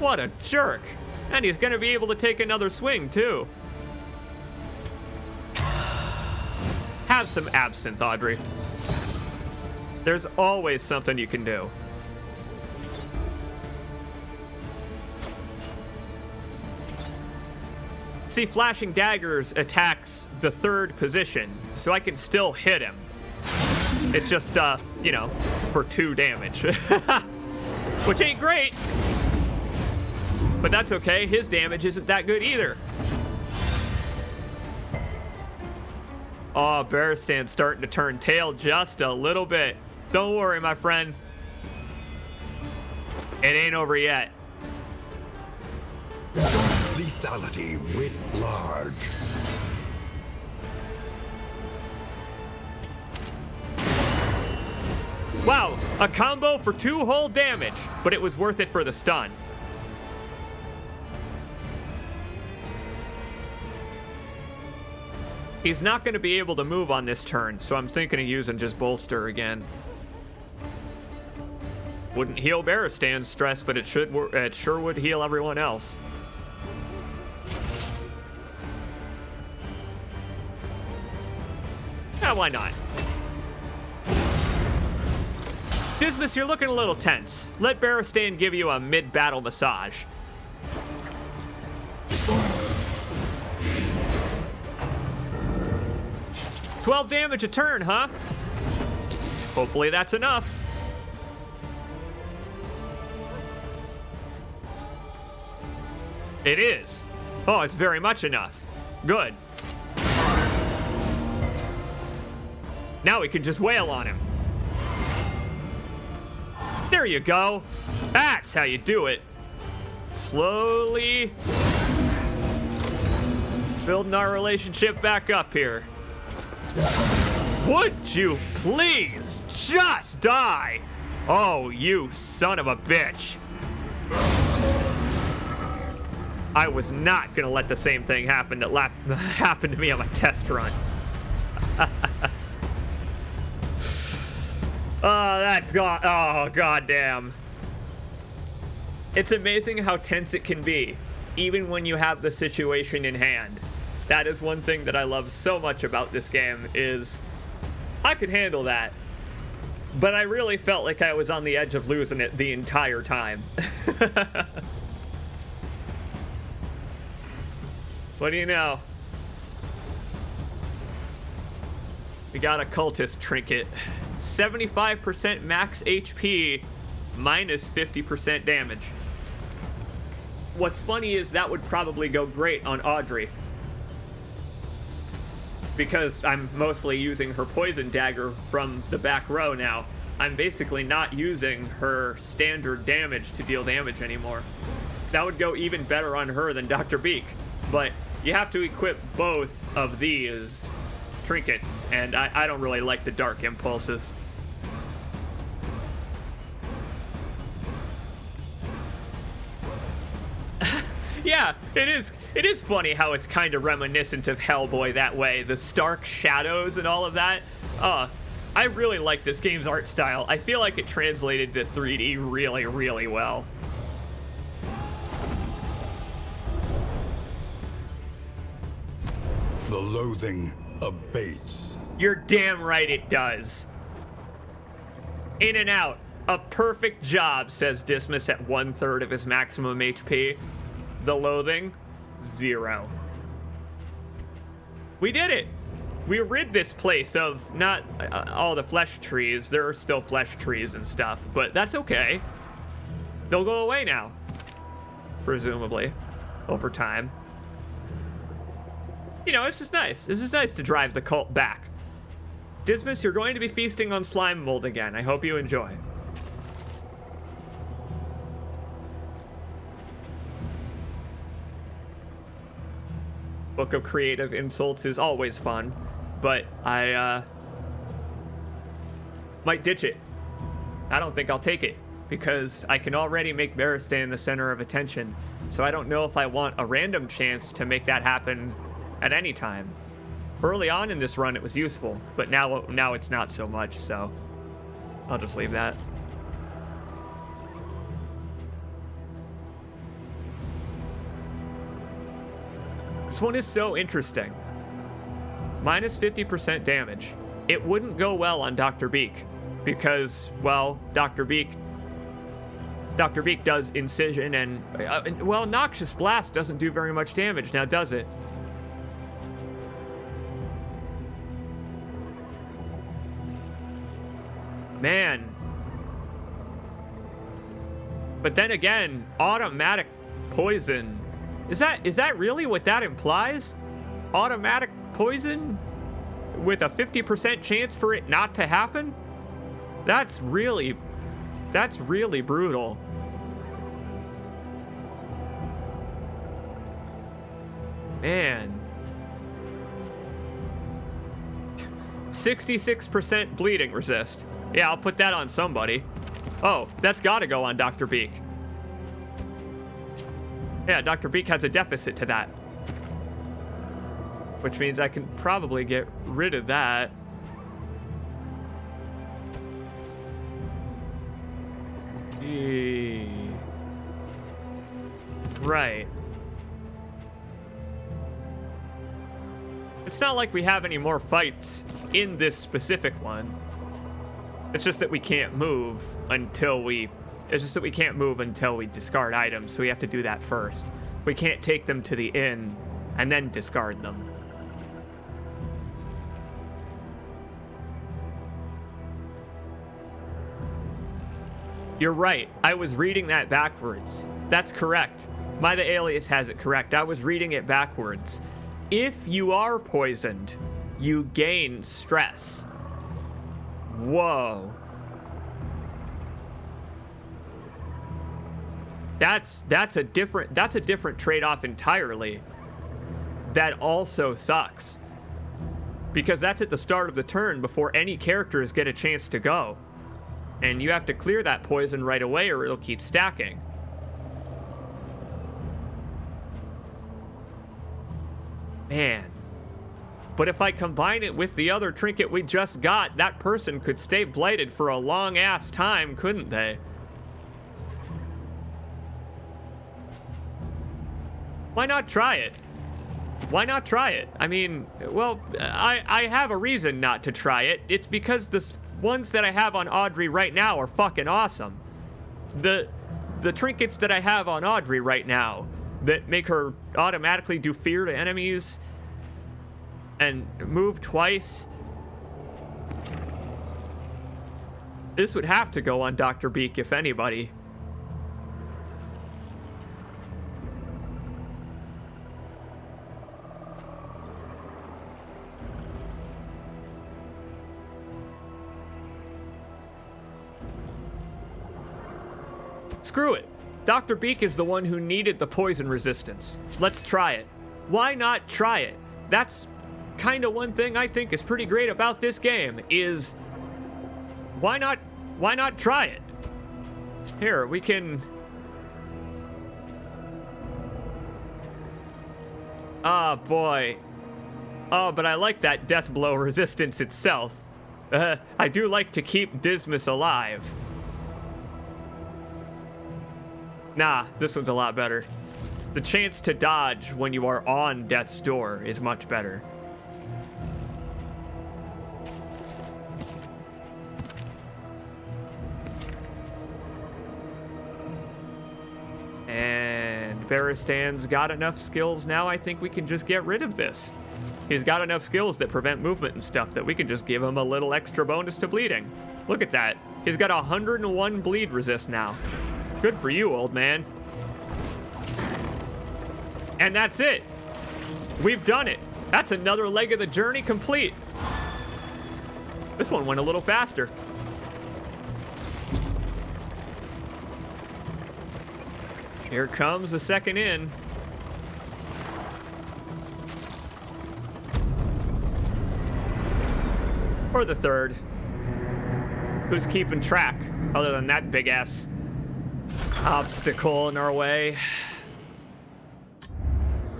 Speaker 1: What a jerk. And he's gonna be able to take another swing, too. Have some absinthe, Audrey. There's always something you can do. See, flashing daggers attacks the third position, so I can still hit him. It's just, you know, for 2 damage. Which ain't great. But that's okay, his damage isn't that good either. Oh, Baristan's starting to turn tail just a little bit. Don't worry, my friend. It ain't over yet.
Speaker 2: Lethality writ large.
Speaker 1: Wow, a combo for 2 whole damage, but it was worth it for the stun. He's not going to be able to move on this turn, so I'm thinking of using just Bolster again. Wouldn't heal Baristan's stress, but it sure would heal everyone else. Yeah, why not? Dismas, you're looking a little tense. Let Baristan give you a mid-battle massage. $12 damage a turn, huh? Hopefully that's enough. It is. Oh, it's very much enough. Good. Now we can just wail on him. There you go. That's how you do it. Slowly building our relationship back up here. Would you please just die? Oh, you son of a bitch. I was not gonna let the same thing happen that happened to me on my test run. Oh, that's gone. Oh, goddamn. It's amazing how tense it can be, even when you have the situation in hand. That is one thing that I love so much about this game is I could handle that. But I really felt like I was on the edge of losing it the entire time. What do you know? We got a cultist trinket. 75% max HP, minus 50% damage. What's funny is that would probably go great on Audrey, because I'm mostly using her poison dagger from the back row now. I'm basically not using her standard damage to deal damage anymore. That would go even better on her than Dr. Beak, but you have to equip both of these trinkets, and I don't really like the dark impulses. Yeah, it is funny how it's kind of reminiscent of Hellboy that way. The stark shadows and all of that. I really like this game's art style. I feel like it translated to 3D really, really well.
Speaker 2: The loathing abates.
Speaker 1: You're damn right it does. In and out. A perfect job, says Dismas at 1/3 of his maximum HP. The loathing, 0. We did it. We rid this place of not all the flesh trees. There are still flesh trees and stuff, but that's okay. They'll go away now, presumably, over time. You know, it's just nice. It's just nice to drive the cult back. Dismas, you're going to be feasting on slime mold again. I hope you enjoy. Book of Creative Insults is always fun, but I might ditch it. I don't think I'll take it, because I can already make Beristan the center of attention, so I don't know if I want a random chance to make that happen at any time. Early on in this run it was useful, but now it's not so much, so I'll just leave that. This one is so interesting. Minus 50% damage. It wouldn't go well on Dr. Beak because, well, Dr. Beak does incision and, well, Noxious Blast doesn't do very much damage now, does it? Man. But then again, automatic poison. Is that really what that implies? Automatic poison with a 50% chance for it not to happen? That's really brutal. Man. 66% bleeding resist. Yeah, I'll put that on somebody. Oh, that's gotta go on Dr. Beak. Yeah, Dr. Beak has a deficit to that. Which means I can probably get rid of that. Right. It's not like we have any more fights in this specific one. It's just that we can't move until we discard items, so we have to do that first. We can't take them to the inn and then discard them. You're right. I was reading that backwards. That's correct. My the Alias has it correct. I was reading it backwards. If you are poisoned, you gain stress. Whoa. That's a different trade-off entirely. That also sucks. Because that's at the start of the turn before any characters get a chance to go. And you have to clear that poison right away or it'll keep stacking. Man. But if I combine it with the other trinket we just got, that person could stay blighted for a long-ass time, couldn't they? Why not try it? Why not try it? I mean, well, I have a reason not to try it. It's because the ones that I have on Audrey right now are fucking awesome. The trinkets that I have on Audrey right now that make her automatically do fear to enemies and move twice. This would have to go on Dr. Beak, if anybody. Screw it. Dr. Beak is the one who needed the poison resistance. Let's try it. Why not try it? That's kind of one thing I think is pretty great about this game is why not try it? Here, we can oh boy. Oh, but I like that death blow resistance itself. I do like to keep Dismas alive. Nah, this one's a lot better. The chance to dodge when you are on death's door is much better. And Beristan's got enough skills now, I think we can just get rid of this. He's got enough skills that prevent movement and stuff that we can just give him a little extra bonus to bleeding. Look at that. He's got 101 bleed resist now. Good for you, old man. And that's it. We've done it. That's another leg of the journey complete. This one went a little faster. Here comes the second inn. Or the third. Who's keeping track, other than that big-ass obstacle in our way?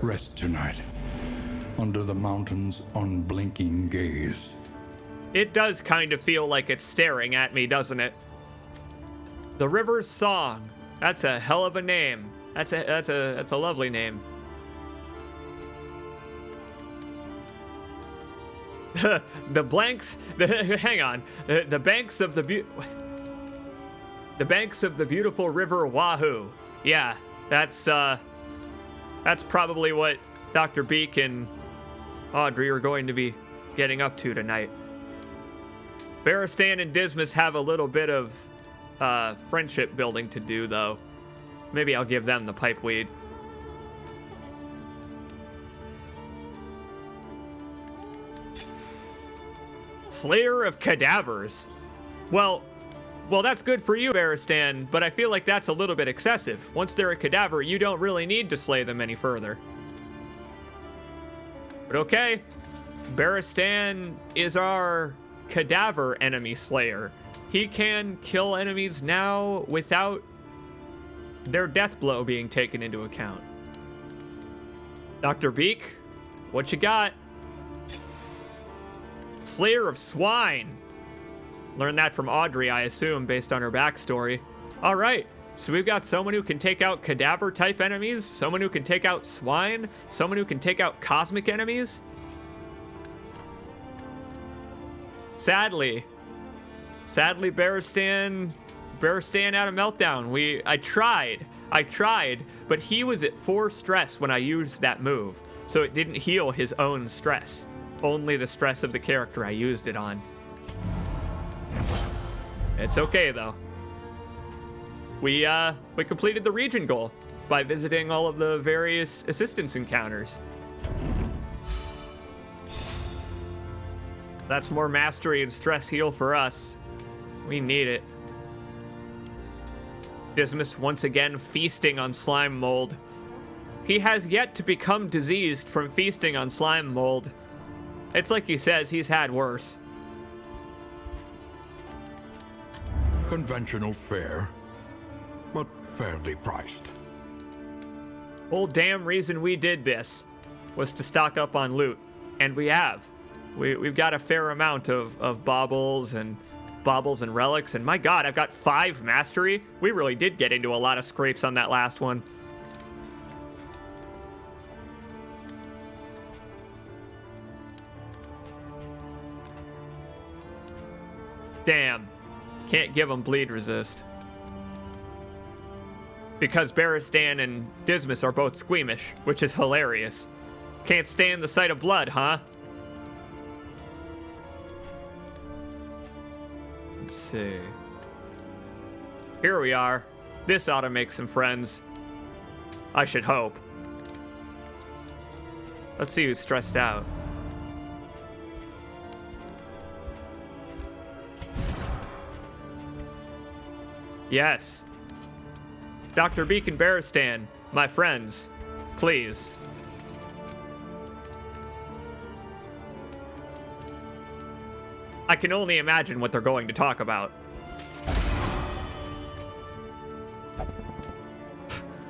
Speaker 4: Rest tonight, under the mountain's unblinking gaze.
Speaker 1: It does kind of feel like it's staring at me, doesn't it? The River's Song. That's a hell of a name. That's a lovely name. The banks. Hang on. The banks of the banks of the beautiful river Wahoo. Yeah, that's probably what Dr. Beak and Audrey are going to be getting up to tonight. Barristan and Dismas have a little bit of friendship building to do, though. Maybe I'll give them the pipeweed. Slayer of cadavers. Well, that's good for you, Barristan, but I feel like that's a little bit excessive. Once they're a cadaver, you don't really need to slay them any further. But okay, Barristan is our cadaver enemy slayer. He can kill enemies now without their death blow being taken into account. Dr. Beak, what you got? Slayer of swine. Learned that from Audrey, I assume, based on her backstory. All right, so we've got someone who can take out cadaver-type enemies, someone who can take out swine, someone who can take out cosmic enemies. Sadly, Barristan had a meltdown. I tried, but he was at 4 stress when I used that move, so it didn't heal his own stress. Only the stress of the character I used it on. It's okay, though. We completed the region goal by visiting all of the various assistance encounters. That's more mastery and stress heal for us. We need it. Dismas once again feasting on slime mold. He has yet to become diseased from feasting on slime mold. It's like he says, he's had worse.
Speaker 3: Conventional fare, but fairly priced.
Speaker 1: Whole damn reason we did this was to stock up on loot, and we have. We've got a fair amount of baubles and relics, and my god, I've got 5 mastery. We really did get into a lot of scrapes on that last one. Damn. Can't give him bleed resist. Because Barristan and Dismas are both squeamish, which is hilarious. Can't stand the sight of blood, huh? Let's see. Here we are. This ought to make some friends. I should hope. Let's see who's stressed out. Yes. Dr. Beak and Barristan, my friends, please. I can only imagine what they're going to talk about.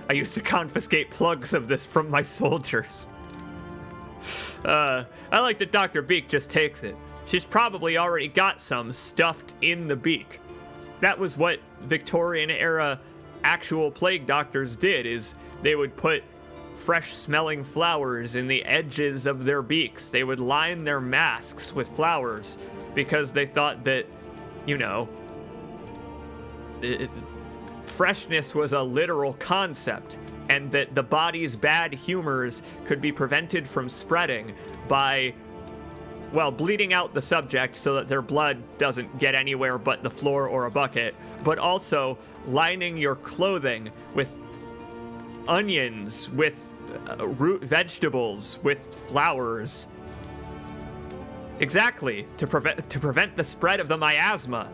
Speaker 1: I used to confiscate plugs of this from my soldiers. I like that Dr. Beak just takes it. She's probably already got some stuffed in the beak. That was what Victorian era actual plague doctors did, is they would put fresh smelling flowers in the edges of their beaks. They would line their masks with flowers because they thought that, you know, freshness was a literal concept, and that the body's bad humors could be prevented from spreading by, well, bleeding out the subject so that their blood doesn't get anywhere but the floor or a bucket, but also lining your clothing with onions, with root vegetables, with flowers. Exactly, to prevent the spread of the miasma.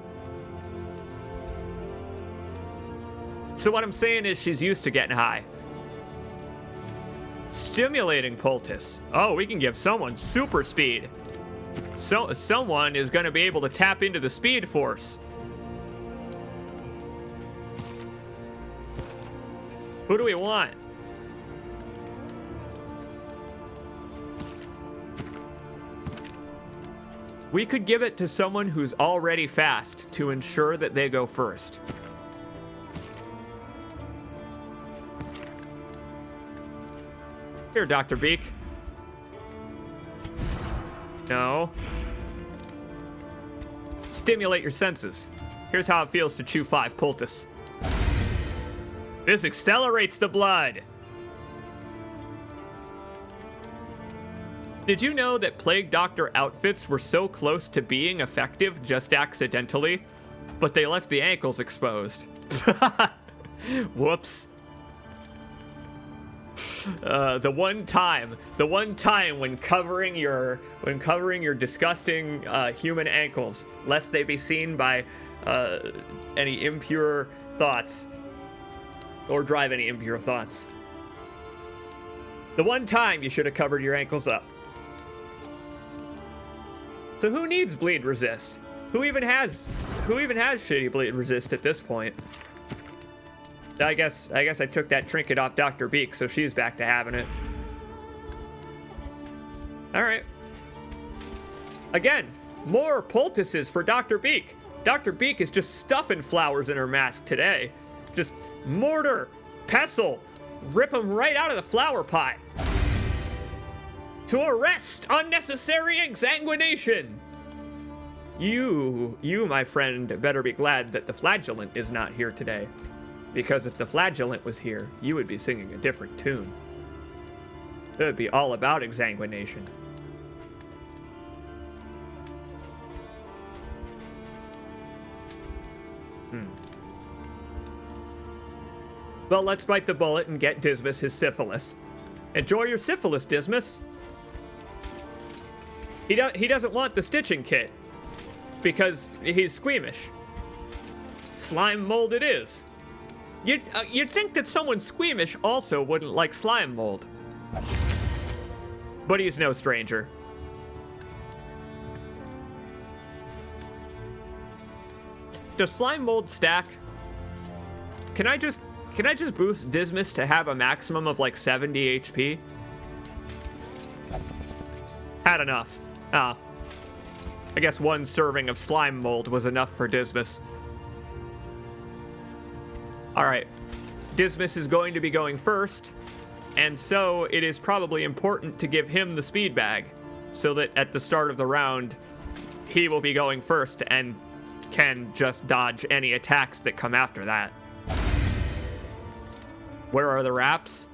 Speaker 1: So what I'm saying is she's used to getting high. Stimulating poultice. Oh, we can give someone super speed. So someone is going to be able to tap into the speed force. Who do we want? We could give it to someone who's already fast to ensure that they go first. Here, Dr. Beak. No. Stimulate your senses. Here's how it feels to chew 5 poultice. This accelerates the blood. Did you know that Plague Doctor outfits were so close to being effective just accidentally, but they left the ankles exposed? Whoops. The one time when covering your disgusting human ankles, lest they be seen by any impure thoughts or drive any impure thoughts. The one time you should have covered your ankles up. So who needs bleed resist? Who even has shitty bleed resist at this point? I guess I took that trinket off Dr. Beak, so she's back to having it. All right. Again, more poultices for Dr. Beak. Dr. Beak is just stuffing flowers in her mask today. Just mortar, pestle, rip them right out of the flower pot. To arrest unnecessary exsanguination. You, my friend, better be glad that the flagellant is not here today. Because if the flagellant was here, you would be singing a different tune. It would be all about exsanguination. Well, let's bite the bullet and get Dismas his syphilis. Enjoy your syphilis, Dismas. He doesn't want the stitching kit because he's squeamish. Slime mold it is. You'd think that someone squeamish also wouldn't like slime mold. But he's no stranger. Does slime mold stack? Can I just boost Dismas to have a maximum of like 70 HP? Had enough. I guess one serving of slime mold was enough for Dismas. Alright, Dismas is going to be going first, and so it is probably important to give him the speed bag, so that at the start of the round, he will be going first and can just dodge any attacks that come after that. Where are the wraps?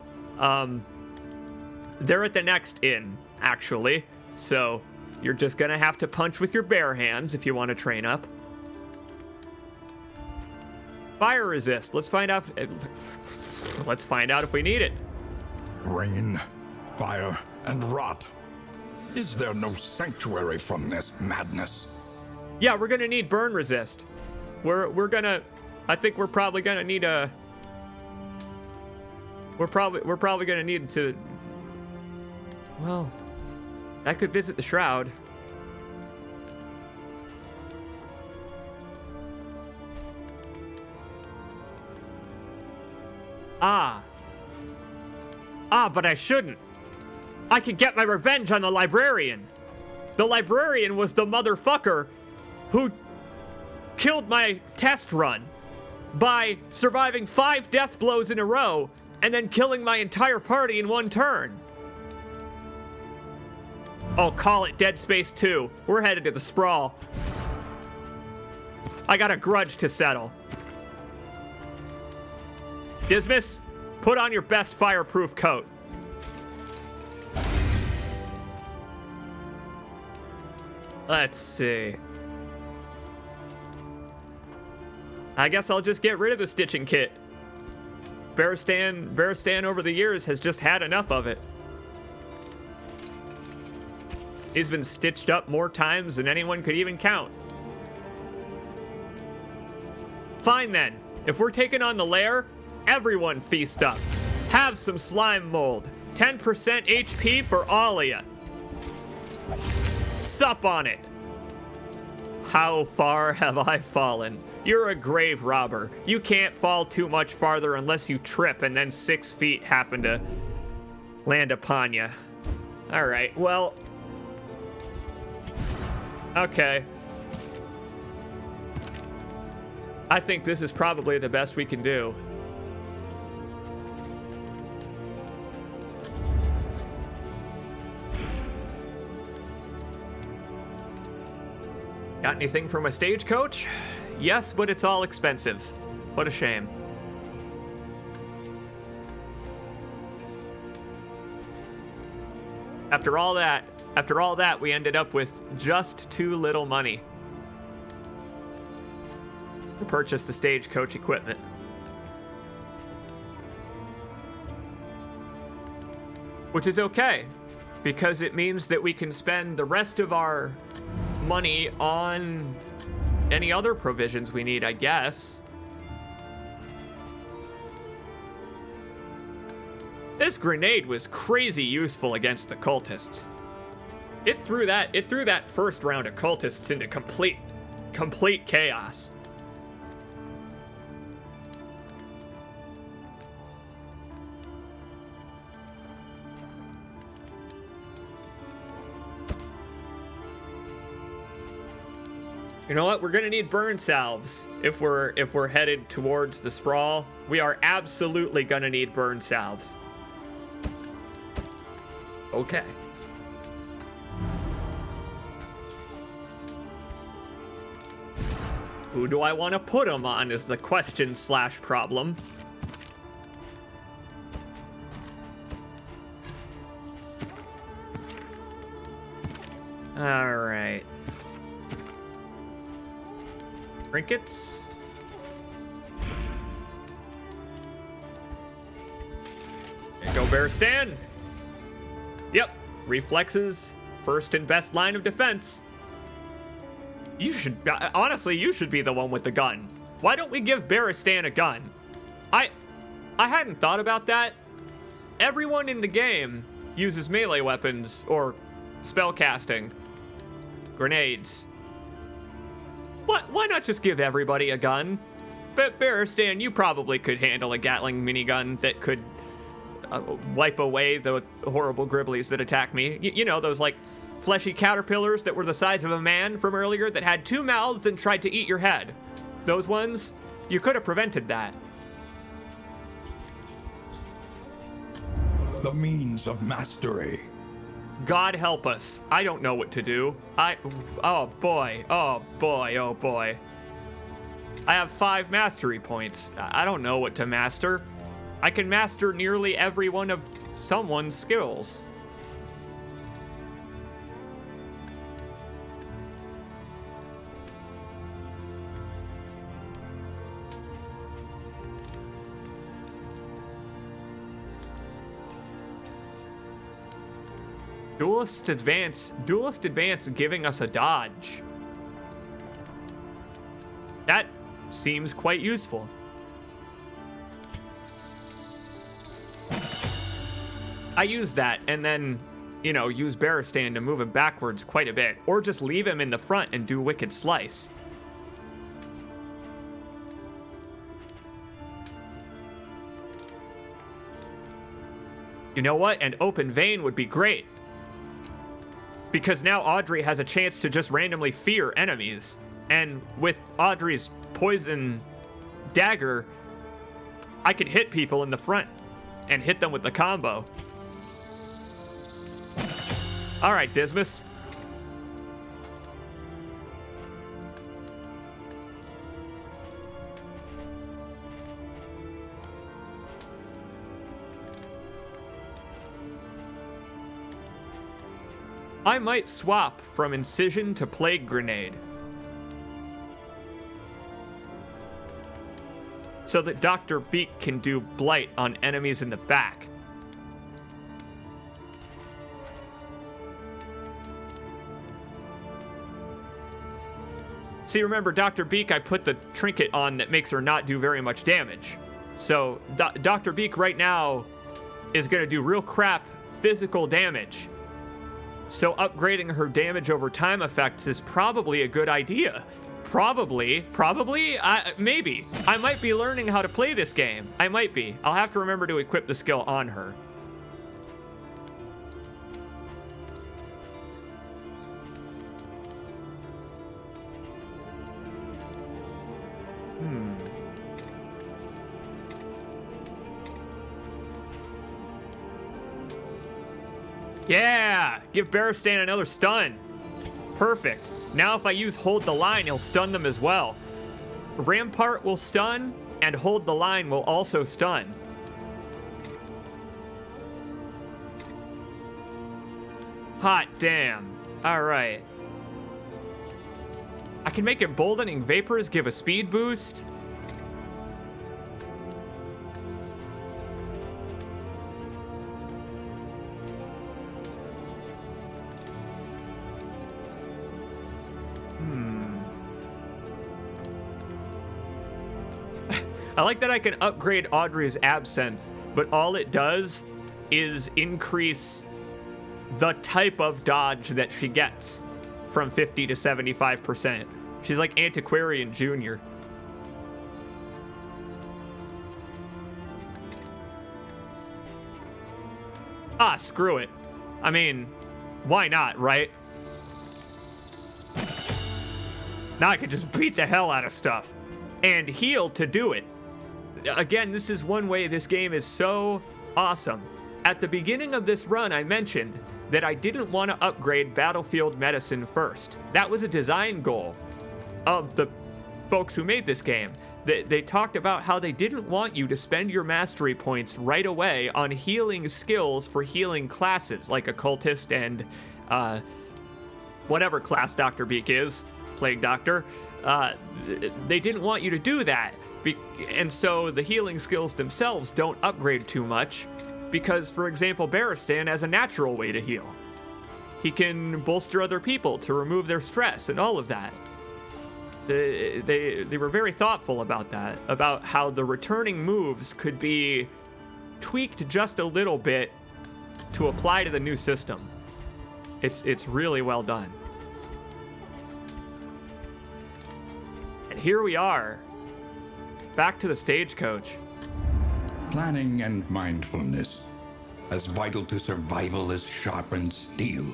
Speaker 1: They're at the next inn, actually, so you're just gonna have to punch with your bare hands if you want to train up. Fire resist. Let's find out if we need it.
Speaker 3: Rain, fire, and rot. Is there no sanctuary from this madness?
Speaker 1: Yeah, we're gonna need burn resist. I think we're probably gonna need a. We're probably gonna need to. Well, I could visit the shroud. But I shouldn't. I can get my revenge on the librarian. The librarian was the motherfucker who killed my test run by surviving 5 death blows in a row and then killing my entire party in one turn. Oh, call it Dead Space 2. We're headed to the sprawl. I got a grudge to settle. Dismas, put on your best fireproof coat. Let's see. I guess I'll just get rid of the stitching kit. Bearstan over the years has just had enough of it. He's been stitched up more times than anyone could even count. Fine then. If we're taking on the lair, everyone feast up. Have some slime mold. 10% HP for all of ya. Sup on it. How far have I fallen? You're a grave robber. You can't fall too much farther unless you trip and then 6 feet happen to land upon you. All right, well. Okay. I think this is probably the best we can do. Got anything from a stagecoach? Yes, but it's all expensive. What a shame. After all that, we ended up with just too little money to purchase the stagecoach equipment. Which is okay, because it means that we can spend the rest of our money on any other provisions we need, I guess. This grenade was crazy useful against the cultists. It threw that first round of cultists into complete chaos. You know what? We're gonna need burn salves if we're headed towards the sprawl. We are absolutely gonna need burn salves. Okay. Who do I want to put them on is the question/problem. All right. Trinkets. There you go, Bear Stand. Yep, reflexes, first and best line of defense. You should, honestly, you should be the one with the gun. Why don't we give Barristan a gun? I hadn't thought about that. Everyone in the game uses melee weapons or spell casting. Grenades. Why not just give everybody a gun? But Barristan, you probably could handle a Gatling minigun that could wipe away the horrible Gribblies that attack me. You know, those like fleshy caterpillars that were the size of a man from earlier that had 2 mouths and tried to eat your head. Those ones, you could have prevented that.
Speaker 2: The means of mastery.
Speaker 1: God help us. I don't know what to do. Oh boy. I have 5 mastery points. I don't know what to master. I can master nearly every one of someone's skills. Duelist advance giving us a dodge. That seems quite useful. I use that and then, you know, use Barristan to move him backwards quite a bit, or just leave him in the front and do Wicked Slice. You know what? An open vein would be great. Because now Audrey has a chance to just randomly fear enemies. And with Audrey's poison dagger, I can hit people in the front and hit them with the combo. All right, Dismas. I might swap from Incision to Plague Grenade, so that Dr. Beak can do Blight on enemies in the back. See, remember, Dr. Beak, I put the trinket on that makes her not do very much damage. So Dr. Beak right now is going to do real crap physical damage. So upgrading her damage over time effects is probably a good idea. Probably, maybe. I might be learning how to play this game. I might be. I'll have to remember to equip the skill on her. Yeah! Give Barristan another stun. Perfect. Now if I use hold the line, he'll stun them as well. Rampart will stun, and hold the line will also stun. Hot damn. Alright. I can make emboldening vapors give a speed boost. I like that I can upgrade Audrey's Absinthe, but all it does is increase the type of dodge that she gets from 50 to 75%. She's like Antiquarian Jr. Ah, screw it. I mean, why not, right? Now I can just beat the hell out of stuff and heal to do it. Again, this is one way this game is so awesome. At the beginning of this run, I mentioned that I didn't want to upgrade Battlefield Medicine first. That was a design goal of the folks who made this game. They talked about how they didn't want you to spend your mastery points right away on healing skills for healing classes, like Occultist and whatever class Dr. Beak is, Plague Doctor. They didn't want you to do that. And so the healing skills themselves don't upgrade too much because, for example, Barristan has a natural way to heal. He can bolster other people to remove their stress and all of that. They were very thoughtful about that, about how the returning moves could be tweaked just a little bit to apply to the new system. It's really well done. And here we are. Back to the stagecoach.
Speaker 2: Planning and mindfulness, as vital to survival as sharpened steel.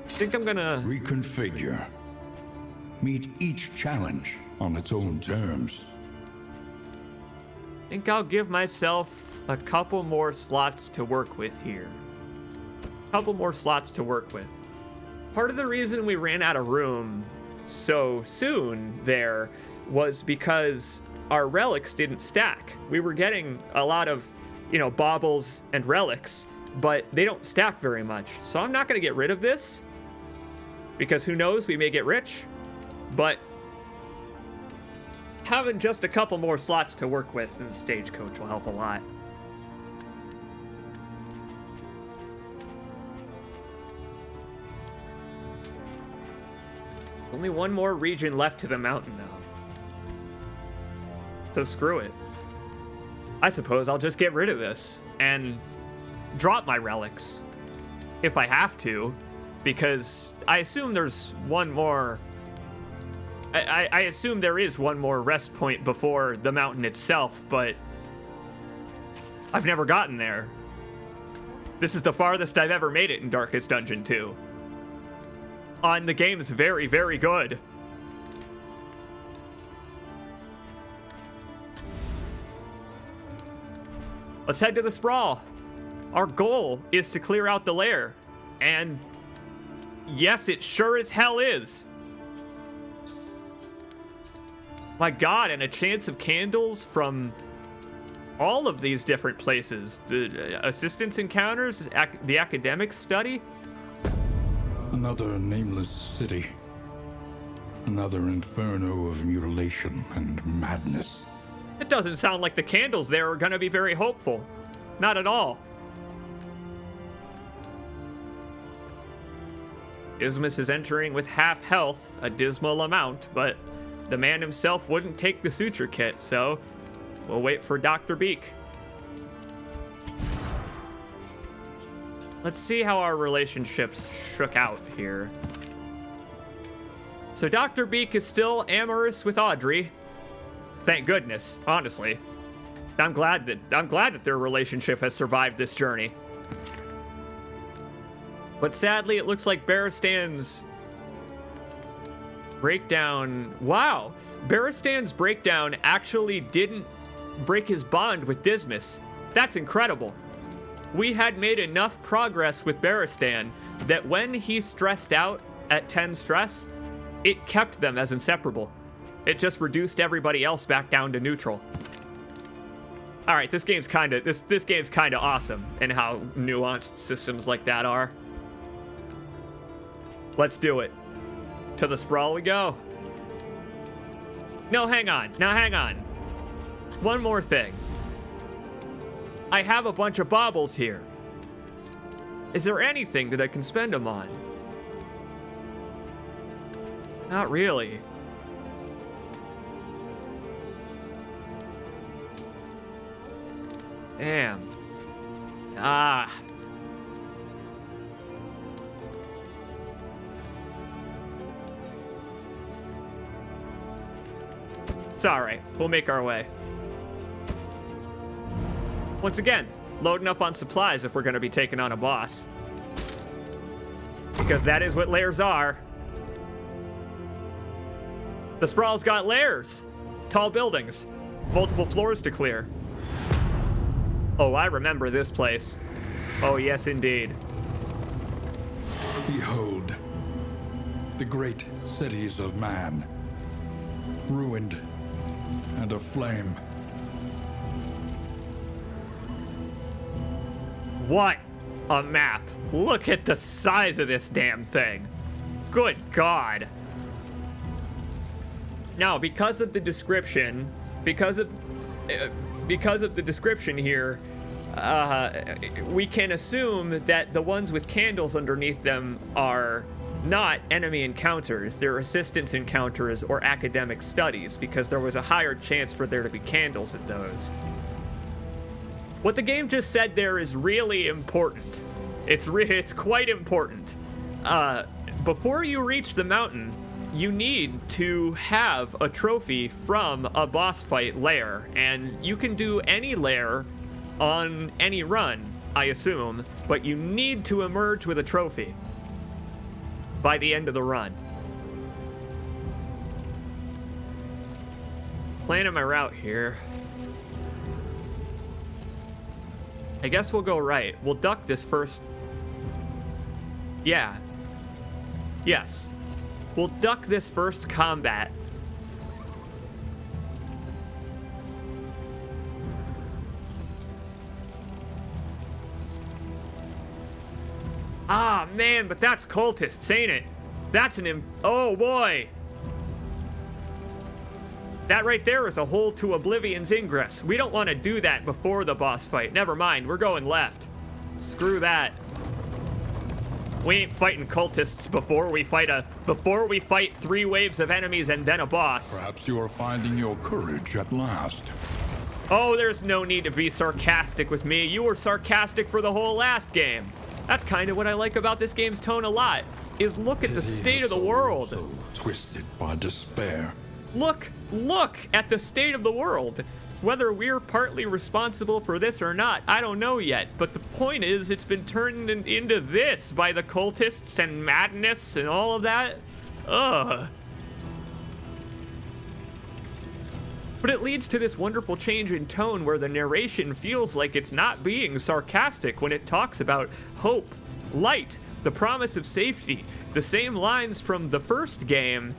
Speaker 1: I think I'm gonna
Speaker 2: Reconfigure. Meet each challenge on its own terms.
Speaker 1: think I'll give myself a couple more slots to work with here. Couple more slots to work with. Part of the reason we ran out of room so soon there was because our relics didn't stack. We were getting a lot of, baubles and relics, but they don't stack very much. So I'm not going to get rid of this because who knows, we may get rich, but having just a couple more slots to work with in the stagecoach will help a lot. Only one more region left to the mountain now. So screw it. I suppose I'll just get rid of this and drop my relics if I have to, because I assume there's one more. I assume there is one more rest point before the mountain itself, but I've never gotten there. This is the farthest I've ever made it in Darkest Dungeon 2. On the game's very, very good. Let's head to the sprawl. Our goal is to clear out the lair. And yes, it sure as hell is. My god, and a chance of candles from all of these different places. The assistance encounters, the academic study.
Speaker 4: Another nameless city. Another inferno of mutilation and madness.
Speaker 1: It doesn't sound like the candles there are going to be very hopeful. Not at all. Ismus is entering with half health, a dismal amount, but the man himself wouldn't take the suture kit, so we'll wait for Dr. Beak. Let's see how our relationships shook out here. So Dr. Beak is still amorous with Audrey. Thank goodness, honestly. I'm glad that their relationship has survived this journey. But sadly, it looks like Baristan's breakdown. Wow, Baristan's breakdown actually didn't break his bond with Dismas. That's incredible. We had made enough progress with Baristan that when he stressed out at 10 stress, it kept them as inseparable. It just reduced everybody else back down to neutral. All right, this game's kind of this game's kind of awesome in how nuanced systems like that are. Let's do it. To the sprawl we go. No, hang on. Now hang on. One more thing. I have a bunch of baubles here. Is there anything that I can spend them on? Not really. Damn. Ah. It's alright. We'll make our way. Once again, loading up on supplies if we're going to be taking on a boss. Because that is what lairs are. The sprawl's got lairs. Tall buildings. Multiple floors to clear. Oh, I remember this place. Oh, yes, indeed.
Speaker 4: Behold, the great cities of man, ruined and aflame.
Speaker 1: What a map. Look at the size of this damn thing. Good God. Now, because of the description, because of the description here, we can assume that the ones with candles underneath them are not enemy encounters. They're assistance encounters or academic studies, because there was a higher chance for there to be candles in those. What the game just said there is really important. It's quite important. Before you reach the mountain, you need to have a trophy from a boss fight lair, and you can do any lair on any run, I assume, but you need to emerge with a trophy by the end of the run. Planning my route here. I guess we'll go right. We'll duck this first. Yeah. Yes. We'll duck this first combat. Ah, man, but that's cultists, ain't it? That's oh, boy. That right there is a hole to Oblivion's ingress. We don't want to do that before the boss fight. Never mind, we're going left. Screw that. We ain't fighting cultists before we fight 3 waves of enemies and then a boss.
Speaker 4: Perhaps you are finding your courage at last.
Speaker 1: Oh, there's no need to be sarcastic with me. You were sarcastic for the whole last game. That's kind of what I like about this game's tone a lot, is look at the state of the world.
Speaker 4: So twisted by despair.
Speaker 1: Look at the state of the world. Whether we're partly responsible for this or not, I don't know yet. But the point is, it's been turned into this by the cultists and madness and all of that. Ugh. But it leads to this wonderful change in tone where the narration feels like it's not being sarcastic when it talks about hope, light, the promise of safety. The same lines from the first game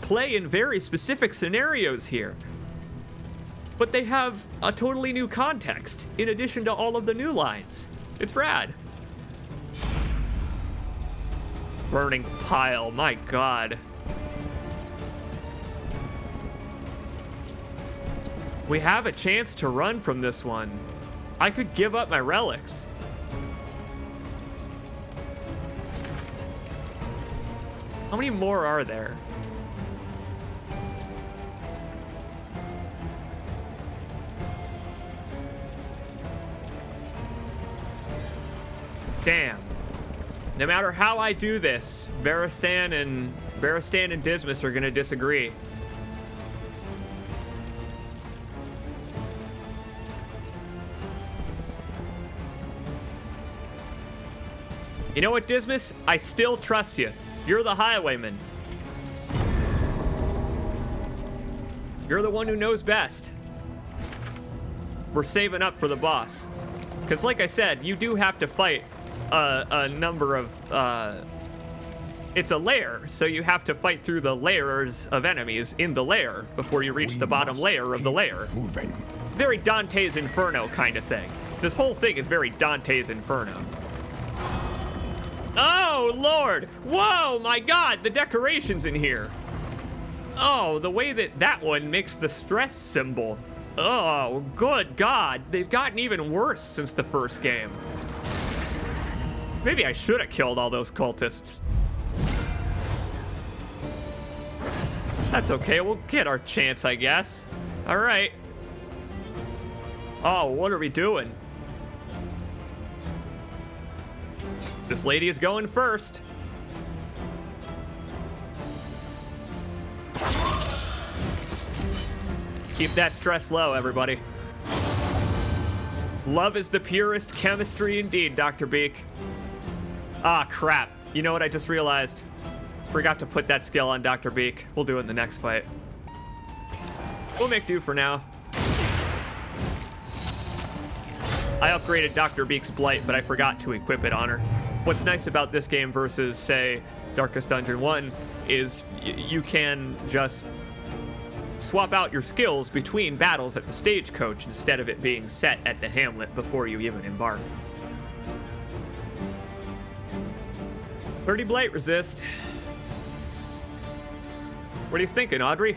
Speaker 1: play in very specific scenarios here. But they have a totally new context, in addition to all of the new lines. It's rad. Burning pile, my God. We have a chance to run from this one. I could give up my relics. How many more are there? Damn. No matter how I do this, Barristan and Dismas are gonna disagree. You know what, Dismas? I still trust you. You're the highwayman. You're the one who knows best. We're saving up for the boss. Because like I said, you do have to fight a number of... it's a lair, so you have to fight through the layers of enemies in the lair before you reach the bottom layer of the lair.
Speaker 2: Moving.
Speaker 1: Very Dante's Inferno kind of thing. This whole thing is very Dante's Inferno. Oh, Lord! Whoa, my God, the decorations in here. Oh, the way that one makes the stress symbol. Oh, good God. They've gotten even worse since the first game. Maybe I should have killed all those cultists. That's okay, we'll get our chance, I guess. All right. Oh, what are we doing? This lady is going first. Keep that stress low, everybody. Love is the purest chemistry indeed, Dr. Beak. Ah, crap. You know what I just realized? Forgot to put that skill on Dr. Beak. We'll do it in the next fight. We'll make do for now. I upgraded Dr. Beak's Blight, but I forgot to equip it on her. What's nice about this game versus, say, Darkest Dungeon 1 is you can just swap out your skills between battles at the stagecoach instead of it being set at the hamlet before you even embark. 30 Blight resist. What are you thinking, Audrey?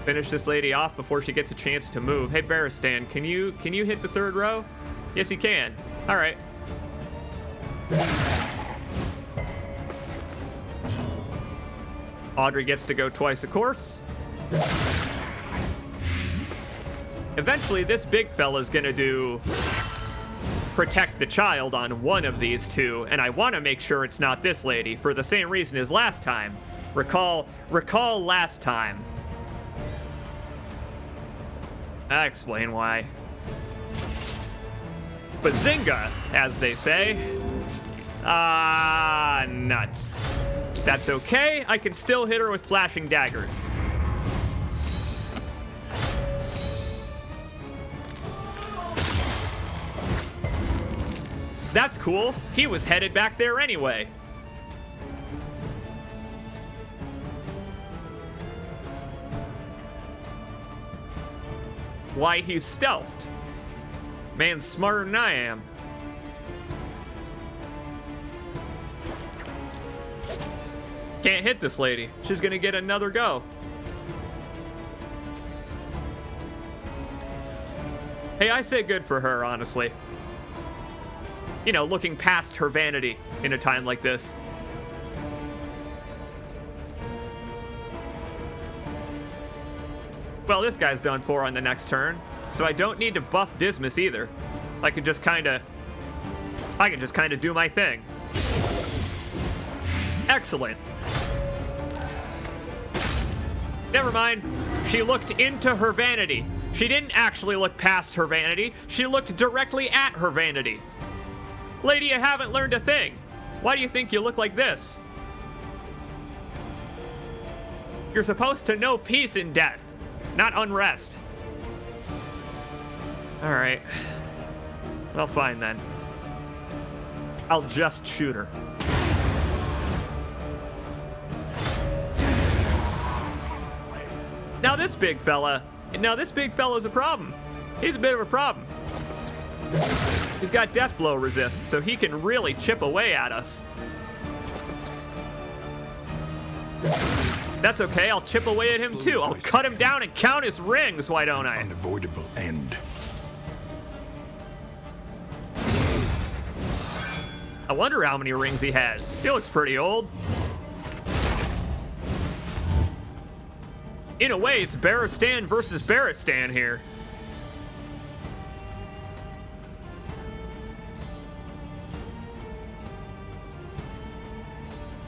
Speaker 1: Finish this lady off before she gets a chance to move. Hey, Barristan, can you hit the third row? Yes, he can. All right. Audrey gets to go twice a course. Eventually, this big fella's gonna do protect the child on one of these two, and I want to make sure it's not this lady for the same reason as last time. Recall last time. I explain why. Bazinga, as they say. Ah, nuts. That's okay, I can still hit her with flashing daggers. That's cool, he was headed back there anyway. Why, he's stealthed. Man's smarter than I am. Can't hit this lady. She's gonna get another go. Hey, I say good for her, honestly. You know, looking past her vanity in a time like this. Well, this guy's done for on the next turn, so I don't need to buff Dismas either. I can just kind of do my thing. Excellent. Never mind. She looked into her vanity. She didn't actually look past her vanity. She looked directly at her vanity. Lady, you haven't learned a thing. Why do you think you look like this? You're supposed to know peace in death, not unrest. All right. Well, fine then. I'll just shoot her. Now this big fella's a problem. He's a bit of a problem. He's got death blow resist, so he can really chip away at us. That's okay, I'll chip away at him too. I'll cut him down and count his rings, why don't I?
Speaker 2: Unavoidable end.
Speaker 1: I wonder how many rings he has. He looks pretty old. in a way, it's Barristan versus Barristan here.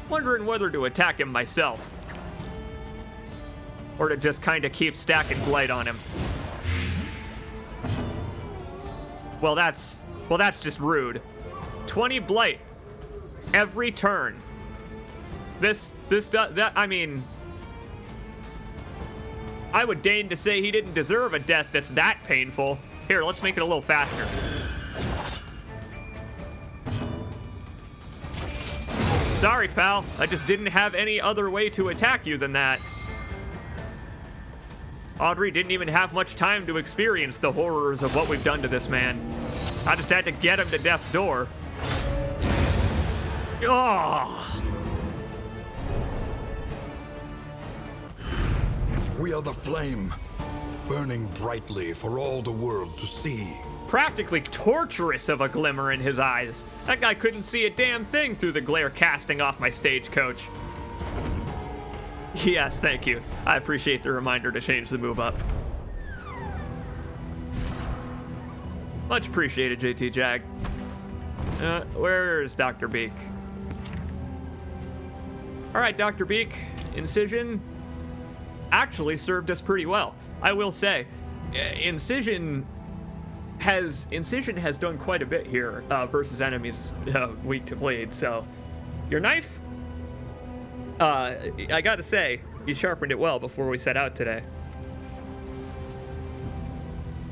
Speaker 1: Wondering whether to attack him myself. Or to just kind of keep stacking blight on him. Well, that's just rude. 20 blight every turn. I mean, I would deign to say he didn't deserve a death that's that painful. Here, let's make it a little faster. Sorry, pal. I just didn't have any other way to attack you than that. Audrey didn't even have much time to experience the horrors of what we've done to this man. I just had to get him to death's door. Oh.
Speaker 3: We are the flame, burning brightly for all the world to see.
Speaker 1: Practically torturous of a glimmer in his eyes. That guy couldn't see a damn thing through the glare casting off my stagecoach. Yes, thank you. I appreciate the reminder to change the move up. Much appreciated, JT Jag. Where's Dr. Beak? All right, Dr. Beak, Incision actually served us pretty well. I will say, Incision has done quite a bit here versus enemies weak to blade. So, your knife, I gotta say, you sharpened it well before we set out today.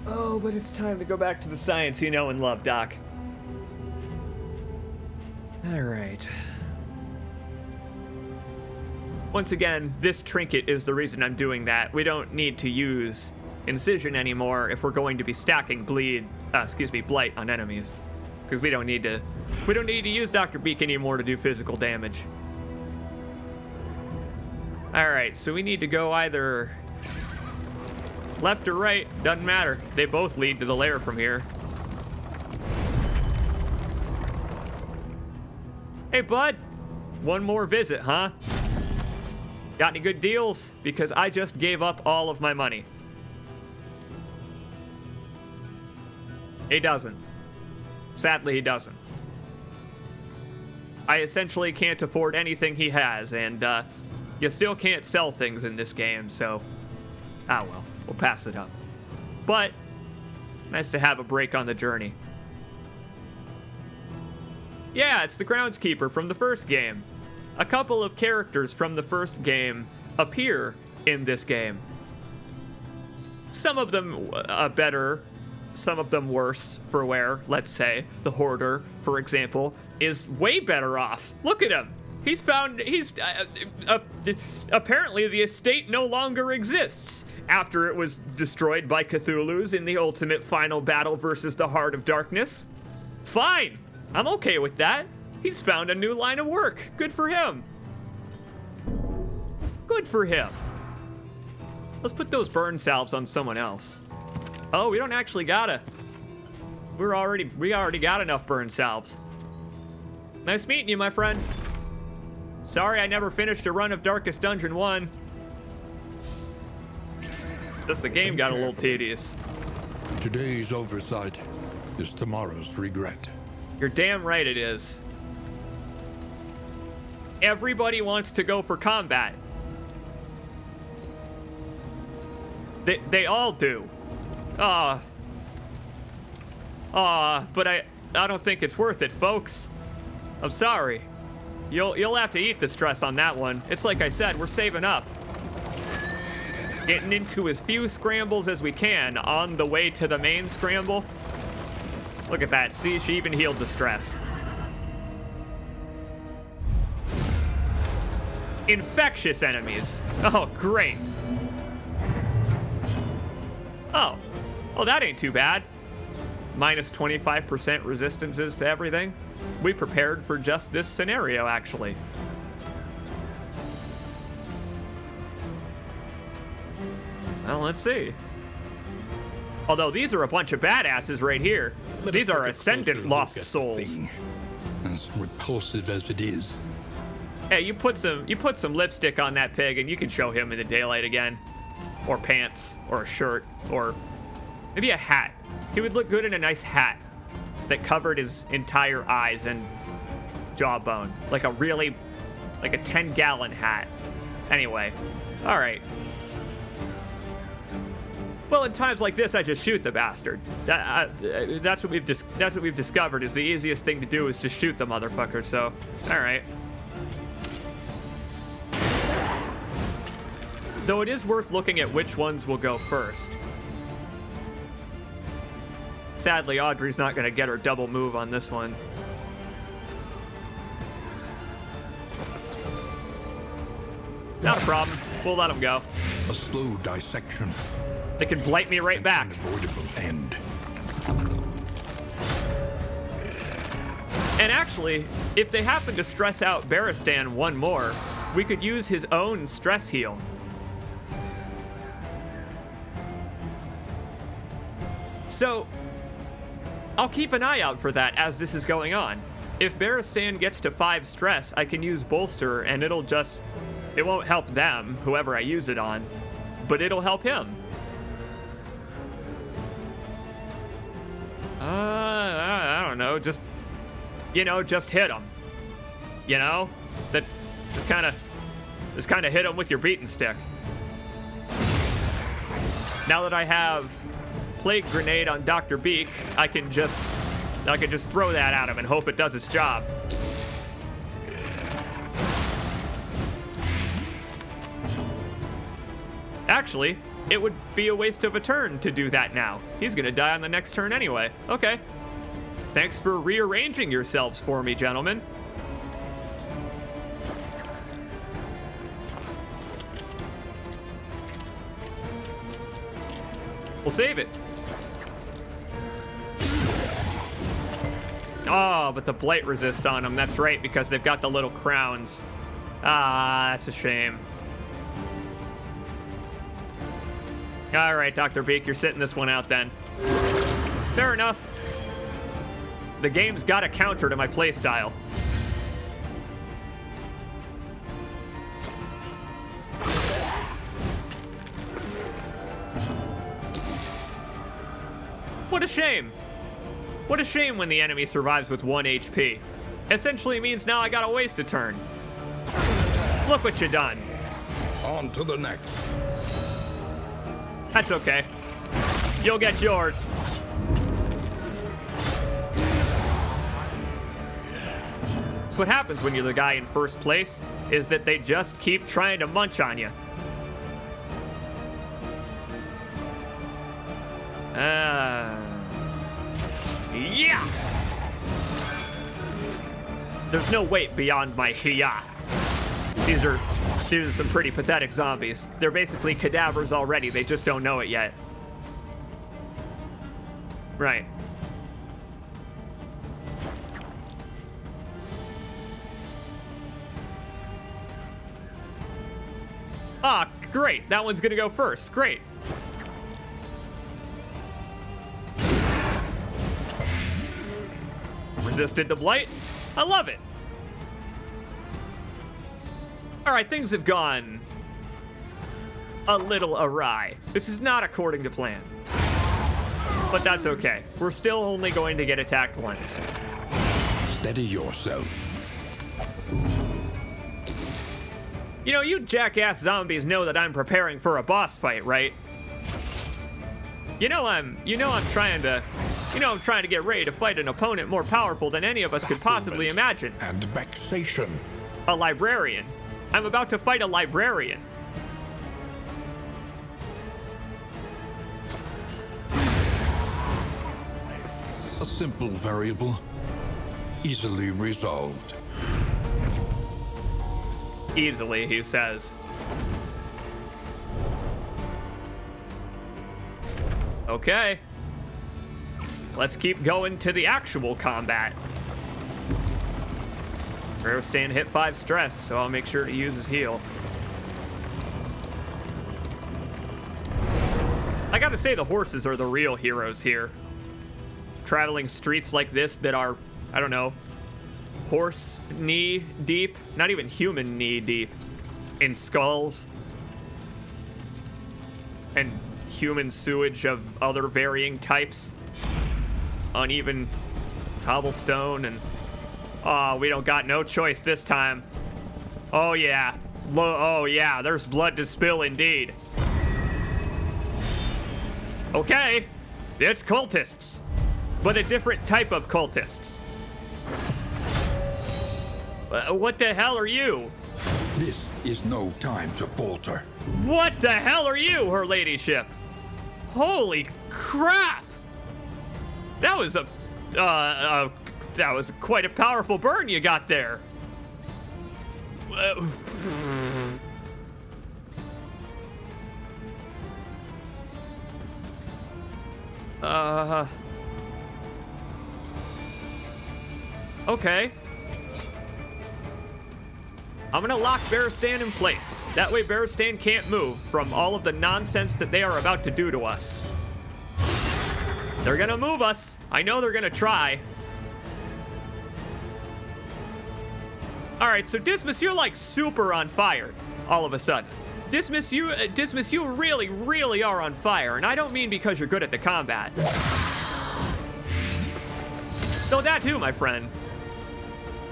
Speaker 1: Oh, but it's time to go back to the science you know and love, Doc. All right. Once again, this trinket is the reason I'm doing that. We don't need to use Incision anymore if we're going to be stacking blight on enemies. Because we don't need to use Dr. Beak anymore to do physical damage. Alright, so we need to go either left or right, doesn't matter. They both lead to the lair from here. Hey, bud. One more visit, huh? Got any good deals? Because I just gave up all of my money. He doesn't. Sadly, he doesn't. I essentially can't afford anything he has, and you still can't sell things in this game, so well, we'll pass it up. But nice to have a break on the journey. Yeah, it's the groundskeeper from the first game. A couple of characters from the first game appear in this game. Some of them better, some of them worse for wear. Let's say the Hoarder, for example, is way better off. Look at him. Apparently the estate no longer exists after it was destroyed by Cthulhu's in the ultimate final battle versus the Heart of Darkness. Fine. I'm okay with that. He's found a new line of work. Good for him. Good for him. Let's put those burn salves on someone else. Oh, we don't actually gotta. We already got enough burn salves. Nice meeting you, my friend. Sorry I never finished a run of Darkest Dungeon 1. Just the game got a little tedious.
Speaker 3: Today's oversight is tomorrow's regret.
Speaker 1: You're damn right it is. Everybody wants to go for combat. They all do. But I don't think it's worth it, folks. I'm sorry. You'll have to eat the stress on that one. It's like I said, we're saving up. Getting into as few scrambles as we can on the way to the main scramble. Look at that. See, she even healed the stress. Infectious enemies. Oh, great. Oh, that ain't too bad. Minus 25% resistances to everything. We prepared for just this scenario, actually. Well, let's see. Although these are a bunch of badasses right here. These are Ascendant Lost Souls.
Speaker 3: As repulsive as it is.
Speaker 1: Hey, you put some lipstick on that pig and you can show him in the daylight again. or pants, or a shirt, or maybe a hat. He would look good in a nice hat that covered his entire eyes and jawbone. Like a 10-gallon hat. Anyway, all right. Well, in times like this, I just shoot the bastard. That's what we've discovered is the easiest thing to do is just shoot the motherfucker. So, all right. Though it is worth looking at which ones will go first. Sadly, Audrey's not going to get her double move on this one. Not a problem. We'll let him go.
Speaker 3: A slow dissection.
Speaker 1: They can blight me right back.
Speaker 3: An unavoidable end.
Speaker 1: And actually, if they happen to stress out Barristan one more, we could use his own stress heal. So, I'll keep an eye out for that as this is going on. If Barristan gets to 5 stress, I can use Bolster and it won't help them, whoever I use it on, but it'll help him. I don't know, just hit him. That just kind of hit him with your beating stick. Now that I have Plague Grenade on Dr. Beak, I can just throw that at him and hope it does its job. Actually, it would be a waste of a turn to do that now. He's gonna die on the next turn anyway. Okay. Thanks for rearranging yourselves for me, gentlemen. We'll save it. Oh, but the blight resist on them. That's right, because they've got the little crowns. Ah, that's a shame. All right, Dr. Beak, you're sitting this one out then. Fair enough. The game's got a counter to my playstyle. What a shame. What a shame when the enemy survives with 1 HP. Essentially means now I gotta waste a turn. Look what you done.
Speaker 3: On to the next.
Speaker 1: That's okay. You'll get yours. That's what happens when you're the guy in first place, is that they just keep trying to munch on you. Yeah! There's no weight beyond my hiya. These are some pretty pathetic zombies. They're basically cadavers already, they just don't know it yet. Right. Ah, great, that one's gonna go first, great. Resisted the blight. I love it. All right, things have gone a little awry. This is not according to plan. But that's okay. We're still only going to get attacked once.
Speaker 3: Steady yourself.
Speaker 1: You know, you jackass zombies know that I'm preparing for a boss fight, right? I'm trying to get ready to fight an opponent more powerful than any of us could possibly imagine.
Speaker 3: And vexation.
Speaker 1: A librarian. I'm about to fight a librarian.
Speaker 3: A simple variable. Easily resolved.
Speaker 1: Easily, he says. Okay. Let's keep going to the actual combat. Barristan hit 5 stress, so I'll make sure to use his heal. I gotta say, the horses are the real heroes here. Traveling streets like this that are, I don't know, horse knee deep, not even human knee deep, in skulls. and human sewage of other varying types. Uneven cobblestone and... Oh, we don't got no choice this time. Oh, yeah. Oh, yeah, there's blood to spill indeed. Okay, it's cultists, but a different type of cultists. What the hell are you?
Speaker 2: This is no time to falter.
Speaker 1: What the hell are you, Her Ladyship? Holy crap! That was that was quite a powerful burn you got there. Okay. I'm gonna lock Bearstan in place. That way Bearstan can't move from all of the nonsense that they are about to do to us. They're gonna move us. I know they're gonna try. All right, so Dismas, you're like super on fire all of a sudden. Dismas, you really, really are on fire, and I don't mean because you're good at the combat. No, that too, my friend.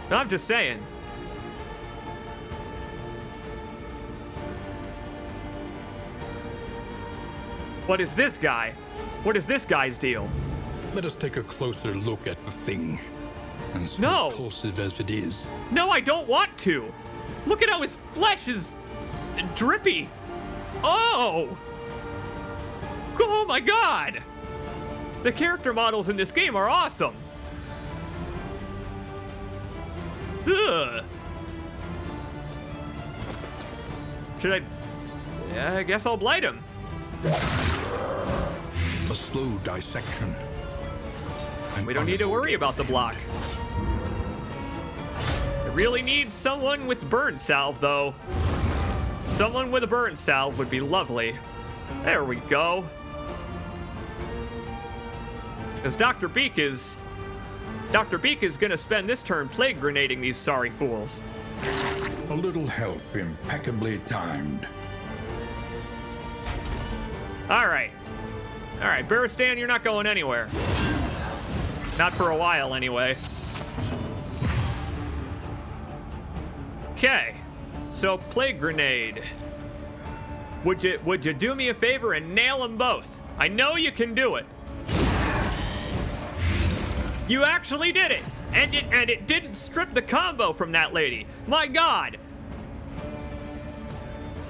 Speaker 1: I'm just saying. What is this guy? What is this guy's deal?
Speaker 3: Let us take a closer look at the thing. And so
Speaker 1: No.
Speaker 3: repulsive as it is,
Speaker 1: No, I don't want to. Look at how his flesh is drippy. Oh! Oh my god! The character models in this game are awesome. Ugh. Should I... Yeah, I guess I'll blight him.
Speaker 3: a slow dissection.
Speaker 1: We don't need to worry about the block. I really need someone with burn salve, though. Someone with a burn salve would be lovely. There we go. Because Dr. Beak is gonna spend this turn plague grenading these sorry fools.
Speaker 4: A little help impeccably timed.
Speaker 1: All right, Bearstan, you're not going anywhere. Not for a while, anyway. Okay, so plague grenade. Would you do me a favor and nail them both? I know you can do it. You actually did it, and it didn't strip the combo from that lady. My God.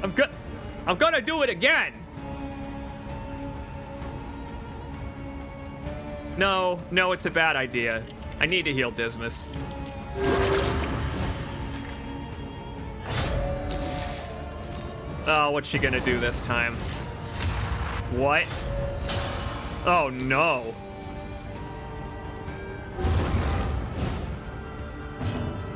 Speaker 1: I'm gonna do it again. No, it's a bad idea. I need to heal Dismas. Oh, what's she gonna do this time? What? Oh no.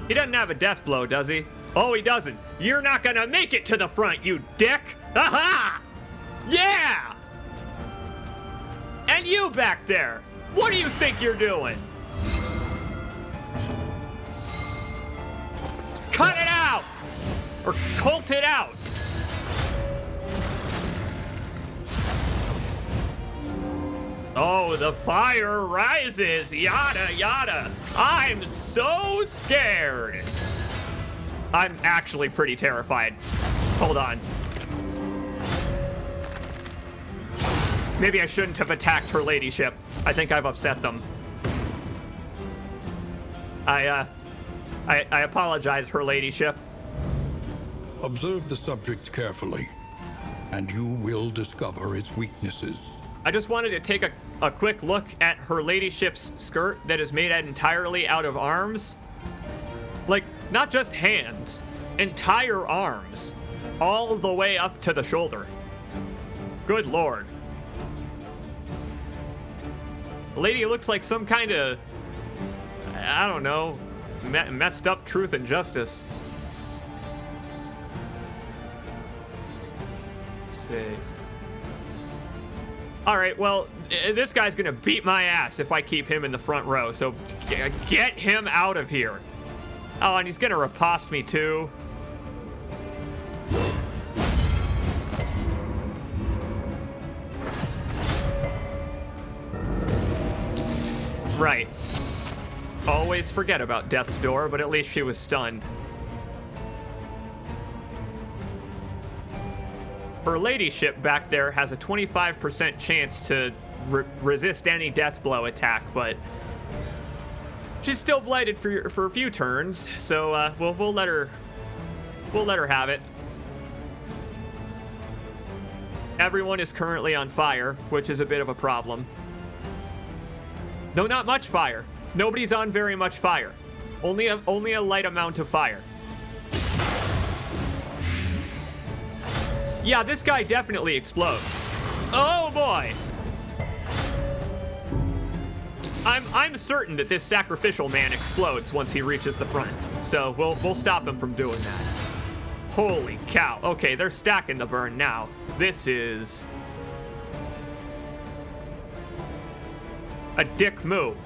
Speaker 1: He doesn't have a death blow, does he? Oh, he doesn't. You're not gonna make it to the front, you dick! Aha! Yeah! And you back there! What do you think you're doing? Cut it out! Or colt it out! Oh, the fire rises, yada yada. I'm so scared. I'm actually pretty terrified. Hold on. Maybe I shouldn't have attacked Her Ladyship. I think I've upset them. I apologize, Her Ladyship.
Speaker 3: Observe the subject carefully, and you will discover its weaknesses.
Speaker 1: I just wanted to take a quick look at Her Ladyship's skirt that is made entirely out of arms. Like, not just hands, entire arms. All the way up to the shoulder. Good lord. The lady looks like some kind of, I don't know, messed up Truth and Justice. Let's see. All right, well, this guy's gonna beat my ass if I keep him in the front row, so get him out of here. Oh, and he's gonna riposte me too. Right. Always forget about Death's Door, but at least she was stunned. Her ladyship back there has a 25% chance to resist any death blow attack, but she's still blighted for a few turns, so we'll let her have it. Everyone is currently on fire, which is a bit of a problem. No, not much fire. Nobody's on very much fire. Only a light amount of fire. Yeah, this guy definitely explodes. Oh boy! I'm certain that this sacrificial man explodes once he reaches the front. So we'll stop him from doing that. Holy cow. Okay, they're stacking the burn now. This is a dick move.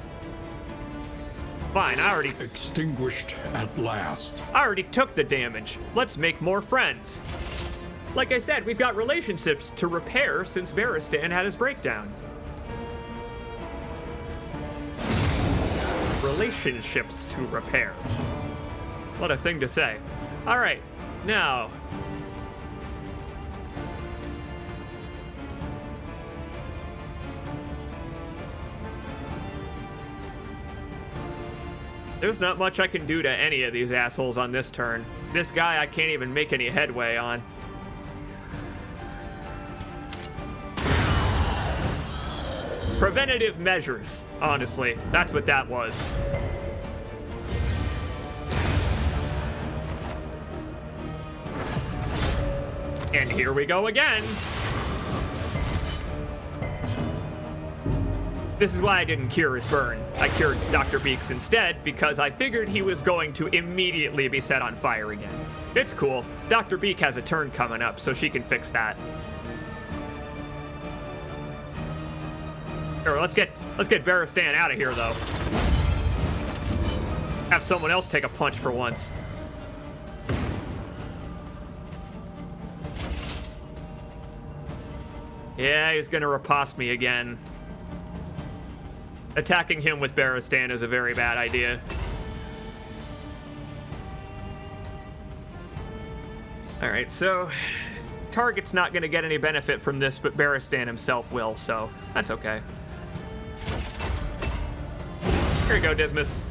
Speaker 1: Fine,
Speaker 4: Extinguished at last.
Speaker 1: I already took the damage. Let's make more friends. Like I said, we've got relationships to repair since Barristan had his breakdown. Relationships to repair. What a thing to say. All right, now. There's not much I can do to any of these assholes on this turn. This guy I can't even make any headway on. Preventative measures, honestly. That's what that was. And here we go again. This is why I didn't cure his burn. I cured Dr. Beaks instead because I figured he was going to immediately be set on fire again. It's cool. Dr. Beak has a turn coming up, so she can fix that. Here, let's get Barristan out of here, though. Have someone else take a punch for once. Yeah, he's gonna riposte me again. Attacking him with Barristan is a very bad idea. Alright, so target's not gonna get any benefit from this, but Barristan himself will, so that's okay. Here you go, Dismas.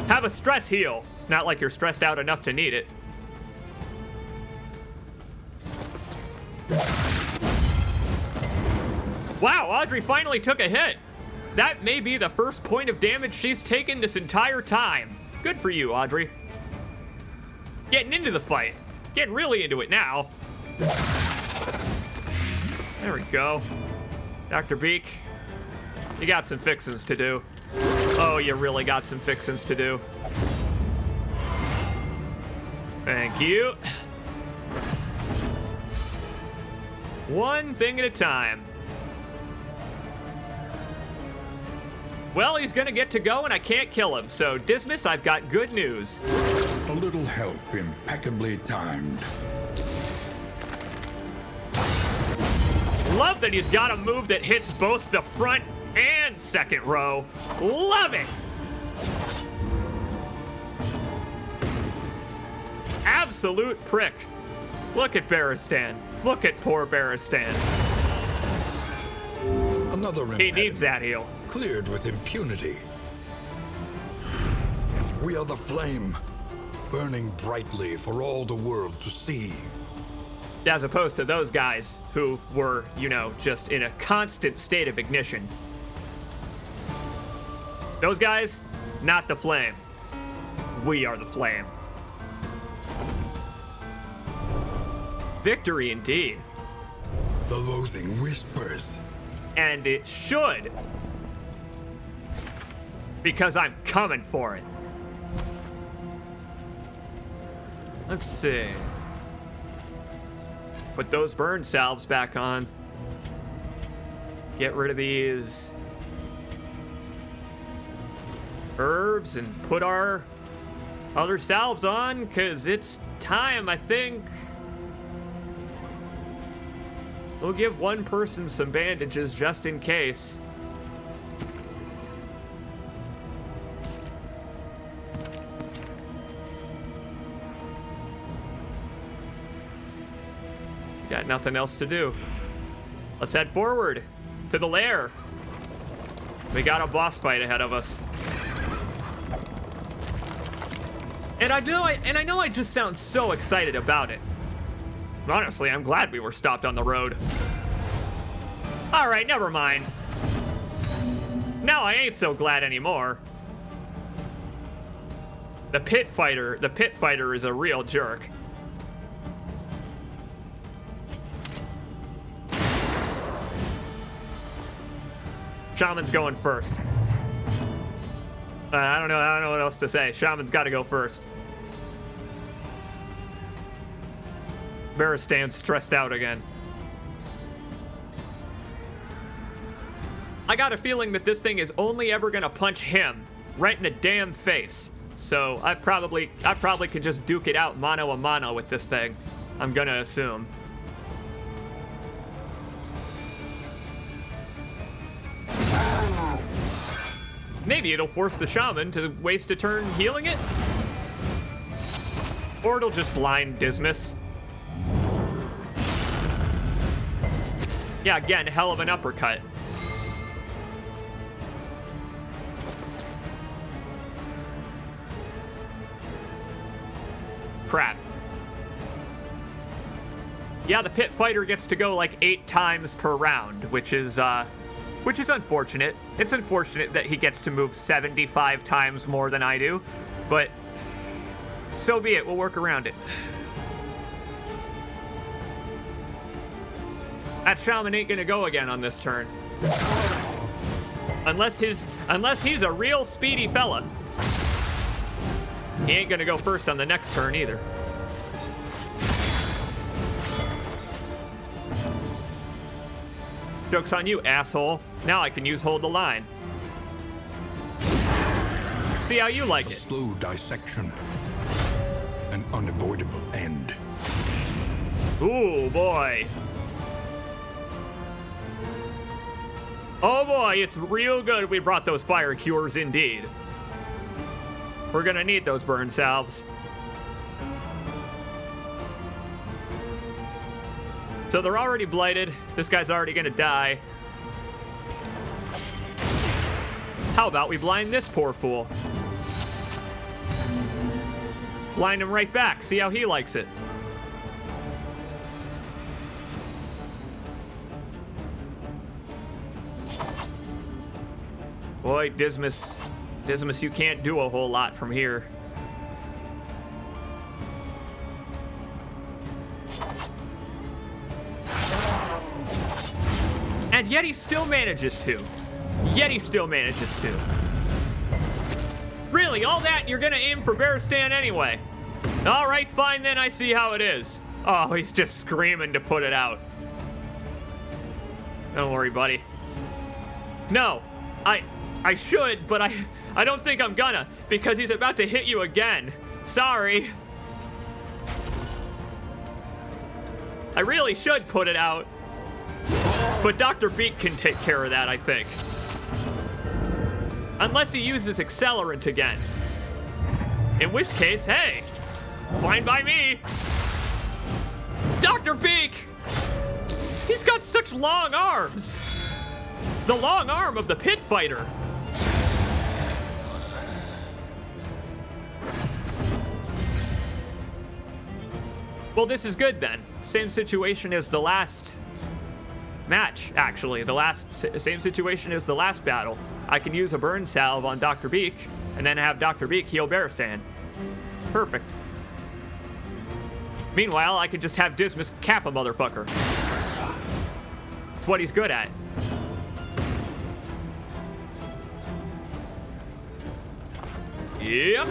Speaker 1: Have a stress heal. Not like you're stressed out enough to need it. Wow, Audrey finally took a hit. That may be the first point of damage she's taken this entire time. Good for you, Audrey. Getting into the fight. Getting really into it now. There we go. Dr. Beak, you got some fixins to do. Oh, you really got some fixins to do. Thank you. One thing at a time. Well, he's gonna get to go and I can't kill him, so Dismas, I've got good news.
Speaker 4: A little help impeccably timed.
Speaker 1: Love that he's got a move that hits both the front and second row. Love it! Absolute prick. Look at Barristan. Look at poor Barristan.
Speaker 3: Another
Speaker 1: He needs that heal.
Speaker 3: cleared with impunity. We are the flame, burning brightly for all the world to see.
Speaker 1: As opposed to those guys who were, you know, just in a constant state of ignition. Those guys, not the flame. We are the flame. Victory indeed.
Speaker 3: The loathing whispers.
Speaker 1: And it should. Because I'm coming for it. Let's see. Put those burn salves back on. Get rid of these herbs and put our other salves on, because it's time, I think. We'll give one person some bandages just in case. Got nothing else to do. Let's head forward to the lair. We got a boss fight ahead of us. And I know I just sound so excited about it. Honestly, I'm glad we were stopped on the road. All right, never mind. Now I ain't so glad anymore. The pit fighter is a real jerk. Shaman's going first. I don't know what else to say. Shaman's got to go first. Baristan's stressed out again. I got a feeling that this thing is only ever gonna punch him right in the damn face. So I probably could just duke it out mano a mano with this thing. I'm gonna assume. Maybe it'll force the shaman to waste a turn healing it. Or it'll just blind Dismas. Yeah, again, hell of an uppercut. Crap. Yeah, the pit fighter gets to go like 8 times per round, which is unfortunate. It's unfortunate that he gets to move 75 times more than I do, but so be it. We'll work around it. That shaman ain't gonna go again on this turn. Unless he's a real speedy fella. He ain't gonna go first on the next turn either. Joke's on you, asshole. Now I can use hold the line. See how you like
Speaker 3: A
Speaker 1: it.
Speaker 3: slow dissection. An unavoidable end.
Speaker 1: Ooh, boy. Oh boy, it's real good we brought those fire cures indeed. We're gonna need those burn salves. So they're already blighted. This guy's already gonna die. How about we blind this poor fool? Blind him right back. See how he likes it. Boy, Dismas, you can't do a whole lot from here. And yet he still manages to. Really, all that, you're gonna aim for Baristan anyway. All right, fine then, I see how it is. Oh, he's just screaming to put it out. Don't worry, buddy. No, I should, but I don't think I'm gonna, because he's about to hit you again. Sorry. I really should put it out. But Dr. Beak can take care of that, I think. Unless he uses accelerant again. In which case, hey, fine by me. Dr. Beak! He's got such long arms. The long arm of the pit fighter. Well, this is good then. Same situation as the last match, actually. Same situation as the last battle. I can use a burn salve on Dr. Beak, and then have Dr. Beak heal Baristan. Perfect. Meanwhile, I could just have Dismas cap a motherfucker. It's what he's good at. Yep.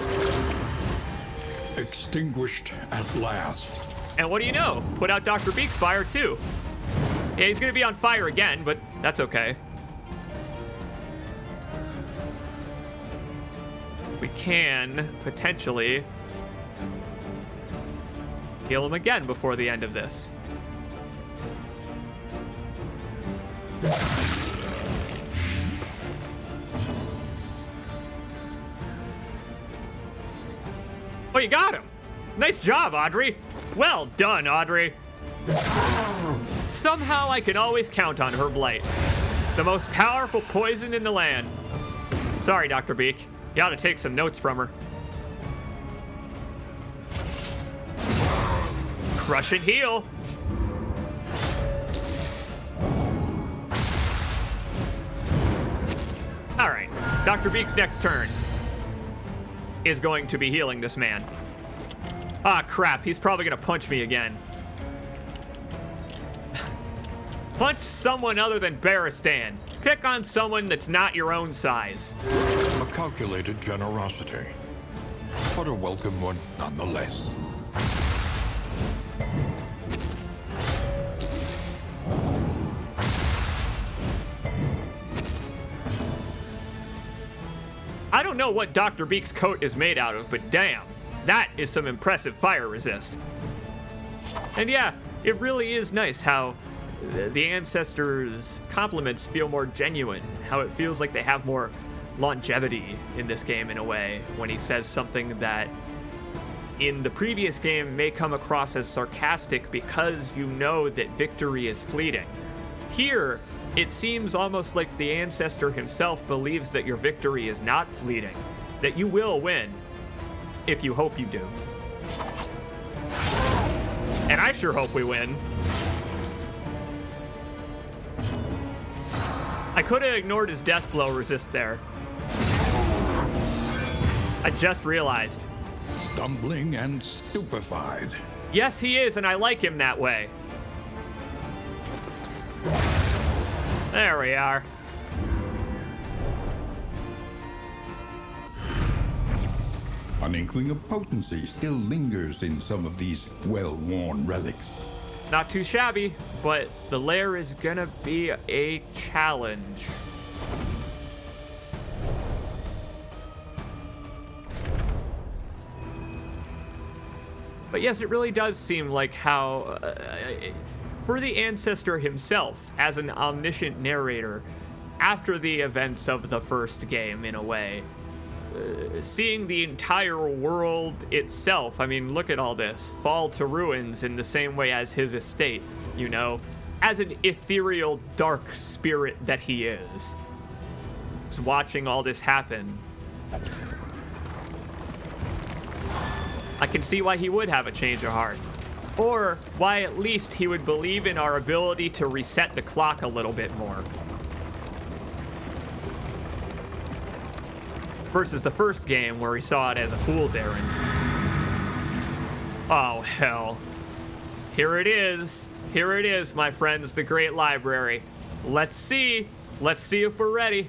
Speaker 4: Extinguished at last.
Speaker 1: And what do you know? Put out Dr. Beak's fire too. Yeah, he's gonna be on fire again, but that's okay. We can potentially heal him again before the end of this. Oh, you got him. Nice job, Audrey. Well done, Audrey. Somehow I can always count on her blight. The most powerful poison in the land. Sorry, Dr. Beak. You ought to take some notes from her. Crush and heal. All right, Dr. Beak's next turn is going to be healing this man. Ah, crap, he's probably gonna punch me again. Punch someone other than Baristan. Pick on someone that's not your own size.
Speaker 3: A calculated generosity, but a welcome one nonetheless.
Speaker 1: I don't know what Dr. Beak's coat is made out of, but damn, that is some impressive fire resist. And yeah, it really is nice how the ancestors' compliments feel more genuine, how it feels like they have more longevity in this game in a way, when he says something that in the previous game may come across as sarcastic because you know that victory is fleeting. Here, it seems almost like the ancestor himself believes that your victory is not fleeting, that you will win, if you hope you do. And I sure hope we win. I could have ignored his death blow resist there. I just realized.
Speaker 3: Stumbling and stupefied.
Speaker 1: Yes, he is, and I like him that way. There we are.
Speaker 4: An inkling of potency still lingers in some of these well-worn relics.
Speaker 1: Not too shabby, but the lair is gonna be a challenge. But yes, it really does seem like how, for the ancestor himself, as an omniscient narrator, after the events of the first game, in a way, seeing the entire world itself, I mean, look at all this, fall to ruins in the same way as his estate, you know, as an ethereal, dark spirit that he is. Just watching all this happen, I can see why he would have a change of heart. Or why at least he would believe in our ability to reset the clock a little bit more. Versus the first game where he saw it as a fool's errand. Oh, hell. Here it is. Here it is, my friends, the Great Library. Let's see. Let's see if we're ready.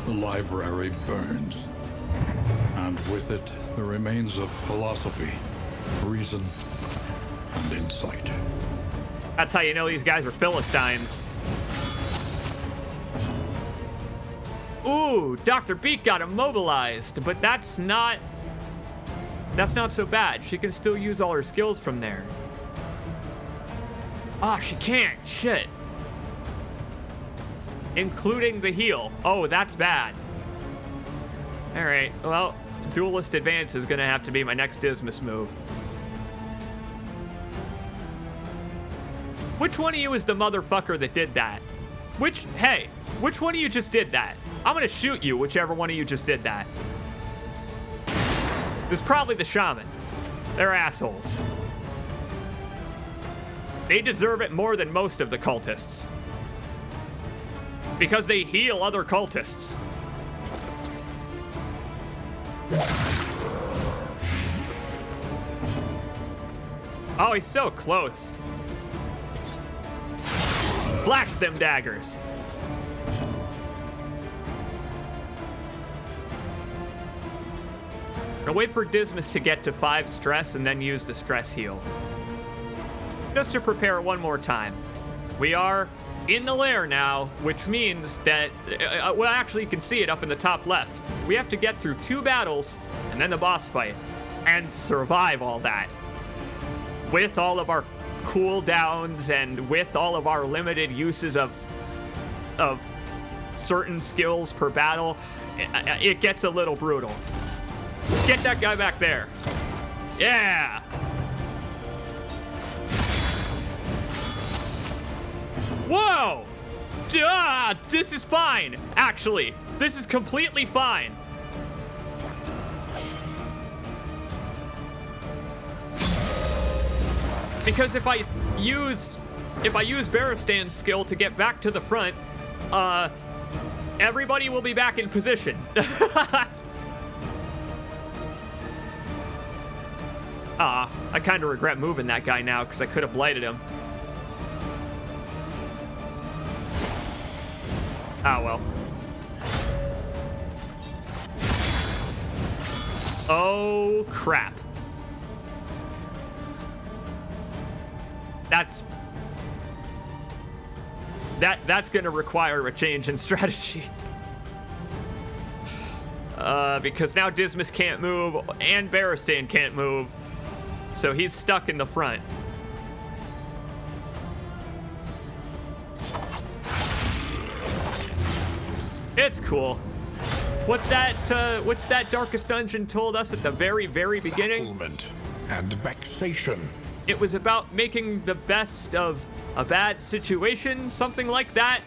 Speaker 3: The library burns, and with it the remains of philosophy, reason, and insight.
Speaker 1: That's how you know these guys are Philistines. Ooh, Dr. Beak got immobilized, but that's not so bad. She can still use all her skills from there. Ah, she can't. Shit. Including the heal. Oh, that's bad. All right, well, Duelist Advance is gonna have to be my next Dismas move. Which one of you is the motherfucker that did that? Which one of you just did that? I'm gonna shoot you, whichever one of you just did that. It's probably the shaman. They're assholes. They deserve it more than most of the cultists. Because they heal other cultists. Oh, he's so close. Flash them daggers. Now wait for Dismas to get to 5 stress and then use the stress heal. Just to prepare one more time. We are in the lair now, which means that, well, actually you can see it up in the top left. We have to get through 2 battles and then the boss fight and survive all that. With all of our cooldowns and with all of our limited uses of certain skills per battle, it gets a little brutal. Get that guy back there. Yeah. Whoa. This is fine, actually. This is completely fine. Because if I use Baristan's skill to get back to the front, everybody will be back in position. I kind of regret moving that guy now because I could have blighted him. Well. Oh, crap. That's gonna require a change in strategy. Because now Dismas can't move and Baristan can't move, so he's stuck in the front. It's cool. What's that Darkest Dungeon told us at the very, very beginning?
Speaker 3: Bafflement and vexation.
Speaker 1: It was about making the best of a bad situation, something like that.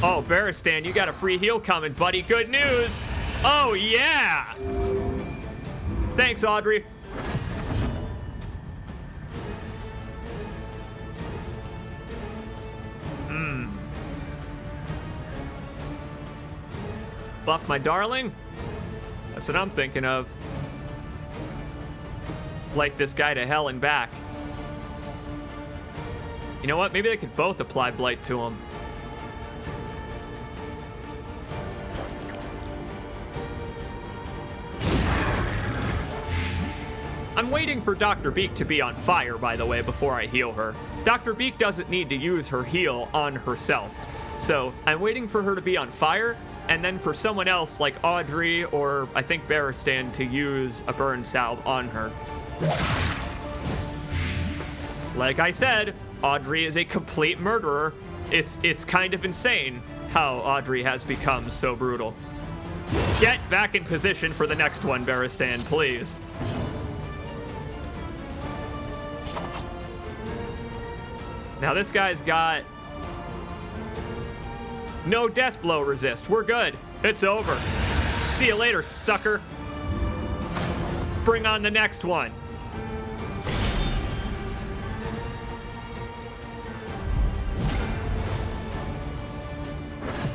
Speaker 1: Oh, Baristan, you got a free heal coming, buddy. Good news. Oh, yeah. Thanks, Audrey. Buff my darling? That's what I'm thinking of. Like this guy to hell and back. You know what? Maybe they could both apply Blight to him. I'm waiting for Dr. Beak to be on fire, by the way, before I heal her. Dr. Beak doesn't need to use her heal on herself. So I'm waiting for her to be on fire, and then for someone else like Audrey or I think Baristan to use a burn salve on her. Like I said, Audrey is a complete murderer. It's kind of insane how Audrey has become so brutal. Get back in position for the next one, Baristan, please. Now this guy's got no death blow resist. We're good. It's over. See you later, sucker. Bring on the next one.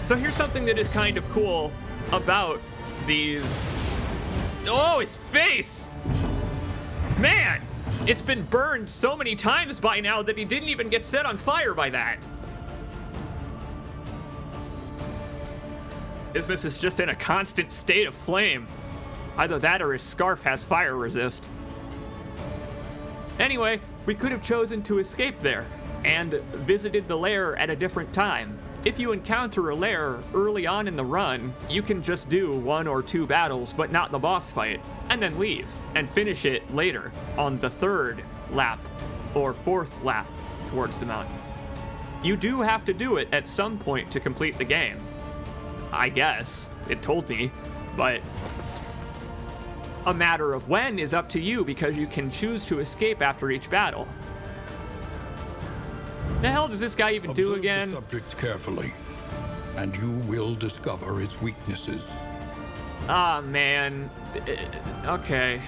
Speaker 1: So here's something that is kind of cool about these. Oh, his face! Man, it's been burned so many times by now that he didn't even get set on fire by that. Dismas is just in a constant state of flame. Either that or his scarf has fire resist. Anyway, we could have chosen to escape there and visited the lair at a different time. If you encounter a lair early on in the run, you can just do 1 or 2 battles, but not the boss fight, and then leave and finish it later on the 3rd lap or 4th lap towards the mountain. You do have to do it at some point to complete the game. I guess, it told me, but a matter of when is up to you because you can choose to escape after each battle. The hell does this guy even do again?
Speaker 3: Observe the subject carefully, and you will discover its weaknesses.
Speaker 1: Ah, man. Okay.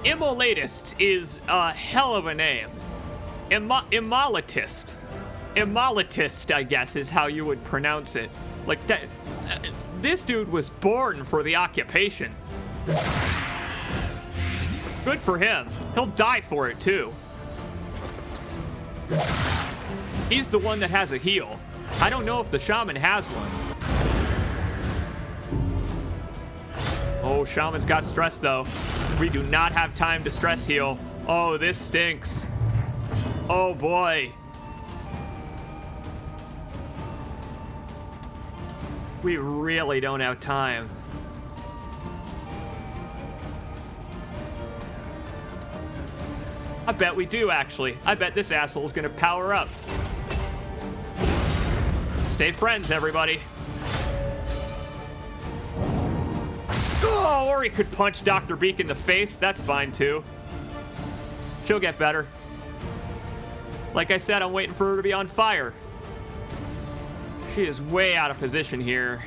Speaker 1: Immolatist is a hell of a name. Immolatist. Immolatist, I guess, is how you would pronounce it. Like, that, this dude was born for the occupation. Good for him. He'll die for it, too. He's the one that has a heal. I don't know if the shaman has one. Oh, shaman's got stress, though. We do not have time to stress heal. Oh, this stinks. Oh, boy. We really don't have time. I bet we do, actually. I bet this asshole's gonna power up. Stay friends, everybody. Oh, or he could punch Dr. Beak in the face. That's fine, too. She'll get better. Like I said, I'm waiting for her to be on fire. She is way out of position here.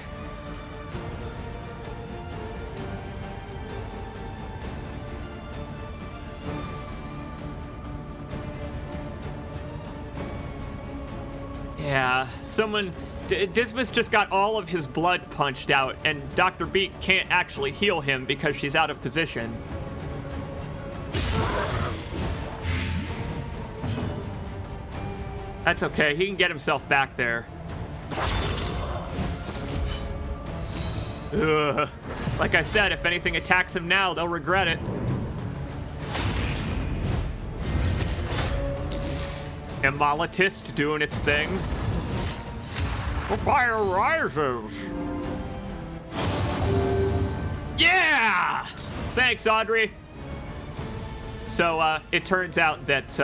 Speaker 1: Yeah, Dismas just got all of his blood punched out, and Dr. Beak can't actually heal him because she's out of position. That's okay, he can get himself back there. Ugh. Like I said, if anything attacks him now, they'll regret it. Immolitist doing its thing. The fire rises. Yeah! Thanks, Audrey. So, it turns out that,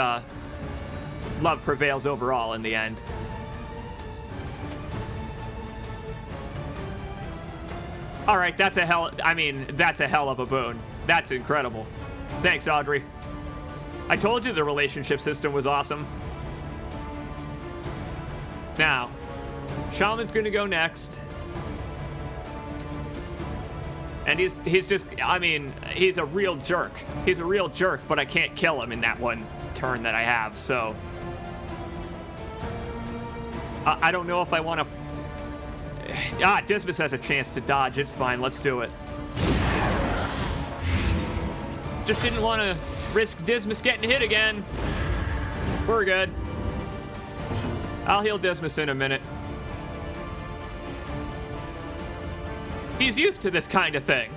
Speaker 1: love prevails overall in the end. All right, that's a hell of a boon. That's incredible. Thanks, Audrey. I told you the relationship system was awesome. Now, Shaman's gonna go next. And he's just, he's a real jerk. He's a real jerk, but I can't kill him in that one turn that I have, so. I don't know if I want to. Dismas has a chance to dodge. It's fine. Let's do it. Just didn't want to risk Dismas getting hit again. We're good. I'll heal Dismas in a minute. He's used to this kind of thing.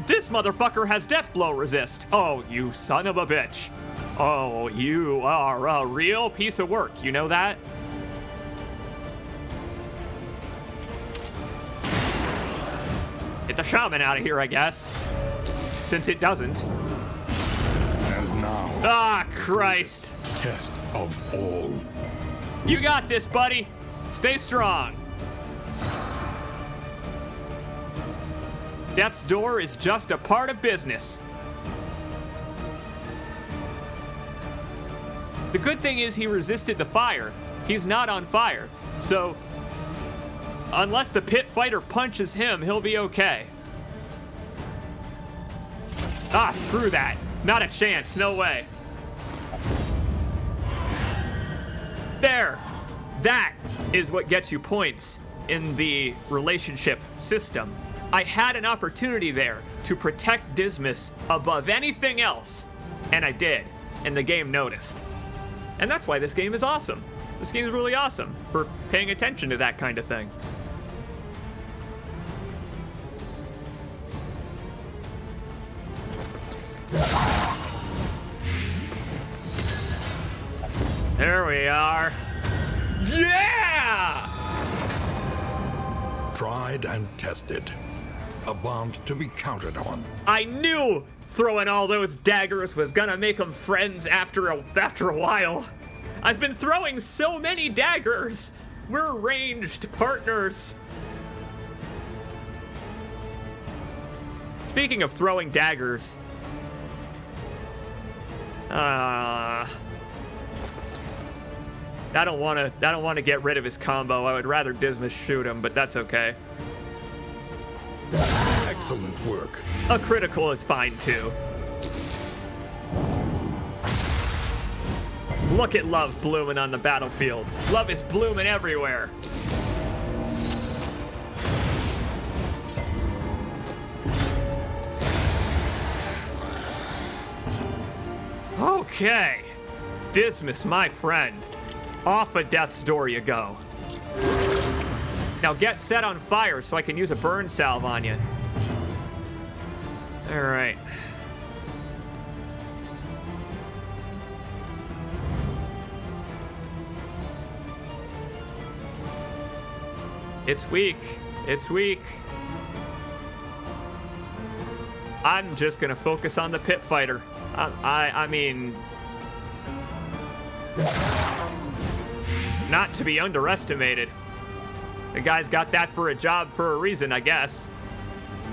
Speaker 1: This motherfucker has death blow resist. Oh, you son of a bitch. Oh, you are a real piece of work. You know that? Get the shaman out of here, I guess. Since it doesn't.
Speaker 2: And now.
Speaker 1: Ah, Christ.
Speaker 2: Test of all.
Speaker 1: You got this, buddy. Stay strong. Death's door is just a part of business. The good thing is he resisted the fire. He's not on fire. So, unless the pit fighter punches him, he'll be okay. Ah, screw that. Not a chance. No way. There. That is what gets you points in the relationship system. I had an opportunity there to protect Dismas above anything else, and I did, and the game noticed. And that's why this game is awesome. This game is really awesome for paying attention to that kind of thing. There we are. Yeah!
Speaker 3: Tried and tested. A bond to be counted on.
Speaker 1: I knew throwing all those daggers was gonna make them friends after a while. I've been throwing so many daggers. We're ranged partners. Speaking of throwing daggers, I don't want to get rid of his combo. I would rather Dismas shoot him, but that's okay.
Speaker 3: Excellent work.
Speaker 1: A critical is fine too. Look at love blooming on the battlefield. Love is blooming everywhere. Okay. Dismas, my friend. Off of death's door you go. Now get set on fire so I can use a burn salve on you. All right. It's weak. It's weak. I'm just gonna focus on the pit fighter. I mean, not to be underestimated. The guy's got that for a job for a reason, I guess.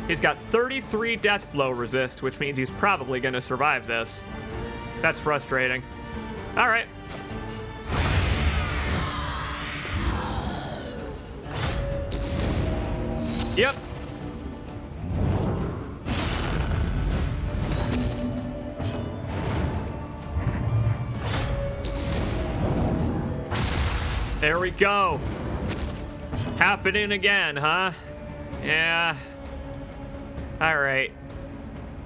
Speaker 1: He's got 33 death blow resist, which means he's probably gonna survive this. That's frustrating. All right. Yep. There we go. Happening again, huh? Yeah. All right.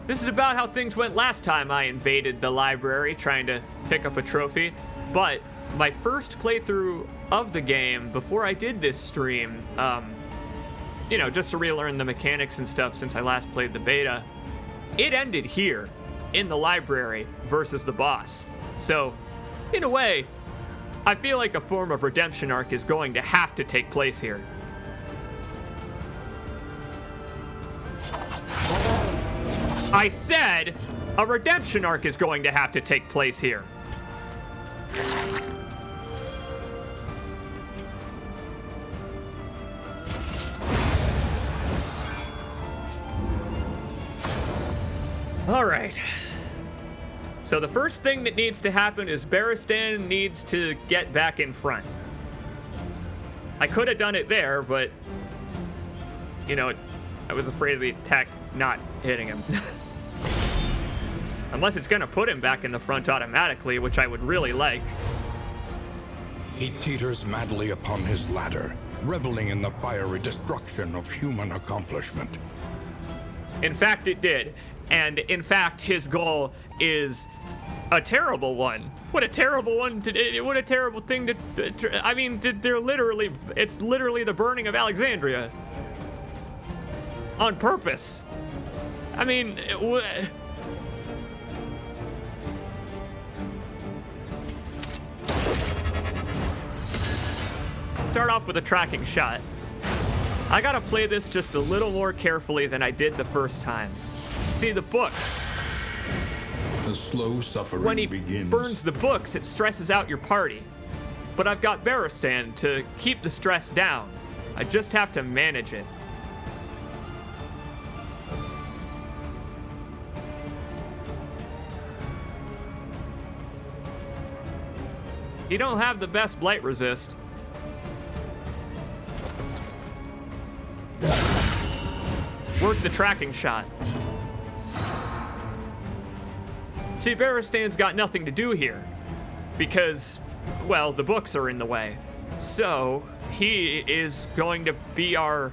Speaker 1: This is about how things went last time I invaded the library trying to pick up a trophy. But my first playthrough of the game before I did this stream, you know, just to relearn the mechanics and stuff since I last played the beta, it ended here in the library versus the boss. So, in a way, I feel like a form of redemption arc is going to have to take place here. I said a redemption arc is going to have to take place here. All right. So the first thing that needs to happen is Barristan needs to get back in front. I could have done it there, but, you know, I was afraid of the attack not hitting him. Unless it's gonna put him back in the front automatically, which I would really like.
Speaker 3: He teeters madly upon his ladder, reveling in the fiery destruction of human accomplishment.
Speaker 1: In fact, it did. And in fact, his goal is a terrible one. What a terrible one to, what a terrible thing to, I mean, they're literally, it's literally the burning of Alexandria. On purpose. I mean, start off with a tracking shot. I gotta play this just a little more carefully than I did the first time. See, the books.
Speaker 4: The slow suffering
Speaker 1: When he
Speaker 4: begins.
Speaker 1: burns the books, it stresses out your party. But I've got Barristan to keep the stress down. I just have to manage it. You don't have the best blight resist. Worth the tracking shot. See, Barristan's got nothing to do here. Because, well, the books are in the way. So, he is going to be our...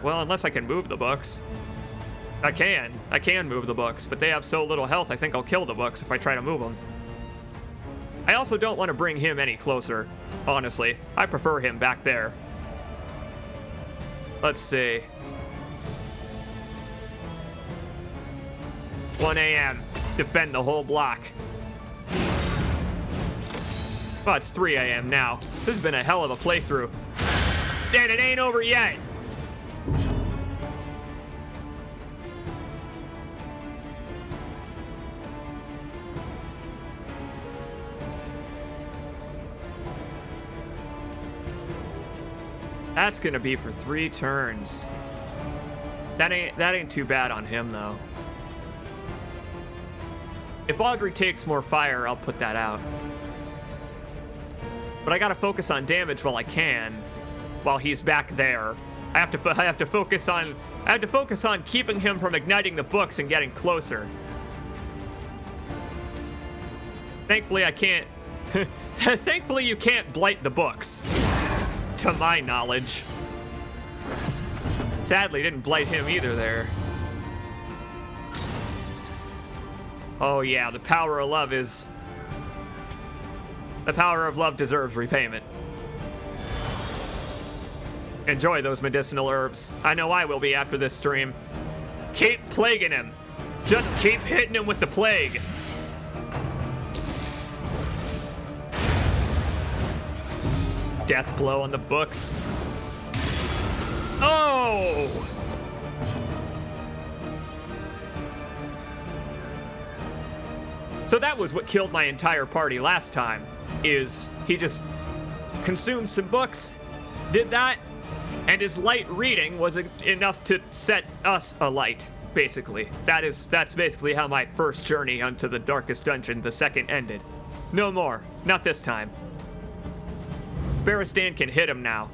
Speaker 1: Well, unless I can move the books. I can move the books, but they have so little health, I think I'll kill the books if I try to move them. I also don't want to bring him any closer, honestly. I prefer him back there. Let's see. 1 a.m. Defend the whole block. Oh, it's 3 a.m. now. This has been a hell of a playthrough. And it ain't over yet. That's gonna be for 3 turns. That ain't too bad on him though. If Audrey takes more fire, I'll put that out. But I gotta focus on damage while I can, while he's back there. I have to focus on keeping him from igniting the books and getting closer. Thankfully, I can't. Thankfully, you can't blight the books. To my knowledge. Sadly, didn't blight him either there. Oh yeah, the power of love is... The power of love deserves repayment. Enjoy those medicinal herbs. I know I will be after this stream. Keep plaguing him. Just keep hitting him with the plague. Death blow on the books. Oh! So that was what killed my entire party last time, is he just consumed some books, did that, and his light reading was enough to set us alight, basically. That's basically how my first journey onto the darkest dungeon, the second, ended. No more. Not this time. Barristan can hit him now.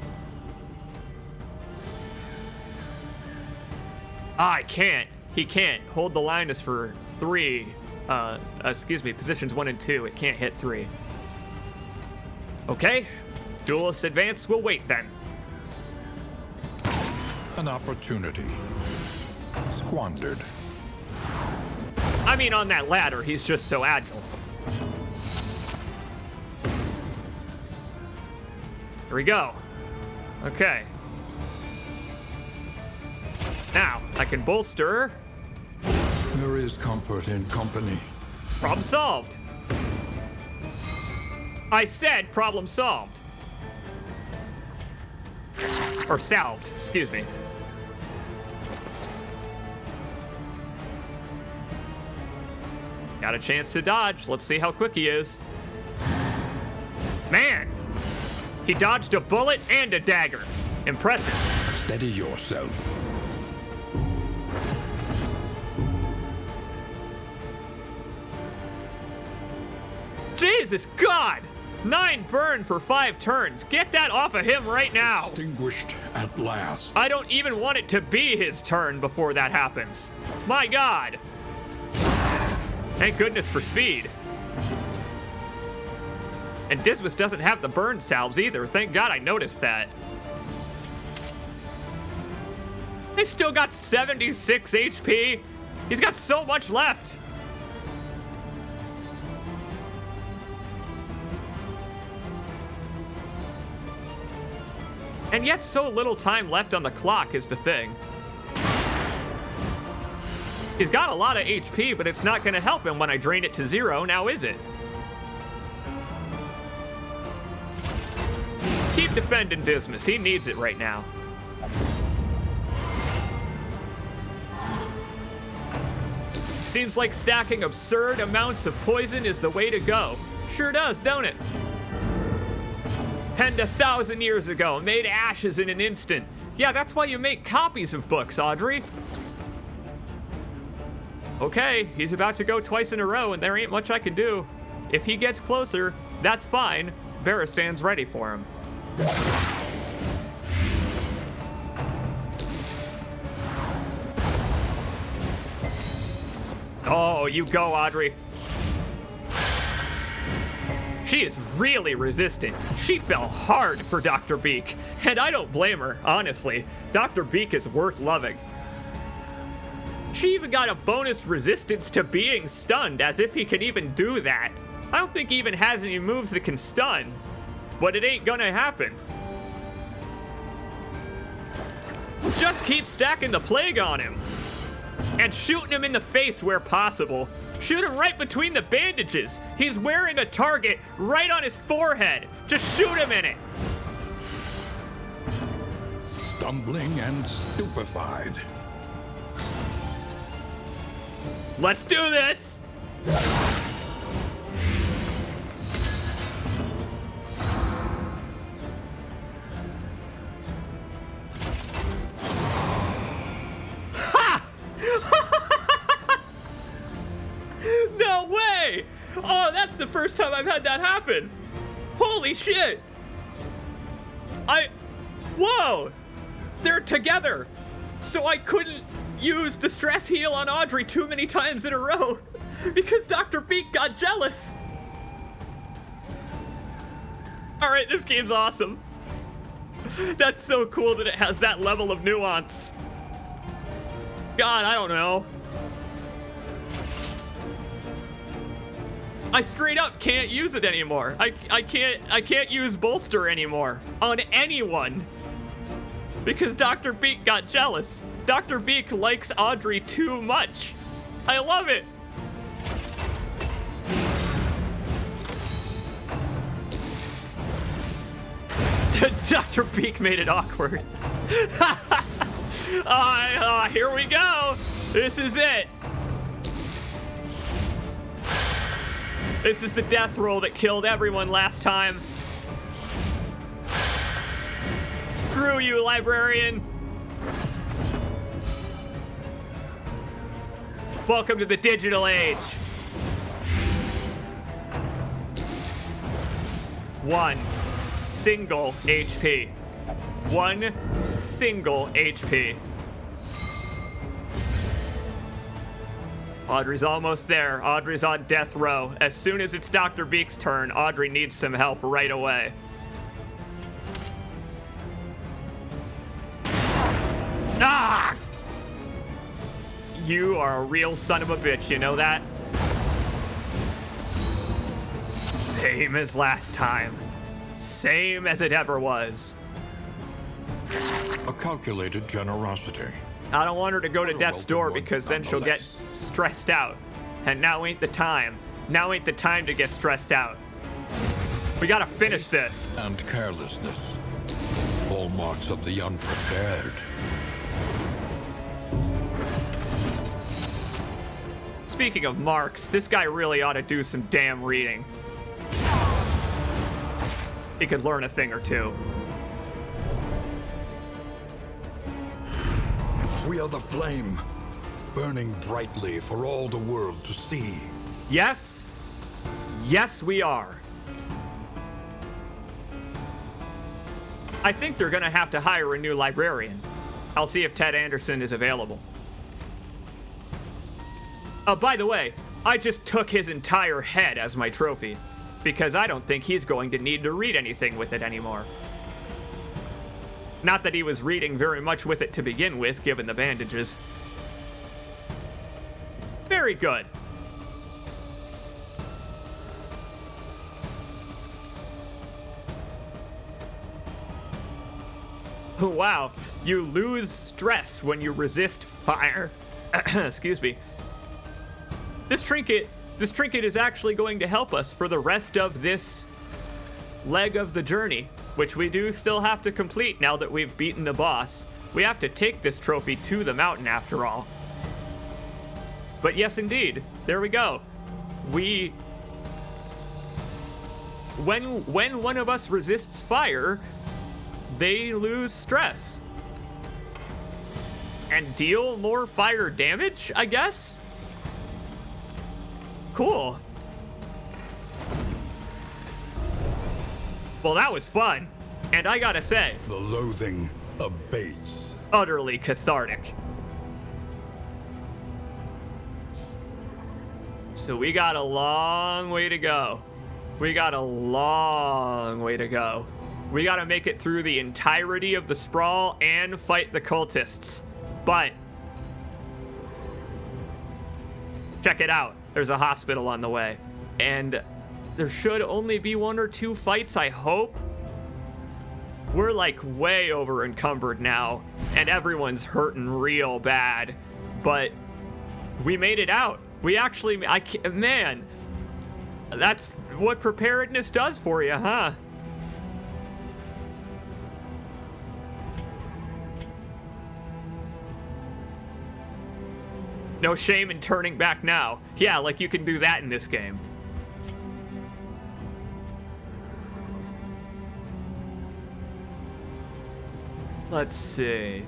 Speaker 1: I can't. He can't. Hold the line is for 3. Positions 1 and 2. It can't hit 3. Okay. Duelist advance will wait then.
Speaker 3: An opportunity. Squandered.
Speaker 1: I mean, on that ladder, he's just so agile. Here we go. Okay. Now, I can bolster.
Speaker 4: There is comfort in company.
Speaker 1: Problem solved. I said problem solved. Or salved, excuse me. Got a chance to dodge. Let's see how quick he is. Man! He dodged a bullet and a dagger. Impressive.
Speaker 3: Steady yourself.
Speaker 1: Jesus God! 9 burn for 5 turns. Get that off of him right now.
Speaker 4: Extinguished at last.
Speaker 1: I don't even want it to be his turn before that happens. My God. Thank goodness for speed. And Dismas doesn't have the burn salves either. Thank God I noticed that. They still got 76 HP. He's got so much left. And yet so little time left on the clock is the thing. He's got a lot of HP, but it's not gonna help him when I drain it to 0, now is it? Keep defending Dismas, he needs it right now. Seems like stacking absurd amounts of poison is the way to go. Sure does, don't it? Penned 1,000 years ago, made ashes in an instant. Yeah, that's why you make copies of books, Audrey. Okay, he's about to go twice in a row, and there ain't much I can do. If he gets closer, that's fine. Barristan's ready for him. Oh, you go, Audrey. She is really resistant. She fell hard for Dr. Beak, and I don't blame her, honestly. Dr. Beak is worth loving. She even got a bonus resistance to being stunned, as if he can even do that. I don't think he even has any moves that can stun, but it ain't gonna happen. Just keep stacking the plague on him, and shooting him in the face where possible. Shoot him right between the bandages. He's wearing a target right on his forehead. Just shoot him in it.
Speaker 3: Stumbling and stupefied.
Speaker 1: Let's do this. No way! Oh, that's the first time I've had that happen. Holy shit! Whoa! They're together! So I couldn't use the stress heal on Audrey too many times in a row because Dr. Beak got jealous. Alright, this game's awesome. That's so cool that it has that level of nuance. God, I don't know. I straight up can't use it anymore. I can't use bolster anymore on anyone because Dr. Beak got jealous. Dr. Beak likes Audrey too much. I love it. Dr. Beak made it awkward. Here we go. This is it. This is the death roll that killed everyone last time. Screw you, librarian. Welcome to the digital age. 1 single HP. 1 single HP. Audrey's almost there. Audrey's on death row. As soon as it's Dr. Beak's turn, Audrey needs some help right away. Ah! You are a real son of a bitch, you know that? Same as last time. Same as it ever was.
Speaker 3: A calculated generosity.
Speaker 1: I don't want her to go to death's door because then she'll get stressed out. And now ain't the time. Now ain't the time to get stressed out. We gotta finish this.
Speaker 3: And carelessness. Hallmarks of the unprepared.
Speaker 1: Speaking of marks, this guy really ought to do some damn reading. He could learn a thing or two.
Speaker 3: We are the flame, burning brightly for all the world to see.
Speaker 1: Yes. Yes, we are. I think they're gonna have to hire a new librarian. I'll see if Ted Anderson is available. By the way, I just took his entire head as my trophy because I don't think he's going to need to read anything with it anymore. Not that he was reading very much with it to begin with, given the bandages. Very good. Wow, you lose stress when you resist fire. Excuse me. This trinket is actually going to help us for the rest of this leg of the journey, which we do still have to complete now that we've beaten the boss. We have to take this trophy to the mountain after all. But yes, indeed, there we go. When one of us resists fire, they lose stress. And deal more fire damage, I guess? Cool. Well, that was fun. And I gotta say,
Speaker 3: The loathing abates.
Speaker 1: utterly cathartic. So we got a long way to go. We got a long way to go. We gotta make it through the entirety of the sprawl and fight the cultists. But check it out. There's a hospital on the way. And there should only be 1 or 2 fights, I hope. We're like way over encumbered now, and everyone's hurting real bad. But we made it out. We actually, man, that's what preparedness does for you, huh? No shame in turning back now. Yeah, like you can do that in this game. Let's see.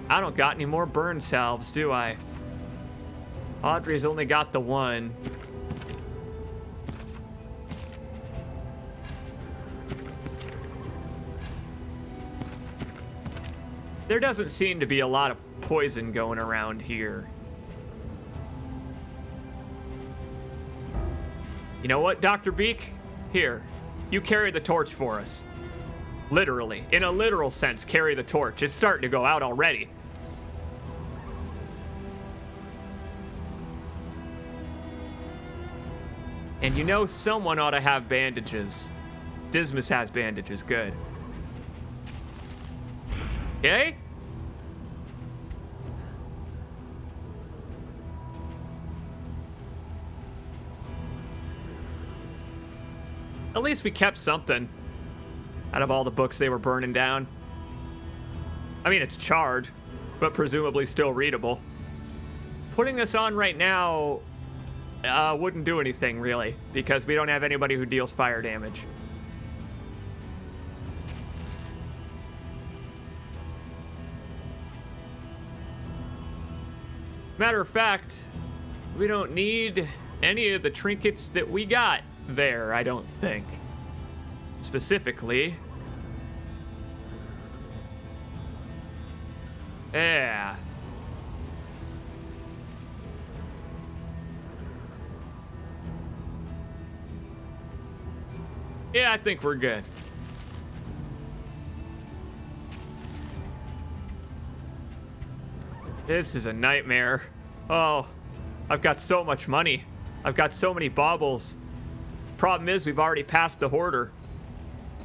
Speaker 1: I don't got any more burn salves, do I? Audrey's only got the 1. There doesn't seem to be a lot of poison going around here. You know what, Dr. Beak? Here, you carry the torch for us. Literally, in a literal sense, carry the torch. It's starting to go out already. And you know someone ought to have bandages. Dismas has bandages, good. Okay? At least we kept something out of all the books they were burning down. I mean, it's charred, but presumably still readable. Putting this on right now wouldn't do anything, really, because we don't have anybody who deals fire damage. Matter of fact, we don't need any of the trinkets that we got there, I don't think. Specifically. Yeah. Yeah, I think we're good. This is a nightmare. Oh, I've got so much money. I've got so many baubles. Problem is, we've already passed the hoarder.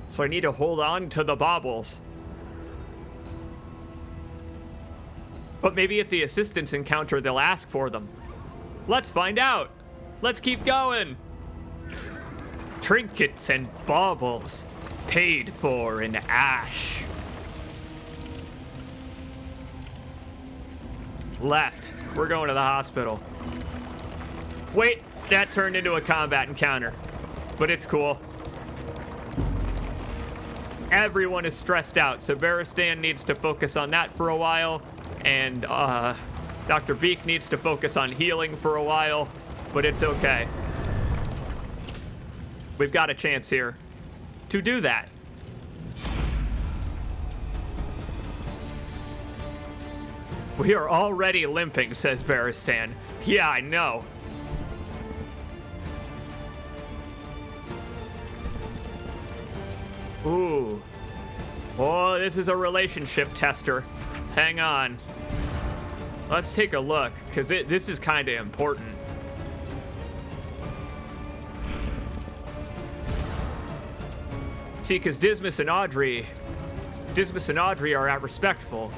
Speaker 1: So I need to hold on to the baubles. But maybe if the assistants encounter, they'll ask for them. Let's find out. Let's keep going. Trinkets and baubles paid for in ash. Left. We're going to the hospital. Wait, that turned into a combat encounter. But it's cool. Everyone is stressed out, so Baristan needs to focus on that for a while. And Dr. Beak needs to focus on healing for a while. But it's okay. We've got a chance here to do that. We are already limping, says Baristan. Yeah, I know. Ooh. Oh, this is a relationship tester. Hang on. Let's take a look, because this is kind of important. See, because Dismas and Audrey are respectful.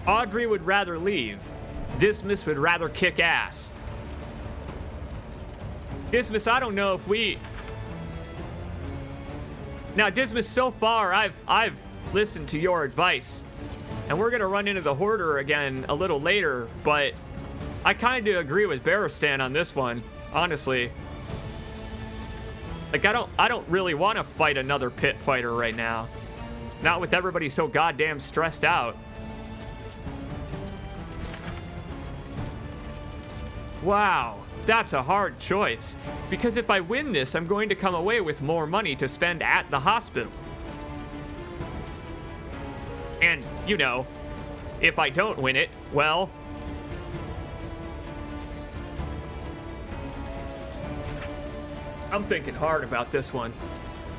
Speaker 1: Audrey would rather leave. Dismas would rather kick ass. Dismas, I don't know if we... Now, Dismas, so far, I've listened to your advice. And we're gonna run into the Hoarder again a little later, but I kinda agree with Baristan on this one, honestly. Like, I don't really want to fight another pit fighter right now. Not with everybody so goddamn stressed out. Wow, that's a hard choice. Because if I win this, I'm going to come away with more money to spend at the hospital. And, you know, if I don't win it, well... I'm thinking hard about this one.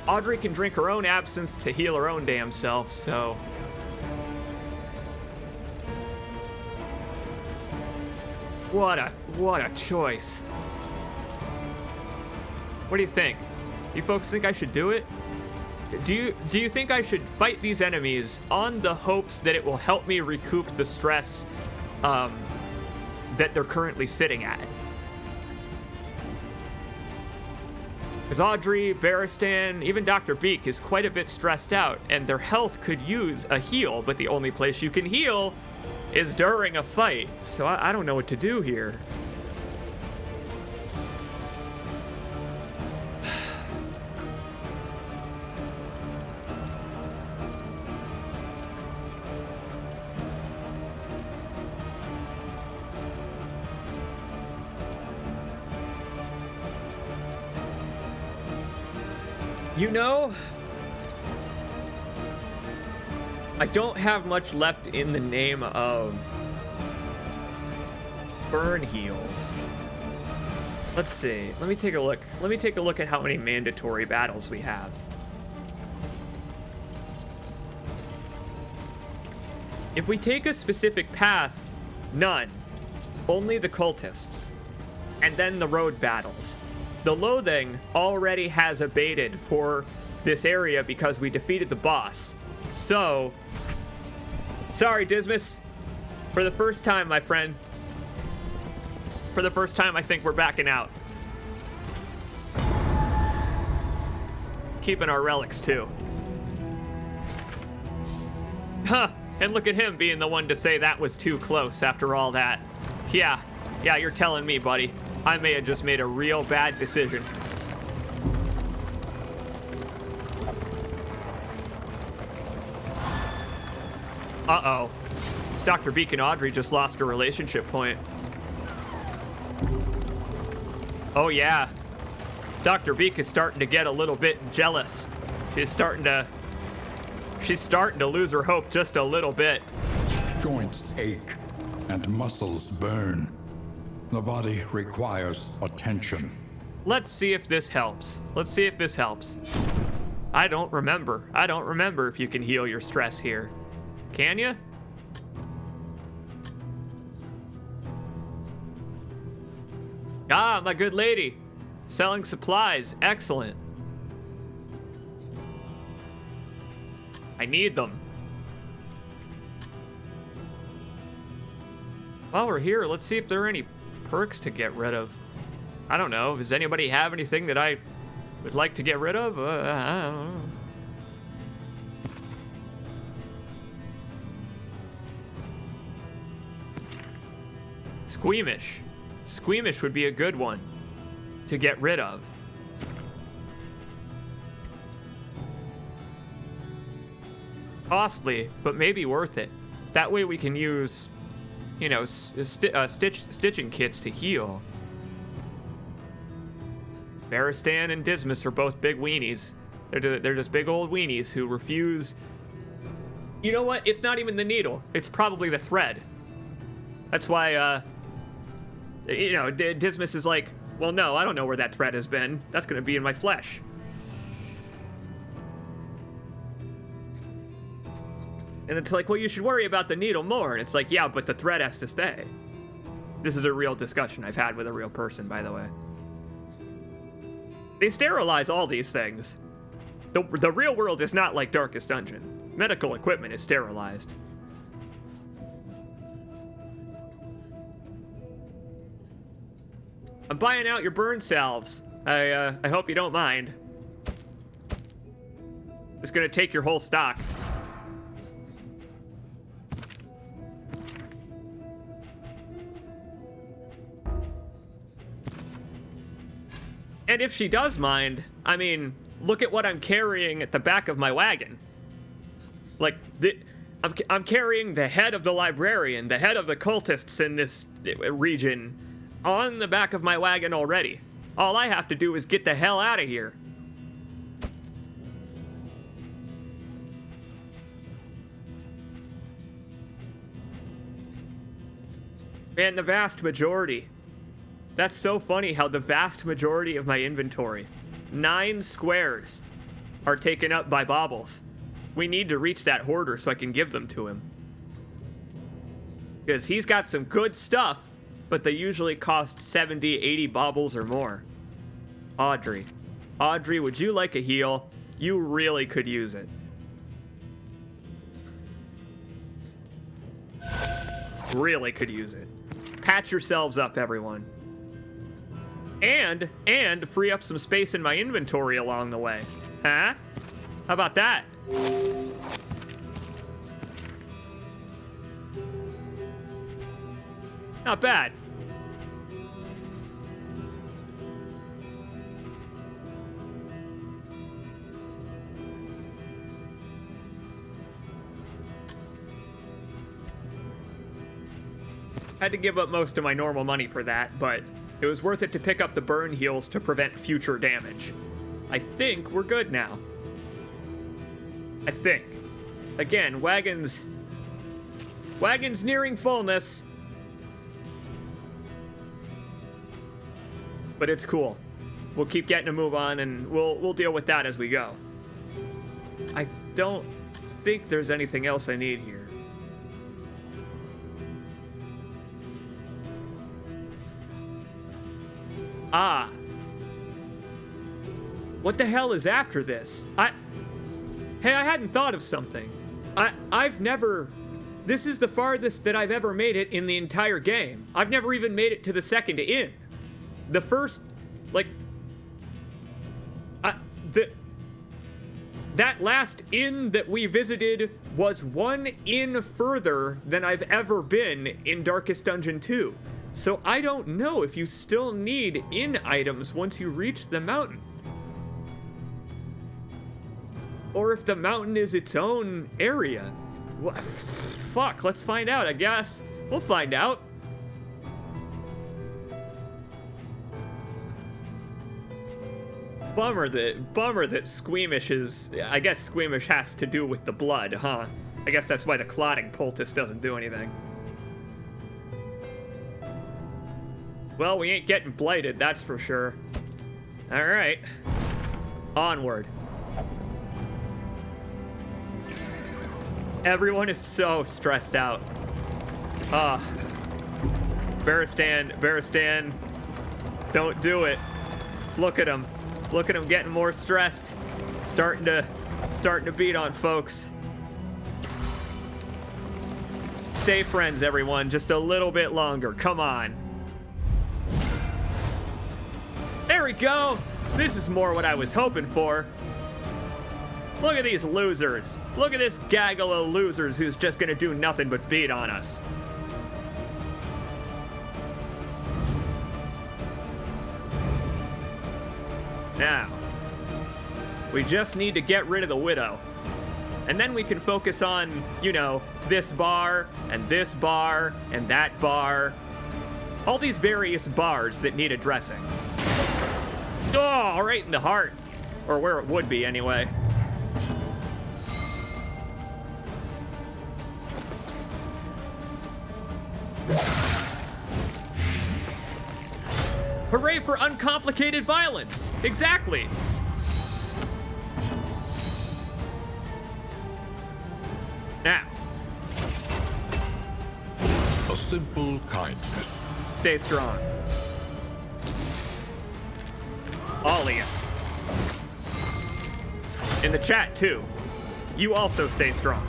Speaker 1: Audrey can drink her own absinthe to heal her own damn self, so... What a choice. What do you think? You folks think I should do it? Do you think I should fight these enemies on the hopes that it will help me recoup the stress that they're currently sitting at? Because Audrey, Baristan, even Dr. Beak is quite a bit stressed out, and their health could use a heal, but the only place you can heal is during a fight, so I don't know what to do here. You know, I don't have much left in the name of burn heals. Let's see. Let me take a look. Let me take a look at how many mandatory battles we have. If we take a specific path, none. Only the cultists. And then the road battles. The loathing already has abated for this area because we defeated the boss. So, sorry, Dismas. For the first time, my friend. For the first time, I think we're backing out. keeping our relics too. Huh, and look at him being the one to say that was too close after all that. Yeah, you're telling me, buddy. I may have just made a real bad decision. Uh-oh. Dr. Beak and Audrey just lost a relationship point. Oh yeah. Dr. Beak is starting to get a little bit jealous. She's starting to lose her hope just a little bit.
Speaker 4: Joints ache and muscles burn. The body requires attention.
Speaker 1: Let's see if this helps. I don't remember if you can heal your stress here. Can you? Ah, my good lady. Selling supplies. Excellent. I need them. While we're here, let's see if there are any perks to get rid of. I don't know. Does anybody have anything that I would like to get rid of? I don't know. Squeamish. Squeamish would be a good one to get rid of. Costly, but maybe worth it. That way we can use, you know, stitching kits to heal. Baristan and Dismas are both big weenies. They're just big old weenies who refuse. You know what? It's not even the needle. It's probably the thread. That's why, you know, Dismas is like, well, no, I don't know where that thread has been. That's gonna be in my flesh. And it's like, well, you should worry about the needle more. And it's like, yeah, but the thread has to stay. This is a real discussion I've had with a real person, by the way. They sterilize all these things. The real world is not like Darkest Dungeon. Medical equipment is sterilized. I'm buying out your burn salves. I hope you don't mind. Just gonna take your whole stock. And if she does mind, I mean, look at what I'm carrying at the back of my wagon. Like, I'm carrying the head of the librarian, the head of the cultists in this region, on the back of my wagon already. All I have to do is get the hell out of here. And the vast majority. That's so funny how the vast majority of my inventory, 9 squares, are taken up by baubles. We need to reach that hoarder so I can give them to him. Because he's got some good stuff, but they usually cost 70, 80 baubles or more. Audrey. Audrey, would you like a heal? You really could use it. Really could use it. Patch yourselves up, everyone. And free up some space in my inventory along the way. Huh? How about that? Not bad. Had to give up most of my normal money for that, but it was worth it to pick up the burn heals to prevent future damage. I think we're good now. I think. Again, wagon's nearing fullness. But it's cool. We'll keep getting a move on and we'll deal with that as we go. I don't think there's anything else I need here. Ah. What the hell is after this? Hey, I hadn't thought of something. I've never... This is the farthest that I've ever made it in the entire game. I've never even made it to the second inn. The first... Like... that last inn that we visited was one inn further than I've ever been in Darkest Dungeon 2. So I don't know if you still need inn items once you reach the mountain. Or if the mountain is its own area. Fuck, let's find out, I guess. We'll find out. Bummer that Squeamish is... I guess Squeamish has to do with the blood, huh? I guess that's why the clotting poultice doesn't do anything. Well, we ain't getting blighted, that's for sure. Alright. Onward. Everyone is so stressed out. Baristan, don't do it. Look at him. Look at him getting more stressed. Starting to beat on folks. Stay friends, everyone, just a little bit longer. Come on. There we go. This is more what I was hoping for. Look at these losers. Look at this gaggle of losers who's just gonna do nothing but beat on us. Now, we just need to get rid of the widow. And then we can focus on, you know, this bar, and that bar. All these various bars that need addressing. Oh, right in the heart. Or where it would be, anyway. Hooray for uncomplicated violence! Exactly! Now.
Speaker 3: A simple kindness.
Speaker 1: Stay strong. All of you. In the chat, too. You also stay strong.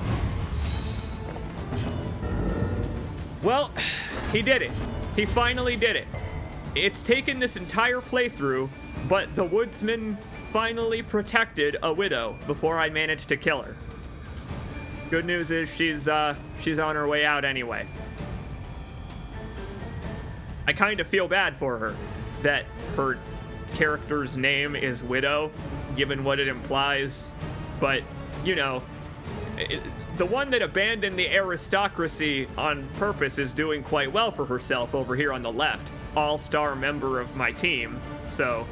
Speaker 1: Well, he did it. He finally did it. It's taken this entire playthrough, but the woodsman finally protected a widow before I managed to kill her. Good news is she's on her way out anyway. I kind of feel bad for her that her character's name is Widow, given what it implies, but, you know, the one that abandoned the aristocracy on purpose is doing quite well for herself over here on the left. All-star member of my team, so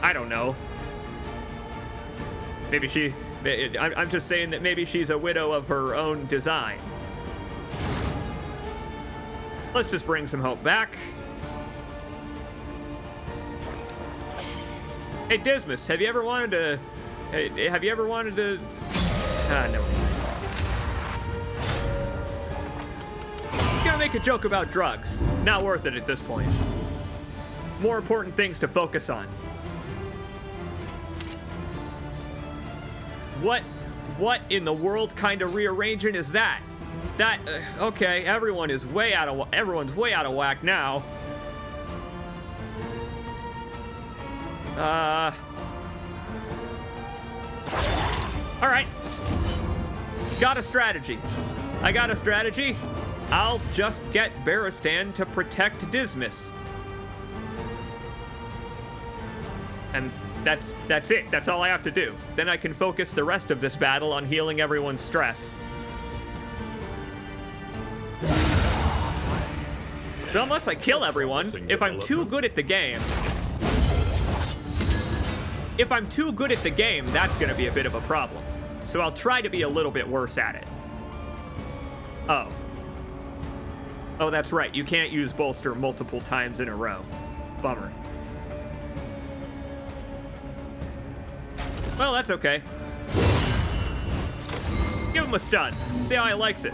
Speaker 1: I don't know. Maybe I'm just saying that maybe she's a widow of her own design. Let's just bring some hope back. Hey, Dismas, have you ever wanted to... no. Gonna make a joke about drugs. Not worth it at this point. More important things to focus on. What in the world kind of rearranging is that? Okay, everyone's way out of whack now. All right. Got a strategy. I got a strategy. I'll just get Baristan to protect Dismas. And that's it. That's all I have to do. Then I can focus the rest of this battle on healing everyone's stress. But unless I kill everyone, if I'm too good at the game, that's gonna be a bit of a problem. So I'll try to be a little bit worse at it. Oh, that's right. You can't use bolster multiple times in a row. Bummer. Well, that's okay. Give him a stun. See how he likes it.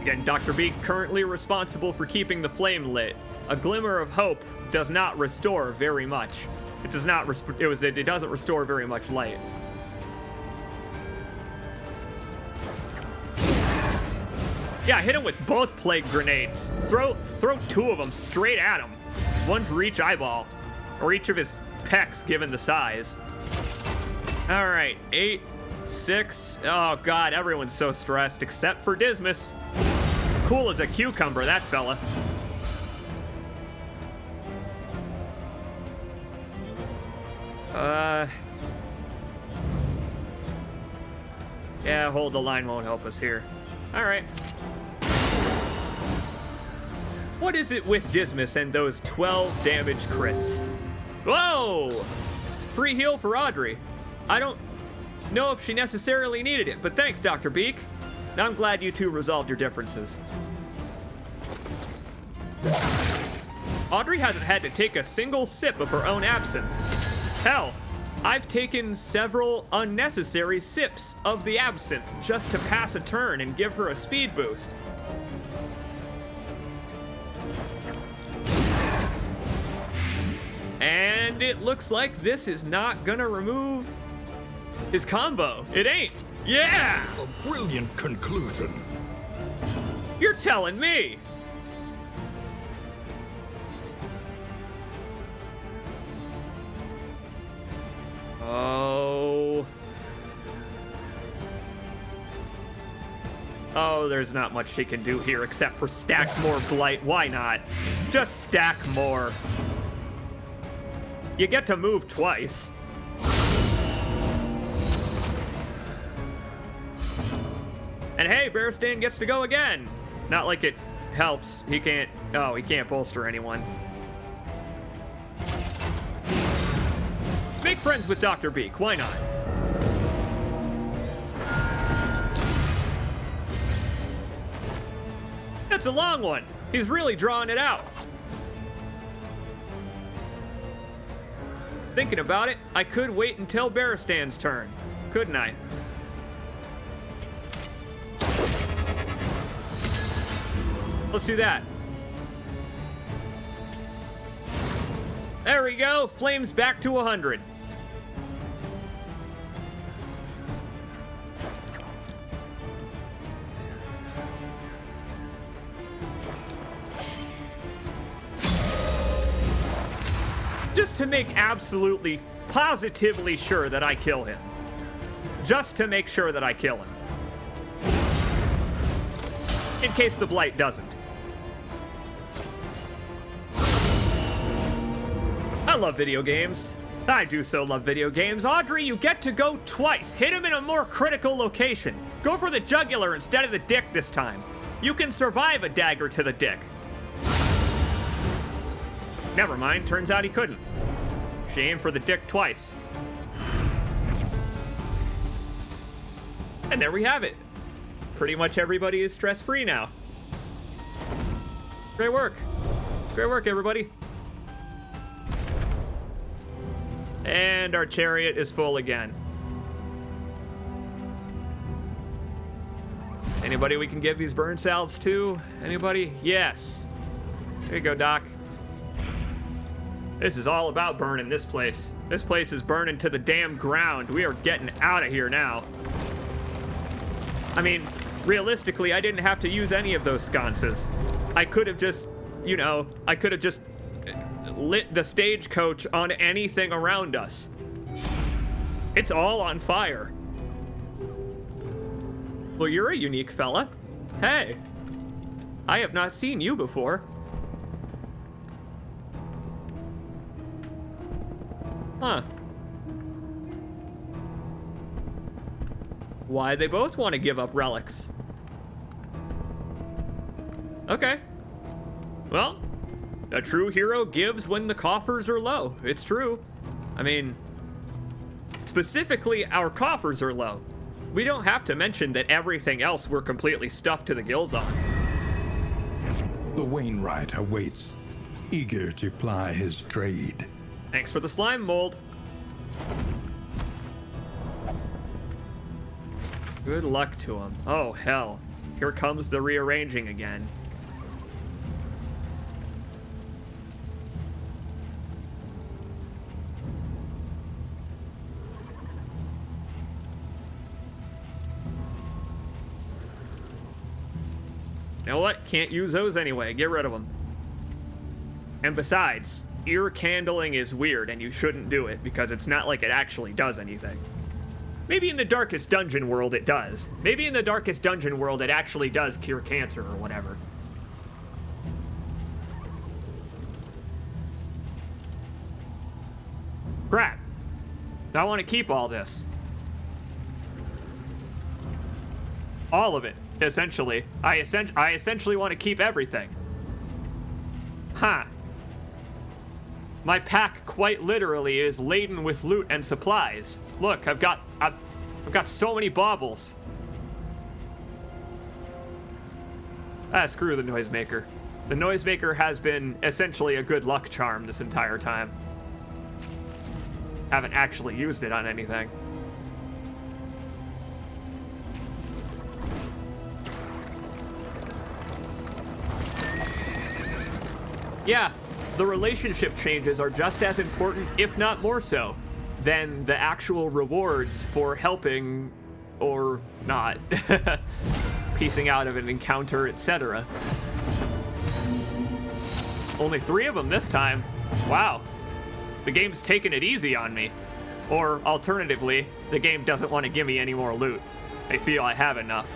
Speaker 1: Again, Dr. B currently responsible for keeping the flame lit. A glimmer of hope does not restore very much. It does not. It doesn't restore very much light. Yeah, hit him with both plague grenades. Throw 2 of them straight at him. 1 for each eyeball. Or each of his pecs, given the size. All right, 8, 6. Oh, God, everyone's so stressed, except for Dismas. Cool as a cucumber, that fella. Yeah, hold the line won't help us here. All right. What is it with Dismas and those 12 damage crits? Whoa! Free heal for Audrey. I don't know if she necessarily needed it, but thanks, Dr. Beak. I'm glad you two resolved your differences. Audrey hasn't had to take a single sip of her own absinthe. Hell, I've taken several unnecessary sips of the absinthe just to pass a turn and give her a speed boost. And it looks like this is not gonna remove his combo. It ain't. Yeah!
Speaker 3: A brilliant conclusion.
Speaker 1: You're telling me. Oh, there's not much she can do here except for stack more blight. Why not? Just stack more. You get to move twice. And hey, Bearstain gets to go again. Not like it helps. He can't bolster anyone. Make friends with Dr. Beak, why not? That's a long one. He's really drawing it out. Thinking about it, I could wait until Bearstan's turn, couldn't I? Let's do that. There we go, flames back to 100. Just to make absolutely, positively sure that I kill him. Just to make sure that I kill him. In case the blight doesn't. I love video games. I do so love video games. Audrey, you get to go twice. Hit him in a more critical location. Go for the jugular instead of the dick this time. You can survive a dagger to the dick. Never mind, turns out he couldn't. She aimed for the dick twice. And there we have it. Pretty much everybody is stress-free now. Great work. Great work, everybody. And our chariot is full again. Anybody we can give these burn salves to? Anybody? Yes. There you go, Doc. This is all about burning this place. This place is burning to the damn ground. We are getting out of here now. I mean, realistically, I didn't have to use any of those sconces. I could have just, I could have just lit the stagecoach on anything around us. It's all on fire. Well, you're a unique fella. Hey, I have not seen you before. Huh. Why they both want to give up relics? Okay. Well, a true hero gives when the coffers are low. It's true. I mean, specifically, our coffers are low. We don't have to mention that everything else we're completely stuffed to the gills on.
Speaker 4: The Wainwright awaits, eager to ply his trade.
Speaker 1: Thanks for the slime mold. Good luck to him. Oh, hell. Here comes the rearranging again. You know what? Can't use those anyway. Get rid of them. And besides, ear candling is weird and you shouldn't do it because it's not like it actually does anything. Maybe in the Darkest Dungeon world it does. Maybe in the Darkest Dungeon world it actually does cure cancer or whatever. Crap. I want to keep all this. All of it, essentially. I essentially want to keep everything. Huh. My pack quite literally is laden with loot and supplies. Look, I've got so many baubles. Ah, screw the noisemaker. The noisemaker has been essentially a good luck charm this entire time. Haven't actually used it on anything. Yeah, the relationship changes are just as important, if not more so, than the actual rewards for helping or not. Piecing out of an encounter, etc. Only 3 of them this time. Wow. The game's taking it easy on me. Or, alternatively, the game doesn't want to give me any more loot. They feel I have enough.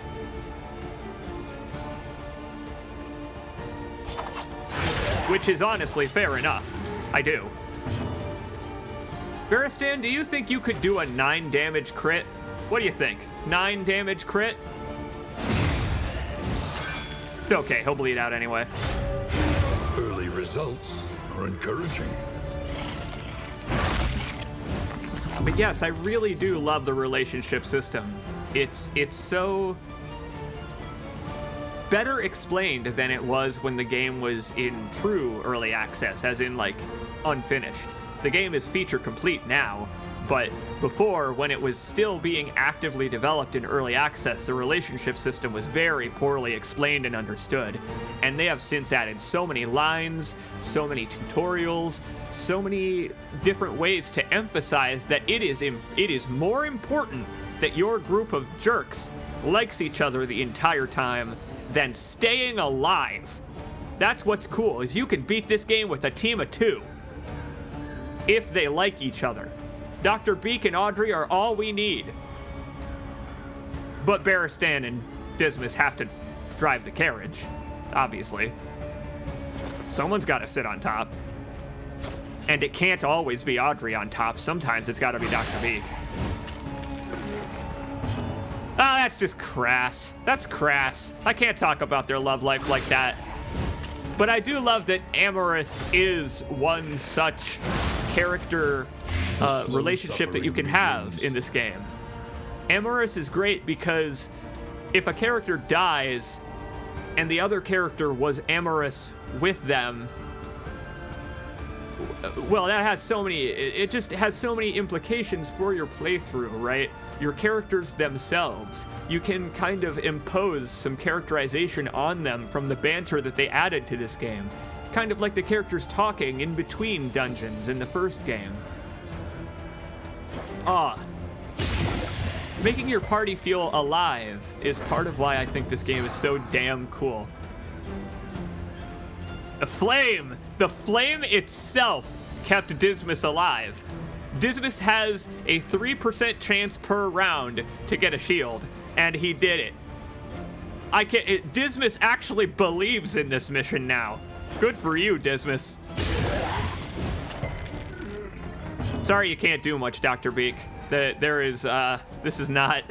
Speaker 1: Which is honestly fair enough. I do. Baristan, do you think you could do a 9 damage crit? What do you think? 9 damage crit? It's okay, he'll bleed out anyway.
Speaker 3: Early results are encouraging.
Speaker 1: But yes, I really do love the relationship system. It's so better explained than it was when the game was in true early access, as in like unfinished. The game is feature complete now, but before, when it was still being actively developed in early access, the relationship system was very poorly explained and understood. And they have since added so many lines, so many tutorials, so many different ways to emphasize that it is more important that your group of jerks likes each other the entire time than staying alive. That's what's cool, is you can beat this game with a team of 2. If they like each other. Dr. Beak and Audrey are all we need. But Baristan and Dismas have to drive the carriage, obviously. Someone's got to sit on top. And it can't always be Audrey on top. Sometimes it's got to be Dr. Beak. Ah, that's just crass. That's crass. I can't talk about their love life like that. But I do love that Amorous is one such character relationship that you can have in this game. Amorous is great because if a character dies and the other character was amorous with them, well, that has so many, it just has so many implications for your playthrough, right? Your characters themselves, you can kind of impose some characterization on them from the banter that they added to this game. Kind of like the characters talking in between dungeons in the first game. Making your party feel alive is part of why I think this game is so damn cool. The flame itself kept Dismas alive. Dismas has a 3% chance per round to get a shield, and he did it. Dismas actually believes in this mission now. Good for you, Dismas. Sorry you can't do much, Dr. Beak. This is not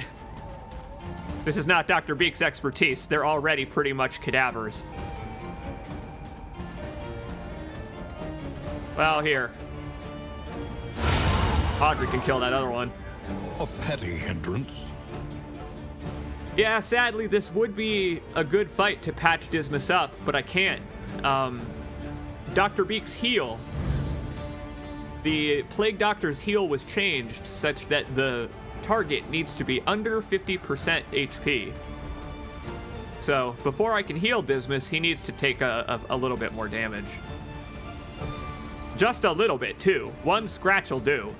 Speaker 1: Dr. Beak's expertise. They're already pretty much cadavers. Well, here. Audrey can kill that other one.
Speaker 3: A petty hindrance.
Speaker 1: Yeah, sadly, this would be a good fight to patch Dismas up, but I can't. Dr. Beak's heal. The Plague Doctor's heal was changed such that the target needs to be under 50% HP. So, before I can heal Dismas, he needs to take a little bit more damage. Just a little bit, too. One scratch will do.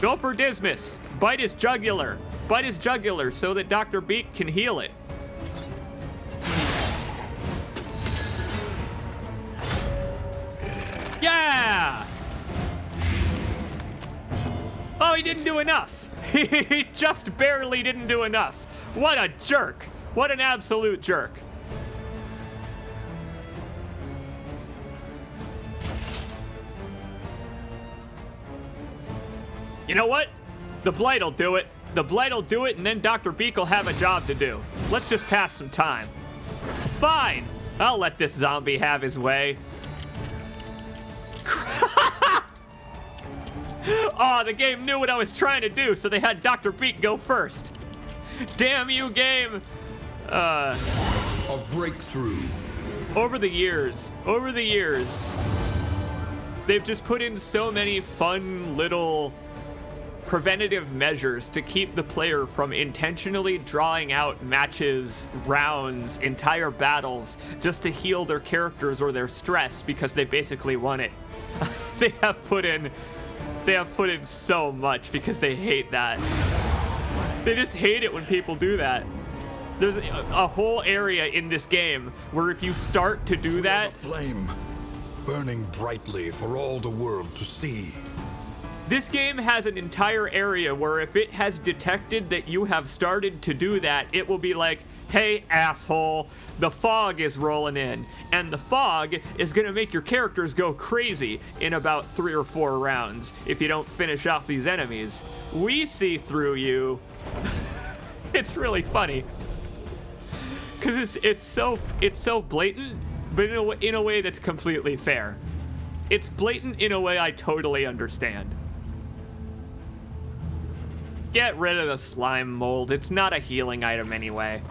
Speaker 1: Go for Dismas. Bite his jugular. Bite his jugular so that Dr. Beak can heal it. Yeah! Oh, he didn't do enough. He just barely didn't do enough. What a jerk. What an absolute jerk. You know what? The Blight will do it. The Blight will do it, and then Dr. Beak will have a job to do. Let's just pass some time. Fine. I'll let this zombie have his way. Oh, the game knew what I was trying to do, so they had Dr. Beak go first. Damn you, game.
Speaker 2: A breakthrough.
Speaker 1: Over the years, they've just put in so many fun little preventative measures to keep the player from intentionally drawing out matches, rounds, entire battles just to heal their characters or their stress because they basically won it. They have put in so much because they hate that. They just hate it when people do that. There's a whole area in this game where if you start to do that,
Speaker 3: A flame burning brightly for all the world to see.
Speaker 1: this game has an entire area where if it has detected that you have started to do that, it will be like, hey, asshole, the fog is rolling in, and the fog is gonna make your characters go crazy in about 3 or 4 rounds if you don't finish off these enemies. We see through you. It's really funny. Because it's so blatant, but in a way that's completely fair. It's blatant in a way I totally understand. Get rid of the slime mold. It's not a healing item anyway.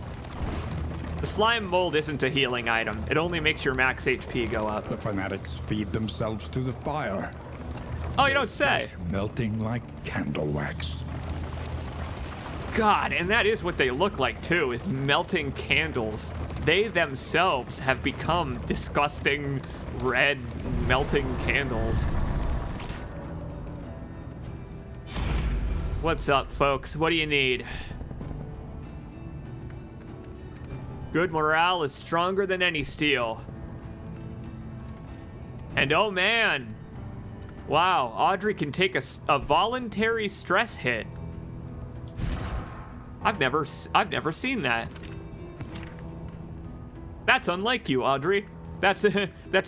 Speaker 1: The slime mold isn't a healing item. It only makes your max HP go up.
Speaker 4: The fanatics feed themselves to the fire,
Speaker 1: Oh, you don't say.
Speaker 4: melting like candle wax.
Speaker 1: God, and that is what they look like too, is melting candles. They themselves have become disgusting red melting candles. What's up, folks? What do you need? Good morale is stronger than any steel. And oh man, wow, Audrey can take a voluntary stress hit. I've never seen that. That's unlike you, Audrey. That's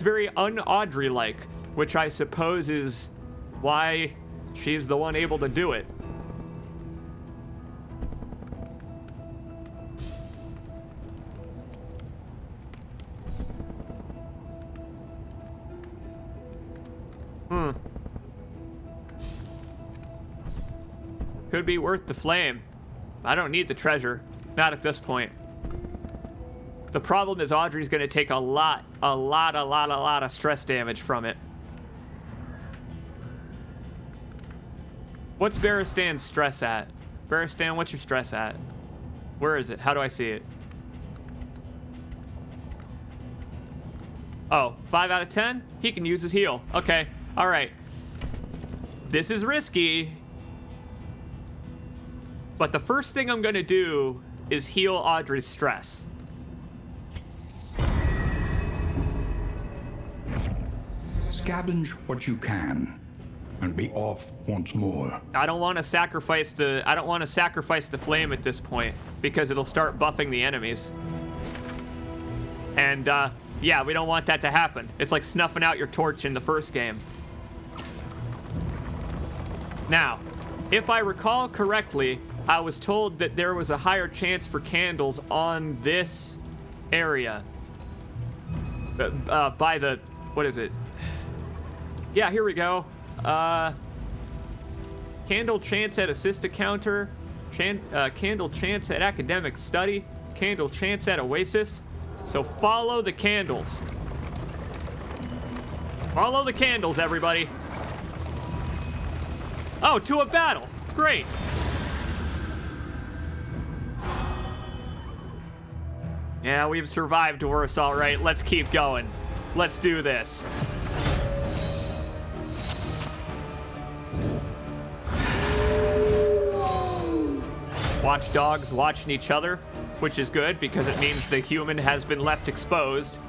Speaker 1: very un-Audrey-like, which I suppose is why she's the one able to do it. Could be worth the flame. I don't need the treasure. Not at this point. The problem is Audrey's gonna take a lot of stress damage from it. What's Baristan's stress at? Baristan, what's your stress at? Where is it? How do I see it? Oh, 5 out of 10? He can use his heal. Okay, all right. This is risky. But the first thing I'm gonna do is heal Audrey's stress.
Speaker 4: Scavenge what you can, and be off once more.
Speaker 1: I don't want to sacrifice the flame at this point because it'll start buffing the enemies. And yeah, we don't want that to happen. It's like snuffing out your torch in the first game. Now, if I recall correctly, I was told that there was a higher chance for candles on this area. By the, what is it? Yeah, here we go. Candle chance at assist encounter, candle chance at academic study, candle chance at oasis. So follow the candles. Follow the candles, everybody. Oh, to a battle. Great. Yeah, we've survived worse, all right. Let's keep going. Let's do this. Watchdogs watching each other, which is good because it means the human has been left exposed.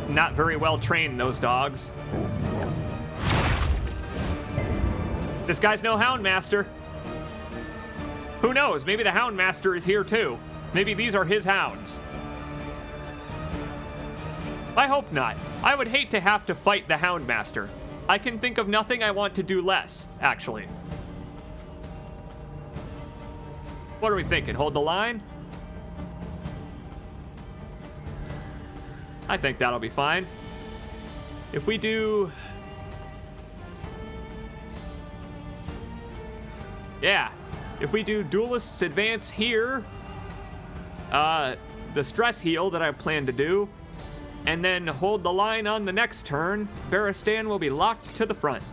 Speaker 1: Not very well trained, those dogs. This guy's no Houndmaster. Who knows? Maybe the Houndmaster is here too. Maybe these are his hounds. I hope not. I would hate to have to fight the Houndmaster. I can think of nothing I want to do less, actually. What are we thinking? Hold the line? I think that'll be fine. If we do... Yeah. If we do Duelist's Advance here, the stress heal that I plan to do, and then hold the line on the next turn, Barristan will be locked to the front.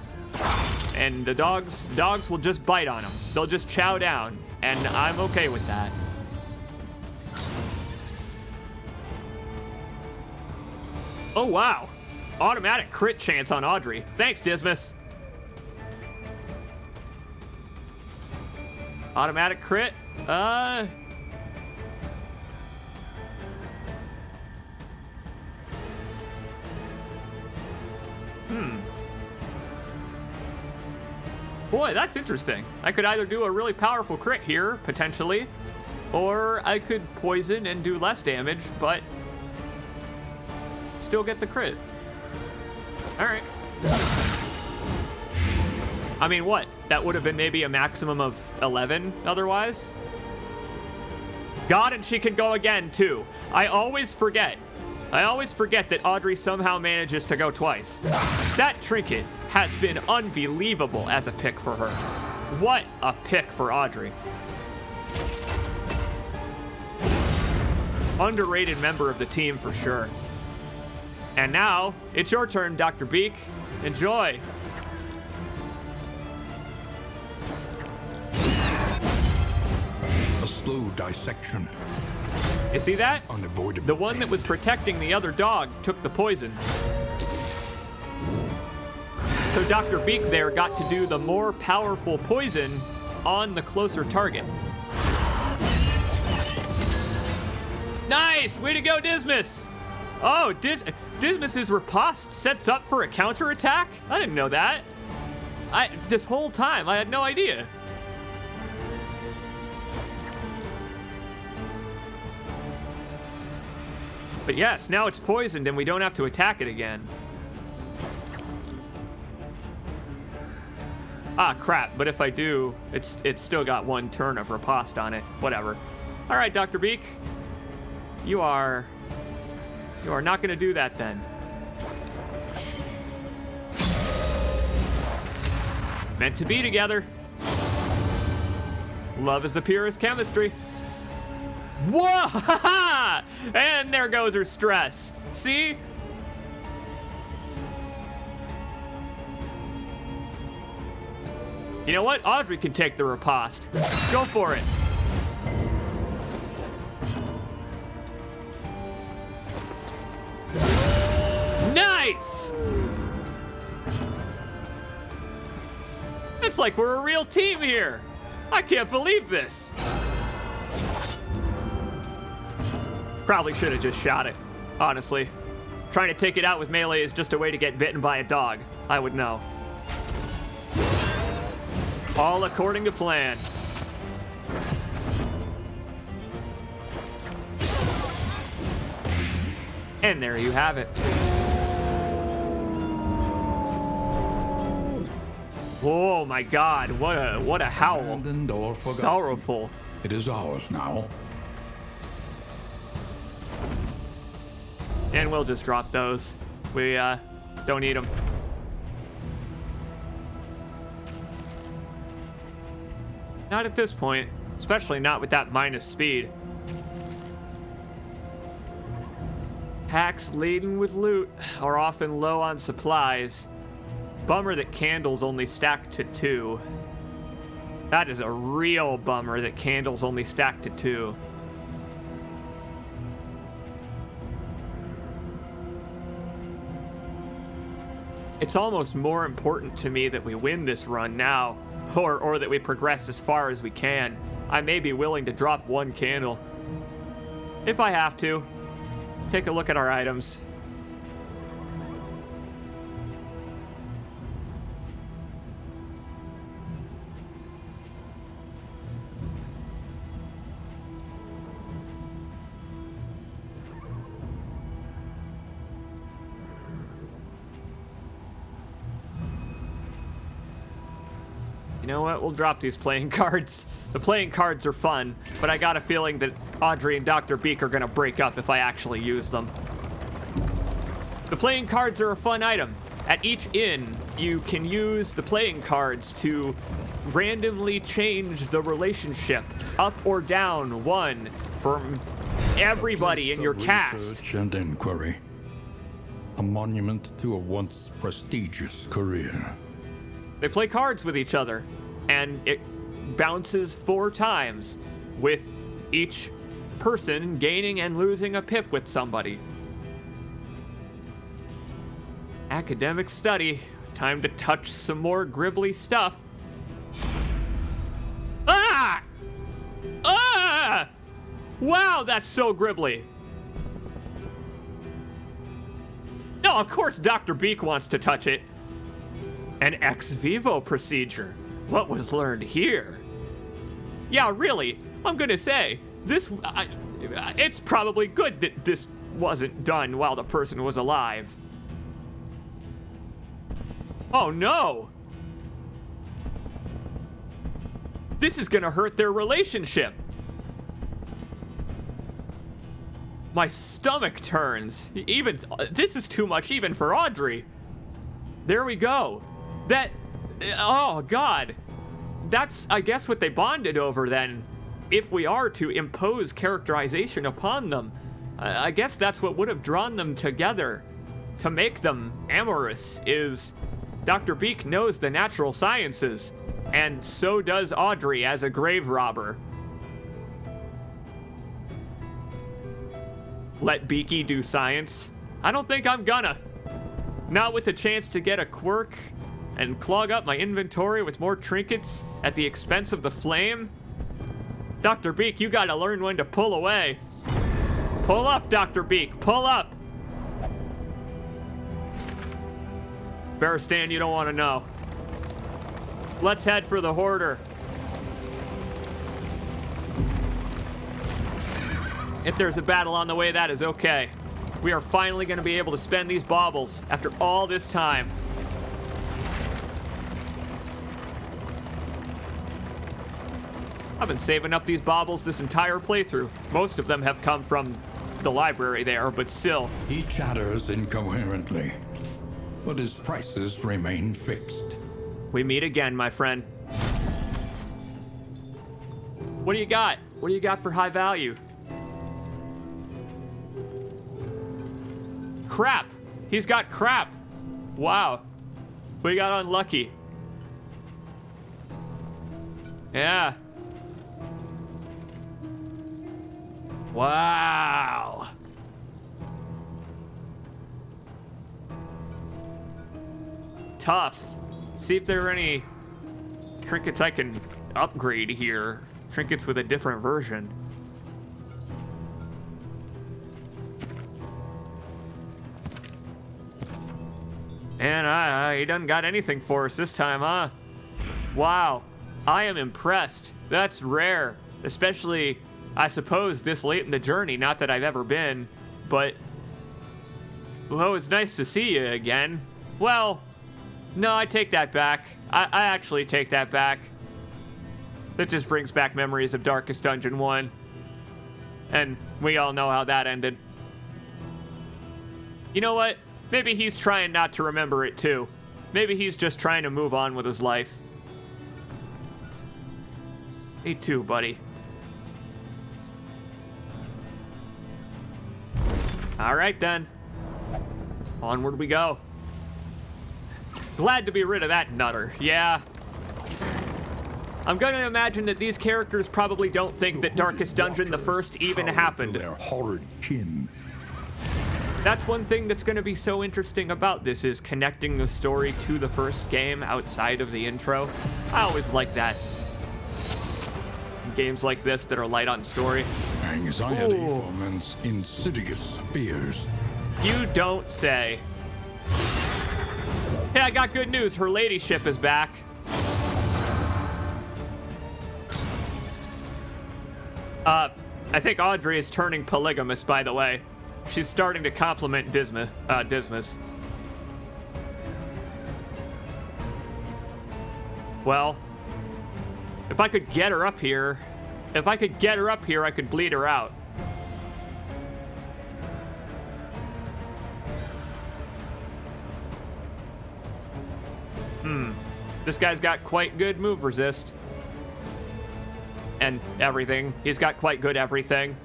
Speaker 1: And the dogs will just bite on him. They'll just chow down, and I'm okay with that. Oh, wow. Automatic crit chance on Audrey. Thanks, Dismas. Automatic crit? Boy, that's interesting. I could either do a really powerful crit here, potentially, or I could poison and do less damage, but still get the crit. All right. I mean, what? That would have been maybe a maximum of 11 otherwise? God, and she can go again, too. I always forget that Audrey somehow manages to go twice. That trinket has been unbelievable as a pick for her. What a pick for Audrey. Underrated member of the team for sure. And now, it's your turn, Dr. Beak. Enjoy.
Speaker 3: A slow dissection.
Speaker 1: You see that?
Speaker 3: Unavoidable.
Speaker 1: The one that was protecting the other dog took the poison. So Dr. Beak there got to do the more powerful poison on the closer target. Nice! Way to go, Dismas! Oh, Dismas's riposte sets up for a counterattack? I didn't know that. This whole time, I had no idea. But yes, now it's poisoned and we don't have to attack it again. Ah, crap, but if I do, it's still got one turn of riposte on it. Whatever. All right, Dr. Beak. You are not gonna do that then. Meant to be together. Love is the purest chemistry. Whoa! And there goes her stress. See? You know what? Audrey can take the riposte. Go for it. Nice! It's like we're a real team here. I can't believe this. Probably should have just shot it, honestly. Trying to take it out with melee is just a way to get bitten by a dog. I would know. All according to plan. And there you have it. Oh my God, what a howl.
Speaker 4: Abandoned or forgotten.
Speaker 1: Sorrowful.
Speaker 4: It is ours now.
Speaker 1: And we'll just drop those. We don't need them. Not at this point, especially not with that minus speed. Hacks laden with loot are often low on supplies. Bummer that candles only stack to 2. That is a real bummer that candles only stack to 2. It's almost more important to me that we win this run now, or that we progress as far as we can, I may be willing to drop one candle. If I have to. Take a look at our items. You know what? We'll drop these playing cards. The playing cards are fun, but I got a feeling that Audrey and Dr. Beak are gonna break up if I actually use them. The playing cards are a fun item. At each inn, you can use the playing cards to randomly change the relationship up or down one from everybody in your cast.
Speaker 4: Research and inquiry. A monument to a once prestigious career.
Speaker 1: They play cards with each other, and it bounces 4 times, with each person gaining and losing a pip with somebody. Academic study. Time to touch some more gribbly stuff. Ah! Ah! Wow, that's so gribbly. No, of course Dr. Beak wants to touch it. An ex vivo procedure. What was learned here? Yeah, really, I'm gonna say, it's probably good that this wasn't done while the person was alive. Oh no! This is gonna hurt their relationship. My stomach turns. This is too much even for Audrey. There we go. Oh God. That's, I guess, what they bonded over then. If we are to impose characterization upon them, I guess that's what would have drawn them together. To make them amorous is Dr. Beak knows the natural sciences, and so does Audrey as a grave robber. Let Beaky do science? I don't think I'm gonna. Not with a chance to get a quirk and clog up my inventory with more trinkets at the expense of the flame. Dr. Beak, you gotta learn when to pull away. Pull up, Dr. Beak, pull up. Bearstan, you don't want to know. Let's head for the hoarder. If there's a battle on the way, that is okay. We are finally going to be able to spend these baubles after all this time. I've been saving up these baubles this entire playthrough. Most of them have come from the library there, but still.
Speaker 3: He chatters incoherently, but his prices remain fixed.
Speaker 1: We meet again, my friend. What do you got? What do you got for high value? Crap! He's got crap! Wow. We got unlucky. Yeah. Wow. Tough. See if there are any trinkets I can upgrade here. Trinkets with a different version. And he doesn't got anything for us this time, huh? Wow. I am impressed. That's rare. Especially, I suppose, this late in the journey. Not that I've ever been, but... well, it's nice to see you again. Well, no, I take that back. I actually take that back. That just brings back memories of Darkest Dungeon 1. And we all know how that ended. You know what? Maybe he's trying not to remember it too. Maybe he's just trying to move on with his life. Me too, buddy. Alright then. Onward we go. Glad to be rid of that nutter, yeah. I'm gonna imagine that these characters probably don't think that Darkest Dungeon the first even happened.
Speaker 4: Their horrid kin.
Speaker 1: That's one thing that's gonna be so interesting about this, is connecting the story to the first game outside of the intro. I always like that. games like this that are light on story.
Speaker 4: Anxiety
Speaker 1: Ooh.
Speaker 4: foments insidious fears.
Speaker 1: You don't say. Hey, I got good news. Her ladyship is back. I think Audrey is turning polygamous, by the way. She's starting to compliment Dismas. Well, if I could get her up here, I could bleed her out. This guy's got quite good move resist. And everything. He's got quite good everything.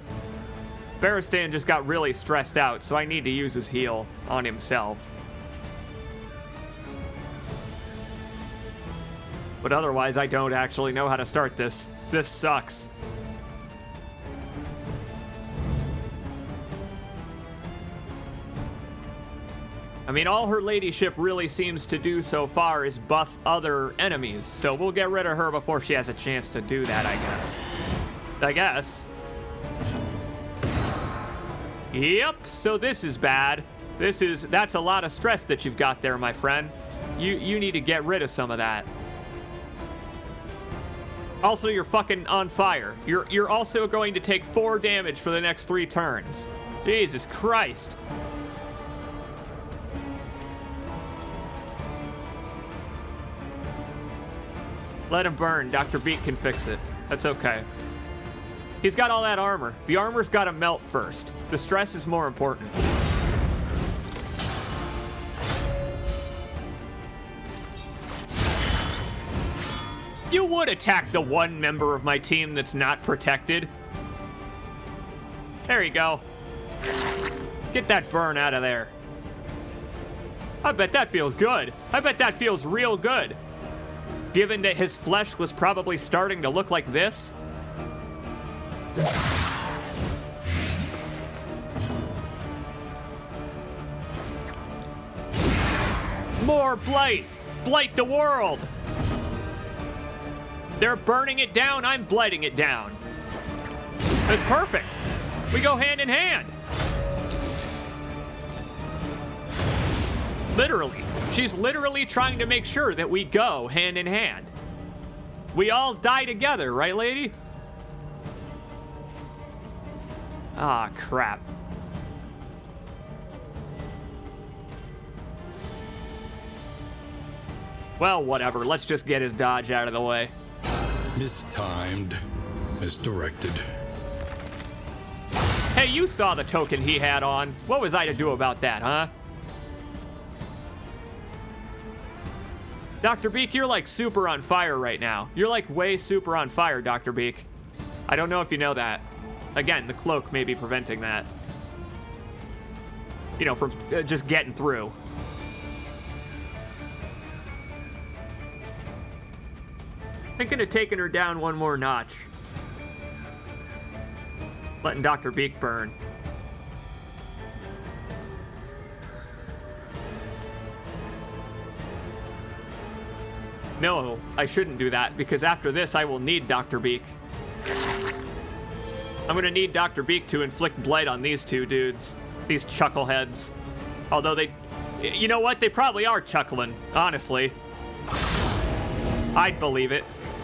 Speaker 1: Barristan just got really stressed out, so I need to use his heal on himself. But otherwise, I don't actually know how to start this. This sucks. I mean, all her ladyship really seems to do so far is buff other enemies, so we'll get rid of her before she has a chance to do that, I guess. Yep, so this is bad. That's a lot of stress that you've got there, my friend. You need to get rid of some of that. Also, you're fucking on fire. You're also going to take 4 damage for the next 3 turns. Jesus Christ. Let him burn. Dr. Beat can fix it. That's okay. He's got all that armor. The armor's got to melt first. The stress is more important. You would attack the one member of my team that's not protected. There you go. Get that burn out of there. I bet that feels good. I bet that feels real good. Given that his flesh was probably starting to look like this. More blight! Blight the world! They're burning it down, I'm blighting it down. That's perfect. We go hand in hand. Literally. She's literally trying to make sure that we go hand in hand. We all die together, right, lady? Ah, crap. Well, whatever. Let's just get his dodge out of the way.
Speaker 3: Mistimed. Misdirected.
Speaker 1: Hey, you saw the token he had on. What was I to do about that, huh? Dr. Beak, you're like super on fire right now. You're like way super on fire, Dr. Beak. I don't know if you know that. Again, the cloak may be preventing that. You know, from just getting through. Thinking of taking her down one more notch. Letting Dr. Beak burn. No, I shouldn't do that, because after this, I will need Dr. Beak. I'm gonna need Dr. Beak to inflict blight on these two dudes. These chuckleheads. Although they... You know what? They probably are chuckling, honestly. I'd believe it.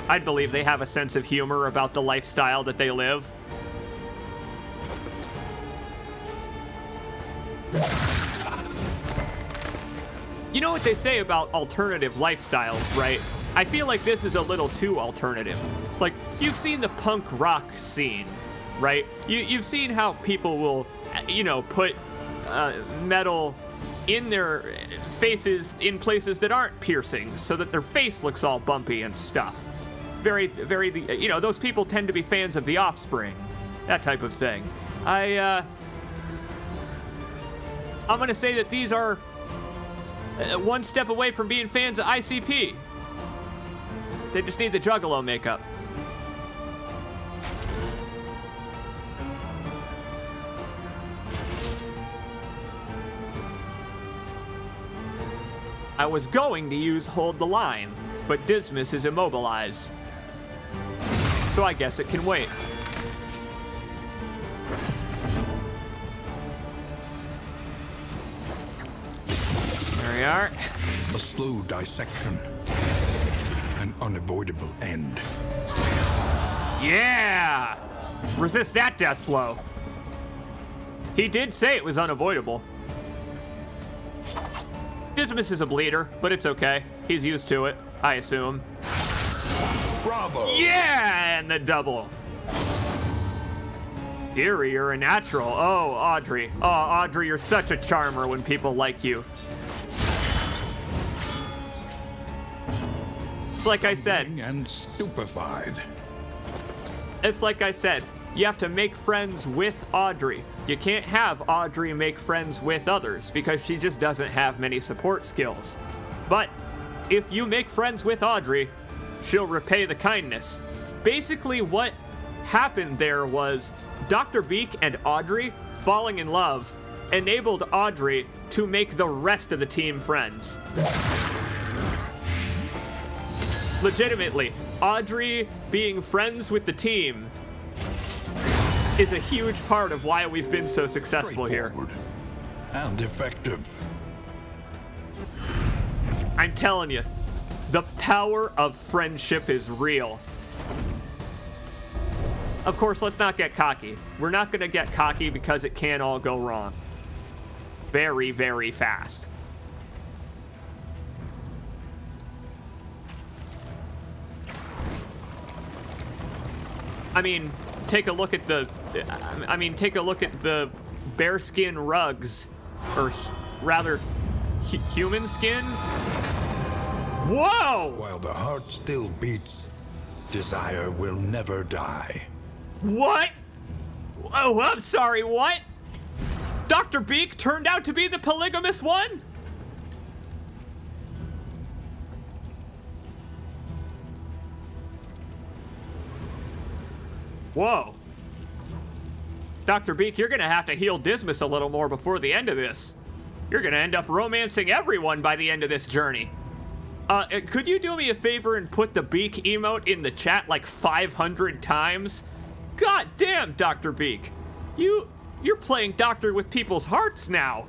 Speaker 1: I'd believe they have a sense of humor about the lifestyle that they live. You know what they say about alternative lifestyles, right? I feel like this is a little too alternative. Like, you've seen the punk rock scene, right? You've seen how people will, you know, put metal in their faces in places that aren't piercings so that their face looks all bumpy and stuff. Very, you know, those people tend to be fans of The Offspring. That type of thing. I'm gonna say that these are one step away from being fans of ICP. They just need the Juggalo makeup. I was going to use Hold the Line, but Dismas is immobilized. so I guess it can wait. There we are.
Speaker 3: A slow dissection. An unavoidable end.
Speaker 1: Yeah! Resist that death blow. He did say it was unavoidable. Dismas is a bleeder, but it's okay. He's used to it, I assume.
Speaker 3: Bravo!
Speaker 1: Yeah! And the double. Gary, you're a natural. Oh, Audrey. Oh, Audrey, you're such a charmer when people like you. It's like I said.
Speaker 3: And stupefied.
Speaker 1: It's like I said. You have to make friends with Audrey. You can't have Audrey make friends with others because she just doesn't have many support skills. But if you make friends with Audrey, she'll repay the kindness. Basically, what happened there was Dr. Beak and Audrey falling in love enabled Audrey to make the rest of the team friends. Legitimately, Audrey being friends with the team is a huge part of why we've been so successful here.
Speaker 3: And effective.
Speaker 1: I'm telling you, the power of friendship is real. Of course, let's not get cocky. We're not gonna get cocky because it can all go wrong. Very, very fast. I mean, take a look at the bearskin rugs, or rather, human skin. Whoa!
Speaker 3: While the heart still beats, desire will never die.
Speaker 1: What? Oh, I'm sorry, what? Dr. Beak turned out to be the polygamous one? Whoa. Dr. Beak, you're gonna have to heal Dismas a little more before the end of this. You're gonna end up romancing everyone by the end of this journey. Could you do me a favor and put the Beak emote in the chat like 500 times? God damn, Dr. Beak. You're playing doctor with people's hearts now.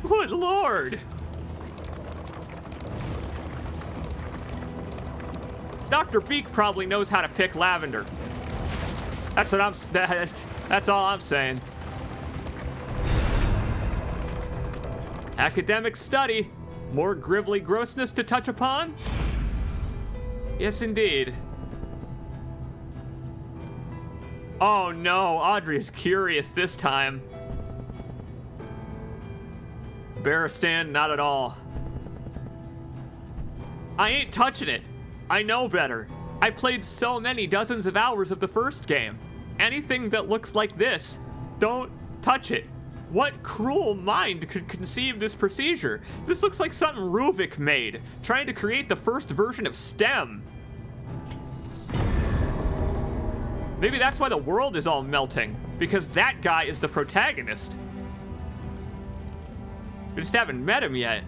Speaker 1: Good lord. Dr. Beak probably knows how to pick lavender. That's all I'm saying. Academic study. More gribbly grossness to touch upon? Yes, indeed. Oh no, Audrey is curious this time. Barristan, not at all. I ain't touching it. I know better. I played so many dozens of hours of the first game. Anything that looks like this, don't touch it. What cruel mind could conceive this procedure? This looks like something Ruvik made, trying to create the first version of STEM. Maybe that's why the world is all melting, because that guy is the protagonist. We just haven't met him yet.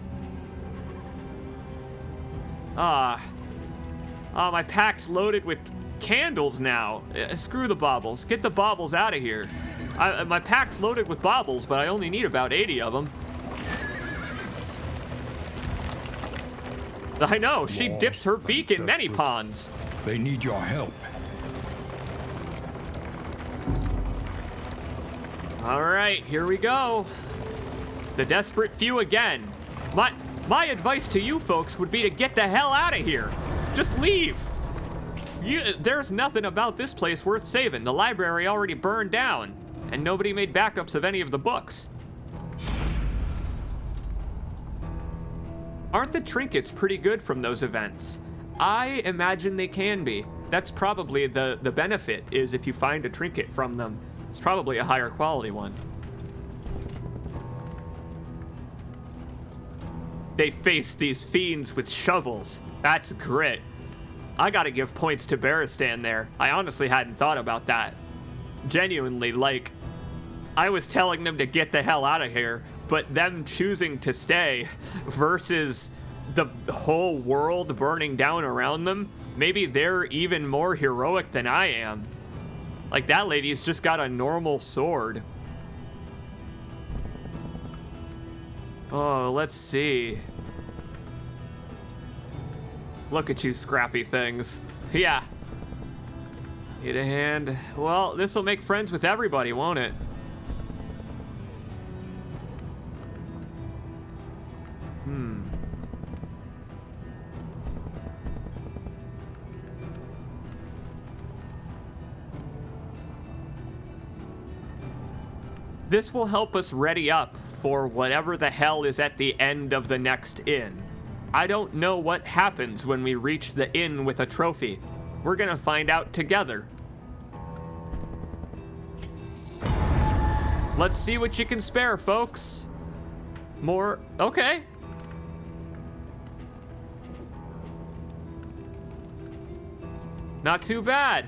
Speaker 1: My pack's loaded with candles now. Screw the baubles. Get the baubles out of here. My pack's loaded with baubles, but I only need about 80 of them. I know, she dips her beak in many ponds.
Speaker 3: They need your help.
Speaker 1: All right, here we go. The desperate few again. My advice to you folks would be to get the hell out of here. Just leave. There's nothing about this place worth saving. The library already burned down, and nobody made backups of any of the books. Aren't the trinkets pretty good from those events? I imagine they can be. That's probably the benefit, is if you find a trinket from them, it's probably a higher quality one. They face these fiends with shovels. That's grit. I gotta give points to Barristan there. I honestly hadn't thought about that. Genuinely, like, I was telling them to get the hell out of here, but them choosing to stay versus the whole world burning down around them, maybe they're even more heroic than I am. Like, that lady's just got a normal sword. Oh, let's see. Look at you scrappy things. Yeah. Need a hand? Well, this'll make friends with everybody, won't it? This will help us ready up for whatever the hell is at the end of the next inn. I don't know what happens when we reach the inn with a trophy. We're gonna find out together. Let's see what you can spare, folks. More, okay. Not too bad.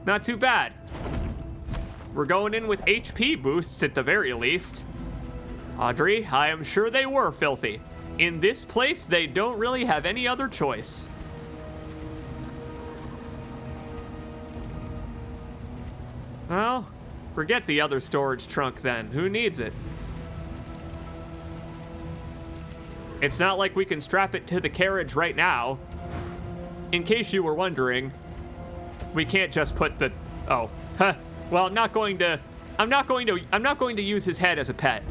Speaker 1: Not too bad. We're going in with HP boosts at the very least. Audrey, I am sure they were filthy. In this place, they don't really have any other choice. Well, forget the other storage trunk then. Who needs it? It's not like we can strap it to the carriage right now. In case you were wondering, we can't just put the... Oh, huh. Well, I'm not going to use his head as a pet.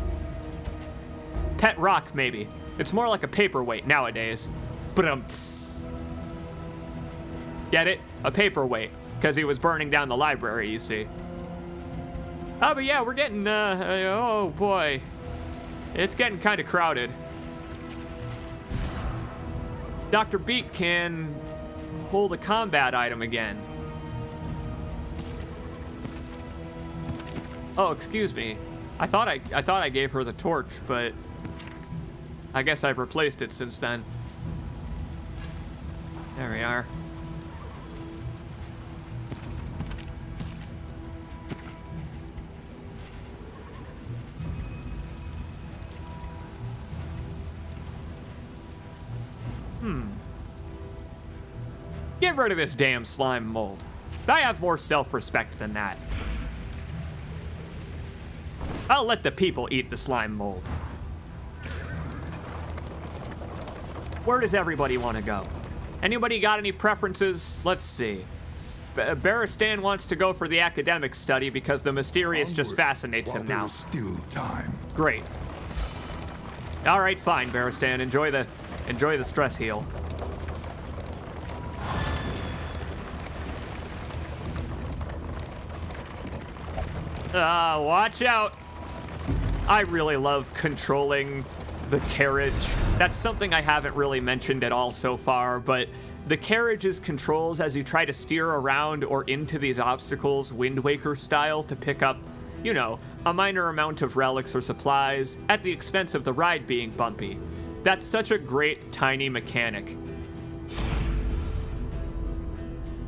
Speaker 1: Pet rock, maybe. It's more like a paperweight nowadays. Ba-dum-ts. Get it? A paperweight. Because he was burning down the library, you see. Oh, but yeah, we're getting, oh boy. It's getting kind of crowded. Dr. Beak can hold a combat item again. Oh, excuse me. I thought I gave her the torch, but I guess I've replaced it since then. There we are. Get rid of this damn slime mold. I have more self-respect than that. I'll let the people eat the slime mold. Where does everybody want to go? Anybody got any preferences? Let's see. Baristan wants to go for the academic study because the mysterious just fascinates him now.
Speaker 2: Still time.
Speaker 1: Great. All right, fine, Baristan. Enjoy the stress heal. Watch out. I really love controlling the carriage. That's something I haven't really mentioned at all so far, but the carriage's controls as you try to steer around or into these obstacles, Wind Waker style, to pick up, you know, a minor amount of relics or supplies at the expense of the ride being bumpy. That's such a great tiny mechanic.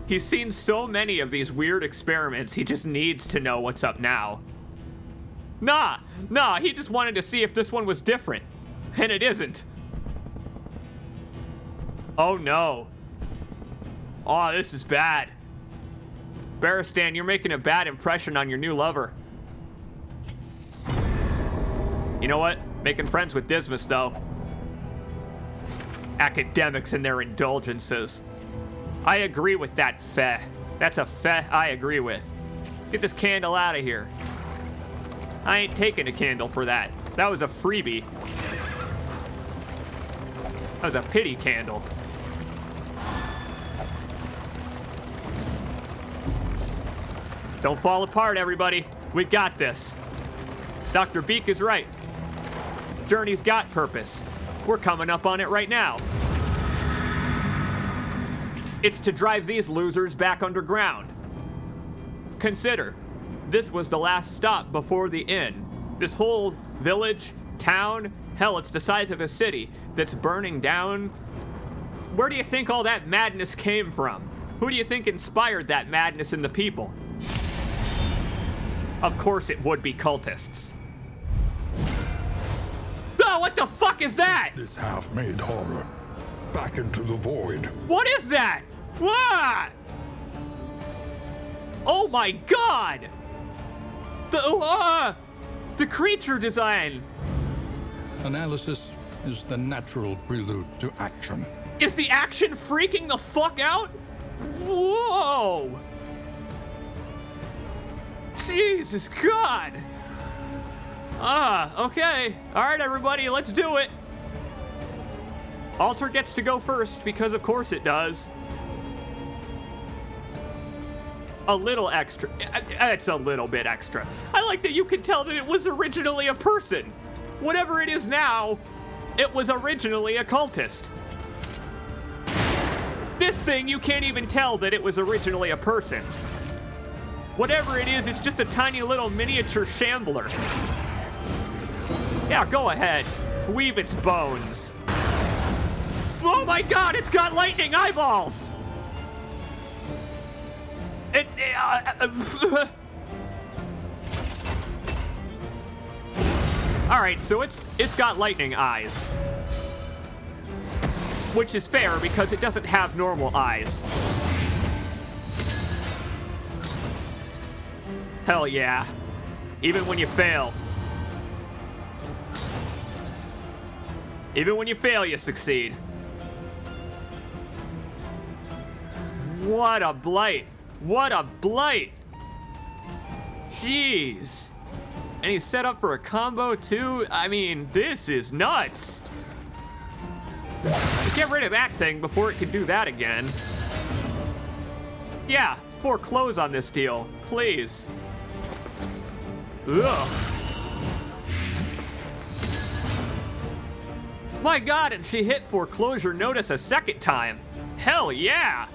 Speaker 1: He's seen so many of these weird experiments, he just needs to know what's up now. Nah, he just wanted to see if this one was different. And it isn't. Oh no. Oh, this is bad. Baristan, you're making a bad impression on your new lover. You know what? Making friends with Dismas, though. Academics and their indulgences. I agree with that, Feh. That's a Feh I agree with. Get this candle out of here. I ain't taking a candle for that. That was a freebie. That was a pity candle. Don't fall apart, everybody. We got this. Dr. Beak is right. Journey's got purpose. We're coming up on it right now. It's to drive these losers back underground. Consider, this was the last stop before the inn. This whole village, town, hell, it's the size of a city that's burning down. Where do you think all that madness came from? Who do you think inspired that madness in the people? Of course it would be cultists. Whoa, what the fuck is that?
Speaker 4: This half-made horror back into the void.
Speaker 1: What is that? What? Oh my god! The creature design!
Speaker 3: Analysis is the natural prelude to action.
Speaker 1: Is the action freaking the fuck out? Whoa! Jesus God! Okay. Alright, everybody, let's do it. Alter gets to go first because, of course, it does. A little extra. It's a little bit extra. I like that you can tell that it was originally a person. Whatever it is now, it was originally a cultist. This thing, you can't even tell that it was originally a person. Whatever it is, it's just a tiny little miniature shambler. Yeah, go ahead. Weave its bones. Oh my god, it's got lightning eyeballs! Alright, so it's got lightning eyes. Which is fair because it doesn't have normal eyes. Hell yeah. Even when you fail. Even when you fail, you succeed. What a blight. What a blight. Jeez. And he's set up for a combo too? I mean, this is nuts. Get rid of that thing before it can do that again. Yeah, foreclose on this deal, please. Ugh. My god, and she hit foreclosure notice a second time. Hell yeah!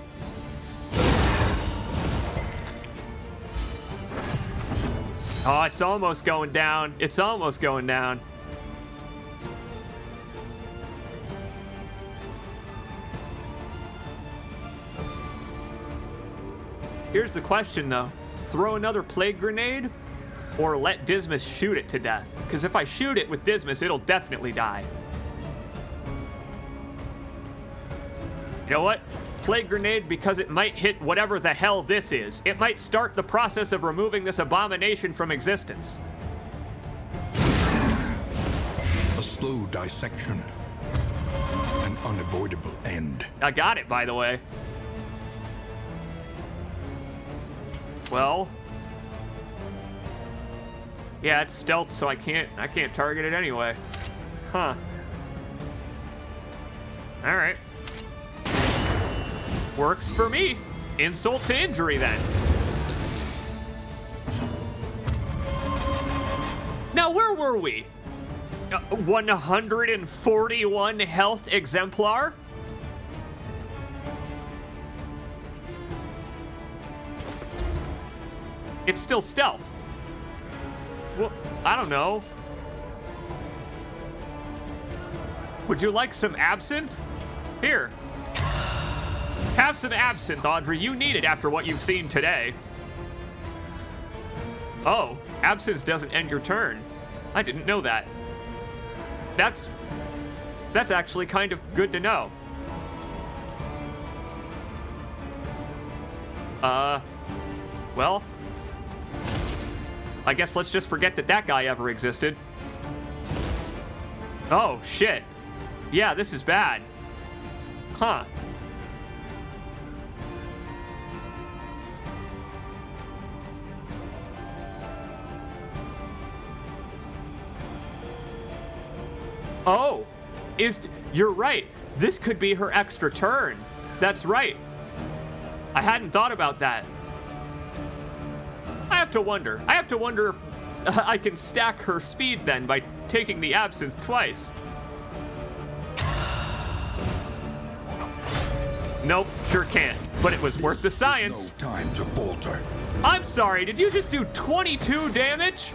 Speaker 1: Oh, it's almost going down. It's almost going down. Here's the question, though. Throw another plague grenade or let Dismas shoot it to death? Because if I shoot it with Dismas, it'll definitely die. You know what? Plague grenade, because it might hit whatever the hell this is. It might start the process of removing this abomination from existence.
Speaker 3: A slow dissection. An unavoidable end.
Speaker 1: I got it, by the way. Well. Yeah, it's stealth, so I can't target it anyway. Huh. Alright. Works for me. Insult to injury, then. Now, where were we? 141 health exemplar? It's still stealth. Well, I don't know. Would you like some absinthe? Here. Have some absinthe, Audrey. You need it after what you've seen today. Oh, absinthe doesn't end your turn. I didn't know that. That's actually kind of good to know. Well, I guess let's just forget that guy ever existed. Oh, shit. Yeah, this is bad. Huh. Oh, you're right. This could be her extra turn. That's right. I hadn't thought about that. I have to wonder if I can stack her speed then by taking the absinthe twice. Nope, sure can't. But it was worth the science.
Speaker 2: No time to falter.
Speaker 1: I'm sorry, did you just do 22 damage?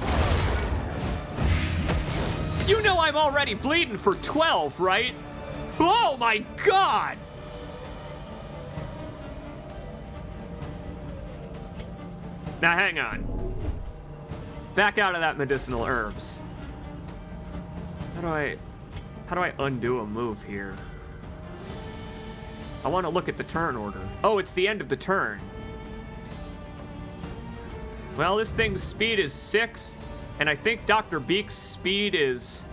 Speaker 1: You know I'm already bleeding for 12, right? Oh my god! Now hang on. Back out of that medicinal herbs. How do I... How do I undo a move here? I want to look at the turn order. Oh, it's the end of the turn. Well, this thing's speed is 6, and I think Dr. Beak's speed is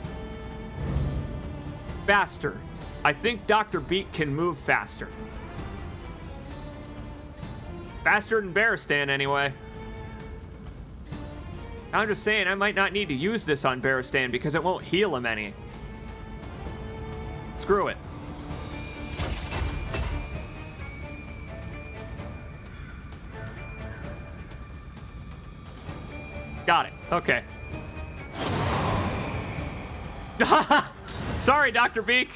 Speaker 1: faster. I think Dr. Beak can move faster. Faster than Barristan, anyway. I'm just saying, I might not need to use this on Barristan because it won't heal him any. Screw it. Got it. Okay. Sorry, Dr. Beak.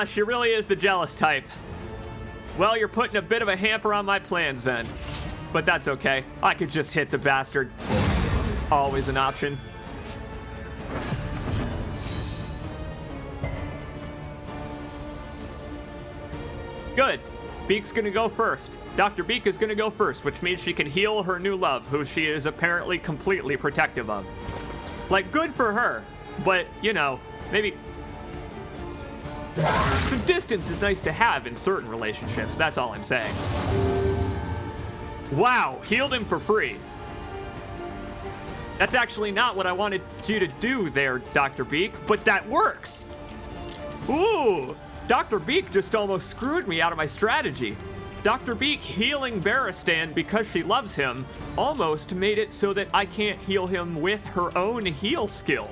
Speaker 1: She really is the jealous type. Well, you're putting a bit of a hamper on my plans then. But that's okay. I could just hit the bastard. Always an option. Good. Beak's gonna go first. Dr. Beak is gonna go first, which means she can heal her new love, who she is apparently completely protective of. Like, good for her. But, you know, maybe some distance is nice to have in certain relationships. That's all I'm saying. Wow, healed him for free. That's actually not what I wanted you to do there, Dr. Beak, but that works. Ooh, Dr. Beak just almost screwed me out of my strategy. Dr. Beak healing Barristan because she loves him almost made it so that I can't heal him with her own heal skill.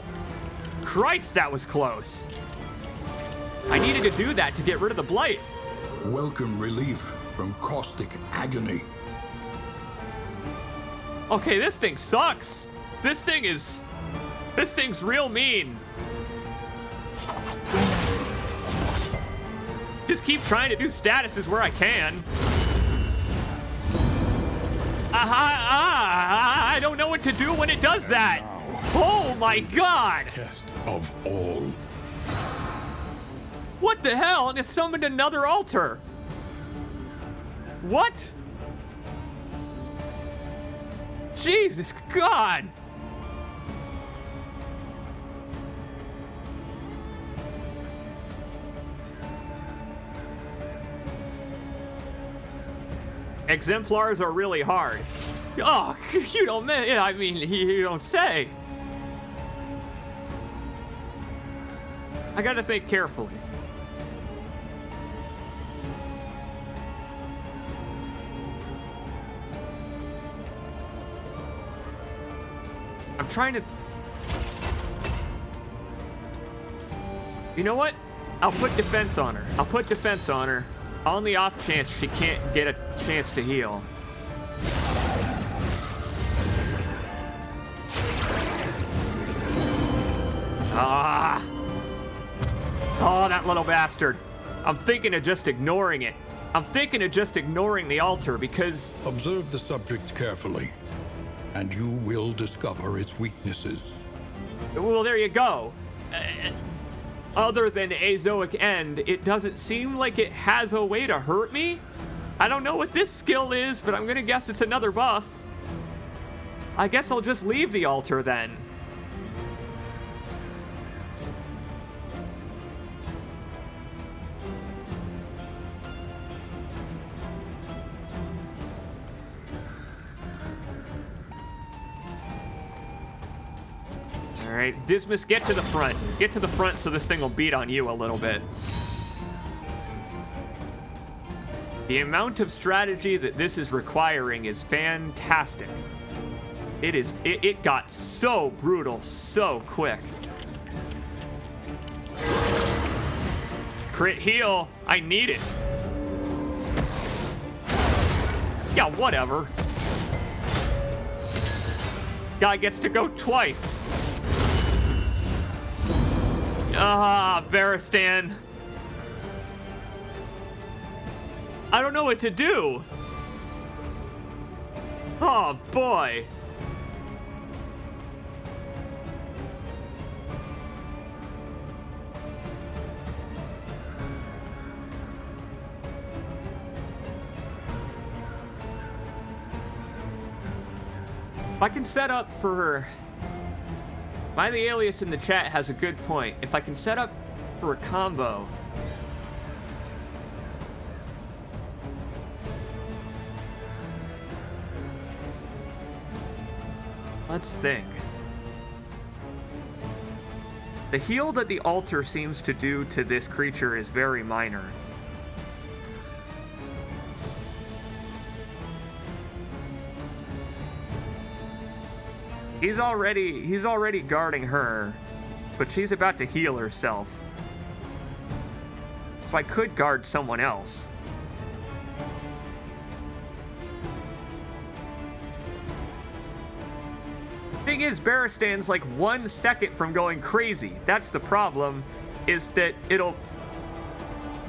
Speaker 1: Christ, that was close. I needed to do that to get rid of the blight.
Speaker 3: Welcome relief from caustic agony.
Speaker 1: Okay, this thing sucks. This thing's real mean. Just keep trying to do statuses where I can. I don't know what to do when it does that. Oh my god!
Speaker 4: Test of all.
Speaker 1: What the hell? And it summoned another altar. What? Jesus God! Exemplars are really hard. Oh, you don't mean, I mean, you don't say. I gotta think carefully. I'm trying to... You know what? I'll put defense on her. I'll put defense on her. On the off chance she can't get a chance to heal. Ah! Oh, that little bastard. I'm thinking of just ignoring it. I'm thinking of just ignoring the altar because...
Speaker 3: Observe the subject carefully, and you will discover its weaknesses.
Speaker 1: Well, there you go. Other than Azoic End, it doesn't seem like it has a way to hurt me. I don't know what this skill is, but I'm gonna guess it's another buff. I guess I'll just leave the altar then. All right, Dismas, get to the front. Get to the front so this thing will beat on you a little bit. The amount of strategy that this is requiring is fantastic. It got so brutal so quick. Crit heal, I need it. Yeah, whatever. Guy gets to go twice. Ah, Barristan. I don't know what to do. Oh, boy. I can set up for... Why the alias in the chat has a good point. If I can set up for a combo. Let's think. The heal that the altar seems to do to this creature is very minor. He's already guarding her, but she's about to heal herself. So I could guard someone else. Thing is, Baristan's like 1 second from going crazy. That's the problem, is that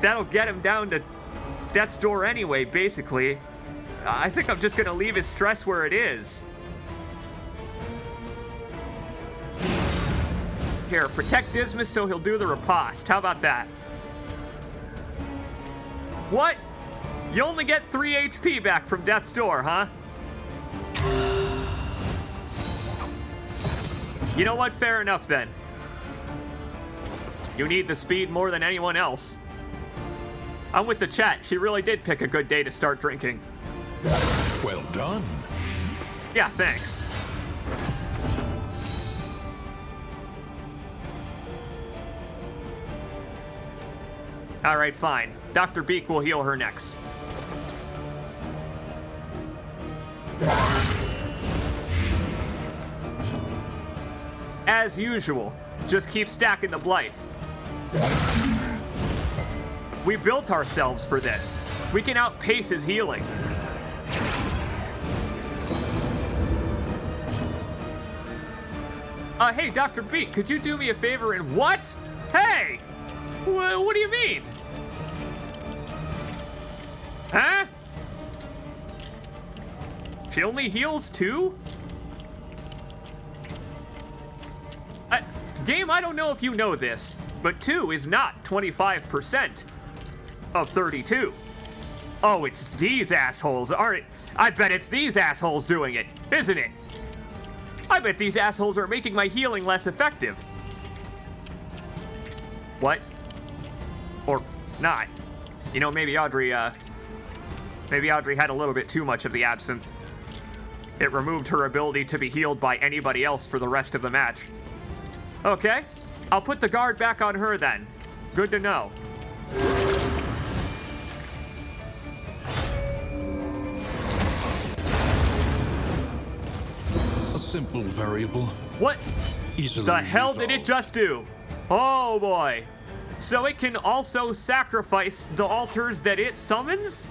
Speaker 1: that'll get him down to death's door anyway, basically. I think I'm just gonna leave his stress where it is. Here, protect Dismas so he'll do the riposte. How about that? What? You only get 3 HP back from death's door, huh? You know what? Fair enough then. You need the speed more than anyone else. I'm with the chat. She really did pick a good day to start drinking.
Speaker 3: Well done.
Speaker 1: Yeah, thanks. All right, fine. Dr. Beak will heal her next. As usual, just keep stacking the blight. We built ourselves for this. We can outpace his healing. Hey, Dr. Beak, could you do me a favor and what? Hey! What do you mean? Huh? She only heals 2? Game, I don't know if you know this, but 2 is not 25% of 32. Oh, it's these assholes, aren't it? I bet it's these assholes doing it, isn't it? I bet these assholes are making my healing less effective. What? Or not. You know, maybe Audrey had a little bit too much of the absinthe. It removed her ability to be healed by anybody else for the rest of the match. Okay, I'll put the guard back on her then. Good to know.
Speaker 3: A simple variable.
Speaker 1: What
Speaker 3: Easily
Speaker 1: the hell
Speaker 3: resolved.
Speaker 1: did it just do? Oh boy. So it can also sacrifice the altars that it summons?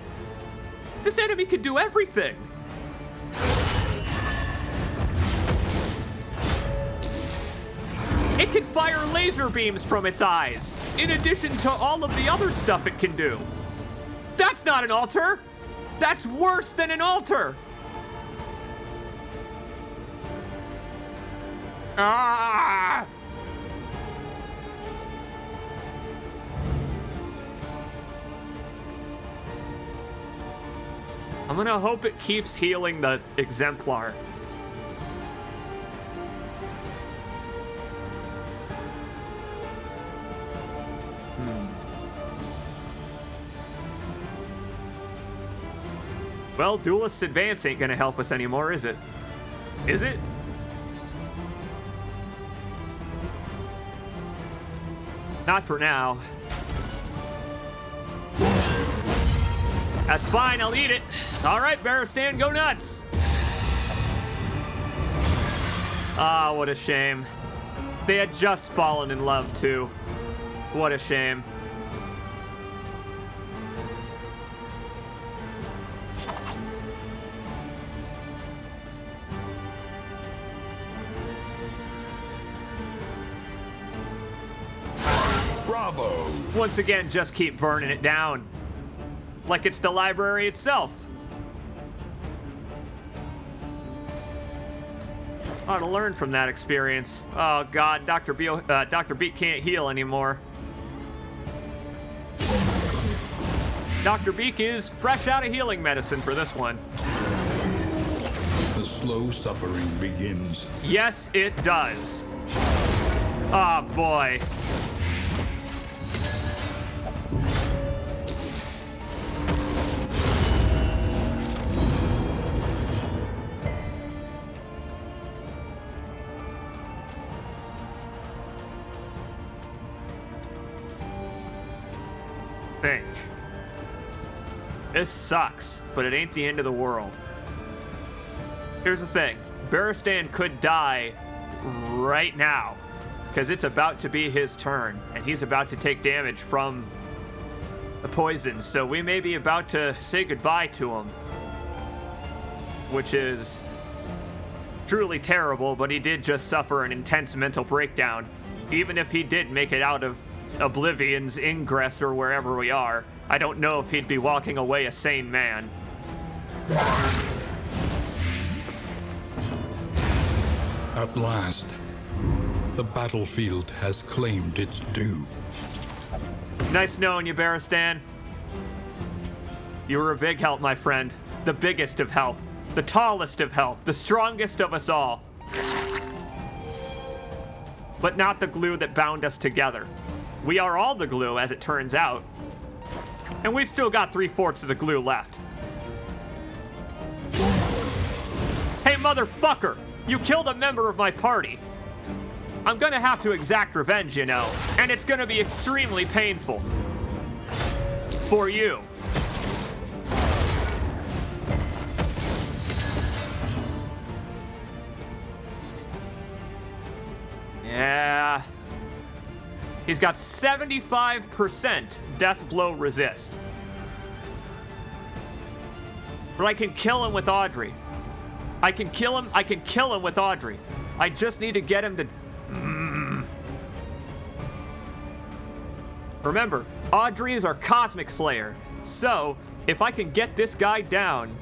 Speaker 1: This enemy can do everything. It can fire laser beams from its eyes, in addition to all of the other stuff it can do. That's not an altar. That's worse than an altar. Ah! I'm gonna hope it keeps healing the exemplar. Well, Duelist's Advance ain't gonna help us anymore, is it? Is it? Not for now. That's fine, I'll eat it. All right, Baristan, go nuts. Ah, what a shame. They had just fallen in love, too. What a shame.
Speaker 3: Bravo!
Speaker 1: Once again, just keep burning it down. Like it's the library itself. Ought to learn from that experience. Oh God, Dr. Beak can't heal anymore. Dr. Beak is fresh out of healing medicine for this one.
Speaker 3: The
Speaker 4: slow suffering begins.
Speaker 1: Yes, it does. Oh, boy. Think. This sucks, but it ain't the end of the world. Here's the thing. Barristan could die right now, because it's about to be his turn, and he's about to take damage from the poison, so we may be about to say goodbye to him. Which is truly terrible, but he did just suffer an intense mental breakdown. Even if he did make it out of Oblivion's ingress or wherever we are, I don't know if he'd be walking away a sane man.
Speaker 3: At last, the battlefield has claimed its due.
Speaker 1: Nice knowing you, Barristan. You were a big help, my friend. The biggest of help. The tallest of help. The strongest of us all. But not the glue that bound us together. We are all the glue, as it turns out. And we've still got 3/4 of the glue left. Hey, motherfucker! You killed a member of my party. I'm gonna have to exact revenge, you know. And it's gonna be extremely painful. For you. Yeah. He's got 75% death blow resist. But I can kill him with Audrey. I can kill him with Audrey. I just need to get him to... Remember, Audrey is our Cosmic Slayer. So, if I can get this guy down...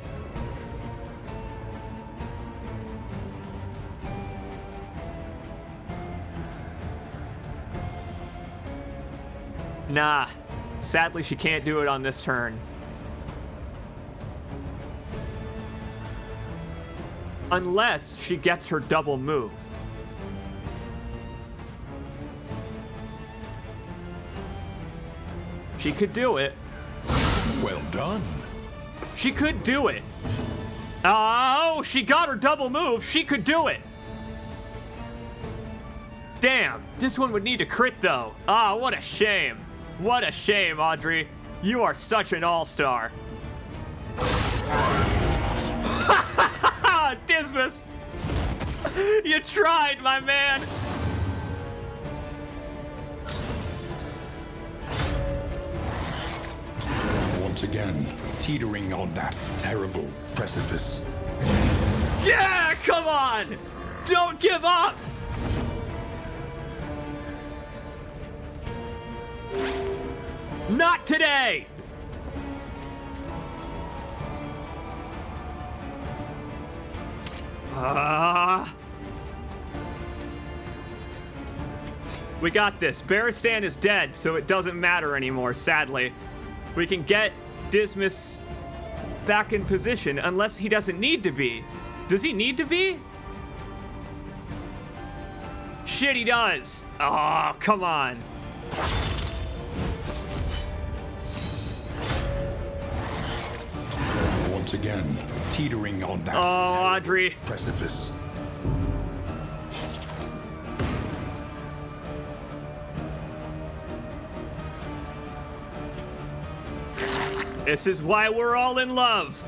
Speaker 1: Nah, sadly she can't do it on this turn. Unless she gets her double move. She could do it.
Speaker 2: Well done.
Speaker 1: She could do it. Oh, she got her double move. She could do it. Damn, this one would need a crit though. Ah, what a shame. What a shame, Audrey. You are such an all-star. Dismas! You tried, my man!
Speaker 2: Once again, teetering on that terrible precipice.
Speaker 1: Yeah, come on! Don't give up! Not today! We got this. Barristan is dead, so it doesn't matter anymore, sadly. We can get Dismas back in position, unless he doesn't need to be. Does he need to be? Shit, he does. Oh, come on.
Speaker 2: Once again, teetering on that
Speaker 1: Audrey.
Speaker 2: precipice.
Speaker 1: This is why we're all in love.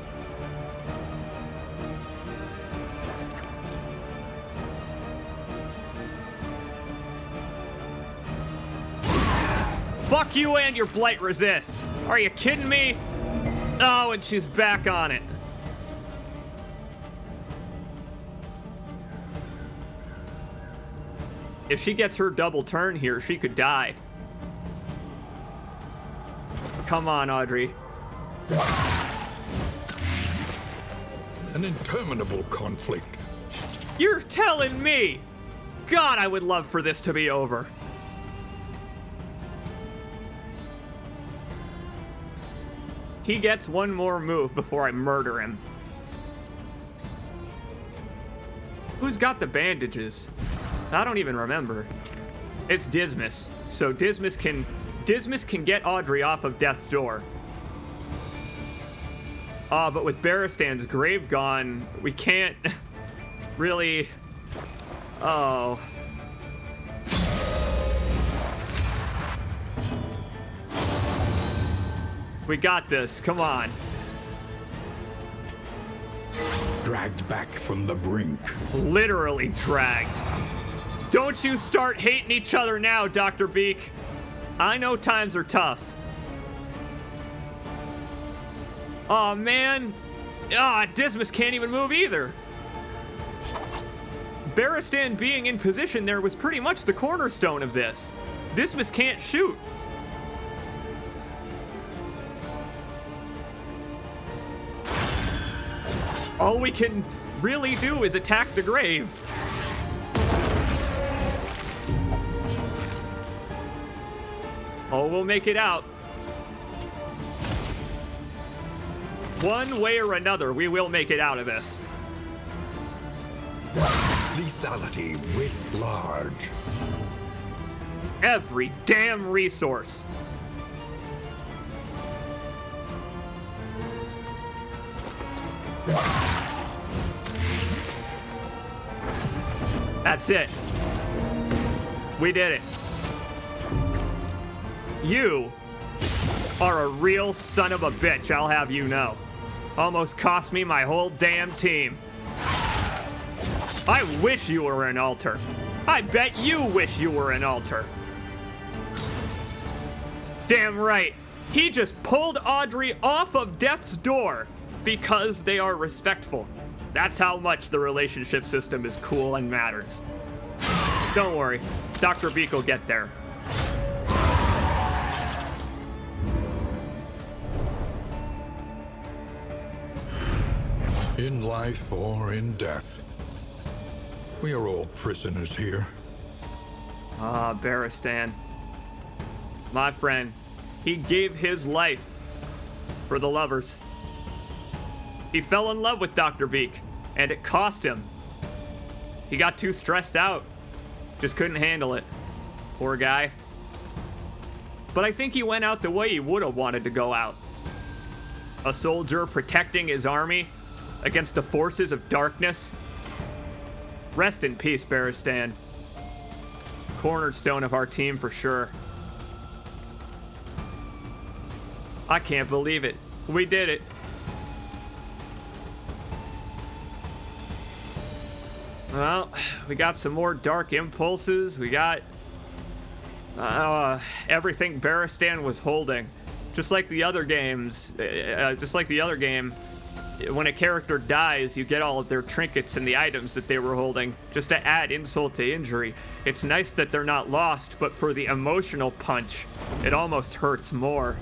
Speaker 1: Fuck you and your blight resist. Are you kidding me? Oh, and she's back on it. If she gets her double turn here, she could die. Come on, Audrey.
Speaker 3: An interminable conflict.
Speaker 1: You're telling me! God, I would love for this to be over. He gets one more move before I murder him. Who's got the bandages? I don't even remember. It's Dismas. So Dismas can get Audrey off of death's door. But with Baristan's grave gone, we can't really... Oh. We got this. Come on.
Speaker 2: Dragged back from the brink.
Speaker 1: Literally dragged. Don't you start hating each other now, Dr. Beak. I know times are tough. Aw, man. Dismas can't even move either. Baristan being in position there was pretty much the cornerstone of this. Dismas can't shoot. All we can really do is attack the grave. Oh, we'll make it out. One way or another, we will make it out of this.
Speaker 2: Lethality writ large.
Speaker 1: Every damn resource. That's it. We did it. You are a real son of a bitch, I'll have you know. Almost cost me my whole damn team. I wish you were an altar. I bet you wish you were an altar. Damn right. He just pulled Audrey off of death's door because they are respectful. That's how much the relationship system is cool and matters. Don't worry, Dr. Beak will get there.
Speaker 3: In life or in death, we are all prisoners here.
Speaker 1: Baristan. My friend, he gave his life for the lovers. He fell in love with Dr. Beak, and it cost him. He got too stressed out. Just couldn't handle it. Poor guy. But I think he went out the way he would have wanted to go out. A soldier protecting his army against the forces of darkness. Rest in peace, Baristan. Cornerstone of our team for sure. I can't believe it. We did it. Well, we got some more dark impulses. We got everything Baristan was holding. Just like the other games, when a character dies, you get all of their trinkets and the items that they were holding, just to add insult to injury. It's nice that they're not lost, but for the emotional punch, it almost hurts more.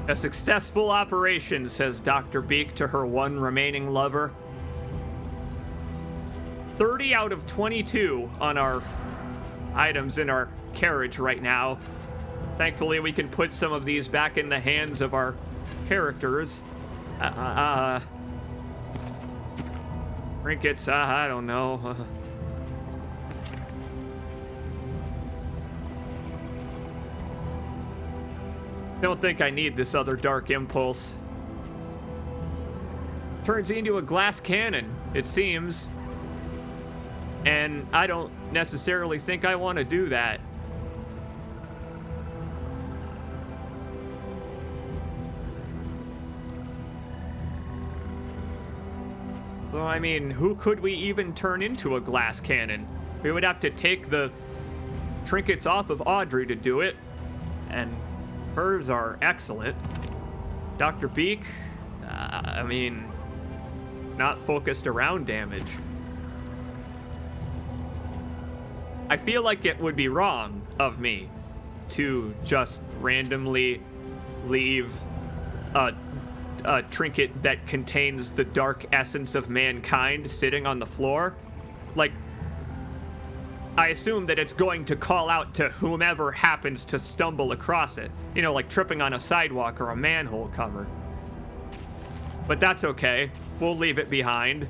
Speaker 1: A successful operation, says Dr. Beak to her one remaining lover. 30 out of 22 on our items in our carriage right now. Thankfully, we can put some of these back in the hands of our characters. Trinkets, I don't know. Don't think I need this other dark impulse. Turns into a glass cannon, it seems. And I don't necessarily think I want to do that. Well, I mean, who could we even turn into a glass cannon? We would have to take the trinkets off of Audrey to do it. And hers are excellent. Dr. Beak, I mean, not focused around damage. I feel like it would be wrong of me to just randomly leave a trinket that contains the dark essence of mankind sitting on the floor. Like, I assume that it's going to call out to whomever happens to stumble across it. You know, like tripping on a sidewalk or a manhole cover. But that's okay. We'll leave it behind.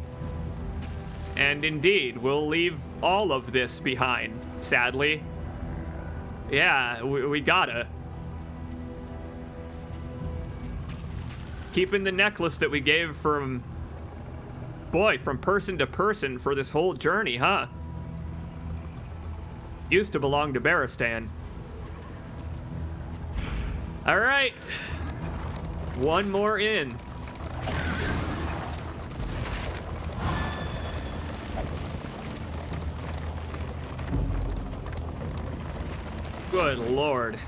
Speaker 1: And indeed, we'll leave all of this behind, sadly. Yeah, we gotta. Keeping the necklace that we gave from person to person for this whole journey, huh? Used to belong to Baristan. All right. One more in. Good Lord.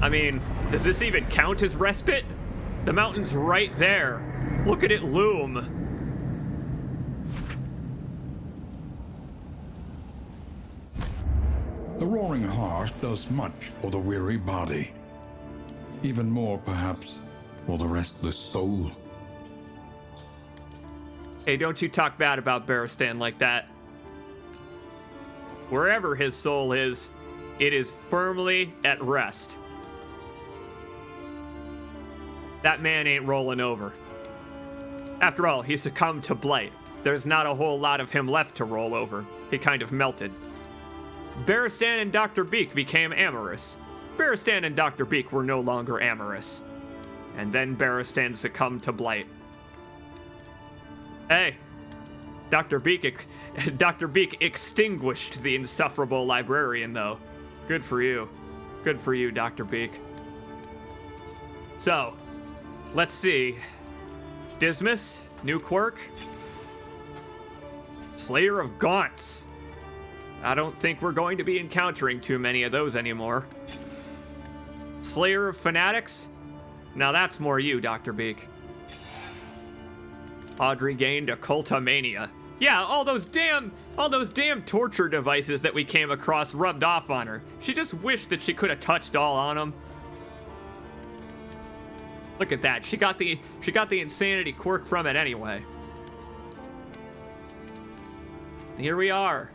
Speaker 1: I mean, does this even count as respite? The mountain's right there. Look at it loom.
Speaker 4: The roaring heart does much for the weary body. Even more, perhaps, for the restless soul.
Speaker 1: Hey, don't you talk bad about Baristan like that. Wherever his soul is, it is firmly at rest. That man ain't rolling over. After all, he succumbed to blight. There's not a whole lot of him left to roll over. He kind of melted. Baristan and Dr. Beak became amorous. Baristan and Dr. Beak were no longer amorous. And then Baristan succumbed to blight. Hey, Dr. Beak extinguished the insufferable librarian, though. Good for you. Good for you, Dr. Beak. So, let's see. Dismas, new quirk. Slayer of Gaunts. I don't think we're going to be encountering too many of those anymore. Slayer of Fanatics? Now that's more you, Dr. Beak. Audrey gained occultomania. Yeah, all those damn torture devices that we came across rubbed off on her. She just wished that she could have touched all on them. Look at that. She got the insanity quirk from it anyway. Here we are.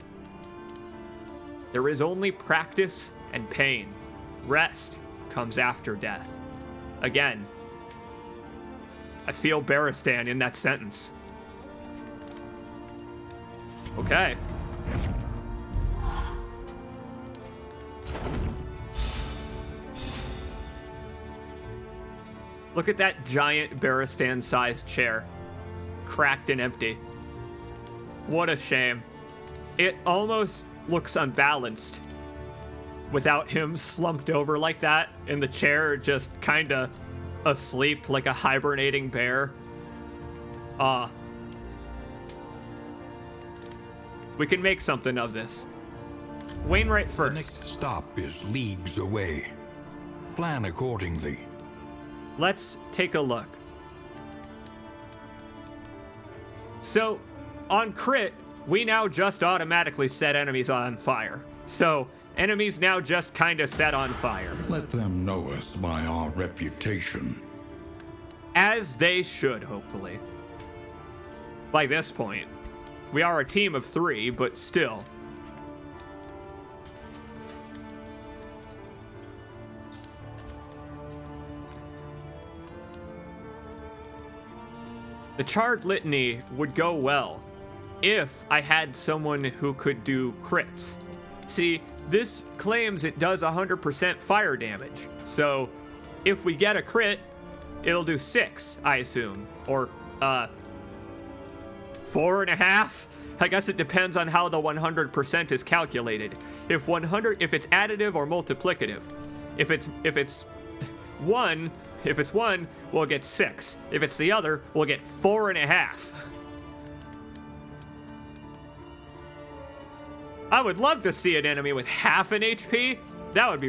Speaker 1: There is only practice and pain. Rest comes after death. Again, I feel Baristan in that sentence. Okay. Look at that giant Baristan-sized chair. Cracked and empty. What a shame. It almost looks unbalanced without him slumped over like that in the chair, just kinda asleep like a hibernating bear. We can make something of this. Wainwright first.
Speaker 3: The next stop is leagues away. Plan accordingly.
Speaker 1: Let's take a look. So, on crit, we now just automatically set enemies on fire. So, enemies now just kinda set on fire.
Speaker 4: Let them know us by our reputation.
Speaker 1: As they should, hopefully. By this point. We are a team of 3, but still. The Charred Litany would go well if I had someone who could do crits. See, this claims it does 100% fire damage. So, if we get a crit, it'll do 6, I assume. Or, 4.5? I guess it depends on how the 100% is calculated. If it's additive or multiplicative. If it's one, we'll get 6. If it's the other, we'll get 4.5. I would love to see an enemy with half an HP. That'd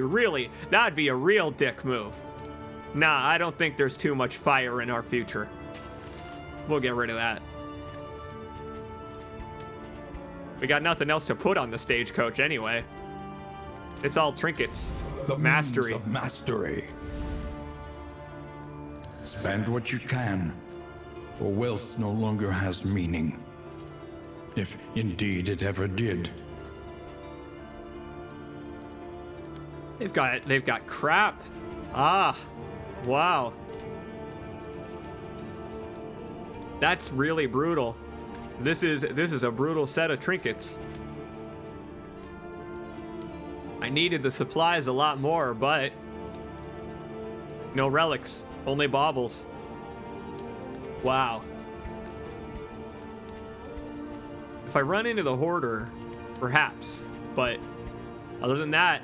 Speaker 1: be a real dick move. Nah, I don't think there's too much fire in our future. We'll get rid of that. We got nothing else to put on the stagecoach anyway. It's all trinkets.
Speaker 4: The
Speaker 1: Mastery.
Speaker 4: means of mastery. Spend what you can, for wealth no longer has meaning. If indeed it ever did.
Speaker 1: They've got crap. Ah, wow. That's really brutal. This is a brutal set of trinkets. I needed the supplies a lot more, but no relics, only baubles. Wow. If I run into the hoarder, perhaps, but other than that,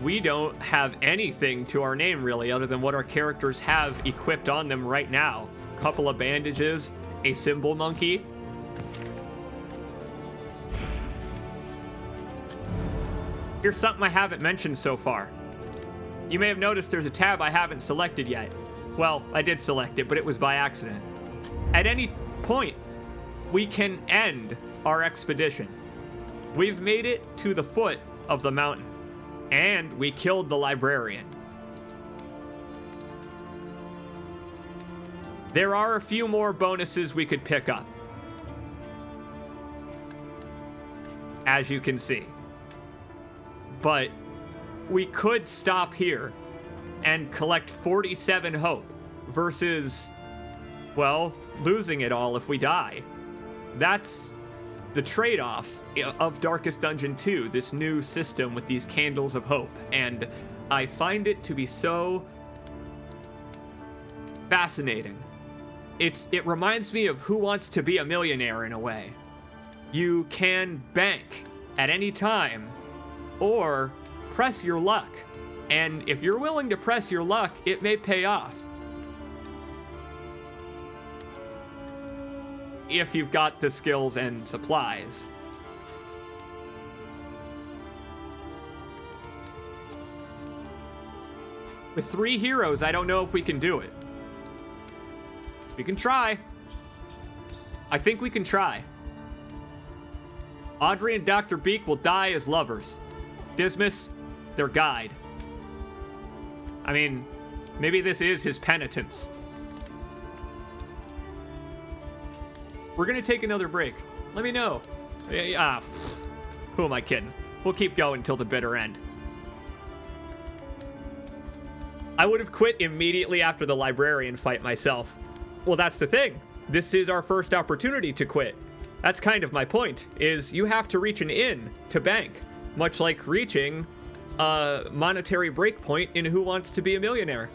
Speaker 1: we don't have anything to our name really other than what our characters have equipped on them right now. Couple of bandages, a symbol monkey. Here's something I haven't mentioned so far. You may have noticed there's a tab I haven't selected yet. Well, I did select it, but it was by accident. At any point, we can end our expedition. We've made it to the foot of the mountain, and we killed the librarian. There are a few more bonuses we could pick up, as you can see. But we could stop here and collect 47 hope versus, well, losing it all if we die. That's the trade-off of Darkest Dungeon 2, this new system with these candles of hope. And I find it to be so fascinating. It reminds me of Who Wants to Be a Millionaire in a way. You can bank at any time or press your luck. And if you're willing to press your luck, it may pay off. If you've got the skills and supplies. With 3 heroes, I don't know if we can do it. We can try. I think we can try. Audrey and Dr. Beak will die as lovers. Dismas, their guide. I mean, maybe this is his penitence. We're gonna take another break. Let me know. Who am I kidding? We'll keep going till the bitter end. I would have quit immediately after the librarian fight myself. Well, that's the thing. This is our first opportunity to quit. That's kind of my point, is you have to reach an inn to bank, much like reaching a monetary breakpoint in Who Wants to Be a Millionaire.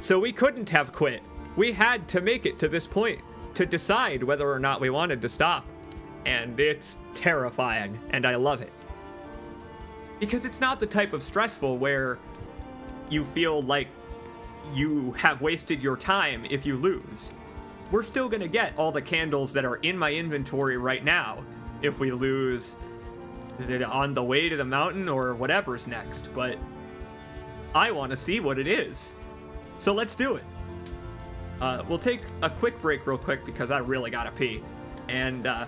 Speaker 1: So we couldn't have quit. We had to make it to this point to decide whether or not we wanted to stop. And it's terrifying, and I love it. Because it's not the type of stressful where you feel like you have wasted your time if you lose. We're still gonna get all the candles that are in my inventory right now if we lose on the way to the mountain or whatever's next, but I want to see what it is. So let's do it. We'll take a quick break real quick because I really gotta pee. And then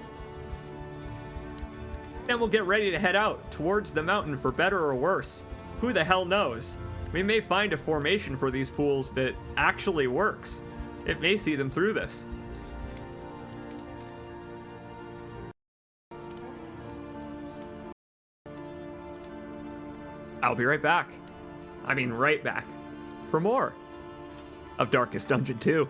Speaker 1: we'll get ready to head out towards the mountain for better or worse. Who the hell knows? We may find a formation for these fools that actually works. It may see them through this. I'll be right back. I mean, right back. For more of Darkest Dungeon 2.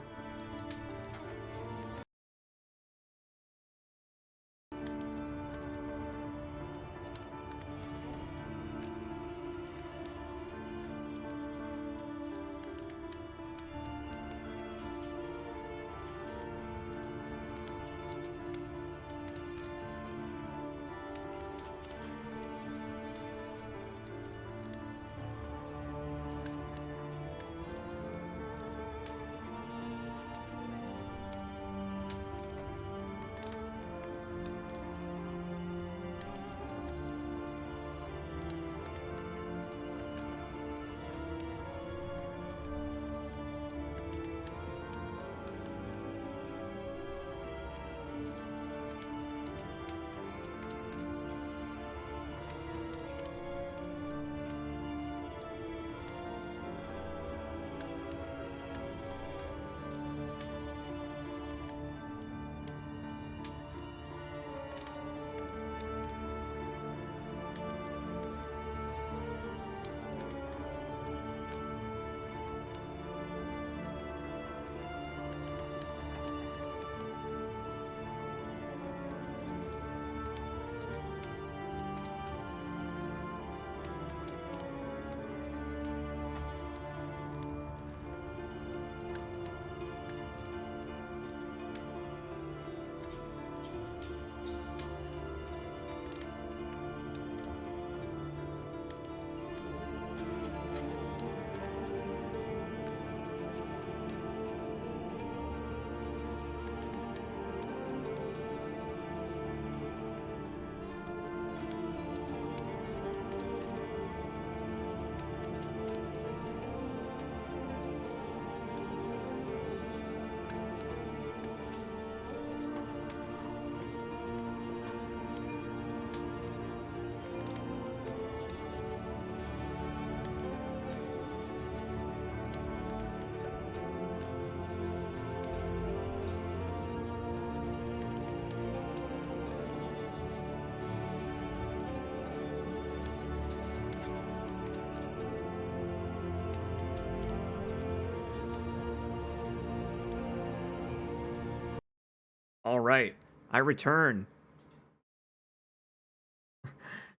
Speaker 1: All right, I return.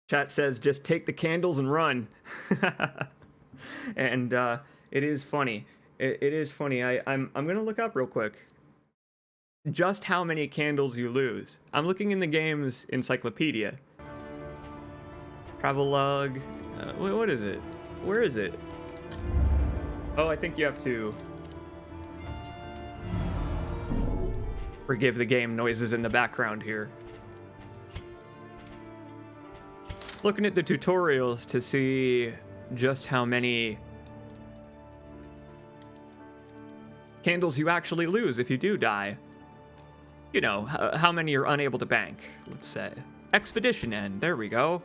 Speaker 1: Chat says, just take the candles and run. And it is funny. It is funny. I'm gonna look up real quick just how many candles you lose. I'm looking in the game's encyclopedia. Travelogue. What is it? Where is it? Oh, I think you have to... Forgive the game noises in the background here. Looking at the tutorials to see just how many candles you actually lose if you do die. You know, how many you're unable to bank, let's say. Expedition end, there we go.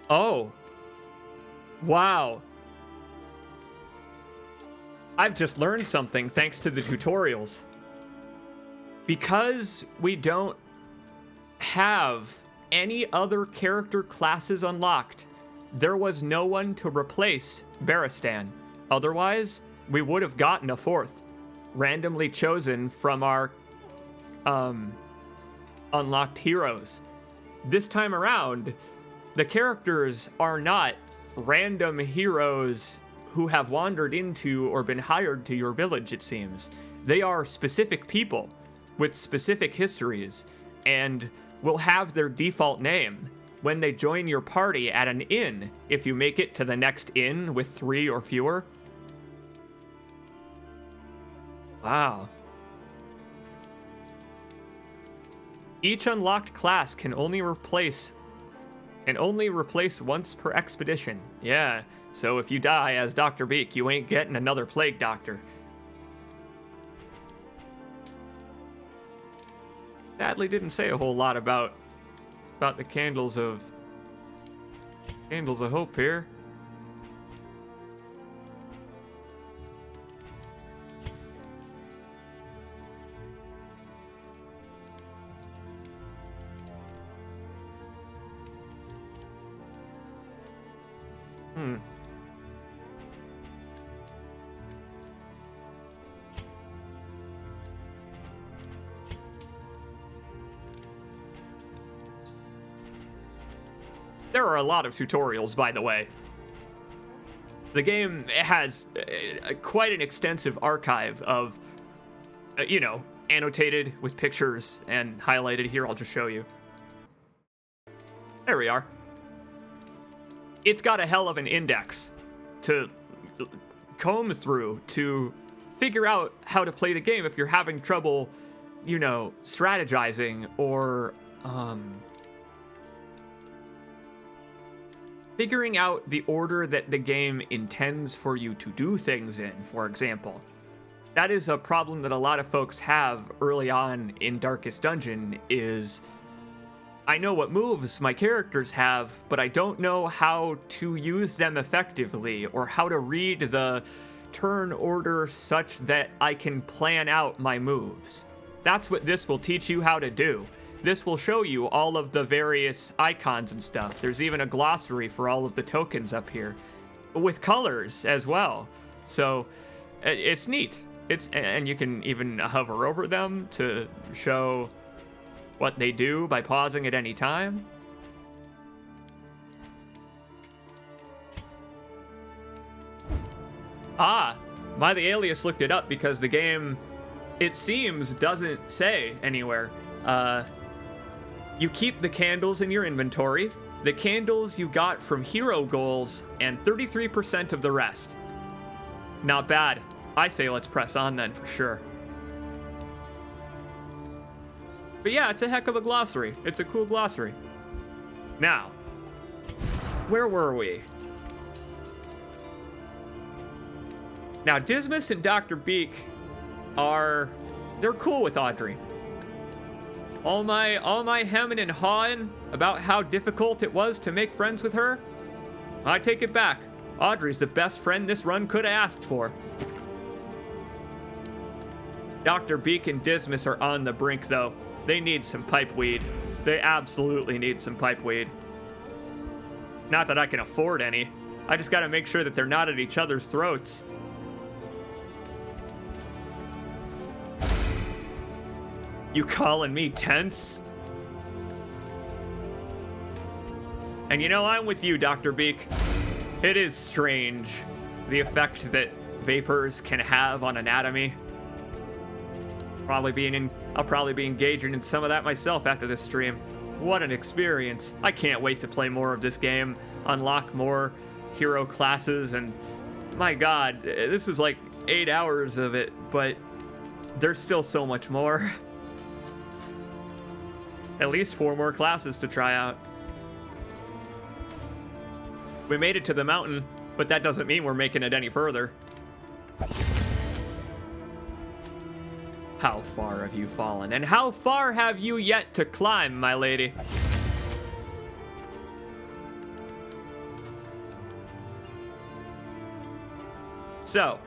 Speaker 1: Oh. Wow. I've just learned something thanks to the tutorials. Because we don't have any other character classes unlocked, there was no one to replace Baristan. Otherwise, we would have gotten a fourth, randomly chosen from our unlocked heroes. This time around, the characters are not random heroes who have wandered into or been hired to your village, it seems. They are specific people with specific histories and will have their default name when they join your party at an inn if you make it to the next inn with 3 or fewer. Wow. Each unlocked class can only replace once per expedition. Yeah, so if you die as Dr. Beak, you ain't getting another plague doctor. Sadly didn't say a whole lot about the candles of hope here. There are a lot of tutorials, by the way. The game has quite an extensive archive of, annotated with pictures and highlighted here. I'll just show you. There we are. It's got a hell of an index to comb through to figure out how to play the game if you're having trouble, strategizing or, figuring out the order that the game intends for you to do things in, for example. That is a problem that a lot of folks have early on in Darkest Dungeon is, I know what moves my characters have, but I don't know how to use them effectively or how to read the turn order such that I can plan out my moves. That's what this will teach you how to do. This will show you all of the various icons and stuff. There's even a glossary for all of the tokens up here, with colors as well. So it's neat. And you can even hover over them to show what they do by pausing at any time. The alias looked it up because the game, it seems, doesn't say anywhere. You keep the candles in your inventory, the candles you got from hero goals, and 33% of the rest. Not bad. I say let's press on then for sure. But yeah, it's a heck of a glossary. It's a cool glossary. Now, where were we? Now, Dismas and Dr. Beak they're cool with Audrey. All my hemming and hawing about how difficult it was to make friends with her, I take it back. Audrey's the best friend this run could have asked for. Dr. Beak and Dismas are on the brink, though. They need some pipe weed. They absolutely need some pipeweed. Not that I can afford any. I just gotta make sure that they're not at each other's throats. You calling me tense? And you know, I'm with you, Dr. Beak. It is strange, the effect that vapors can have on anatomy. I'll probably be engaging in some of that myself after this stream. What an experience. I can't wait to play more of this game, unlock more hero classes, and my god, this was like 8 hours of it, but there's still so much more. At least 4 more classes to try out. We made it to the mountain, but that doesn't mean we're making it any further. How far have you fallen? And how far have you yet to climb, my lady? So,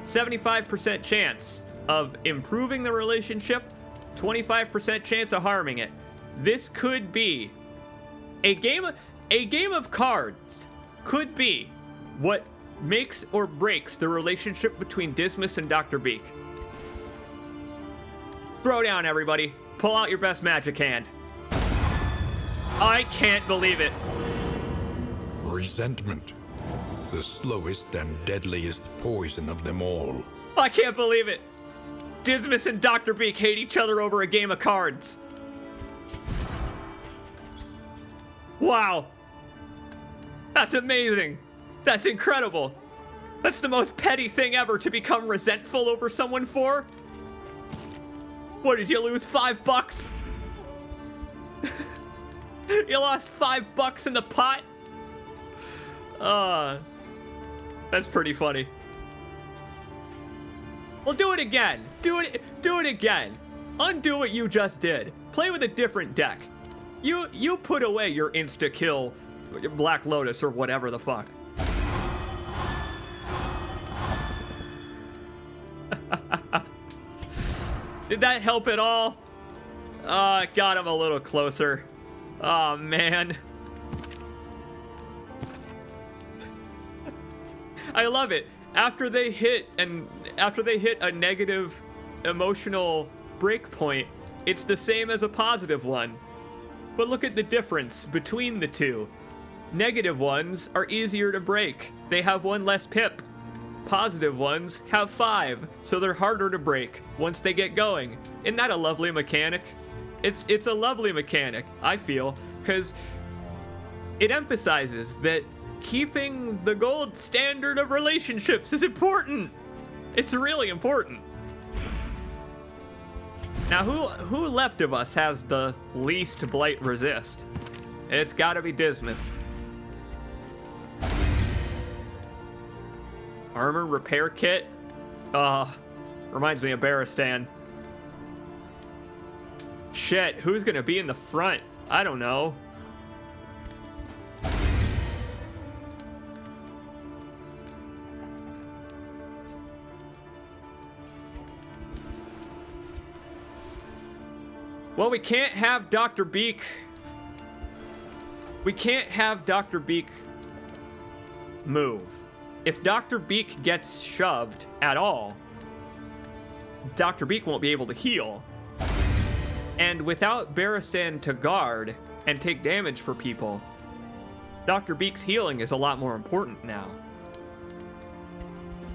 Speaker 1: 75% chance of improving the relationship, 25% chance of harming it. This could be a game of cards. Could be what makes or breaks the relationship between Dismas and Dr. Beak. Throw down, everybody. Pull out your best magic hand. I can't believe it.
Speaker 3: Resentment. The slowest and deadliest poison of them all.
Speaker 1: I can't believe it. Dismas and Dr. Beak hate each other over a game of cards. Wow. That's amazing. That's incredible. That's the most petty thing ever to become resentful over someone for. What, did you lose $5? You lost $5 in the pot? That's pretty funny. Well, do it again. Do it again. Undo what you just did. Play with a different deck. You put away your insta-kill Black Lotus or whatever the fuck. Did that help at all? Got him a little closer. Oh, man. I love it. After they hit a negative emotional break point, it's the same as a positive one. But look at the difference between the two. Negative ones are easier to break. They have 1 less pip. Positive ones have 5, so they're harder to break once they get going. Isn't that a lovely mechanic? It's a lovely mechanic, I feel, because it emphasizes that keeping the gold standard of relationships is important. It's really important. Now, who left of us has the least blight resist? It's gotta be Dismas. Armor repair kit? Reminds me of Barristan. Shit, who's gonna be in the front? I don't know. Well, we can't have Dr. Beak. We can't have Dr. Beak move. If Dr. Beak gets shoved at all, Dr. Beak won't be able to heal. And without Barristan to guard and take damage for people, Dr. Beak's healing is a lot more important now.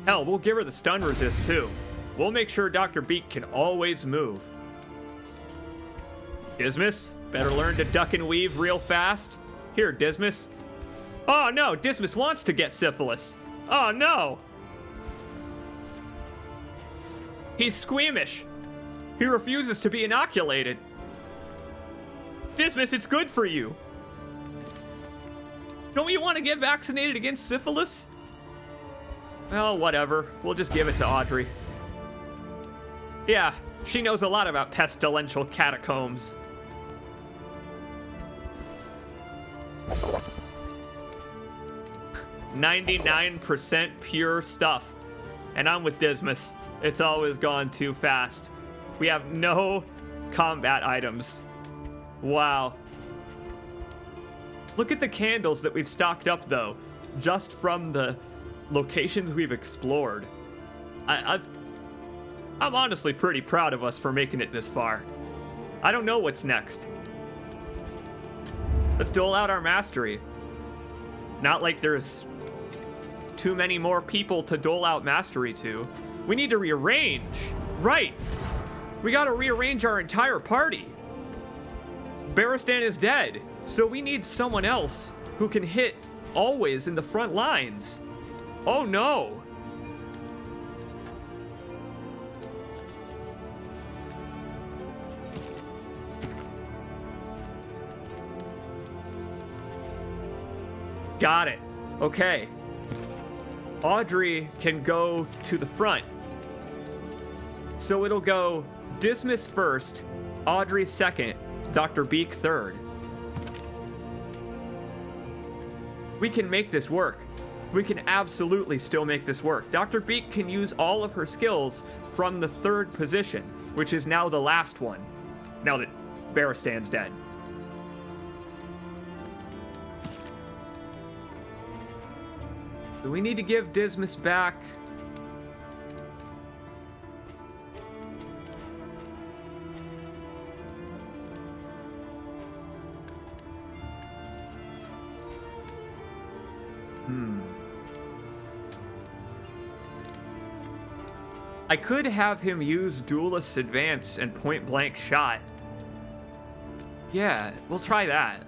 Speaker 1: Hell, we'll give her the stun resist too. We'll make sure Dr. Beak can always move. Dismas, better learn to duck and weave real fast. Here, Dismas. Oh no, Dismas wants to get syphilis. Oh no! He's squeamish. He refuses to be inoculated. Dismas, it's good for you. Don't you want to get vaccinated against syphilis? Well, whatever. We'll just give it to Audrey. Yeah, she knows a lot about pestilential catacombs. "99% pure stuff." And I'm with Dismas. It's always gone too fast. We have no combat items. Wow. Look at the candles that we've stocked up, though, just from the locations we've explored. I'm honestly pretty proud of us for making it this far. I don't know what's next. Let's dole out our mastery. Not like there's too many more people to dole out mastery to. We need to rearrange. Right. We gotta rearrange our entire party. Barristan is dead, so we need someone else who can hit always in the front lines. Oh no. Got it. Okay. Audrey can go to the front. So it'll go Dismas first, Audrey second, Dr. Beak third. We can make this work. We can absolutely still make this work. Dr. Beak can use all of her skills from the third position, which is now the last one, now that Barristan's dead. Do we need to give Dismas back? I could have him use Duelist's Advance and Point Blank Shot. Yeah, we'll try that.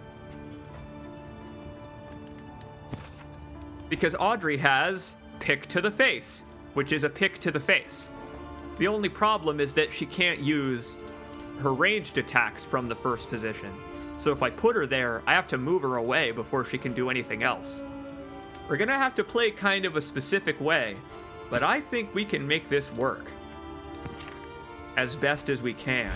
Speaker 1: Because Audrey has Pick to the Face, which is a pick to the face. The only problem is that she can't use her ranged attacks from the first position. So if I put her there, I have to move her away before she can do anything else. We're gonna have to play kind of a specific way, but I think we can make this work as best as we can.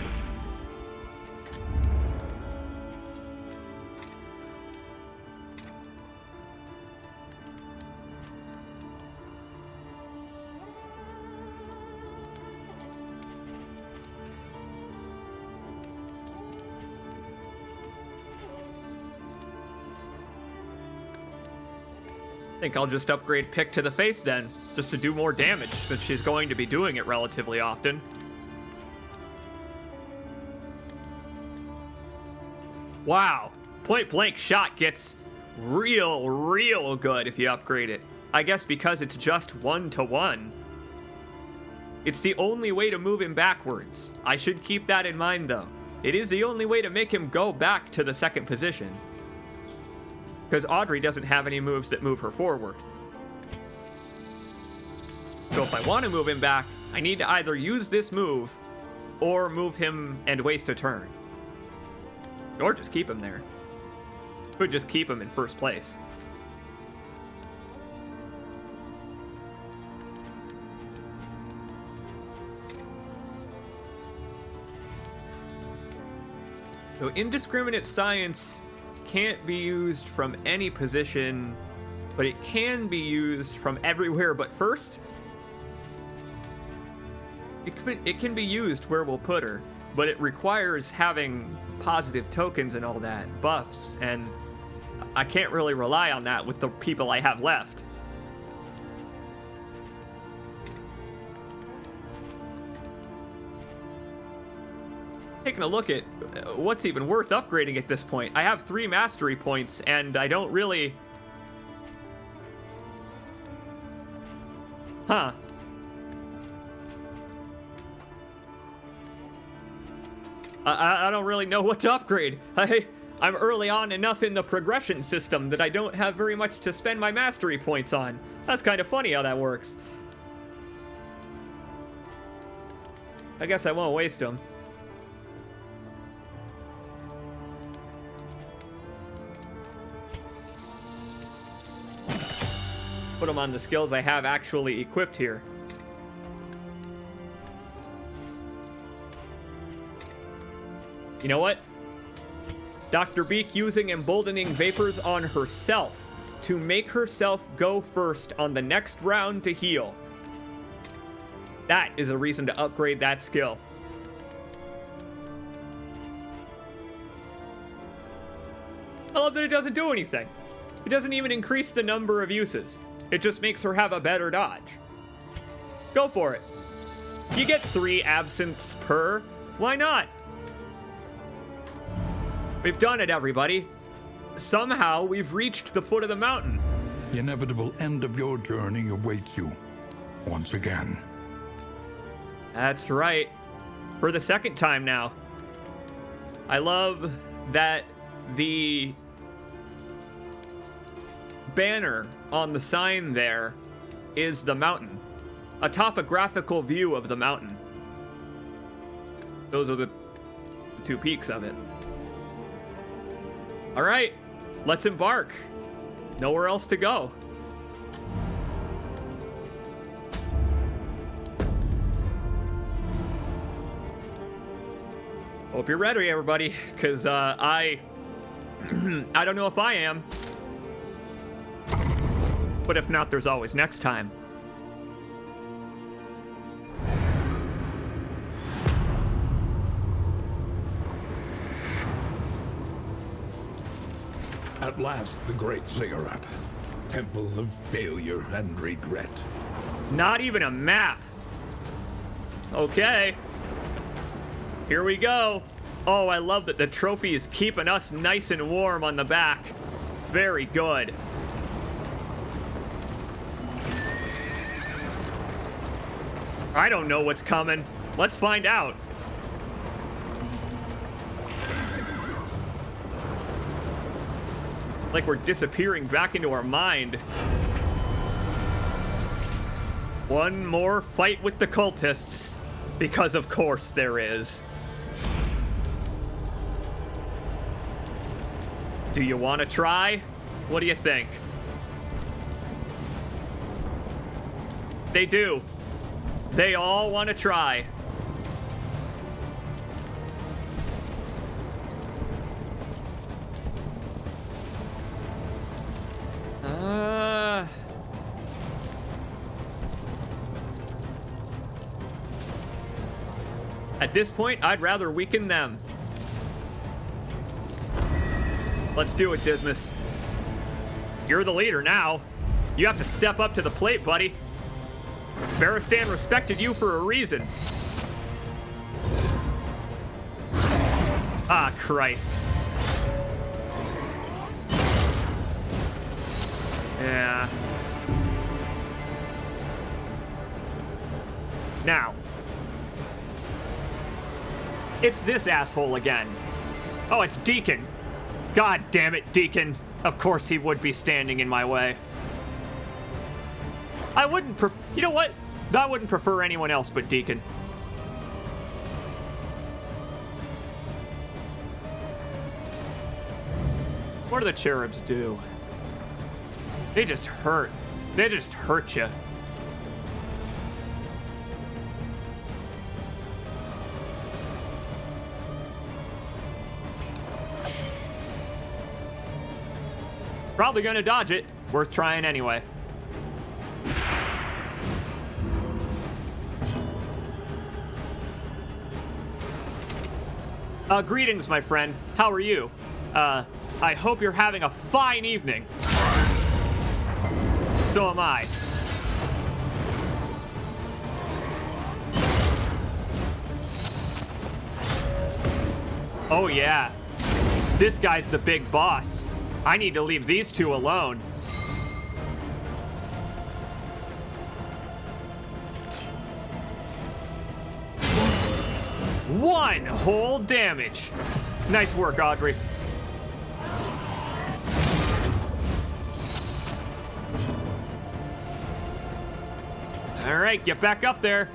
Speaker 1: I think I'll just upgrade Pick to the Face then, just to do more damage, since she's going to be doing it relatively often. Wow, Point Blank Shot gets real good if you upgrade it. I guess because it's just 1-to-1. It's the only way to move him backwards. I should keep that in mind though. It is the only way to make him go back to the second position. Because Audrey doesn't have any moves that move her forward. So if I want to move him back, I need to either use this move, or move him and waste a turn. Or just keep him there. Could just keep him in first place. So Indiscriminate Science can't be used from any position, but it can be used from everywhere but first. It can be used where we'll put her, but it requires having positive tokens and all that, buffs, and I can't really rely on that with the people I have left. Taking a look at what's even worth upgrading at this point. I have 3 mastery points, and I don't really... Huh. I don't really know what to upgrade. I'm early on enough in the progression system that I don't have very much to spend my mastery points on. That's kind of funny how that works. I guess I won't waste them. Put them on the skills I have actually equipped here. You know what? Dr. Beak using Emboldening Vapors on herself to make herself go first on the next round to heal. That is a reason to upgrade that skill. love that it doesn't do anything. It doesn't even increase the number of uses. It just makes her have a better dodge. Go for it. You get 3 absinthes per. Why not? We've done it, everybody. Somehow we've reached the foot of the mountain.
Speaker 4: The inevitable end of your journey awaits you once again.
Speaker 1: That's right. For the second time now. I love that the banner on the sign there is the mountain. A topographical view of the mountain. Those are the 2 peaks of it. All right, let's embark. Nowhere else to go. Hope you're ready, everybody, because I don't know if I am. But if not, there's always next time.
Speaker 2: At last, the great ziggurat. Temple of failure and regret.
Speaker 1: Not even a map. Okay. Here we go. Oh, I love that the trophy is keeping us nice and warm on the back. Very good. I don't know what's coming. Let's find out. Like we're disappearing back into our mind. One more fight with the cultists, because of course there is. Do you want to try? What do you think? They do. They all want to try. At this point, I'd rather weaken them. Let's do it, Dismas. You're the leader now. You have to step up to the plate, buddy. Baristan respected you for a reason. Ah, Christ. Yeah. Now. It's this asshole again. Oh, it's Deacon. God damn it, Deacon. Of course he would be standing in my way. I wouldn't you know what? I wouldn't prefer anyone else but Deacon. What do the cherubs do? They just hurt. They just hurt you. Probably gonna dodge it. Worth trying anyway. Greetings, my friend. How are you? I hope you're having a fine evening. So am I. Oh yeah. This guy's the big boss. I need to leave these 2 alone. One whole damage. Nice work, Audrey. All right, get back up there.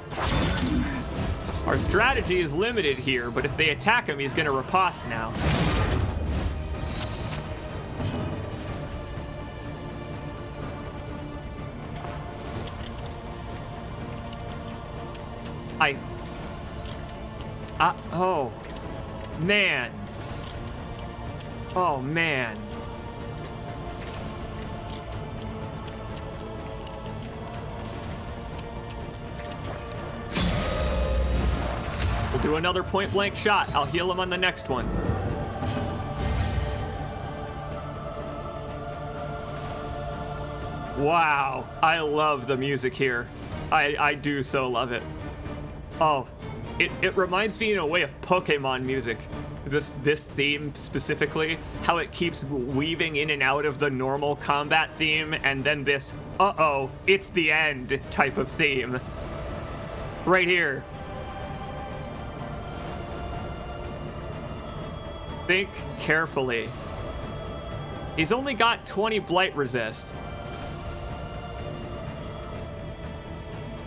Speaker 1: Our strategy is limited here, but if they attack him, he's gonna riposte now. Oh, man. Oh, man. We'll do another point-blank shot. I'll heal him on the next one. Wow, I love the music here. I do so love it. Oh, it reminds me in a way of Pokemon music. This theme specifically, how it keeps weaving in and out of the normal combat theme and then this, uh-oh, it's the end type of theme. Right here. Think carefully. He's only got 20 blight resist.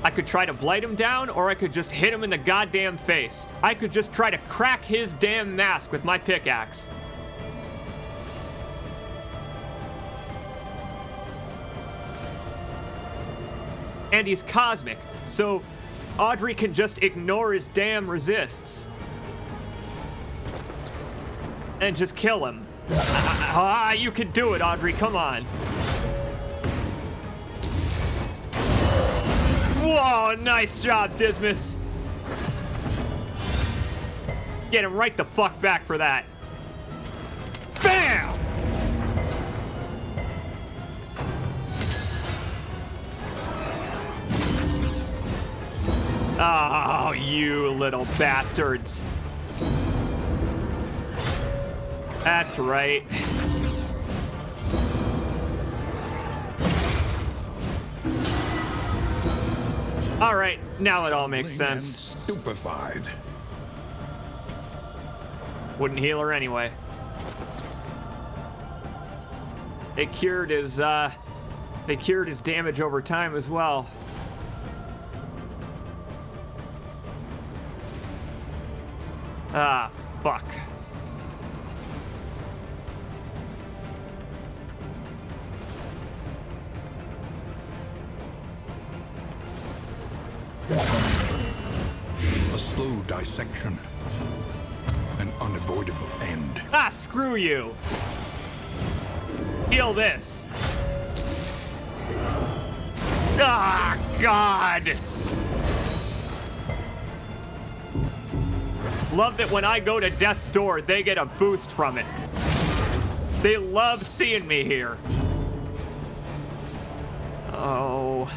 Speaker 1: I could try to blight him down, or I could just hit him in the goddamn face. I could just try to crack his damn mask with my pickaxe. And he's cosmic, so Audrey can just ignore his damn resists. And just kill him. You can do it, Audrey, come on. Whoa, nice job, Dismas. Get him right the fuck back for that. Bam! Oh, you little bastards. That's right. All right, now it all makes sense.
Speaker 2: Stupefied.
Speaker 1: Wouldn't heal her anyway. They cured his damage over time as well. Ah, fuck.
Speaker 3: A slow dissection. An unavoidable end.
Speaker 1: Ah, screw you. Heal this. Ah, God. Love that when I go to death's door, they get a boost from it. They love seeing me here. Oh.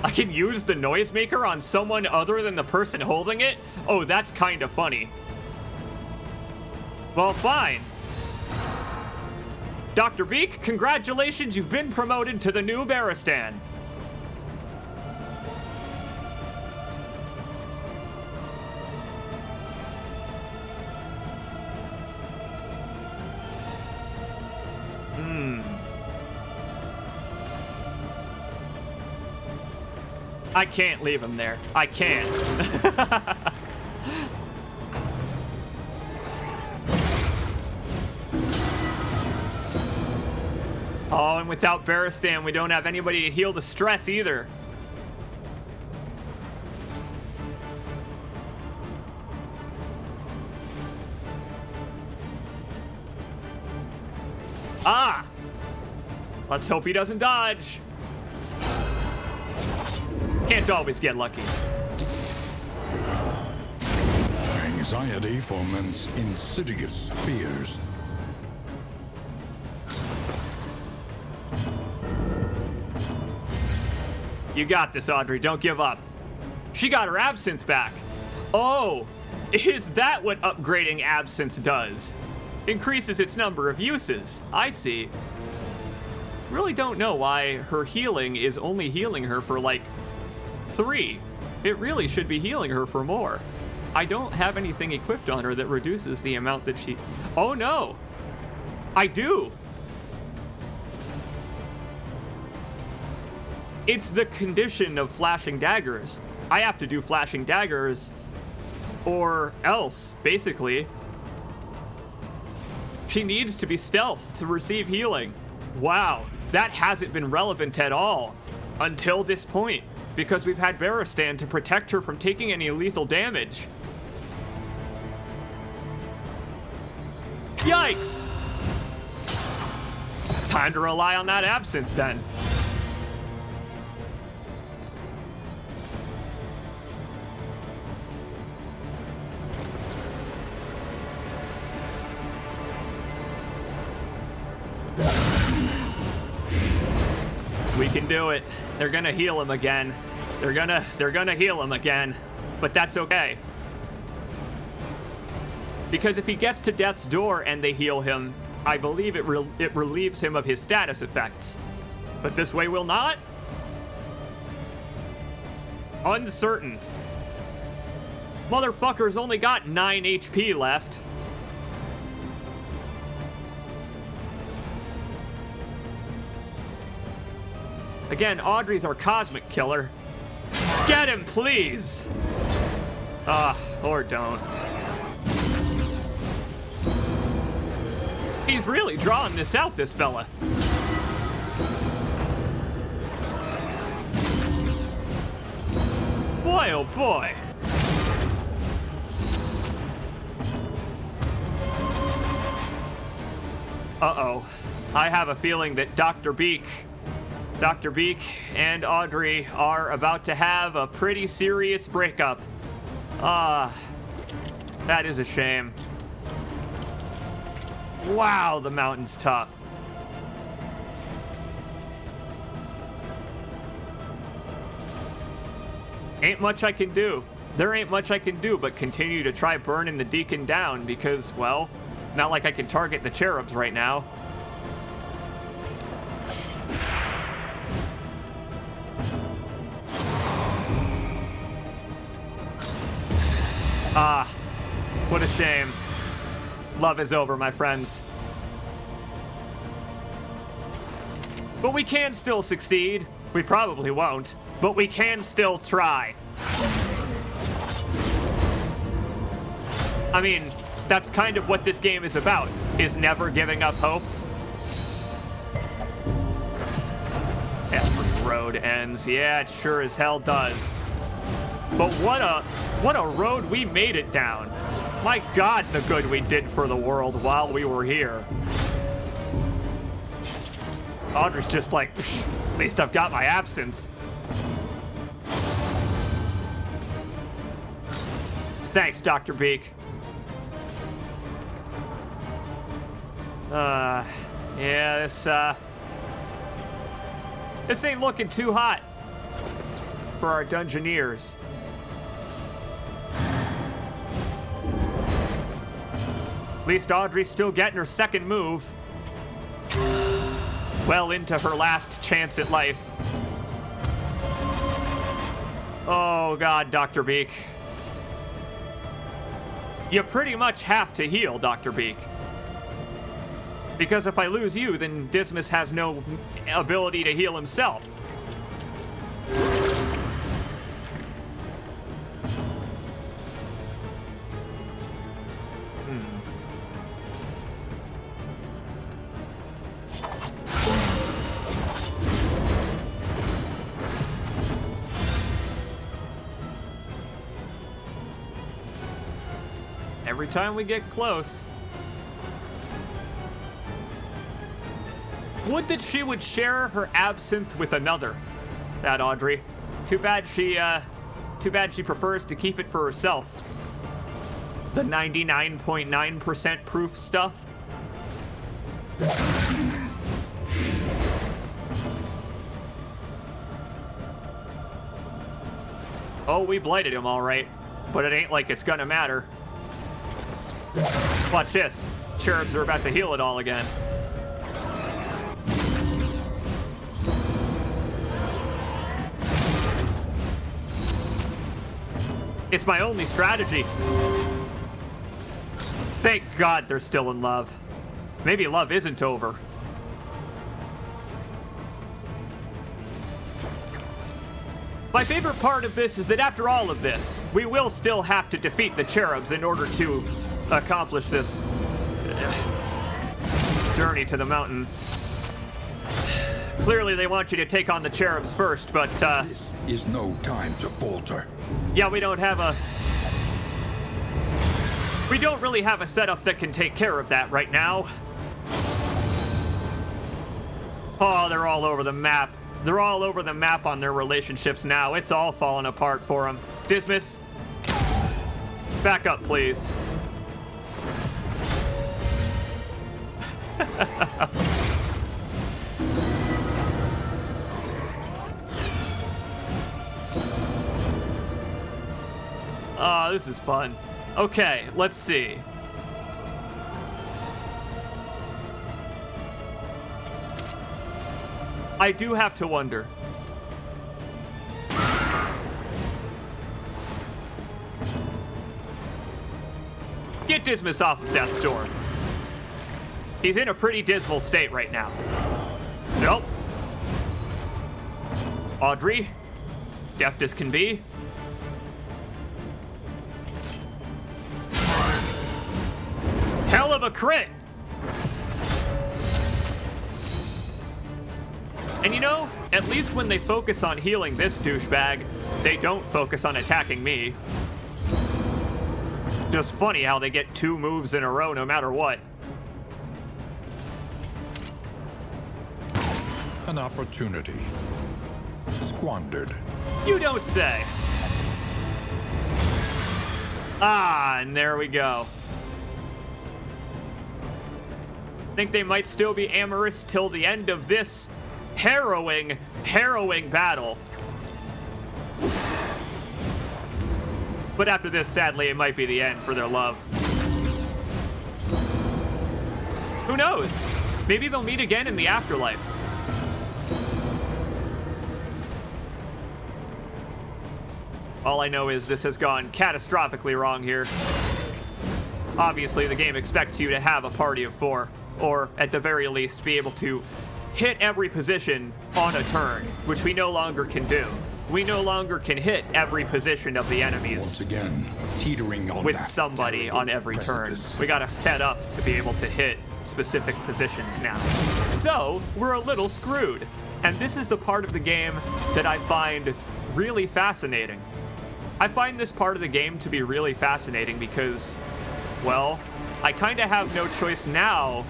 Speaker 1: I can use the noisemaker on someone other than the person holding it? Oh, that's kind of funny. Well, fine. Dr. Beak, congratulations, you've been promoted to the new Baristan. I can't leave him there. I can't. Oh, and without Baristan, we don't have anybody to heal the stress either. Ah! Let's hope he doesn't dodge. Can't always get lucky.
Speaker 4: Anxiety foments insidious fears.
Speaker 1: You got this, Audrey. Don't give up. She got her absinthe back. Oh, is that what upgrading absinthe does? Increases its number of uses. I see. Really don't know why her healing is only healing her for like 3. It really should be healing her for more. I don't have anything equipped on her that reduces the amount that she... Oh no! I do! It's the condition of flashing daggers. I have to do flashing daggers or else, basically. She needs to be stealth to receive healing. Wow, that hasn't been relevant at all until this point, because we've had Baristan to protect her from taking any lethal damage. Yikes! Time to rely on that absinthe then. can do it. They're gonna heal him again. They're gonna heal him again. But that's okay. Because if he gets to death's door and they heal him, I believe it relieves him of his status effects. But this way will not? Uncertain. Motherfucker's only got 9 HP left. Again, Audrey's our cosmic killer. Get him, please! Or don't. He's really drawing this out, this fella. Boy, oh boy. Uh-oh. I have a feeling that Dr. Beak and Audrey are about to have a pretty serious breakup. That is a shame. Wow, the mountain's tough. Ain't much I can do. There ain't much I can do but continue to try burning the deacon down because, well, not like I can target the cherubs right now. What a shame. Love is over, my friends. But we can still succeed. We probably won't, but we can still try. I mean, that's kind of what this game is about, is never giving up hope. Every road ends. Yeah, it sure as hell does. But what a road we made it down. My God, the good we did for the world while we were here. Audrey's just like, at least I've got my absinthe. Thanks, Dr. Beak. Yeah, this ain't looking too hot for our Dungeoneers. At least Audrey's still getting her second move. Well into her last chance at life. Oh God, Dr. Beak. You pretty much have to heal, Dr. Beak. Because if I lose you, then Dismas has no ability to heal himself. Every time we get close. Would that she would share her absinthe with another. That Audrey. Too bad she prefers to keep it for herself. The 99.9% proof stuff. Oh, we blighted him all right, but it ain't like it's gonna matter. Watch this. Cherubs are about to heal it all again. It's my only strategy. Thank God they're still in love. Maybe love isn't over. My favorite part of this is that after all of this, we will still have to defeat the cherubs in order to accomplish this journey to the mountain. Clearly they want you to take on the cherubs first, but
Speaker 2: This is no time to falter.
Speaker 1: yeah, we don't really have a setup that can take care of that right now. Oh, they're all over the map. They're all over the map on their relationships now. It's all falling apart for them. Dismas, back up, please. this is fun. Okay, let's see. I do have to wonder. Get Dismas off of Death's Door. He's in a pretty dismal state right now. Nope. Audrey, deft as can be. Hell of a crit! And you know, at least when they focus on healing this douchebag, they don't focus on attacking me. Just funny how they get 2 moves in a row no matter what.
Speaker 3: An opportunity. Squandered.
Speaker 1: You don't say. Ah, and there we go. Think they might still be amorous till the end of this harrowing, harrowing battle. But after this, sadly, it might be the end for their love. Who knows? Maybe they'll meet again in the afterlife. All I know is this has gone catastrophically wrong here. Obviously, the game expects you to have a party of 4, or at the very least, be able to hit every position on a turn, which we no longer can do. We no longer can hit every position of the enemies.
Speaker 2: Once again, teetering on
Speaker 1: with
Speaker 2: that
Speaker 1: somebody
Speaker 2: terrible
Speaker 1: on every turn.
Speaker 2: precipice.
Speaker 1: We gotta set up to be able to hit specific positions now. So, we're a little screwed. And this is the part of the game that I find really fascinating. I find this part of the game to be really fascinating because, well, I kinda have no choice now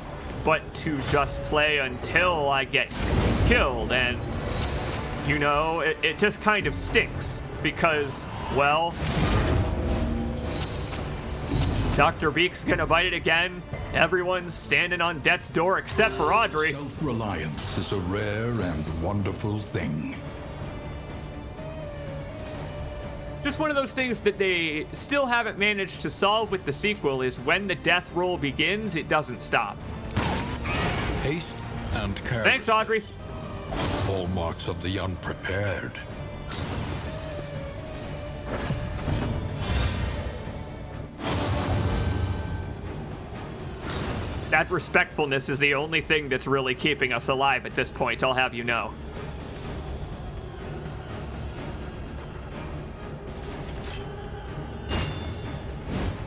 Speaker 1: but to just play until I get killed, and you know, it just kind of stinks because, well, Dr. Beak's gonna bite it again. Everyone's standing on death's door except for Audrey.
Speaker 4: Self-reliance is a rare and wonderful thing.
Speaker 1: Just one of those things that they still haven't managed to solve with the sequel is when the death roll begins, it doesn't stop.
Speaker 3: Haste and care.
Speaker 1: Thanks, Audrey.
Speaker 3: Hallmarks of the unprepared.
Speaker 1: That respectfulness is the only thing that's really keeping us alive at this point, I'll have you know.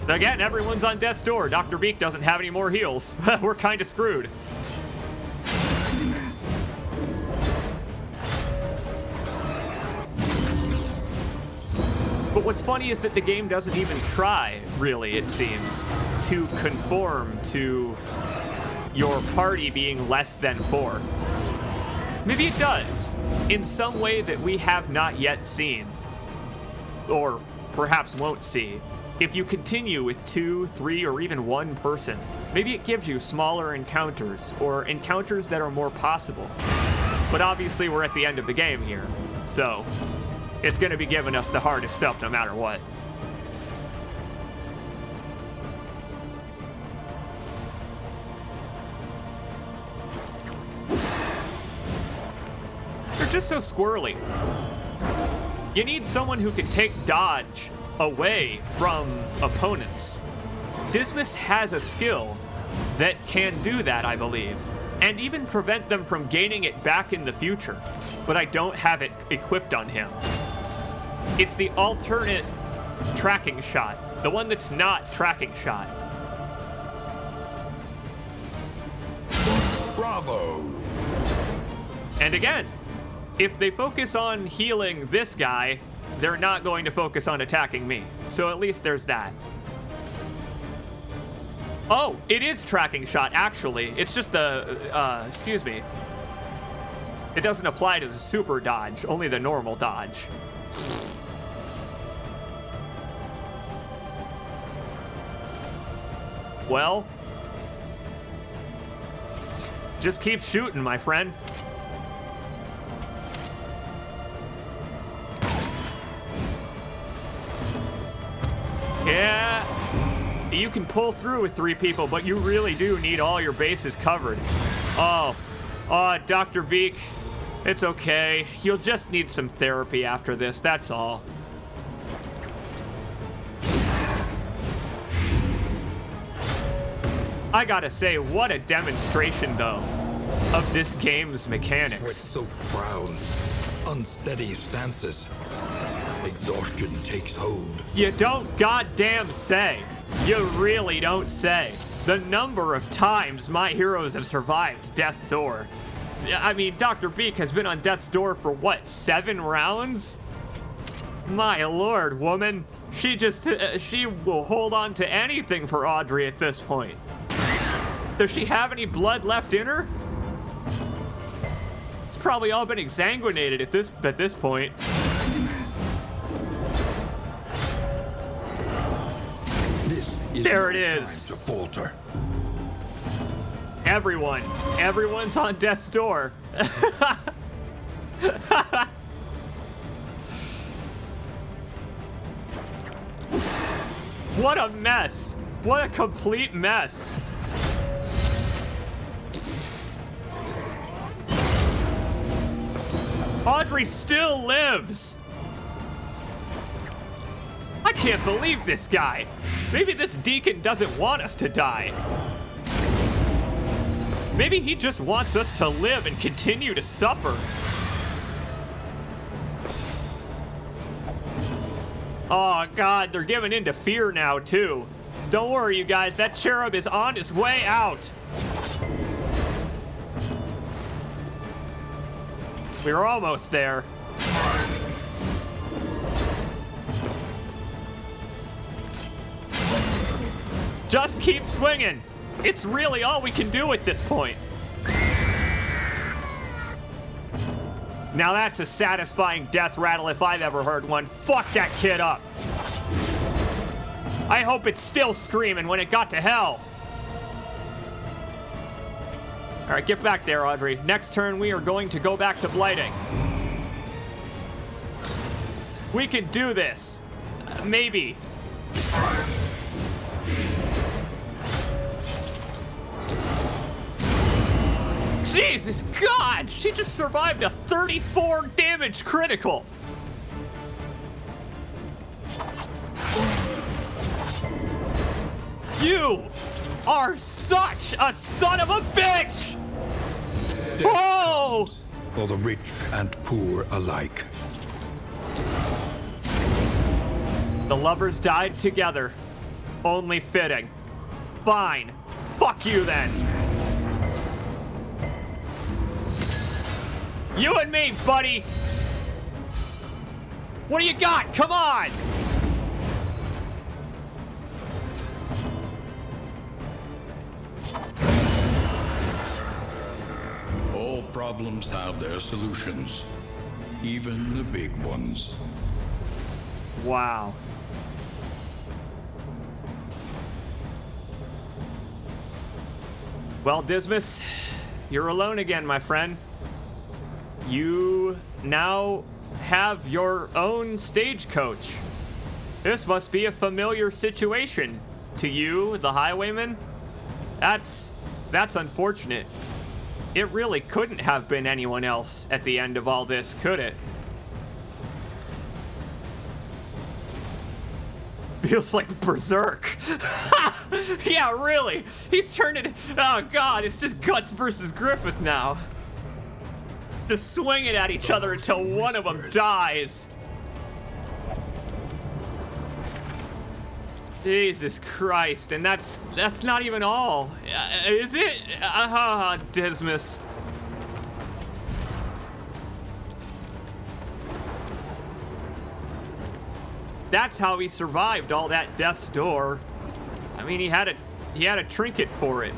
Speaker 1: Again, everyone's on death's door. Dr. Beak doesn't have any more heals. We're kind of screwed. But what's funny is that the game doesn't even try, really, it seems, to conform to your party being less than 4. Maybe it does, in some way that we have not yet seen, or perhaps won't see. If you continue with 2, 3, or even 1 person, maybe it gives you smaller encounters, or encounters that are more possible. But obviously we're at the end of the game here, so it's going to be giving us the hardest stuff no matter what. They're just so squirrely. You need someone who can take dodge away from opponents. Dismas has a skill that can do that, I believe, and even prevent them from gaining it back in the future, but I don't have it equipped on him. It's the alternate tracking shot, the one that's not tracking shot.
Speaker 3: Bravo!
Speaker 1: And again, if they focus on healing this guy, they're not going to focus on attacking me. So at least there's that. Oh, it is tracking shot, actually. It's just excuse me. It doesn't apply to the super dodge, only the normal dodge. Well, just keep shooting, my friend. you can pull through with 3 people, but you really do need all your bases covered. Oh, Dr. Beak, it's okay. You'll just need some therapy after this, that's all. I gotta say, what a demonstration, though, of this game's mechanics.
Speaker 3: Sweat-soaked brows, unsteady stances. Exhaustion takes hold.
Speaker 1: You don't goddamn say. You really don't say. The number of times my heroes have survived Death's Door. I mean, Dr. Beak has been on Death's Door for what, 7 rounds? My lord, woman. She will hold on to anything for Audrey at this point. Does she have any blood left in her? It's probably all been exsanguinated at this point. There it is.
Speaker 2: To falter.
Speaker 1: Everyone's on Death's Door. What a mess. What a complete mess. Audrey still lives. I can't believe this guy. Maybe this deacon doesn't want us to die. Maybe he just wants us to live and continue to suffer. Oh God, they're giving in to fear now too. Don't worry, you guys, that cherub is on his way out. We're almost there. Just keep swinging. It's really all we can do at this point. Now that's a satisfying death rattle if I've ever heard one. Fuck that kid up. I hope it's still screaming when it got to hell. All right, get back there, Audrey. Next turn, we are going to go back to blighting. We can do this. Maybe. Jesus God! She just survived a 34 damage critical. You are such a son of a bitch! Oh!
Speaker 3: For the rich and poor alike.
Speaker 1: The lovers died together. Only fitting. Fine. Fuck you then. You and me, buddy. What do you got? Come on.
Speaker 4: All problems have their solutions, even the big ones.
Speaker 1: Wow. Well, Dismas, you're alone again, my friend. You now have your own stagecoach. This must be a familiar situation to you, the highwayman. That's unfortunate. It really couldn't have been anyone else at the end of all this, could it? Feels like Berserk. Yeah, really. He's turning. Oh God, it's just Guts versus Griffith now. Just swinging at each other until one of them dies. Jesus Christ, and that's not even all. Is it? Dismas. That's how he survived all that Death's Door. I mean, he had a trinket for it.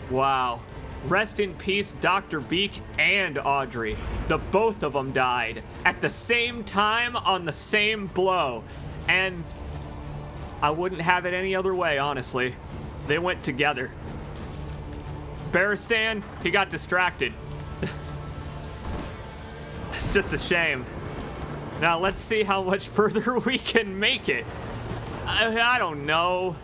Speaker 1: Wow. Rest in peace, Dr. Beak and Audrey. The both of them died at the same time on the same blow. And I wouldn't have it any other way, honestly. They went together. Baristan, he got distracted. It's just a shame. Now let's see how much further we can make it. I don't know.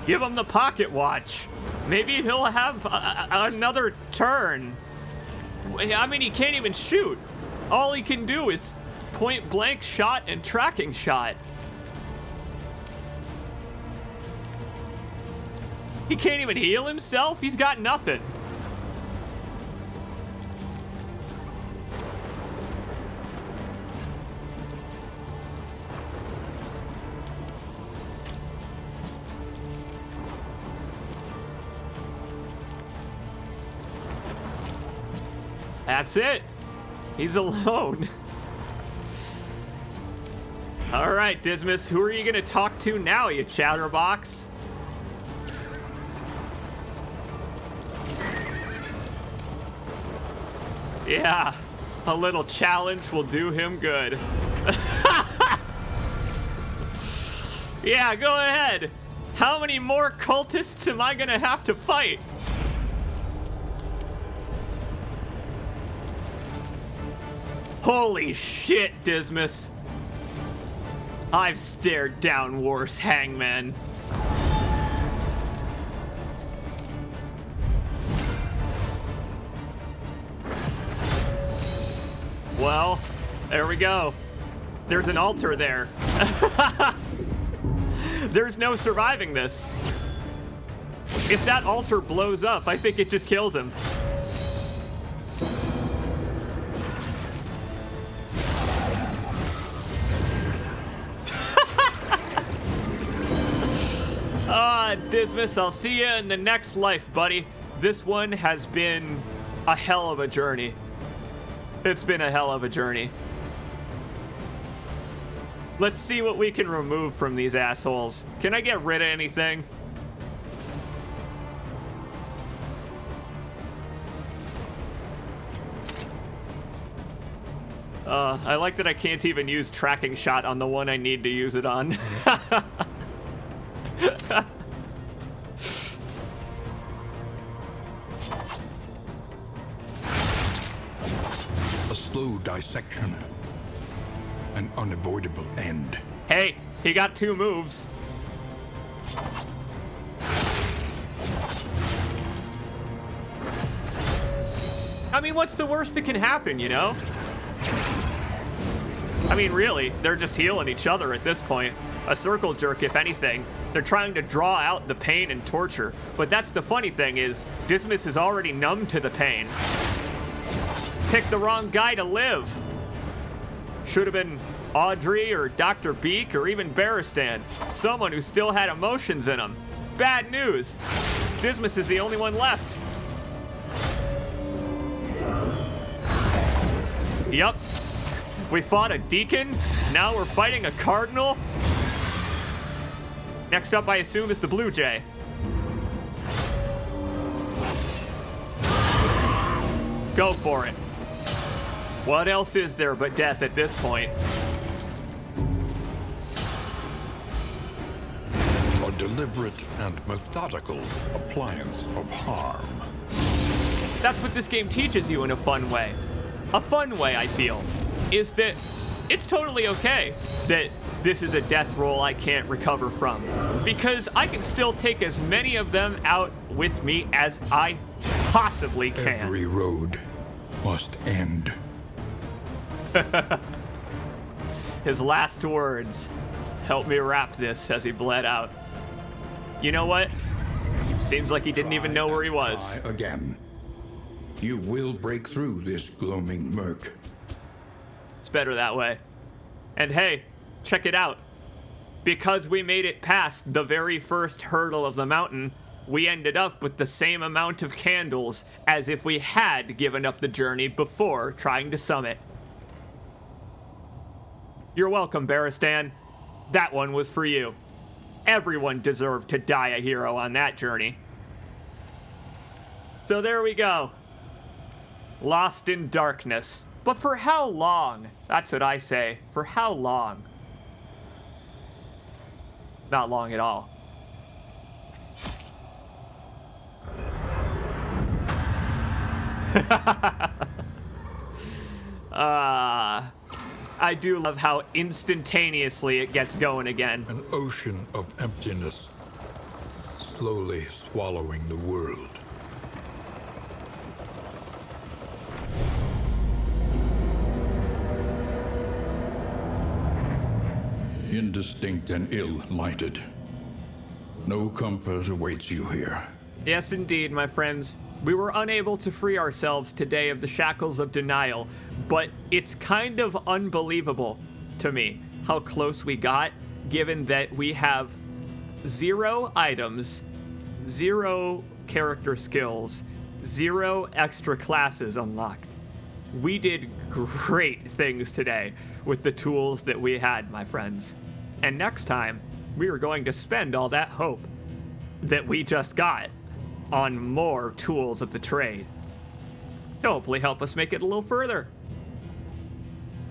Speaker 1: Give him the pocket watch. Maybe he'll have another turn. I mean, he can't even shoot. All he can do is point blank shot and tracking shot. He can't even heal himself. He's got nothing. That's it. He's alone. All right, Dismas, who are you gonna talk to now, you chatterbox? Yeah, a little challenge will do him good. Yeah, go ahead. How many more cultists am I gonna have to fight? Holy shit, Dismas. I've stared down worse hangmen. Well, there we go. There's an altar there. There's no surviving this. If that altar blows up, I think it just kills him. Dismas, I'll see you in the next life, buddy. This one has been a hell of a journey. It's been a hell of a journey. Let's see what we can remove from these assholes. Can I get rid of anything? I like that I can't even use tracking shot on the one I need to use it on.
Speaker 3: A slow dissection. An unavoidable end.
Speaker 1: Hey, he got 2 moves. I mean, what's the worst that can happen, you know? I mean, really, they're just healing each other at this point. A circle jerk, if anything. They're trying to draw out the pain and torture. But that's the funny thing is, Dismas is already numb to the pain. Picked the wrong guy to live. Should have been Audrey or Dr. Beak or even Baristan. Someone who still had emotions in him. Bad news. Dismas is the only one left. Yup. We fought a deacon. Now we're fighting a cardinal. Next up, I assume, is the Blue Jay. Go for it. What else is there but death at this point?
Speaker 3: A deliberate and methodical appliance of harm.
Speaker 1: That's what this game teaches you in a fun way. A fun way, I feel, is that it's totally okay that this is a death roll I can't recover from, because I can still take as many of them out with me as I possibly can.
Speaker 3: Every road must end.
Speaker 1: His last words helped me wrap this as he bled out. You know what? Seems like he didn't even know where he was.
Speaker 3: Try again. You will break through this gloaming murk.
Speaker 1: It's better that way. And hey, check it out. Because we made it past the very first hurdle of the mountain, we ended up with the same amount of candles as if we had given up the journey before trying to summit. You're welcome, Baristan. That one was for you. Everyone deserved to die a hero on that journey. So there we go. Lost in darkness. But for how long? That's what I say. For how long? Not long at all. I do love how instantaneously it gets going again.
Speaker 3: An ocean of emptiness, slowly swallowing the world.
Speaker 4: Indistinct and ill-lighted. No comfort awaits you here.
Speaker 1: Yes, indeed, my friends. We were unable to free ourselves today of the shackles of denial, but it's kind of unbelievable to me how close we got, given that we have 0 items, 0 character skills, 0 extra classes unlocked. We did great things today with the tools that we had, my friends. And next time, we are going to spend all that hope that we just got on more tools of the trade to hopefully help us make it a little further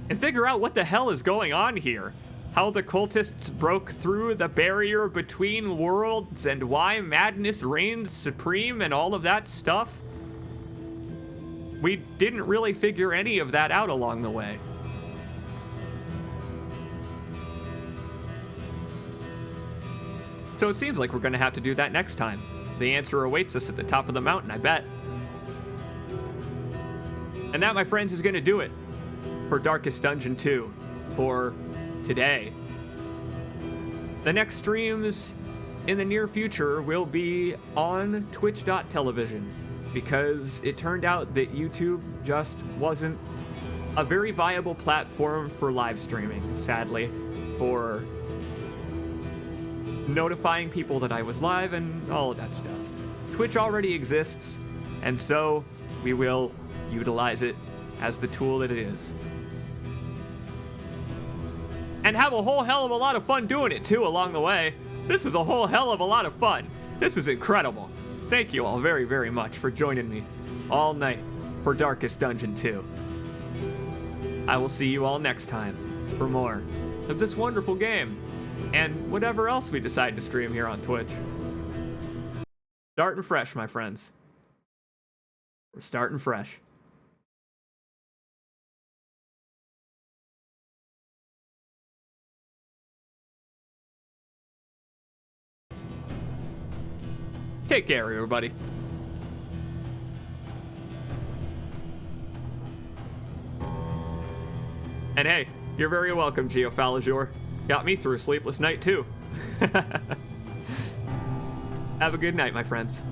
Speaker 1: and figure out what the hell is going on here, how the cultists broke through the barrier between worlds, and why madness reigns supreme and all of that stuff. We didn't really figure any of that out along the way. So it seems like we're going to have to do that next time. The answer awaits us at the top of the mountain, I bet. And that, my friends, is going to do it for Darkest Dungeon 2 for today. The next streams in the near future will be on twitch.television, because it turned out that YouTube just wasn't a very viable platform for live streaming, sadly, for notifying people that I was live and all of that stuff. Twitch already exists, and so we will utilize it as the tool that it is. And have a whole hell of a lot of fun doing it too along the way. This was a whole hell of a lot of fun. This is incredible. Thank you all very, very much for joining me all night for Darkest Dungeon 2. I will see you all next time for more of this wonderful game and whatever else we decide to stream here on Twitch. Starting fresh, my friends. We're starting fresh. Take care, everybody. And hey, you're very welcome, Geofalazure. Got me through a sleepless night, too. Have a good night, my friends.